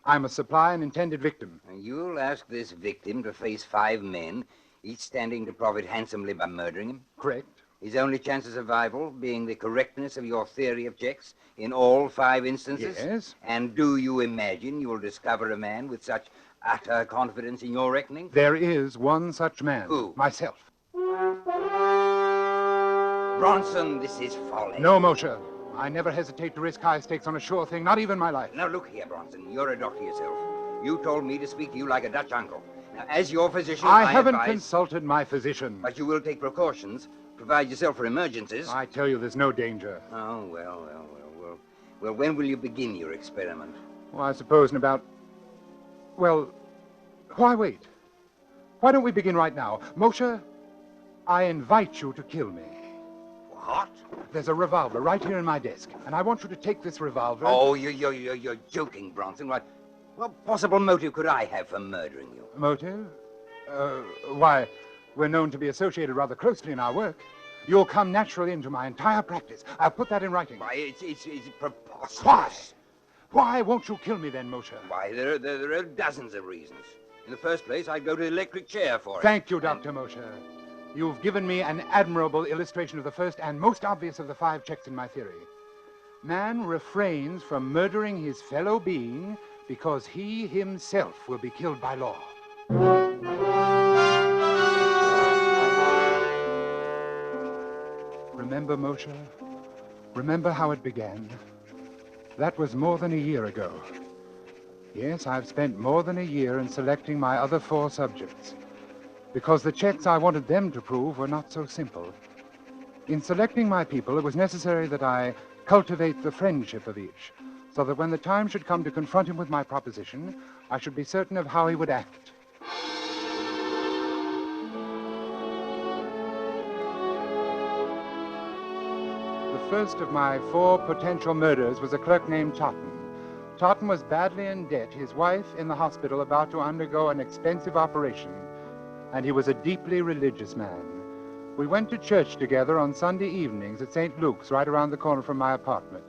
I must supply an intended victim. And you'll ask this victim to face 5 men, each standing to profit handsomely by murdering him? Correct. His only chance of survival being the correctness of your theory of checks in all 5 instances? Yes. And do you imagine you will discover a man with such utter confidence in your reckoning? There is one such man. Who? Myself. Bronson, this is folly. No, Moshe. I never hesitate to risk high stakes on a sure thing, not even my life. Now, look here, Bronson. You're a doctor yourself. You told me to speak to you like a Dutch uncle. Now, as your physician, I haven't advise... consulted my physician. But you will take precautions, provide yourself for emergencies. I tell you, there's no danger. Oh, well. Well, when will you begin your experiment? Well, I suppose in about... Well, why wait? Why don't we begin right now? Moshe, I invite you to kill me. What? There's a revolver right here in my desk, and I want you to take this revolver... Oh, you're joking, Bronson. What possible motive could I have for murdering you? Motive? Why, we're known to be associated rather closely in our work. You'll come naturally into my entire practice. I'll put that in writing. Why, it's preposterous. Why? Why won't you kill me then, Moshe? Why, there are dozens of reasons. In the first place, I'd go to the electric chair for it. Thank you, Dr. Moshe. You've given me an admirable illustration of the first and most obvious of the 5 checks in my theory. Man refrains from murdering his fellow being because he himself will be killed by law. Remember, Moshe? Remember how it began? That was more than a year ago. Yes, I've spent more than a year in selecting my other 4 subjects, because the checks I wanted them to prove were not so simple. In selecting my people, it was necessary that I cultivate the friendship of each, so that when the time should come to confront him with my proposition, I should be certain of how he would act. The first of my 4 potential murders was a clerk named Totten. Totten was badly in debt, his wife in the hospital about to undergo an expensive operation, and he was a deeply religious man. We went to church together on Sunday evenings at St. Luke's, right around the corner from my apartment.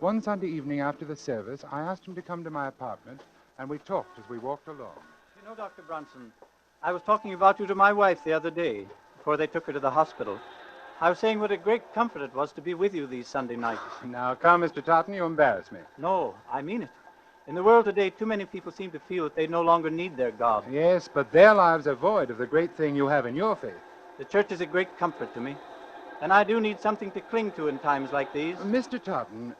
One Sunday evening after the service, I asked him to come to my apartment, and we talked as we walked along. You know, Dr. Bronson, I was talking about you to my wife the other day, before they took her to the hospital. I was saying what a great comfort it was to be with you these Sunday nights. Now, come, Mr. Totten, you embarrass me. No, I mean it. In the world today, too many people seem to feel that they no longer need their God. Yes, but their lives are void of the great thing you have in your faith. The church is a great comfort to me. And I do need something to cling to in times like these. Mr. Totten,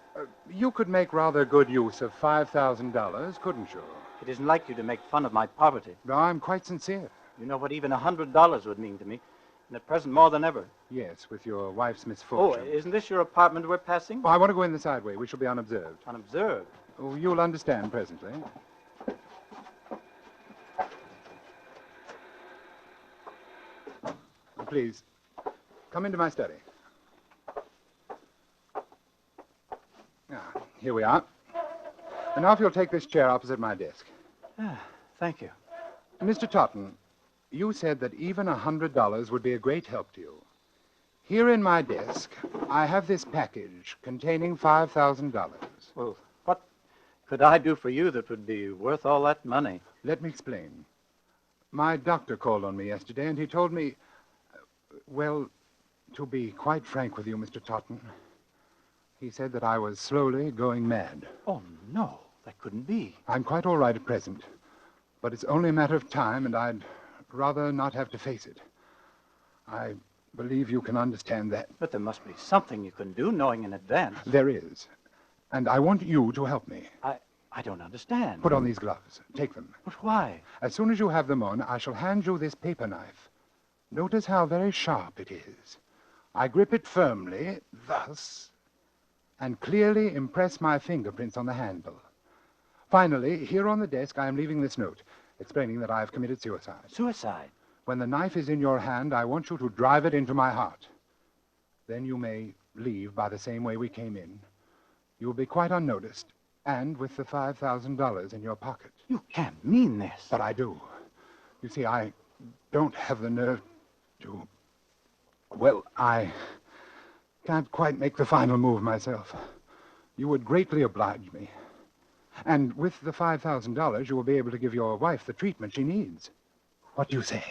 you could make rather good use of $5,000, couldn't you? It isn't like you to make fun of my poverty. No, I'm quite sincere. You know what even $100 would mean to me. And at present, more than ever. Yes, with your wife's Oh, misfortune. isn't this your apartment we're passing? Oh, I want to go in the side way. We shall be unobserved. Unobserved? Oh, you'll understand presently. Please, come into my study. Here we are. And now if you'll take this chair opposite my desk. Thank you. Mr. Totten, you said that even $100 would be a great help to you. Here in my desk, I have this package containing $5,000. Well, what could I do for you that would be worth all that money? Let me explain. My doctor called on me yesterday, and he told me, well, to be quite frank with you, Mr. Totten, he said that I was slowly going mad. Oh, no, that couldn't be. I'm quite all right at present, but it's only a matter of time, and I'd rather not have to face it. I believe you can understand that. But there must be something you can do, knowing in advance. There is. And I want you to help me. I don't understand. Put on these gloves. Take them. But why? As soon as you have them on, I shall hand you this paper knife. Notice how very sharp it is. I grip it firmly, thus, and clearly impress my fingerprints on the handle. Finally, here on the desk, I am leaving this note, explaining that I have committed suicide. Suicide? When the knife is in your hand, I want you to drive it into my heart. Then you may leave by the same way we came in. You'll be quite unnoticed, and with the $5,000 in your pocket. You can't mean this. But I do. You see, I don't have the nerve to... Well, I can't quite make the final move myself. You would greatly oblige me. And with the $5,000, you will be able to give your wife the treatment she needs. What do you say?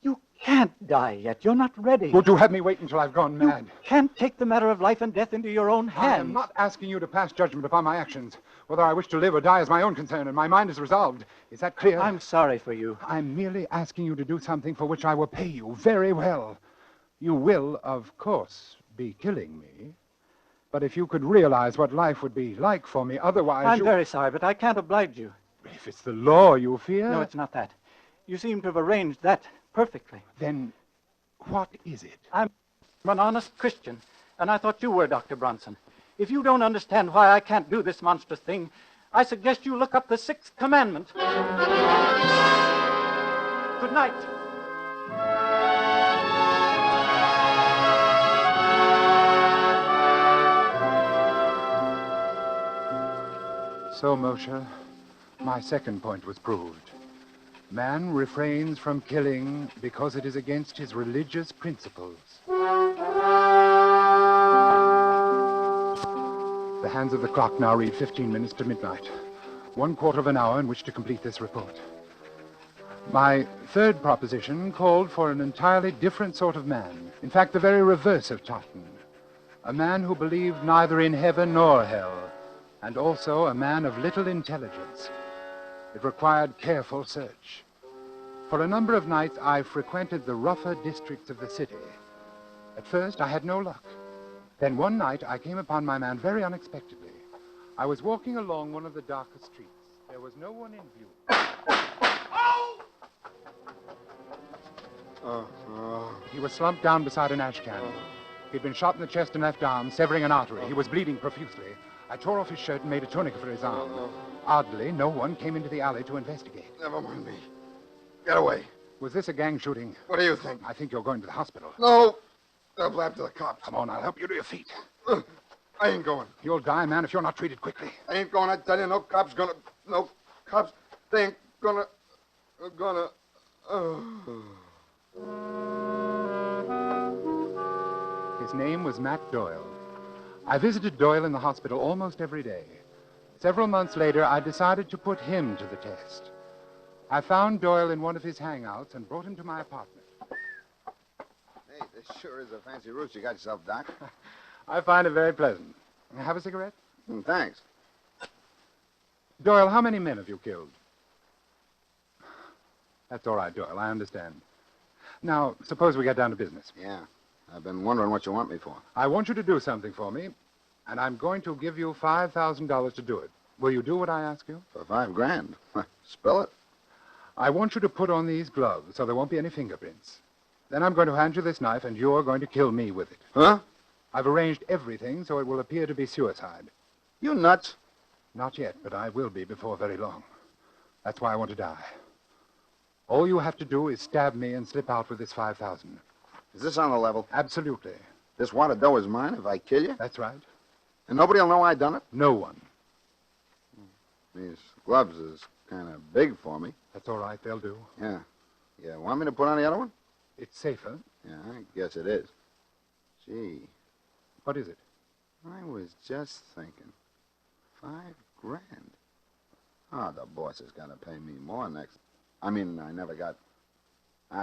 You can't die yet. You're not ready. Would you have me wait until I've gone mad? You can't take the matter of life and death into your own hands. I am not asking you to pass judgment upon my actions. Whether I wish to live or die is my own concern, and my mind is resolved. Is that clear? I'm sorry for you. I'm merely asking you to do something for which I will pay you very well. You will, of course, be killing me. But if you could realize what life would be like for me, otherwise I'm very sorry, but I can't oblige you. If it's the law you fear... No, it's not that. You seem to have arranged that perfectly. Then what is it? I'm an honest Christian, and I thought you were, Dr. Bronson. If you don't understand why I can't do this monstrous thing, I suggest you look up the 6th commandment. Good night. So, Moshe, my second point was proved. Man refrains from killing because it is against his religious principles. The hands of the clock now read 15 minutes to midnight. 1/4 of an hour in which to complete this report. My third proposition called for an entirely different sort of man. In fact, the very reverse of Totten. A man who believed neither in heaven nor hell, and also a man of little intelligence. It required careful search. For a number of nights, I frequented the rougher districts of the city. At first, I had no luck. Then one night, I came upon my man very unexpectedly. I was walking along one of the darker streets. There was no one in view. He was slumped down beside an ash can. He'd been shot in the chest and left arm, severing an artery. He was bleeding profusely. I tore off his shirt and made a tourniquet for his arm. Oddly, no one came into the alley to investigate. Never mind me. Get away. Was this a gang shooting? What do you think? I think you're going to the hospital. No. They'll blab to the cops. Come on, I'll help you to your feet. I ain't going. You'll die, man, if you're not treated quickly. I ain't going. I tell you, no cops gonna... No cops. They ain't gonna... His name was Matt Doyle. I visited Doyle in the hospital almost every day. Several months later, I decided to put him to the test. I found Doyle in one of his hangouts and brought him to my apartment. Hey, this sure is a fancy roost you got yourself, Doc. I find it very pleasant. Have a cigarette? Thanks. Doyle, how many men have you killed? That's all right, Doyle. I understand. Now, suppose we get down to business. Yeah. I've been wondering what you want me for. I want you to do something for me, and I'm going to give you $5,000 to do it. Will you do what I ask you? For $5,000? Spell it. I want you to put on these gloves so there won't be any fingerprints. Then I'm going to hand you this knife, and you're going to kill me with it. Huh? I've arranged everything so it will appear to be suicide. You nuts? Not yet, but I will be before very long. That's why I want to die. All you have to do is stab me and slip out with this $5,000. Is this on the level? Absolutely. This wad of dough is mine if I kill you? That's right. And nobody will know I done it? No one. These gloves is kind of big for me. That's all right. They'll do. Yeah. Yeah, want me to put on the other one? It's safer. Yeah, I guess it is. Gee. What is it? I was just thinking. $5,000. Oh, the boss is going to pay me more next. I never got...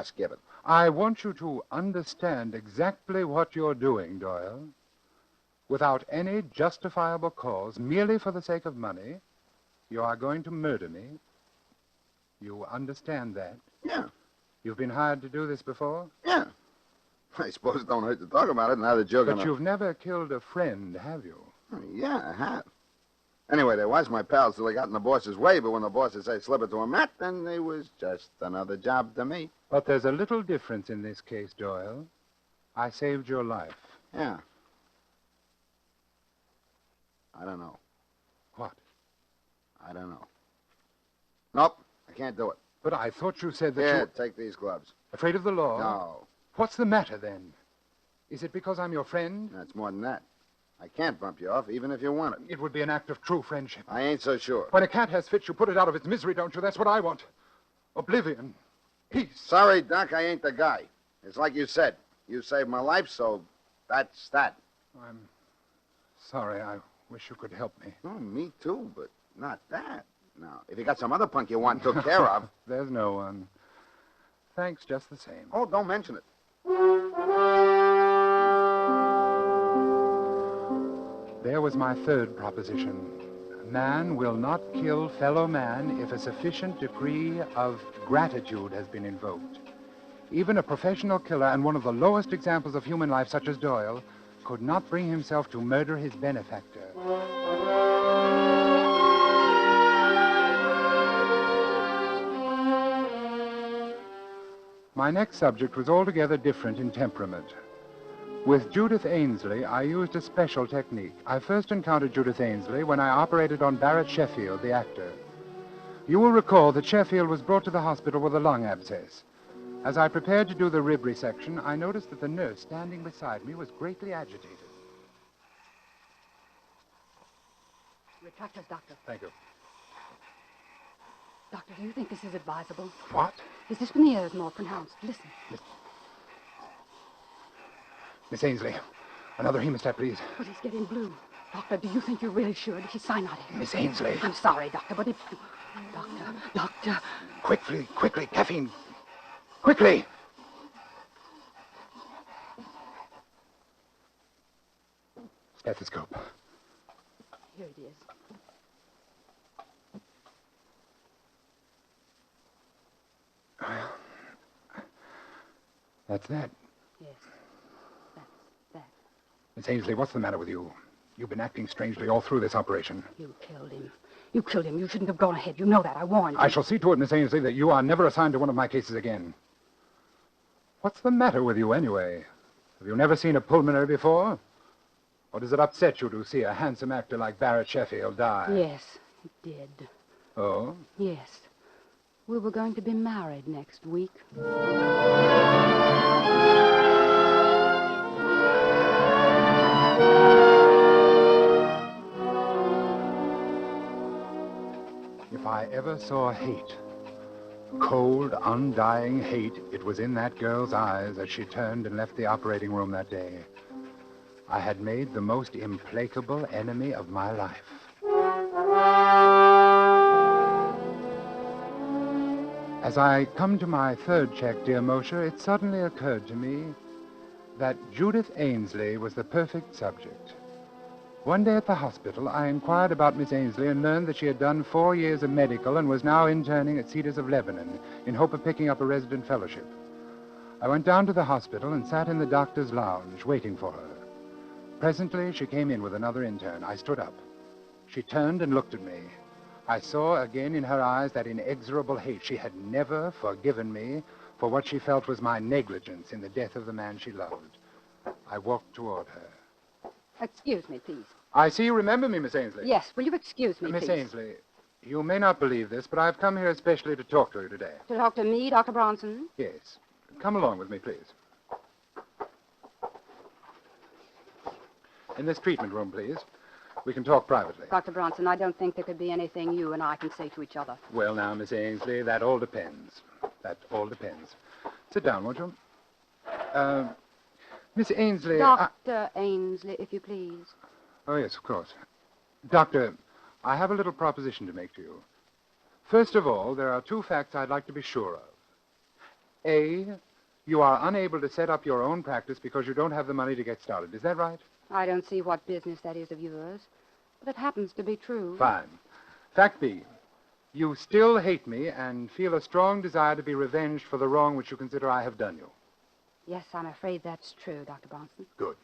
skip it. I want you to understand exactly what you're doing, Doyle. Without any justifiable cause, merely for the sake of money, you are going to murder me. You understand that? Yeah. You've been hired to do this before? Yeah. I suppose it don't hurt to talk about it now that you're But you've never killed a friend, have you? Yeah, I have. Anyway, they was my pals till they got in the boss's way, but when the bosses say slip it to a mat, then they was just another job to me. But there's a little difference in this case, Doyle. I saved your life. Yeah. I don't know. What? I don't know. Nope, I can't do it. But I thought you said that Here, you... take these gloves. Afraid of the law? No. What's the matter, then? Is it because I'm your friend? That's more than that. I can't bump you off, even if you want it. It would be an act of true friendship. I ain't so sure. When a cat has fits, you put it out of its misery, don't you? That's what I want. Oblivion. Peace. Sorry, Doc, I ain't the guy. It's like you said. You saved my life, so that's that. I'm sorry. I wish you could help me. Oh, me too, but not that. Now, if you got some other punk you want took care of... There's no one. Thanks just the same. Oh, don't mention it. There was my third proposition. Man will not kill fellow man if a sufficient degree of gratitude has been invoked. Even a professional killer and one of the lowest examples of human life, such as Doyle, could not bring himself to murder his benefactor. My next subject was altogether different in temperament. With Judith Ainsley, I used a special technique. I first encountered Judith Ainsley when I operated on Barrett Sheffield, the actor. You will recall that Sheffield was brought to the hospital with a lung abscess. As I prepared to do the rib resection, I noticed that the nurse standing beside me was greatly agitated. Retractors, Doctor. Thank you. Doctor, do you think this is advisable? What? His dyspnea is more pronounced. Listen. Miss Ainsley, another hemostat, please. But he's getting blue. Doctor, do you think you really should? He's cyanotic. Miss Ainsley. I'm sorry, Doctor, but if... Doctor. Quickly, caffeine. Quickly! Stethoscope. Here it is. That's that. Yes. That's that. Miss Ainsley, what's the matter with you? You've been acting strangely all through this operation. You killed him. You killed him. You shouldn't have gone ahead. You know that. I warned you. I shall see to it, Miss Ainsley, that you are never assigned to one of my cases again. What's the matter with you, anyway? Have you never seen a pulmonary before? Or does it upset you to see a handsome actor like Barrett Sheffield die? Yes, it did. Oh? Yes. We were going to be married next week. If I ever saw hate, cold, undying hate, it was in that girl's eyes as she turned and left the operating room that day. I had made the most implacable enemy of my life. As I come to my third check, dear Mosher, it suddenly occurred to me that Judith Ainsley was the perfect subject. One day at the hospital, I inquired about Miss Ainsley and learned that she had done 4 years of medical and was now interning at Cedars of Lebanon in hope of picking up a resident fellowship. I went down to the hospital and sat in the doctor's lounge waiting for her. Presently, she came in with another intern. I stood up. She turned and looked at me. I saw again in her eyes that inexorable hate. She had never forgiven me for what she felt was my negligence in the death of the man she loved. I walked toward her. Excuse me, please. I see you remember me, Miss Ainsley. Yes, will you excuse me, Miss please? Ainsley, you may not believe this, but I've come here especially to talk to you today. To talk to me, Dr. Bronson? Yes. Come along with me, please. In this treatment room, please. We can talk privately. Dr. Bronson, I don't think there could be anything you and I can say to each other. Well, now, Miss Ainsley, that all depends. That all depends. Sit down, won't you? Miss Ainsley... Dr. Ainsley, if you please. Oh, yes, of course. Doctor, I have a little proposition to make to you. First of all, there are two facts I'd like to be sure of. A, you are unable to set up your own practice because you don't have the money to get started. Is that right? I don't see what business that is of yours, but it happens to be true. Fine. Fact B, you still hate me and feel a strong desire to be revenged for the wrong which you consider I have done you. Yes, I'm afraid that's true, Dr. Bronson. Good.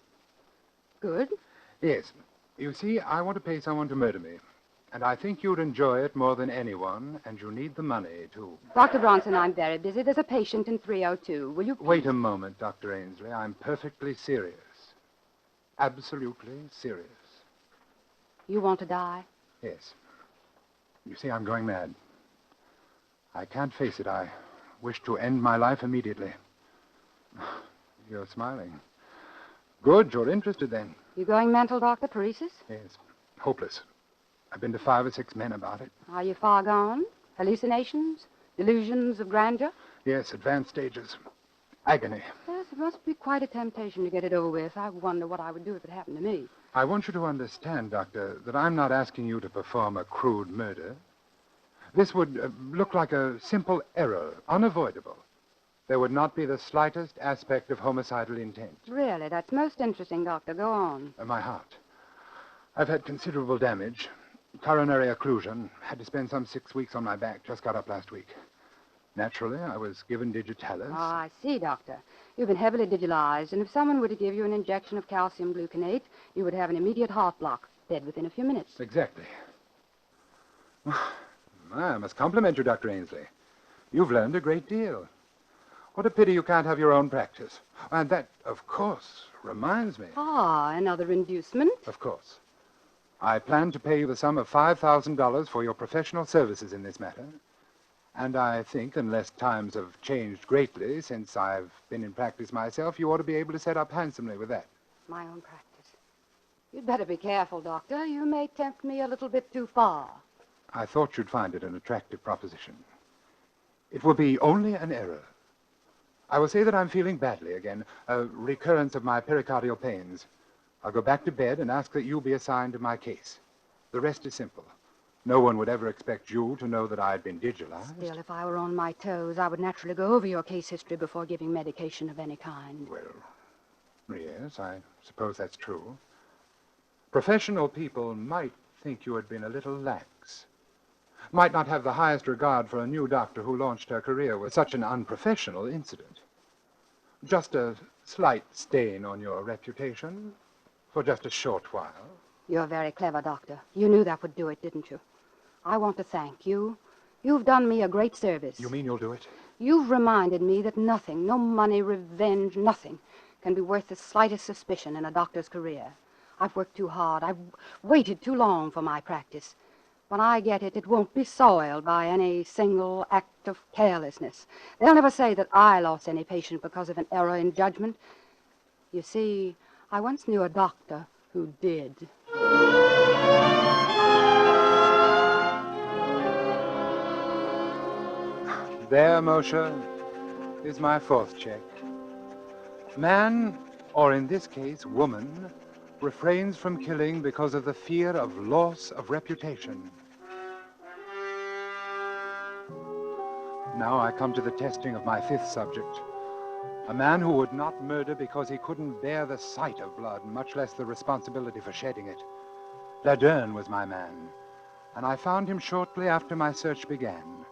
Good? Yes. You see, I want to pay someone to murder me. And I think you'd enjoy it more than anyone, and you need the money, too. Dr. Bronson, I'm very busy. There's a patient in 302. Will you please... Wait a moment, Dr. Ainsley. I'm perfectly serious. Absolutely serious. You want to die? Yes. You see, I'm going mad. I can't face it. I wish to end my life immediately. You're smiling. Good, you're interested then. You going mental, Dr. Paresis? Yes. Hopeless. I've been to 5 or 6 men about it. Are you far gone? Hallucinations? Delusions of grandeur? Yes, advanced stages. Agony. Yes, it must be quite a temptation to get it over with. I wonder what I would do if it happened to me. I want you to understand, Doctor, that I'm not asking you to perform a crude murder. This would look like a simple error, unavoidable. There would not be the slightest aspect of homicidal intent. Really, that's most interesting, Doctor. Go on. My heart. I've had considerable damage. Coronary occlusion. Had to spend some 6 weeks on my back. Just got up last week. Naturally, I was given digitalis. Oh, I see, Doctor. You've been heavily digitalized, and if someone were to give you an injection of calcium gluconate, you would have an immediate heart block, dead within a few minutes. Exactly. I must compliment you, Dr. Ainsley. You've learned a great deal. What a pity you can't have your own practice. And that, of course, reminds me. Ah, another inducement? Of course. I plan to pay you the sum of $5,000 for your professional services in this matter. And I think, unless times have changed greatly since I've been in practice myself, you ought to be able to set up handsomely with that. My own practice. You'd better be careful, Doctor. You may tempt me a little bit too far. I thought you'd find it an attractive proposition. It will be only an error. I will say that I'm feeling badly again, a recurrence of my pericardial pains. I'll go back to bed and ask that you be assigned to my case. The rest is simple. No one would ever expect you to know that I had been digitalized. Still, if I were on my toes, I would naturally go over your case history before giving medication of any kind. Well, yes, I suppose that's true. Professional people might think you had been a little lax. Might not have the highest regard for a new doctor who launched her career with such an unprofessional incident. Just a slight stain on your reputation for just a short while. You're very clever, Doctor. You knew that would do it, didn't you? I want to thank you. You've done me a great service. You mean you'll do it? You've reminded me that nothing, no money, revenge, nothing, can be worth the slightest suspicion in a doctor's career. I've worked too hard. I've waited too long for my practice. When I get it, it won't be soiled by any single act of carelessness. They'll never say that I lost any patient because of an error in judgment. You see, I once knew a doctor who did. There, Moshe, is my 4th check. Man, or in this case, woman, refrains from killing because of the fear of loss of reputation. Now I come to the testing of my 5th subject. A man who would not murder because he couldn't bear the sight of blood, much less the responsibility for shedding it. Laderne was my man, and I found him shortly after my search began.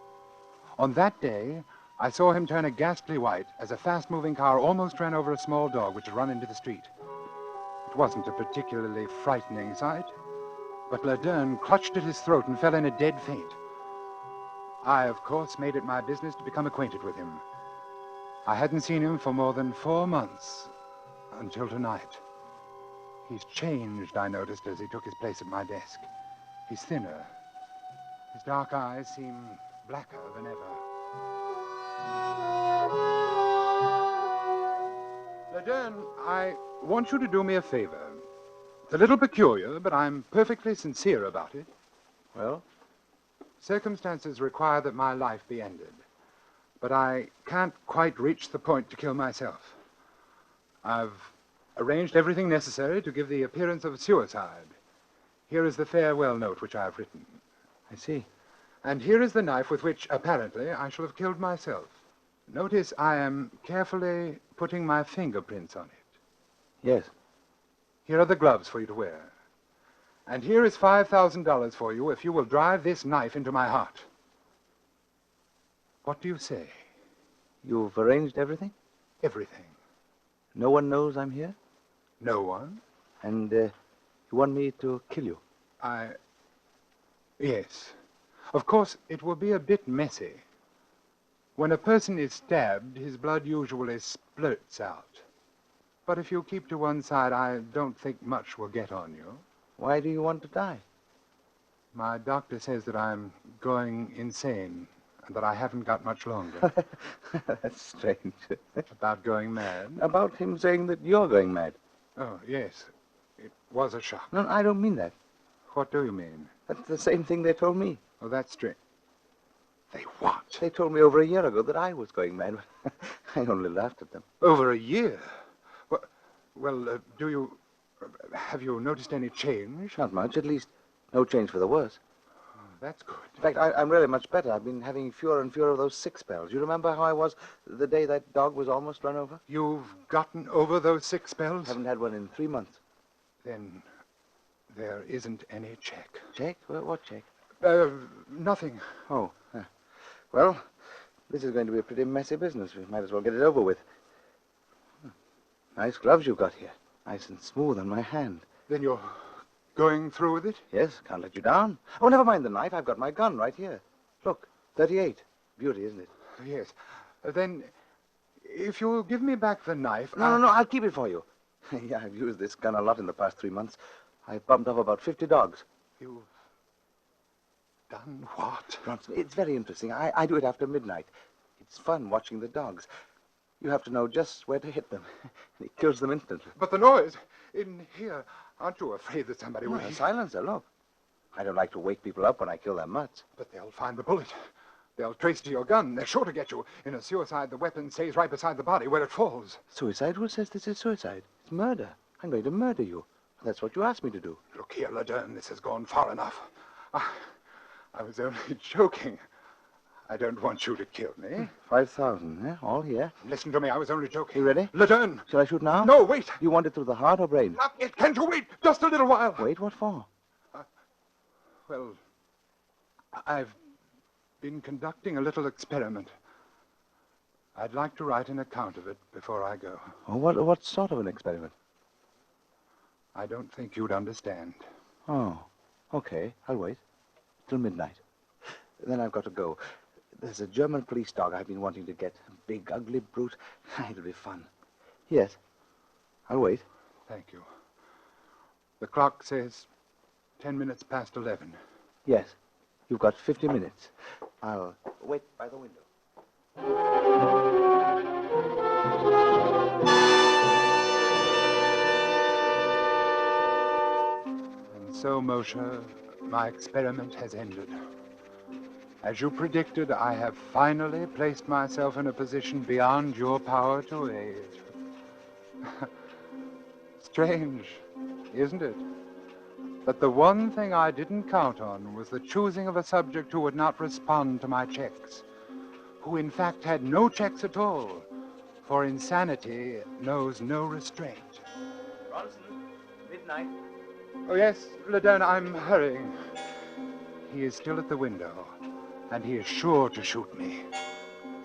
On that day, I saw him turn a ghastly white as a fast-moving car almost ran over a small dog which had run into the street. It wasn't a particularly frightening sight, but Laderne clutched at his throat and fell in a dead faint. I, of course, made it my business to become acquainted with him. I hadn't seen him for more than 4 months, until tonight. He's changed, I noticed, as he took his place at my desk. He's thinner. His dark eyes seem blacker than ever. Laderne, I want you to do me a favor. It's a little peculiar, but I'm perfectly sincere about it. Well? Circumstances require that my life be ended, but I can't quite reach the point to kill myself. I've arranged everything necessary to give the appearance of suicide. Here is the farewell note which I have written. I see. And here is the knife with which, apparently, I shall have killed myself. Notice I am carefully putting my fingerprints on it. Yes. Here are the gloves for you to wear. And here is $5,000 for you if you will drive this knife into my heart. What do you say? You've arranged everything? Everything. No one knows I'm here? No one. And you want me to kill you? Yes. Of course, it will be a bit messy. When a person is stabbed, his blood usually splurts out. But if you keep to one side, I don't think much will get on you. Why do you want to die? My doctor says that I'm going insane and that I haven't got much longer. That's strange. About going mad? About him saying that you're going mad. Oh, yes. It was a shock. No, I don't mean that. What do you mean? That's the same thing they told me. Oh, that's strange. They what? They told me over a year ago that I was going mad. I only laughed at them. Over a year? Well, have you noticed any change? Not much, at least no change for the worse. Oh, that's good. In fact, I'm really much better. I've been having fewer and fewer of those sick spells. You remember how I was the day that dog was almost run over? You've gotten over those sick spells? Haven't had one in 3 months. Then there isn't any check. Check? What check? Nothing. Oh. Well, this is going to be a pretty messy business. We might as well get it over with. Nice gloves you've got here. Nice and smooth on my hand. Then you're going through with it? Yes, can't let you down. Oh, never mind the knife. I've got my gun right here. Look, 38. Beauty, isn't it? Yes. Then, if you'll give me back the knife... No, I'll keep it for you. Yeah, I've used this gun a lot in the past 3 months. I've bumped off about 50 dogs. You've done what? Bronson, it's very interesting. I do it after midnight. It's fun watching the dogs. You have to know just where to hit them. It kills them instantly. But the noise in here, aren't you afraid that somebody will... A silencer, look. I don't like to wake people up when I kill their mutts. But they'll find the bullet. They'll trace to your gun. They're sure to get you. In a suicide, the weapon stays right beside the body where it falls. Suicide? Who says this is suicide? It's murder. I'm going to murder you. That's what you asked me to do. Look here, Laderne, this has gone far enough. I was only joking. I don't want you to kill me. 5,000, eh? All here. Listen to me, I was only joking. You ready? Laderne! Shall I shoot now? No, wait! You want it through the heart or brain? Not yet. Can't you wait? Just a little while. Wait, what for? Well, I've been conducting a little experiment. I'd like to write an account of it before I go. Oh, what sort of an experiment? I don't think you'd understand. Oh, okay. I'll wait. Till midnight. Then I've got to go. There's a German police dog I've been wanting to get. A big, ugly brute. It'll be fun. Yes. I'll wait. Thank you. The clock says 10 minutes past 11. Yes. You've got 50 minutes. I'll wait by the window. And so, Moshe, my experiment has ended. As you predicted, I have finally placed myself in a position beyond your power to aid. Strange, isn't it? But the one thing I didn't count on was the choosing of a subject who would not respond to my checks, who in fact had no checks at all, for insanity knows no restraint. Bronson, midnight. Oh, yes, Laderne, I'm hurrying. He is still at the window, and he is sure to shoot me.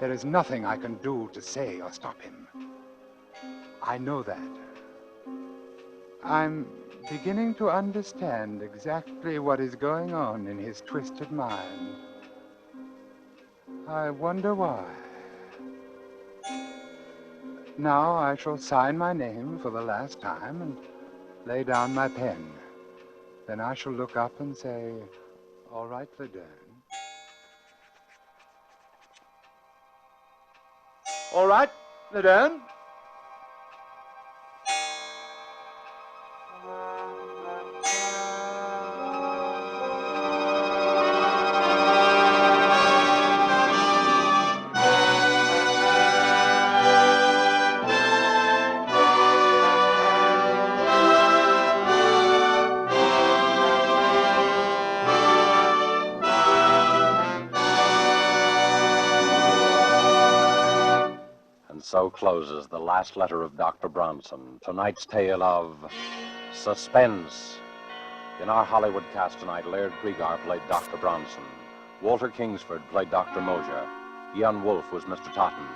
There is nothing I can do to say or stop him. I know that. I'm beginning to understand exactly what is going on in his twisted mind. I wonder why. Now I shall sign my name for the last time and lay down my pen. Then I shall look up and say, "All right, Laderne." All right, Laderne. So closes the last letter of Dr. Bronson, tonight's tale of suspense. In our Hollywood cast tonight, Laird Cregar played Dr. Bronson. Walter Kingsford played Dr. Mosier. Ian Wolfe was Mr. Totten.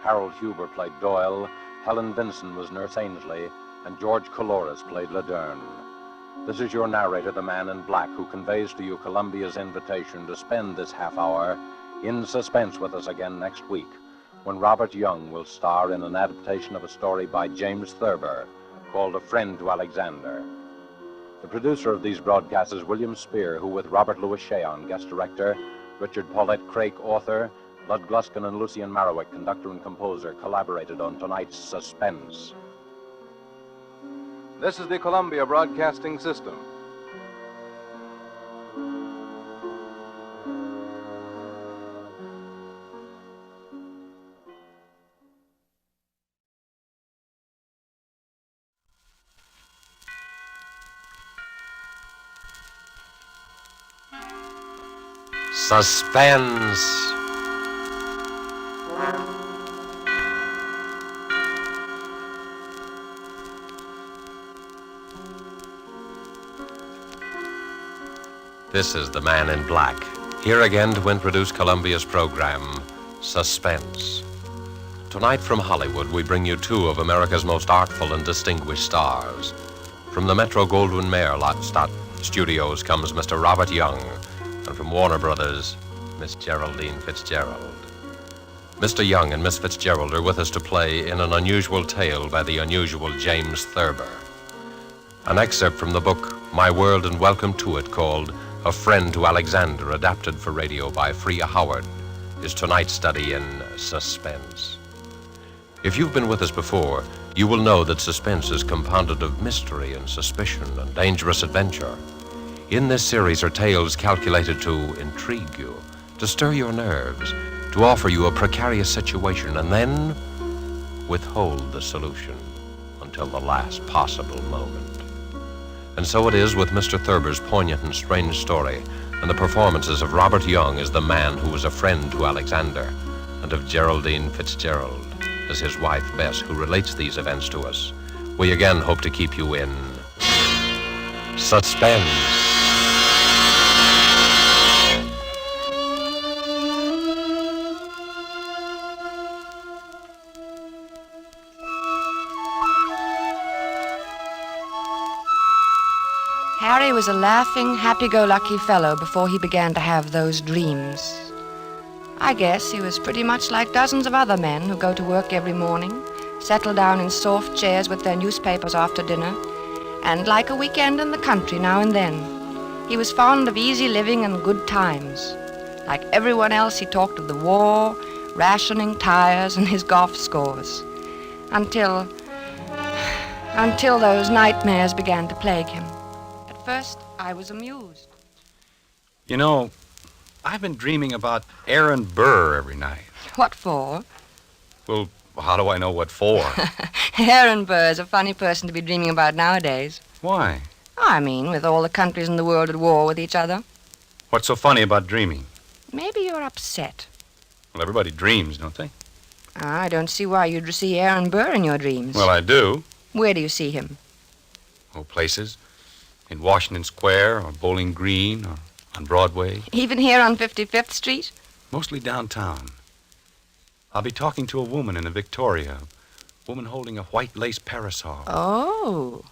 Harold Huber played Doyle. Helen Vinson was Nurse Ainsley. And George Coloris played Laderne. This is your narrator, the man in black, who conveys to you Columbia's invitation to spend this half hour in suspense with us again next week, when Robert Young will star in an adaptation of a story by James Thurber called A Friend to Alexander. The producer of these broadcasts is William Spear, who with Robert Louis Cheon, guest director, Richard Paulette Craik, author, Lud Gluskin and Lucien Marowik, conductor and composer, collaborated on tonight's Suspense. This is the Columbia Broadcasting System. Suspense. This is the Man in Black, here again to introduce Columbia's program, Suspense. Tonight from Hollywood, we bring you two of America's most artful and distinguished stars. From the Metro-Goldwyn-Mayer Studios comes Mr. Robert Young, and from Warner Brothers, Miss Geraldine Fitzgerald. Mr. Young and Miss Fitzgerald are with us to play in an unusual tale by the unusual James Thurber. An excerpt from the book My World and Welcome to It, called A Friend to Alexander, adapted for radio by Freya Howard, is tonight's study in suspense. If you've been with us before, you will know that suspense is compounded of mystery and suspicion and dangerous adventure. In this series are tales calculated to intrigue you, to stir your nerves, to offer you a precarious situation, and then withhold the solution until the last possible moment. And so it is with Mr. Thurber's poignant and strange story, and the performances of Robert Young as the man who was a friend to Alexander, and of Geraldine Fitzgerald as his wife Bess, who relates these events to us. We again hope to keep you in suspense. Harry was a laughing, happy-go-lucky fellow before he began to have those dreams. I guess he was pretty much like dozens of other men who go to work every morning, settle down in soft chairs with their newspapers after dinner, and like a weekend in the country now and then. He was fond of easy living and good times. Like everyone else, he talked of the war, rationing, tires, and his golf scores. Until those nightmares began to plague him. At first, I was amused. You know, I've been dreaming about Aaron Burr every night. What for? Well, how do I know what for? Aaron Burr is a funny person to be dreaming about nowadays. Why? I mean, with all the countries in the world at war with each other. What's so funny about dreaming? Maybe you're upset. Well, everybody dreams, don't they? I don't see why you'd see Aaron Burr in your dreams. Well, I do. Where do you see him? Oh, places. In Washington Square, or Bowling Green, or on Broadway. Even here on 55th Street? Mostly downtown. I'll be talking to a woman in a Victoria. A woman holding a white lace parasol. Oh.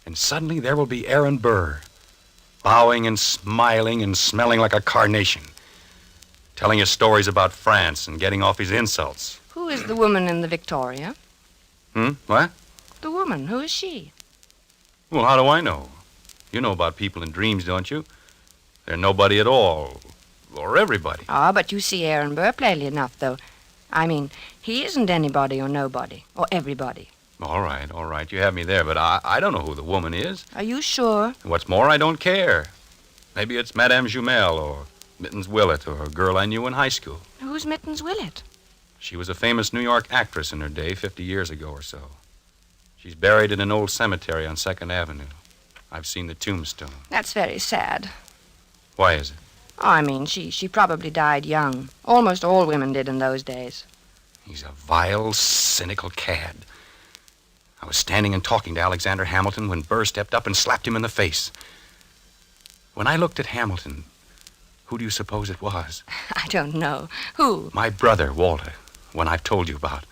And suddenly there will be Aaron Burr, bowing and smiling and smelling like a carnation, telling us stories about France and getting off his insults. Who is the woman in the Victoria? What? The woman. Who is she? Well, how do I know? You know about people in dreams, don't you? They're nobody at all. Or everybody. Ah, but you see Aaron Burr plainly enough, though. I mean, he isn't anybody or nobody. Or everybody. All right. You have me there, but I don't know who the woman is. Are you sure? What's more, I don't care. Maybe it's Madame Jumel or Mittens Willett or a girl I knew in high school. Who's Mittens Willett? She was a famous New York actress in her day, 50 years ago or so. She's buried in an old cemetery on 2nd Avenue. I've seen the tombstone. That's very sad. Why is it? Oh, I mean, she probably died young. Almost all women did in those days. He's a vile, cynical cad. I was standing and talking to Alexander Hamilton when Burr stepped up and slapped him in the face. When I looked at Hamilton, who do you suppose it was? I don't know. Who? My brother, Walter, one I've told you about.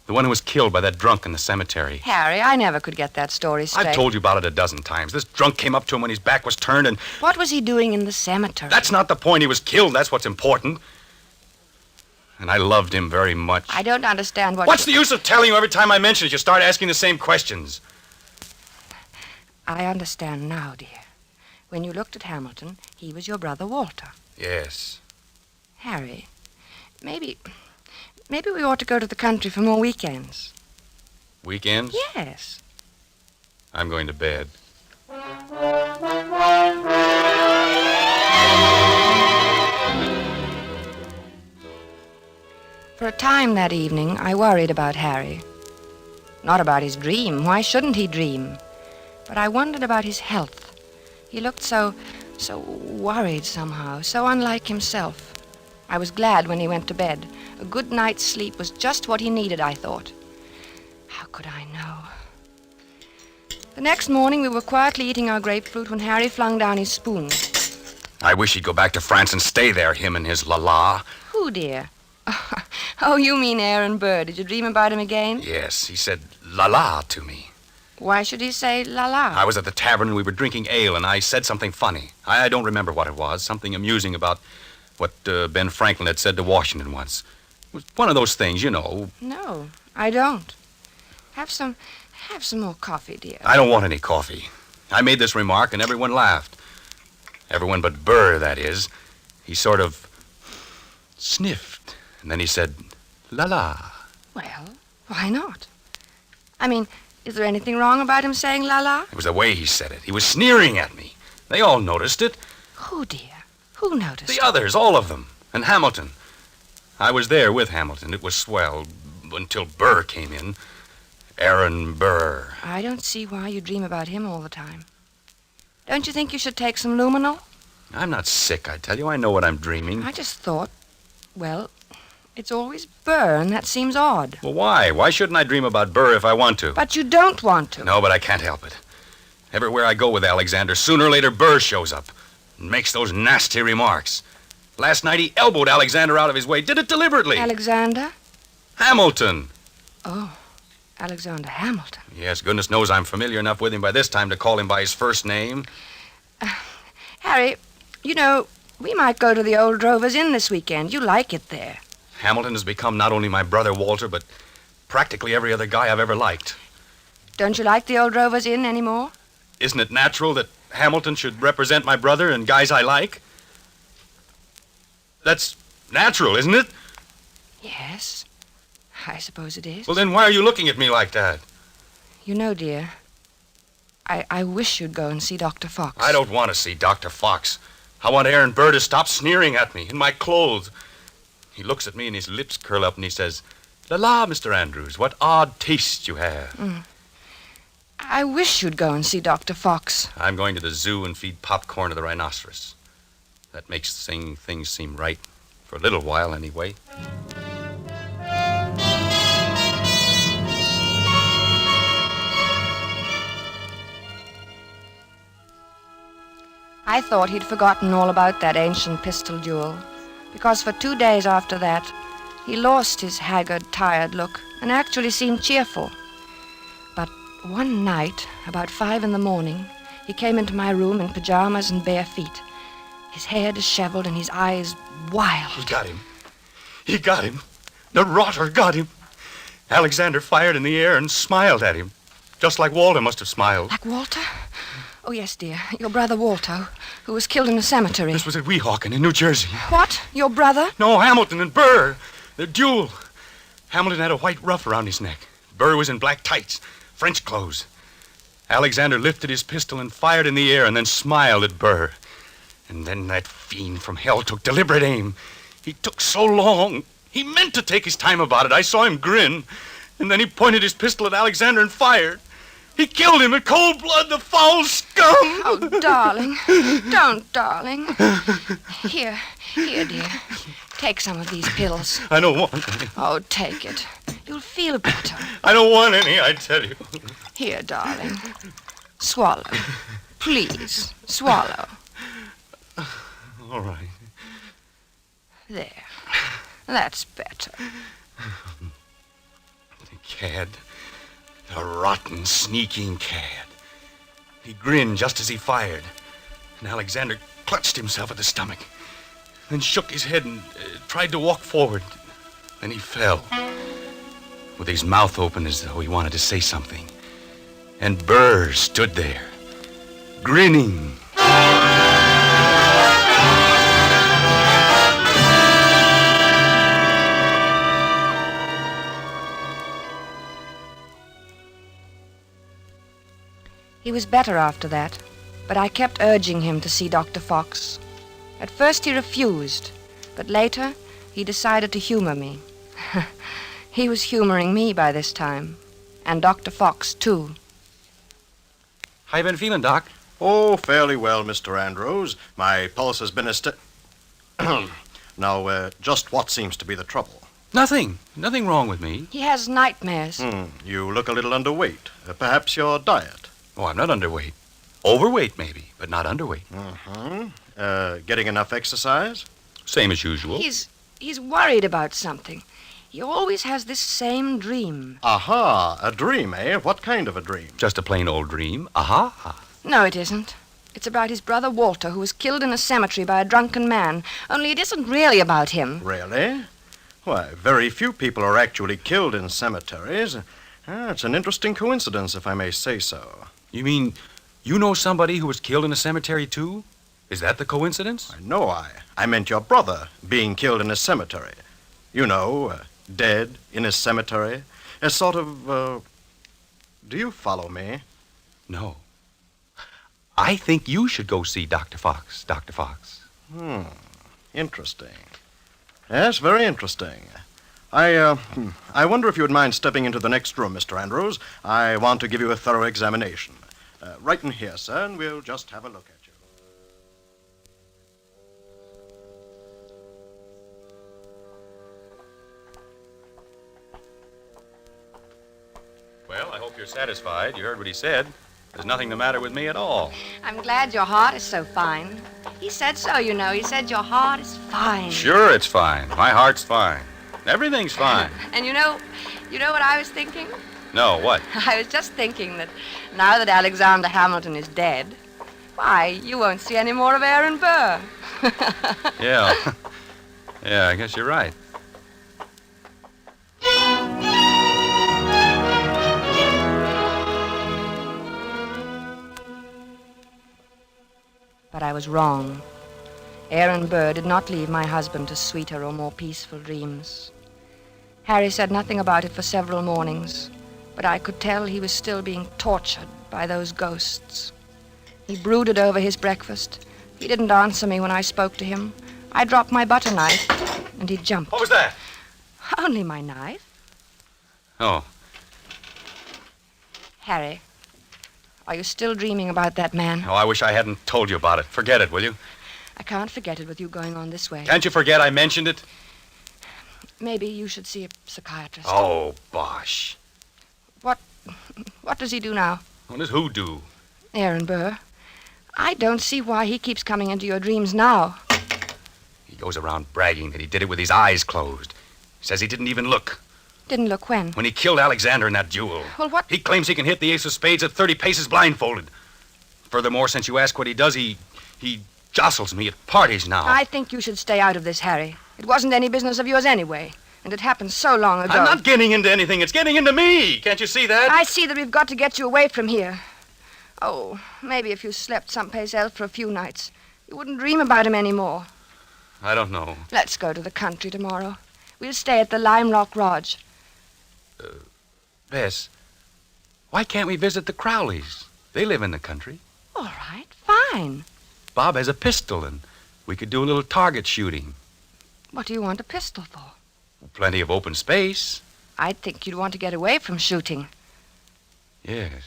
The one who was killed by that drunk in the cemetery. Harry, I never could get that story straight. I've told you about it a dozen times. This drunk came up to him when his back was turned and... What was he doing in the cemetery? That's not the point. He was killed. That's what's important. And I loved him very much. I don't understand what... What's the use of telling you every time I mention it? You start asking the same questions. I understand now, dear. When you looked at Hamilton, he was your brother Walter. Yes. Harry, maybe we ought to go to the country for more weekends. Weekends? Yes. I'm going to bed. For a time that evening, I worried about Harry. Not about his dream. Why shouldn't he dream? But I wondered about his health. He looked so worried somehow, so unlike himself. I was glad when he went to bed. A good night's sleep was just what he needed, I thought. How could I know? The next morning, we were quietly eating our grapefruit when Harry flung down his spoon. I wish he'd go back to France and stay there, him and his la-la. Who, dear? Oh, you mean Aaron Burr. Did you dream about him again? Yes, he said la-la to me. Why should he say la-la? I was at the tavern and we were drinking ale, and I said something funny. I don't remember what it was. Something amusing about what Ben Franklin had said to Washington once. It was one of those things, you know. No, I don't. Have some more coffee, dear. I don't want any coffee. I made this remark and everyone laughed. Everyone but Burr, that is. He sort of sniffed, and then he said, la-la. Well, why not? I mean, is there anything wrong about him saying la-la? It was the way he said it. He was sneering at me. They all noticed it. Who, dear? Who noticed The others, all of them. And Hamilton. I was there with Hamilton. It was swell until Burr came in. Aaron Burr. I don't see why you dream about him all the time. Don't you think you should take some luminol? I'm not sick, I tell you. I know what I'm dreaming. I just thought, well, it's always Burr, and that seems odd. Well, why? Why shouldn't I dream about Burr if I want to? But you don't want to. No, but I can't help it. Everywhere I go with Alexander, sooner or later Burr shows up and makes those nasty remarks. Last night he elbowed Alexander out of his way. Did it deliberately. Alexander? Hamilton. Oh, Alexander Hamilton. Yes, goodness knows I'm familiar enough with him by this time to call him by his first name. Harry, you know, we might go to the old Drovers Inn this weekend. You like it there. Hamilton has become not only my brother Walter, but practically every other guy I've ever liked. Don't you like the old Drovers Inn anymore? Isn't it natural that Hamilton should represent my brother and guys I like? That's natural, isn't it? Yes, I suppose it is. Well, then why are you looking at me like that? You know, dear, I wish you'd go and see Dr. Fox. I don't want to see Dr. Fox. I want Aaron Burr to stop sneering at me in my clothes. He looks at me and his lips curl up and he says, "La, Mr. Andrews, what odd taste you have." I wish you'd go and see Dr. Fox. I'm going to the zoo and feed popcorn to the rhinoceros. That makes things seem right. For a little while, anyway. I thought he'd forgotten all about that ancient pistol duel, because for 2 days after that, He lost his haggard, tired look and actually seemed cheerful. But one night, about 5 a.m, he came into my room in pajamas and bare feet, his hair disheveled and his eyes wild. He got him. He got him. The rotter got him. Alexander fired in the air and smiled at him, just like Walter must have smiled. Like Walter? Oh, yes, dear. Your brother Walter, who was killed in a cemetery. This was at Weehawken in New Jersey. What? Your brother? No, Hamilton and Burr. The duel. Hamilton had a white ruff around his neck. Burr was in black tights, French clothes. Alexander lifted his pistol and fired in the air and then smiled at Burr. And then that fiend from hell took deliberate aim. He took so long. He meant to take his time about it. I saw him grin. And then he pointed his pistol at Alexander and fired. He killed him in cold blood, the foul scum! Oh, darling. Don't, darling. Here, dear. Take some of these pills. I don't want any. Oh, take it. You'll feel better. I don't want any, I tell you. Here, darling. Swallow. Please, swallow. All right. There. That's better. The cad. The rotten, sneaking cad. He grinned just as he fired. And Alexander clutched himself at the stomach. Then shook his head and tried to walk forward. Then he fell. With his mouth open as though he wanted to say something. And Burr stood there, grinning. He was better after that, but I kept urging him to see Dr. Fox. At first he refused, but later he decided to humor me. He was humoring me by this time, and Dr. Fox, too. How you been feeling, Doc? Oh, fairly well, Mr. Andrews. My pulse has been Now, just what seems to be the trouble? Nothing. Nothing wrong with me. He has nightmares. You look a little underweight. Perhaps your diet. Oh, I'm not underweight. Overweight, maybe, but not underweight. Getting enough exercise? Same as usual. He's worried about something. He always has this same dream. Aha, a dream, eh? What kind of a dream? Just a plain old dream. Aha. No, it isn't. It's about his brother Walter, who was killed in a cemetery by a drunken man. Only it isn't really about him. Really? Why, very few people are actually killed in cemeteries. It's an interesting coincidence, if I may say so. You mean you know somebody who was killed in a cemetery, too? Is that the coincidence? No, I meant your brother being killed in a cemetery. You know, dead in a cemetery. A sort of, do you follow me? No. I think you should go see Dr. Fox, Dr. Fox. Interesting. Yes, very interesting. I wonder if you would mind stepping into the next room, Mr. Andrews. I want to give you a thorough examination. Right in here, sir, and we'll just have a look at you. Well, I hope you're satisfied. You heard what he said. There's nothing the matter with me at all. I'm glad your heart is so fine. He said so, you know. He said your heart is fine. Sure, it's fine. My heart's fine. Everything's fine. And you know what I was thinking? No, what? I was just thinking that now that Alexander Hamilton is dead, why, you won't see any more of Aaron Burr. Yeah. Yeah, I guess you're right. But I was wrong. Aaron Burr did not leave my husband to sweeter or more peaceful dreams. Harry said nothing about it for several mornings, but I could tell he was still being tortured by those ghosts. He brooded over his breakfast. He didn't answer me when I spoke to him. I dropped my butter knife, and he jumped. What was that? Only my knife. Oh. Harry, are you still dreaming about that man? Oh, I wish I hadn't told you about it. Forget it, will you? I can't forget it with you going on this way. Can't you forget I mentioned it? Maybe you should see a psychiatrist. Oh, bosh. What does he do now? What does who do? Aaron Burr. I don't see why he keeps coming into your dreams now. He goes around bragging that he did it with his eyes closed. Says he didn't even look. Didn't look when? When he killed Alexander in that duel. Well, what? He claims he can hit the ace of spades at 30 paces blindfolded. Furthermore, since you ask what he does, he jostles me at parties now. I think you should stay out of this, Harry. It wasn't any business of yours anyway. And it happened so long ago. I'm not getting into anything. It's getting into me. Can't you see that? I see that we've got to get you away from here. Oh, maybe if you slept someplace else for a few nights, you wouldn't dream about him anymore. I don't know. Let's go to the country tomorrow. We'll stay at the Lime Rock Lodge. Bess, why can't we visit the Crowleys? They live in the country. All right, fine. Bob has a pistol, and we could do a little target shooting. What do you want a pistol for? Plenty of open space. I'd think you'd want to get away from shooting. Yes.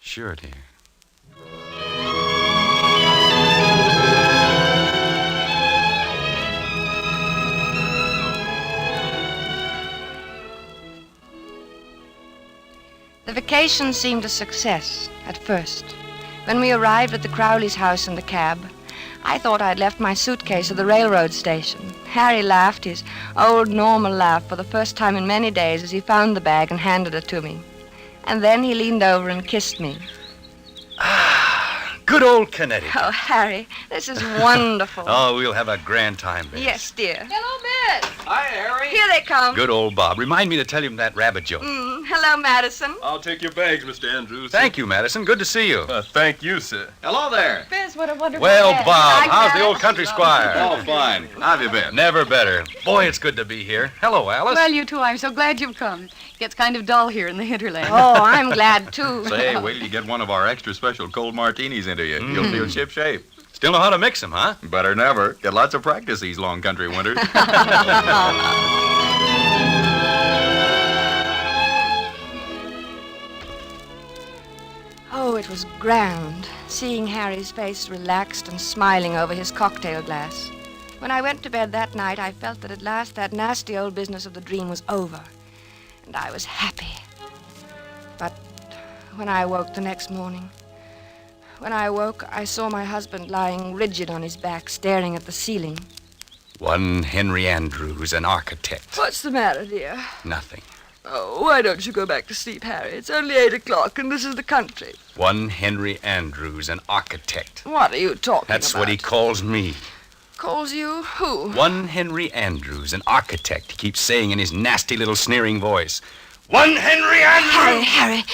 Sure, dear. The vacation seemed a success at first. When we arrived at the Crowley's house in the cab, I thought I'd left my suitcase at the railroad station. Harry laughed his old normal laugh for the first time in many days as he found the bag and handed it to me. And then he leaned over and kissed me. Good old Connecticut. Oh, Harry, this is wonderful. Oh, we'll have a grand time, Bess. Yes, dear. Hello, Bess. Hi, Harry. Here they come. Good old Bob. Remind me to tell him that rabbit joke. Hello, Madison. I'll take your bags, Mr. Andrews. Thank you, Madison. Good to see you. Thank you, sir. Hello there. Bess, what a wonderful Well, day. Bob, Hi, how's the Bess. old country squire? Oh, fine. How have you been? Never better. Boy, it's good to be here. Hello, Alice. Well, you too. I'm so glad you've come. It gets kind of dull here in the hinterland. Oh, I'm glad, too. Say, wait till you get one of our extra special cold martinis into you. You'll feel ship-shape. Still know how to mix them, huh? Better than ever. Get lots of practice these long country winters. Oh, it was grand, seeing Harry's face relaxed and smiling over his cocktail glass. When I went to bed that night, I felt that at last that nasty old business of the dream was over, and I was happy. But when I woke the next morning, I saw my husband lying rigid on his back, staring at the ceiling. One Henry Andrews, an architect. What's the matter, dear? Nothing. Oh, why don't you go back to sleep, Harry? It's only 8 o'clock, and this is the country. One Henry Andrews, an architect. What are you talking That's about? what he calls me. Calls you who? One Henry Andrews, an architect, he keeps saying in his nasty little sneering voice. One Henry Andrews! Harry,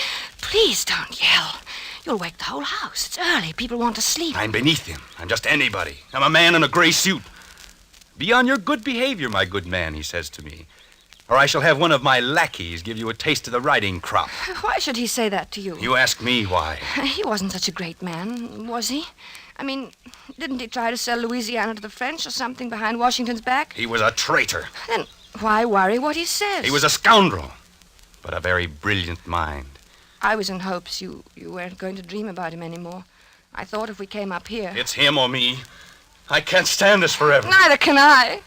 please don't yell. You'll wake the whole house. It's early. People want to sleep. I'm beneath him. I'm just anybody. I'm a man in a gray suit. Be on your good behavior, my good man, he says to me. Or I shall have one of my lackeys give you a taste of the riding crop. Why should he say that to you? You ask me why. He wasn't such a great man, was he? I mean, didn't he try to sell Louisiana to the French or something behind Washington's back? He was a traitor. Then why worry what he says? He was a scoundrel, but a very brilliant mind. I was in hopes you weren't going to dream about him anymore. I thought if we came up here... It's him or me. I can't stand this forever. Neither can I.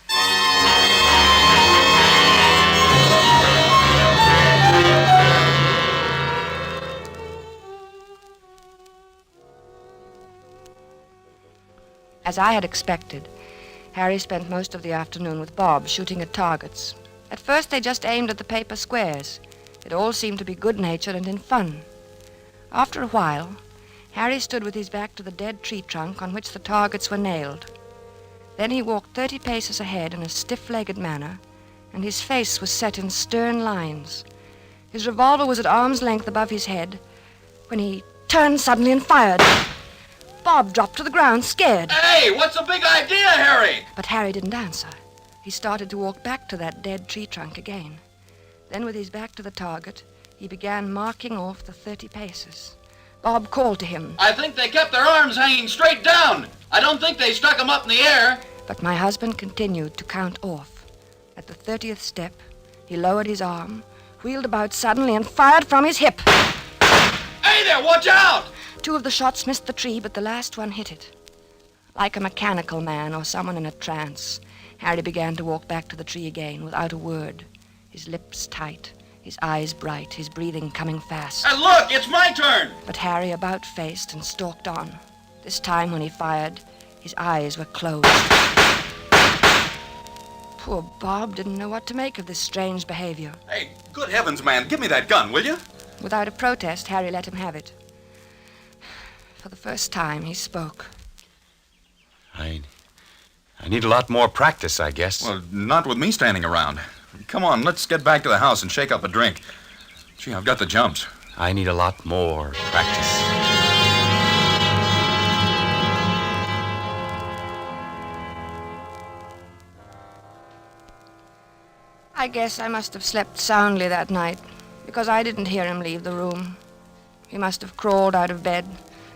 As I had expected, Harry spent most of the afternoon with Bob shooting at targets. At first they just aimed at the paper squares. It all seemed to be good-natured and in fun. After a while, Harry stood with his back to the dead tree trunk on which the targets were nailed. Then he walked 30 paces ahead in a stiff-legged manner, and his face was set in stern lines. His revolver was at arm's length above his head when he turned suddenly and fired. Bob dropped to the ground, scared. Hey, what's the big idea, Harry? But Harry didn't answer. He started to walk back to that dead tree trunk again. Then, with his back to the target, he began marking off the 30 paces. Bob called to him. I think they kept their arms hanging straight down. I don't think they stuck them up in the air. But my husband continued to count off. At the 30th step, he lowered his arm, wheeled about suddenly, and fired from his hip. Hey there, watch out! 2 of the shots missed the tree, but the last one hit it. Like a mechanical man or someone in a trance, Harry began to walk back to the tree again without a word, his lips tight, his eyes bright, his breathing coming fast. And look, it's my turn! But Harry about-faced and stalked on. This time when he fired, his eyes were closed. Poor Bob didn't know what to make of this strange behavior. Hey, good heavens, man, give me that gun, will you? Without a protest, Harry let him have it. For the first time, he spoke. I need a lot more practice, I guess. Well, not with me standing around. Come on, let's get back to the house and shake up a drink. Gee, I've got the jumps. I need a lot more practice. I guess I must have slept soundly that night, because I didn't hear him leave the room. He must have crawled out of bed,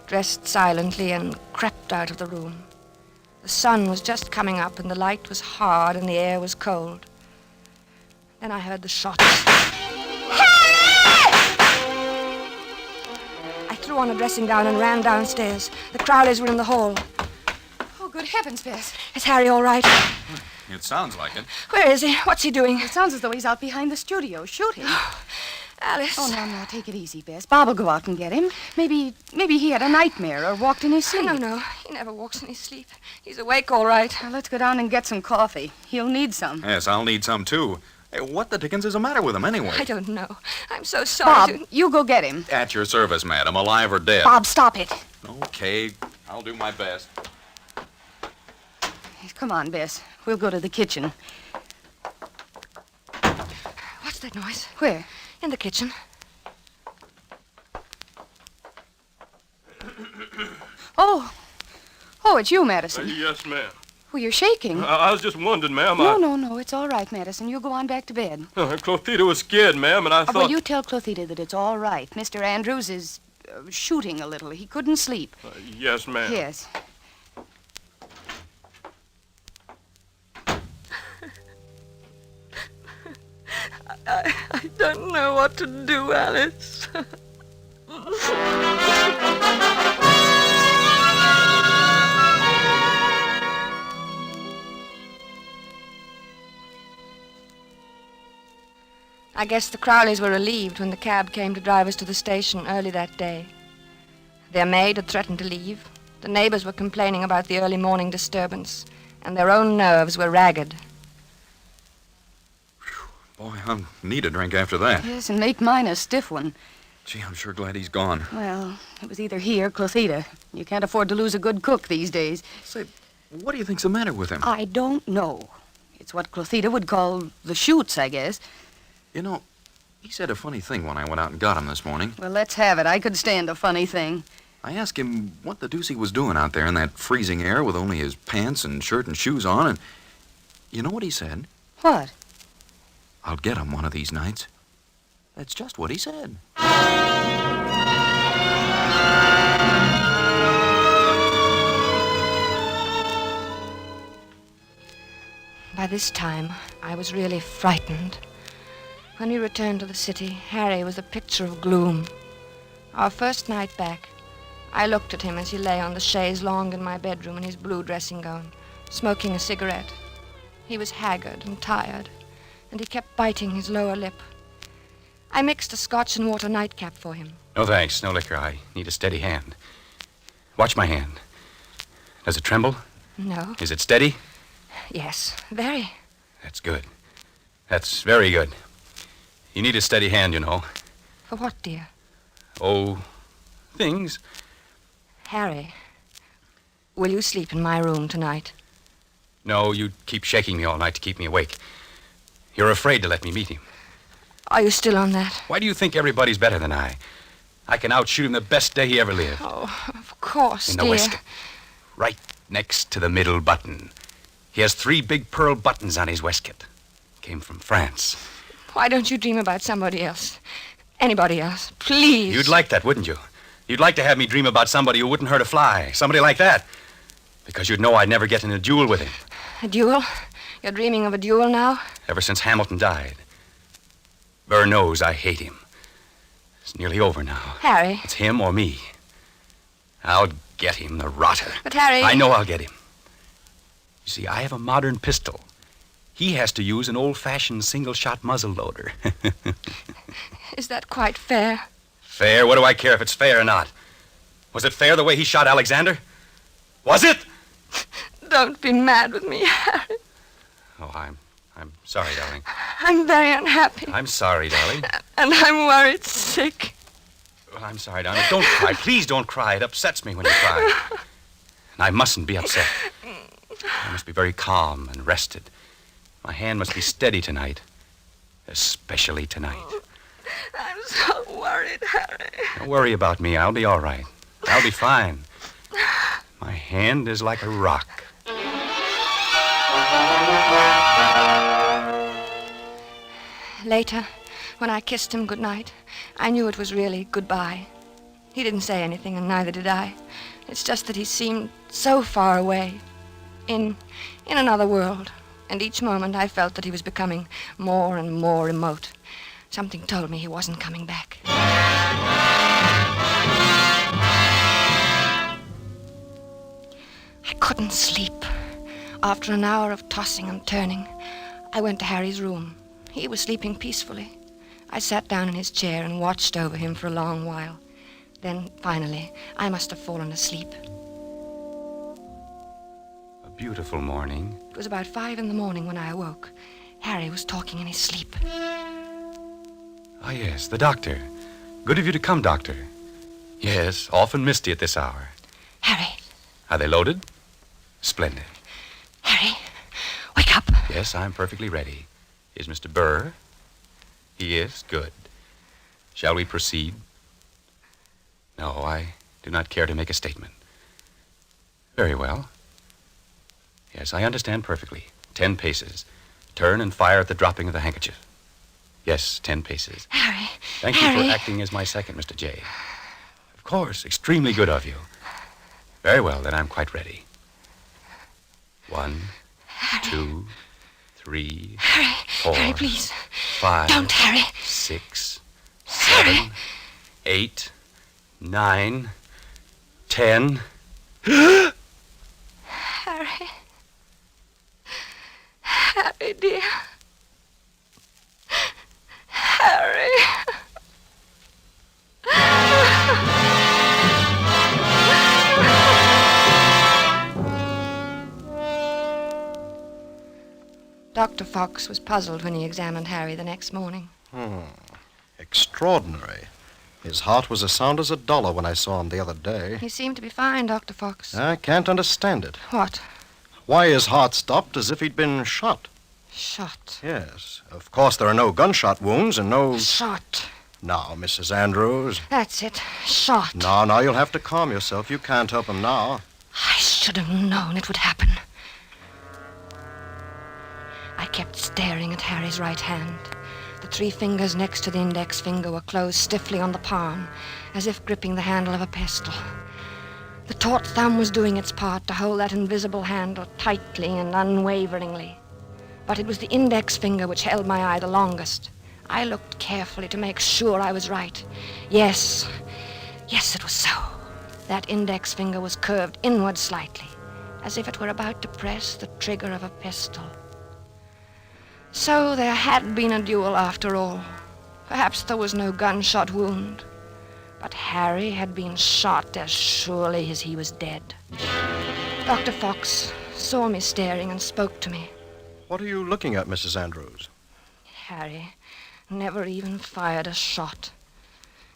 dressed silently, and crept out of the room. The sun was just coming up, and the light was hard, and the air was cold. Then I heard the shots. I threw on a dressing gown and ran downstairs. The Crowleys were in the hall. Oh, good heavens, Bess. Is Harry all right? It sounds like it. Where is he? What's he doing? It sounds as though he's out behind the studio shooting. Alice. Oh, no, take it easy, Bess. Bob will go out and get him. Maybe he had a nightmare or walked in his sleep. No. He never walks in his sleep. He's awake all right. Now, let's go down and get some coffee. He'll need some. Yes, I'll need some, too. Hey, what the dickens is the matter with him, anyway? I don't know. I'm so sorry. Bob, you go get him. At your service, madam, alive or dead. Bob, stop it. Okay, I'll do my best. Come on, Bess. We'll go to the kitchen. What's that noise? Where? In the kitchen. Oh, it's you, Madison. Yes, ma'am. Well, you're shaking. I was just wondering, ma'am. No, it's all right, Madison. You go on back to bed. Clothita was scared, ma'am, and I thought... Well, you tell Clothita that it's all right. Mr. Andrews is shooting a little. He couldn't sleep. Yes, ma'am. Yes. I don't know what to do, Alice. I guess the Crowleys were relieved when the cab came to drive us to the station early that day. Their maid had threatened to leave. The neighbors were complaining about the early morning disturbance, and their own nerves were ragged. Boy, I'll need a drink after that. Yes, and make mine a stiff one. Gee, I'm sure glad he's gone. Well, it was either he or Clothita. You can't afford to lose a good cook these days. Say, what do you think's the matter with him? I don't know. It's what Clothita would call the shoots, I guess. You know, he said a funny thing when I went out and got him this morning. Well, let's have it. I could stand a funny thing. I asked him what the deuce he was doing out there in that freezing air with only his pants and shirt and shoes on, and you know what he said? What? I'll get him one of these nights. That's just what he said. By this time, I was really frightened. When we returned to the city, Harry was a picture of gloom. Our first night back, I looked at him as he lay on the chaise longue in my bedroom in his blue dressing gown, smoking a cigarette. He was haggard and tired, and he kept biting his lower lip. I mixed a scotch and water nightcap for him. No thanks, no liquor. I need a steady hand. Watch my hand. Does it tremble? No. Is it steady? Yes, very. That's good. That's very good. You need a steady hand, you know. For what, dear? Oh, things. Harry, will you sleep in my room tonight? No, you keep shaking me all night to keep me awake. You're afraid to let me meet him. Are you still on that? Why do you think everybody's better than I? I can outshoot him the best day he ever lived. Oh, of course, in the dear. waistcoat. Right next to the middle button. He has 3 big pearl buttons on his waistcoat. Came from France. Why don't you dream about somebody else? Anybody else, please. You'd like that, wouldn't you? You'd like to have me dream about somebody who wouldn't hurt a fly. Somebody like that. Because you'd know I'd never get in a duel with him. A duel? You're dreaming of a duel now? Ever since Hamilton died. Burr knows I hate him. It's nearly over now. Harry. It's him or me. I'll get him, the rotter. But, Harry... I know I'll get him. You see, I have a modern pistol. He has to use an old-fashioned single-shot muzzle loader. Is that quite fair? Fair? What do I care if it's fair or not? Was it fair the way he shot Alexander? Was it? Don't be mad with me, Harry. Oh, I'm I'm sorry, darling. I'm very unhappy. I'm sorry, darling. And I'm worried sick. Well, I'm sorry, darling. Don't cry. Please don't cry. It upsets me when you cry. And I mustn't be upset. I must be very calm and rested. My hand must be steady tonight. Especially tonight. I'm so worried, Harry. Don't worry about me. I'll be all right. I'll be fine. My hand is like a rock. Later, when I kissed him goodnight, I knew it was really goodbye. He didn't say anything, and neither did I. It's just that he seemed so far away, in another world. And each moment I felt that he was becoming more and more remote. Something told me he wasn't coming back. I couldn't sleep. After an hour of tossing and turning, I went to Harry's room. He was sleeping peacefully. I sat down in his chair and watched over him for a long while. Then, finally, I must have fallen asleep. A beautiful morning. It was about 5 a.m. when I awoke. Harry was talking in his sleep. Ah, yes, the doctor. Good of you to come, Doctor. Yes, often misty at this hour. Harry. Are they loaded? Splendid. Harry, wake up. Yes, I'm perfectly ready. Is Mr. Burr? He is? Good. Shall we proceed? No, I do not care to make a statement. Very well. Yes, I understand perfectly. 10 paces. Turn and fire at the dropping of the handkerchief. Yes, 10 paces. Harry. Thank Harry. you for acting as my second, Mr. J. Of course, extremely good of you. Very well, then I'm quite ready. 1, 2, 3, Harry. 4, Harry, please. 5, Don't, Harry. 6, 7, 8, 9, 10. Harry. Harry, dear. Harry. Dr. Fox was puzzled when he examined Harry the next morning. Extraordinary. His heart was as sound as a dollar when I saw him the other day. He seemed to be fine, Dr. Fox. I can't understand it. What? Why his heart stopped as if he'd been shot. Shot? Yes. Of course, there are no gunshot wounds and no... Shot. Now, Mrs. Andrews. That's it. Shot. Now, you'll have to calm yourself. You can't help him now. I should have known it would happen. I kept staring at Harry's right hand. The 3 fingers next to the index finger were closed stiffly on the palm, as if gripping the handle of a pestle. The taut thumb was doing its part to hold that invisible handle tightly and unwaveringly. But it was the index finger which held my eye the longest. I looked carefully to make sure I was right. Yes, it was so. That index finger was curved inward slightly, as if it were about to press the trigger of a pistol. So there had been a duel after all. Perhaps there was no gunshot wound. But Harry had been shot as surely as he was dead. Dr. Fox saw me staring and spoke to me. What are you looking at, Mrs. Andrews? Harry never even fired a shot.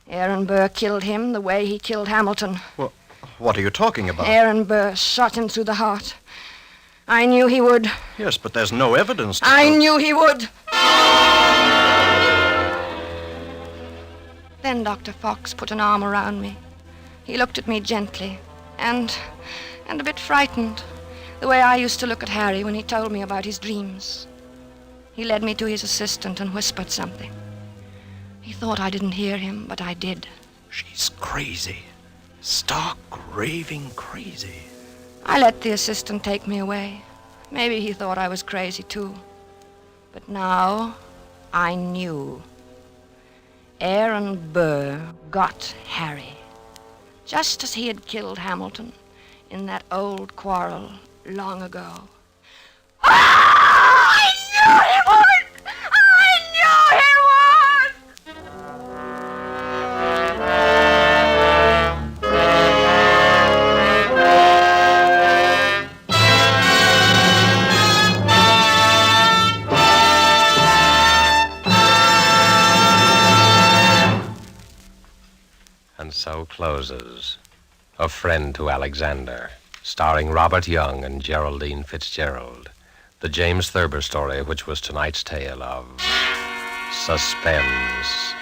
Aaron Burr killed him the way he killed Hamilton. Well, what are you talking about? Aaron Burr shot him through the heart. I knew he would. Yes, but there's no evidence to I knew he would. Then Dr. Fox put an arm around me. He looked at me gently and a bit frightened, the way I used to look at Harry when he told me about his dreams. He led me to his assistant and whispered something. He thought I didn't hear him, but I did. She's crazy. Stark, raving crazy. I let the assistant take me away. Maybe he thought I was crazy, too. But now I knew. Aaron Burr got Harry, just as he had killed Hamilton in that old quarrel long ago. I knew he would! I knew he would! closes. A Friend to Alexander, starring Robert Young and Geraldine Fitzgerald. The James Thurber story, which was tonight's tale of suspense.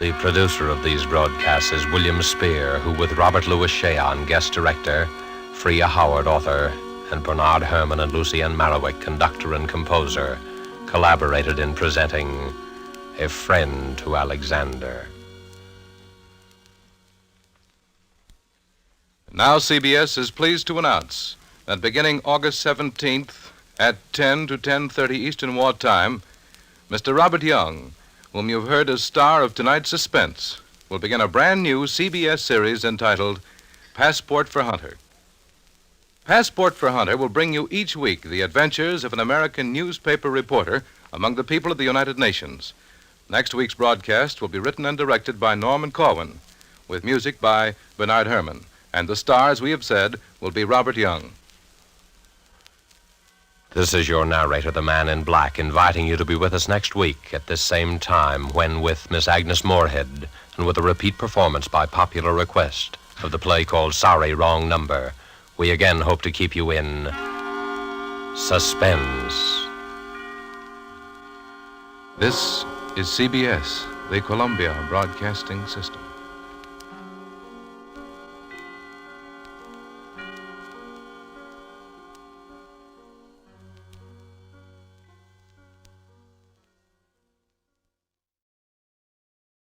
The producer of these broadcasts is William Spear, who, with Robert Louis Cheon, guest director, Freya Howard, author, and Bernard Herrmann and Lucienne Marowik, conductor and composer, collaborated in presenting A Friend to Alexander. Now CBS is pleased to announce that beginning August 17th at 10 to 10:30 Eastern Wartime, Mr. Robert Young, whom you've heard as star of tonight's Suspense, will begin a brand new CBS series entitled Passport for Hunter. Passport for Hunter will bring you each week the adventures of an American newspaper reporter among the people of the United Nations. Next week's broadcast will be written and directed by Norman Corwin, with music by Bernard Herrmann. And the star, as we have said, will be Robert Young. This is your narrator, the Man in Black, inviting you to be with us next week at this same time when, with Miss Agnes Moorehead and with a repeat performance by popular request of the play called Sorry, Wrong Number, we again hope to keep you in suspense. This is CBS, the Columbia Broadcasting System.